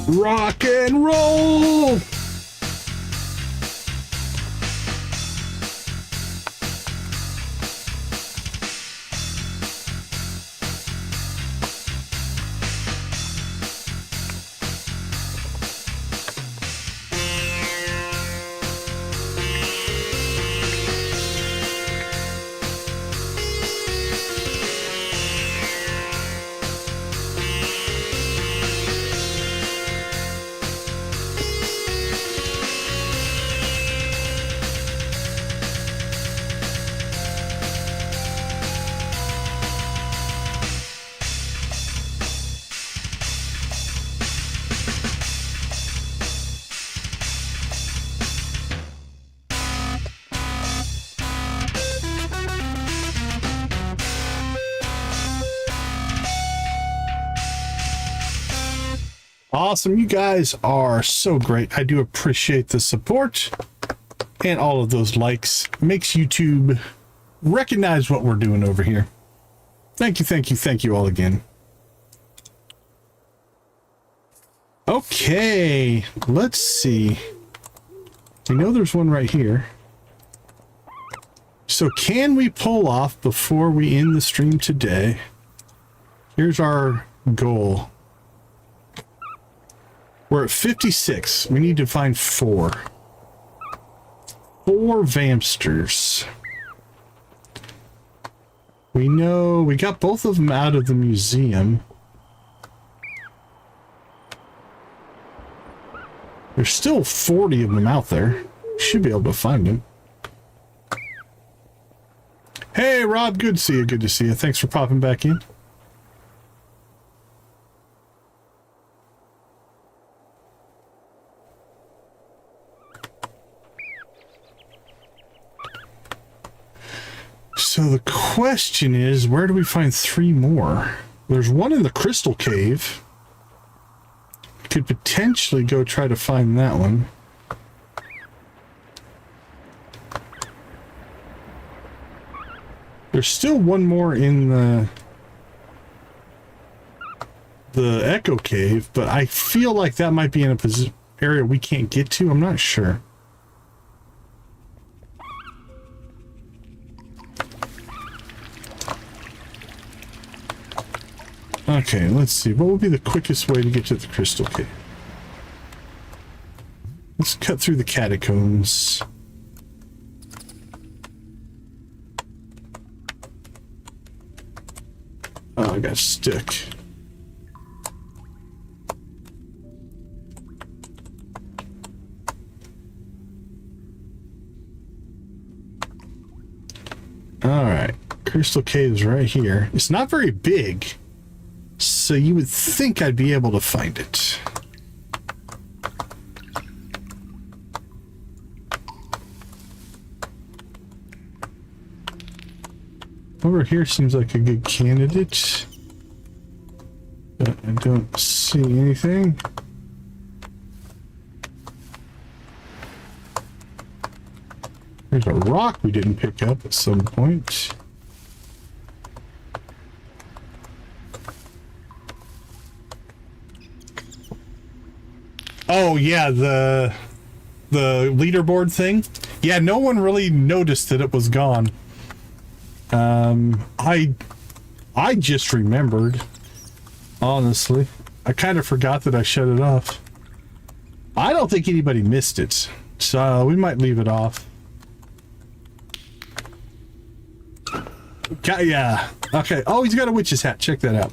S1: Rock and roll! Awesome. You guys are so great. I do appreciate the support and all of those likes. Makes YouTube recognize what we're doing over here. Thank you, thank you, thank you all again. Okay, let's see. We know there's one right here. So can we pull off before we end the stream today? Here's our goal. We're at 56. We need to find 4. 4 Vampsters. We know we got both of them out of the museum. There's still 40 of them out there. Should be able to find them. Hey, Rob, good to see you. Good to see you. Thanks for popping back in. So the question is, where do we find 3 more? There's one in the Crystal Cave. Could potentially go try to find that one. There's still one more in the Echo Cave, but I feel like that might be in a area we can't get to. I'm not sure. Okay, let's see. What would be the quickest way to get to the Crystal Cave? Let's cut through the catacombs. Oh, I got stuck. Alright. Crystal Cave is right here. It's not very big. So you would think I'd be able to find it. Over here seems like a good candidate. But I don't see anything. There's a rock we didn't pick up at some point. Oh yeah, the leaderboard thing. Yeah, no one really noticed that it was gone. I just remembered. Honestly, I kind of forgot that I shut it off. I don't think anybody missed it, so we might leave it off. Yeah. Okay. Oh, he's got a witch's hat. Check that out.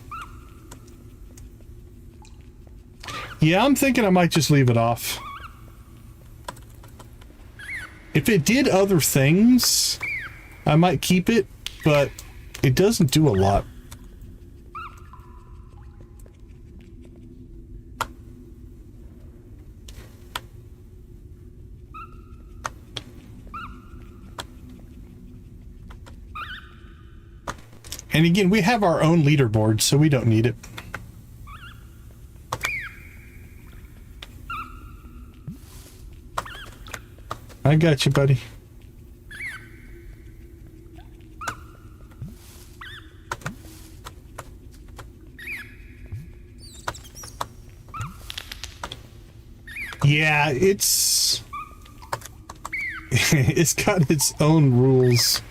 S1: Yeah, I'm thinking I might just leave it off. If it did other things, I might keep it, but it doesn't do a lot. And again, we have our own leaderboard, so we don't need it. I got you, buddy. Yeah, it's it's got its own rules.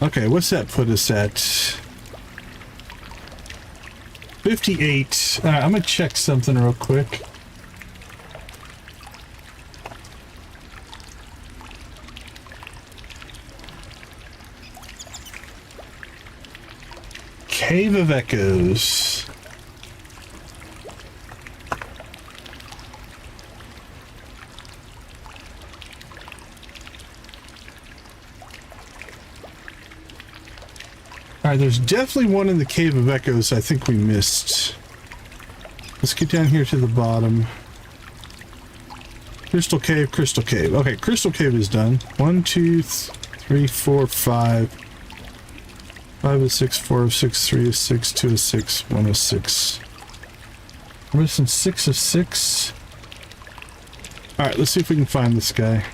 S1: Okay, what's that put us at? 58. All right, I'm gonna check something real quick. Cave of Echoes. Alright, there's definitely one in the Cave of Echoes I think we missed. Let's get down here to the bottom. Crystal Cave, Crystal Cave. Okay, Crystal Cave is done. 1, 2, 3, 4, 5. 5 of 6, 4 of 6, 3 of 6, 2 of 6, 1 of 6. We're missing 6 of 6. Alright, let's see if we can find this guy.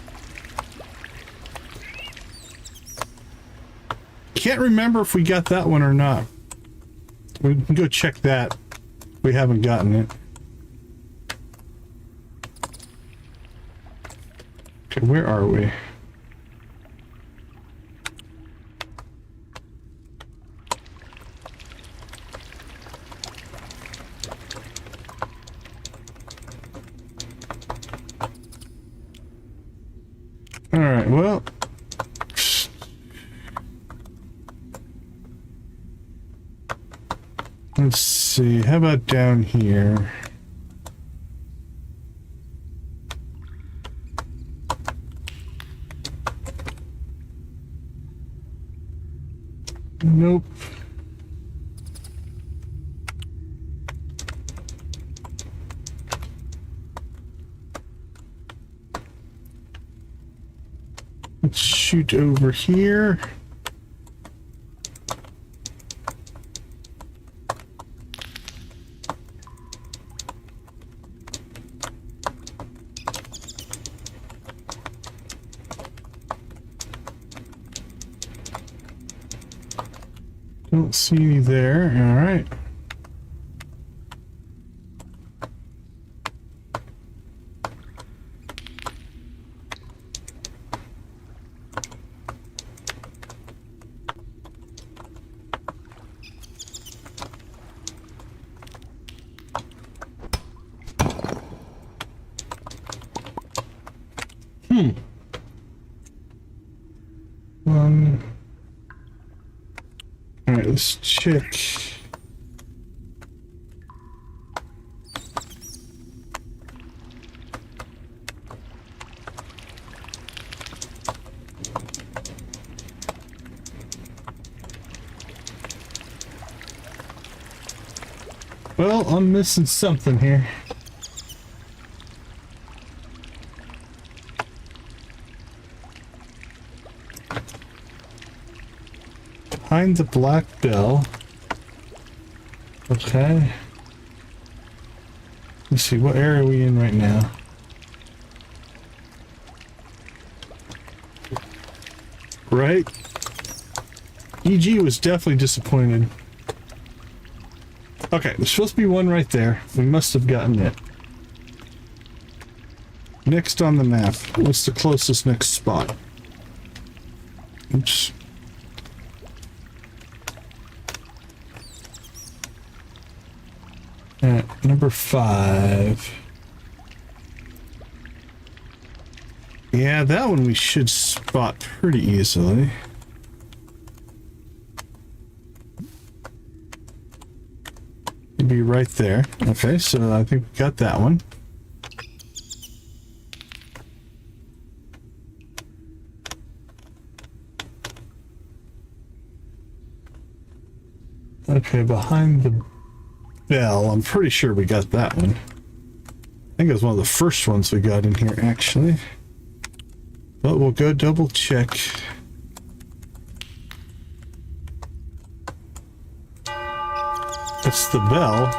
S1: Can't remember if we got that one or not. We can go check that. We haven't gotten it. Okay, where are we? All right, well, let's see, how about down here? Nope. Let's shoot over here. Don't see any there. All right. All right, let's check. Well, I'm missing something here. Behind the black bell. Okay. Let's see, what area are we in right now? Right? EG was definitely disappointed. Okay, there's supposed to be one right there. We must have gotten it. Next on the map. What's the closest next spot? Oops. At number 5. Yeah, that one we should spot pretty easily. It'd be right there. Okay, so I think we got that one. Okay, behind the bell, I'm pretty sure we got that one. I think it was one of the first ones we got in here, actually. But we'll go double check. It's the bell.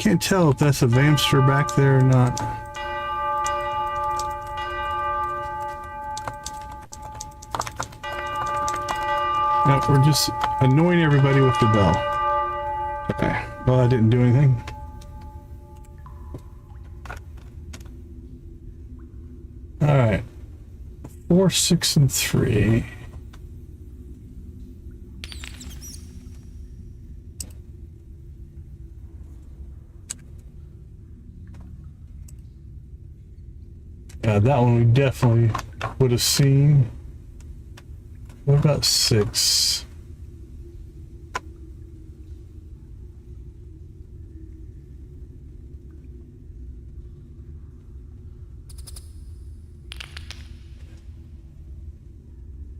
S1: Can't tell if that's a Vamster back there or not. No, we're just annoying everybody with the bell. Okay. Well, I didn't do anything. All right. 4, 6, and 3. Yeah, that one we definitely would have seen. What about 6?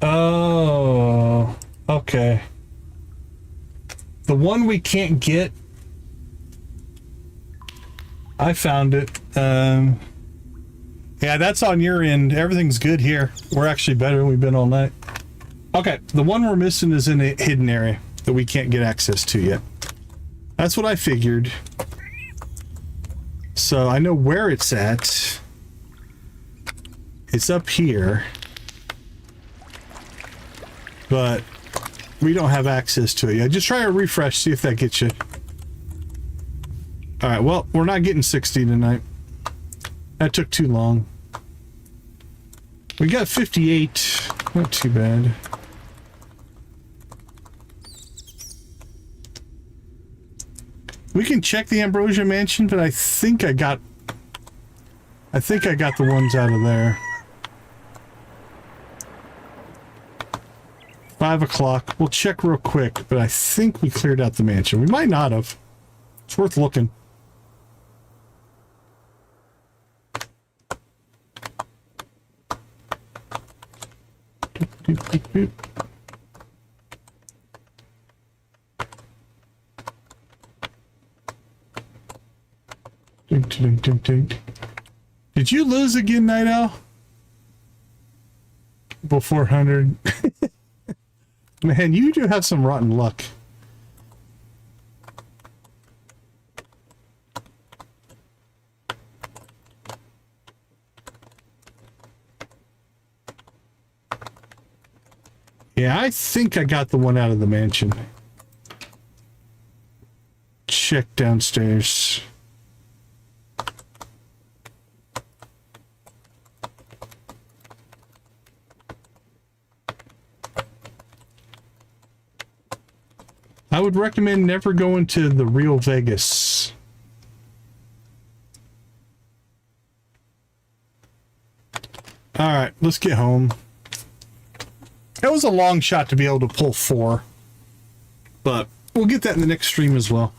S1: Oh, okay. The one we can't get, I found it. Yeah, that's on your end. Everything's good here. We're actually better than we've been all night. Okay, the one we're missing is in a hidden area that we can't get access to yet. That's what I figured. So I know where it's at. It's up here. But we don't have access to it yet. Just try a refresh, see if that gets you. Alright, well, we're not getting 60 tonight. That took too long. We got 58. Not too bad. We can check the Ambrosia Mansion, but I think I got the ones out of there. 5 o'clock. We'll check real quick, but I think we cleared out the mansion. We might not have. It's worth looking. Boop, boop, boop. Dink, dink, dink, dink. Did you lose again, Night Owl? Before 400. Man, you do have some rotten luck. Yeah, I think I got the one out of the mansion. Check downstairs. I would recommend never going to the real Vegas. All right, let's get home. That was a long shot to be able to pull 4, but we'll get that in the next stream as well.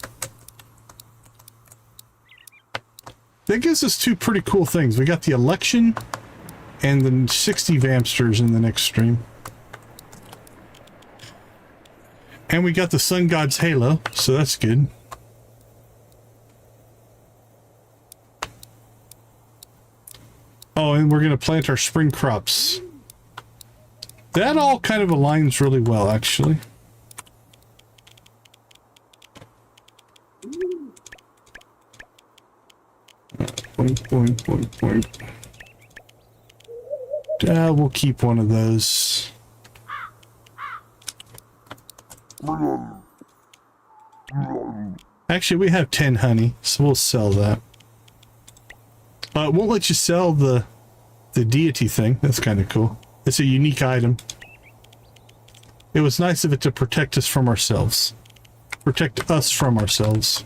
S1: That gives us 2 pretty cool things. We got the election and the 60 Vamsters in the next stream. And we got the Sun God's Halo, so that's good. Oh, and we're going to plant our spring crops. That all kind of aligns really well, actually. Point, point, point, point. We'll keep one of those. Actually, we have 10 honey, so we'll sell that. It won't let you sell the deity thing. That's kind of cool. It's a unique item. It was nice of it to protect us from ourselves. Protect us from ourselves.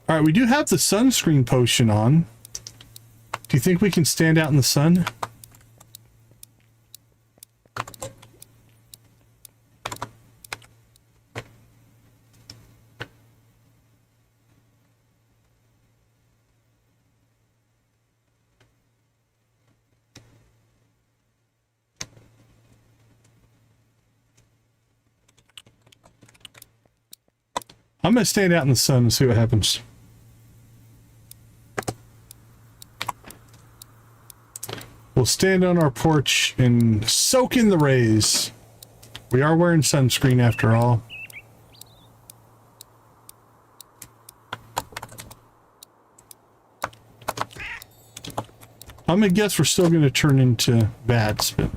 S1: Alright, we do have the sunscreen potion on. Do you think we can stand out in the sun? I'm going to stand out in the sun and see what happens. We'll stand on our porch and soak in the rays. We are wearing sunscreen after all. I'm gonna guess we're still gonna turn into bats, but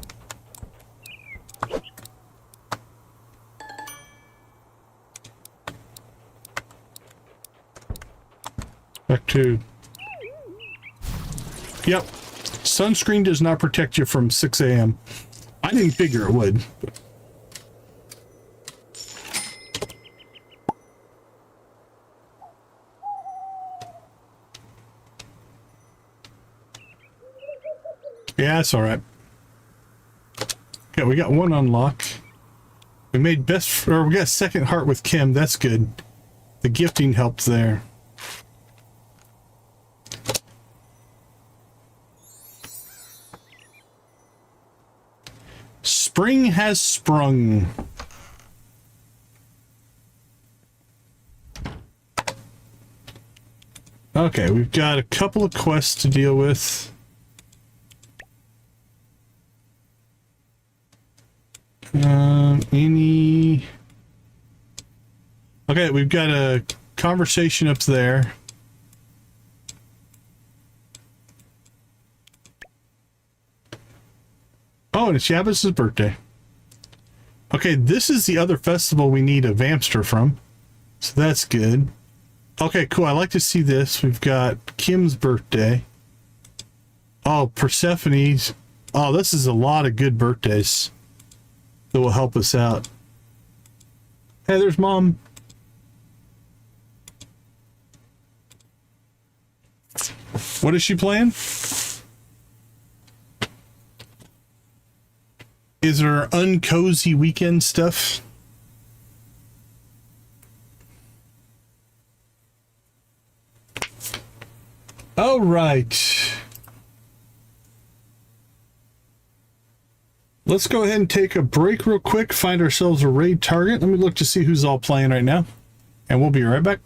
S1: back to, yep. Sunscreen does not protect you from 6 a.m. I didn't figure it would. Yeah, it's all right. Okay, we got one unlock. We made best, or we got second heart with Kim. That's good. The gifting helped there. Spring has sprung. Okay, we've got a couple of quests to deal with. Any... Okay, we've got a conversation up there. Oh, and it's Yabba's birthday. Okay, this is the other festival we need a Vamster from. So that's good. Okay, cool. I like to see this. We've got Kim's birthday. Oh, Persephone's. Oh, this is a lot of good birthdays that will help us out. Hey, there's Mom. What is she playing? Is there uncozy weekend stuff? All right. Let's go ahead and take a break real quick, find ourselves a raid target. Let me look to see who's all playing right now, and we'll be right back.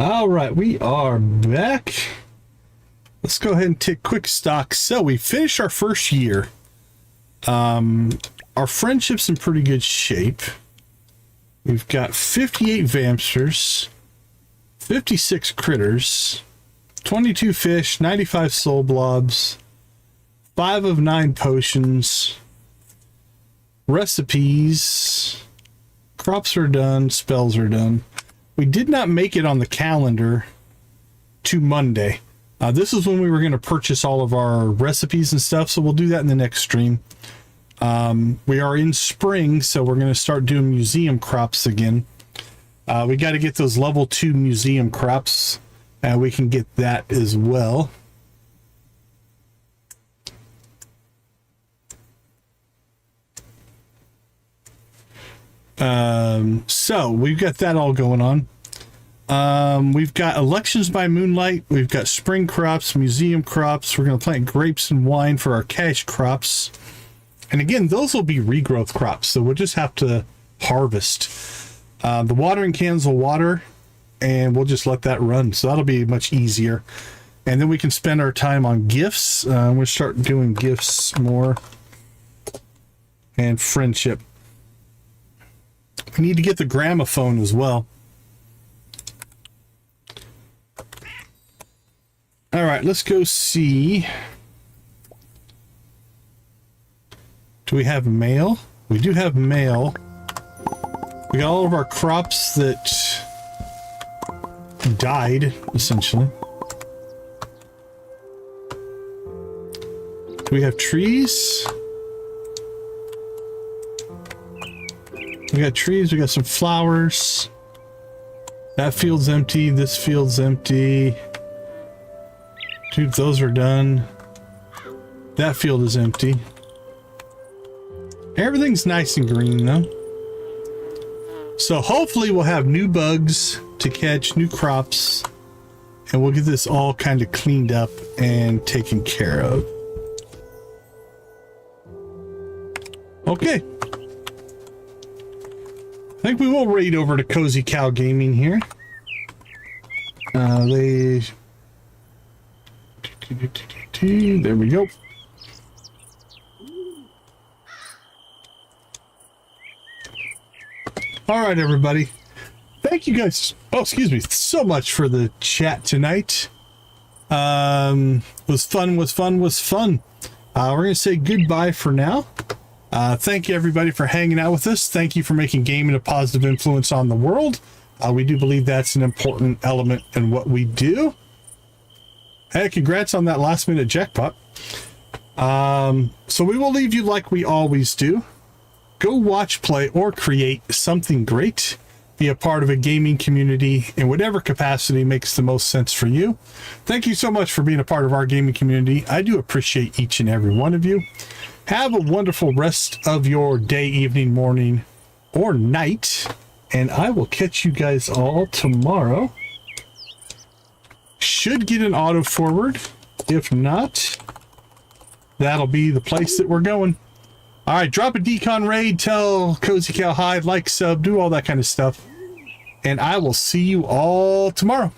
S1: All right, we are back. Let's go ahead and take quick stock. So we finished our first year. Our friendship's in pretty good shape. We've got 58 vampsters, 56 critters, 22 fish, 95 soul blobs, 5 of 9 potions, recipes, crops are done, spells are done. We did not make it on the calendar to Monday. This is when we were going to purchase all of our recipes and stuff, so we'll do that in the next stream. We are in spring, so we're going to start doing museum crops again. We got to get those level 2 museum crops, and we can get that as well. So we've got that all going on. We've got elections by moonlight. We've got spring crops, museum crops. We're going to plant grapes and wine for our cash crops. And again, those will be regrowth crops. So we'll just have to harvest. The watering cans will water and we'll just let that run. So that'll be much easier. And then we can spend our time on gifts. We'll start doing gifts more. And friendship. We need to get the gramophone as well. All right, let's go see. Do we have mail? We do have mail. We got all of our crops that died, essentially. Do we have trees? We got trees, we got some flowers. That field's empty, this field's empty. Dude, those are done. That field is empty. Everything's nice and green though. So hopefully we'll have new bugs to catch, new crops, and we'll get this all kind of cleaned up and taken care of. Okay. I think we will raid over to Cozy Cow Gaming here. There we go. All right, everybody. Thank you guys. Oh, excuse me. So much for the chat tonight. Was fun. We're going to say goodbye for now. Thank you, everybody, for hanging out with us. Thank you for making gaming a positive influence on the world. We do believe that's an important element in what we do. Hey, congrats on that last-minute jackpot. So we will leave you like we always do. Go watch, play, or create something great. Be a part of a gaming community in whatever capacity makes the most sense for you. Thank you so much for being a part of our gaming community. I do appreciate each and every one of you. Have a wonderful rest of your day, evening, morning, or night. And I will catch you guys all tomorrow. Should get an auto forward. If not, that'll be the place that we're going. All right, drop a decon raid, tell Cozy Cow hi, like, sub, do all that kind of stuff. And I will see you all tomorrow.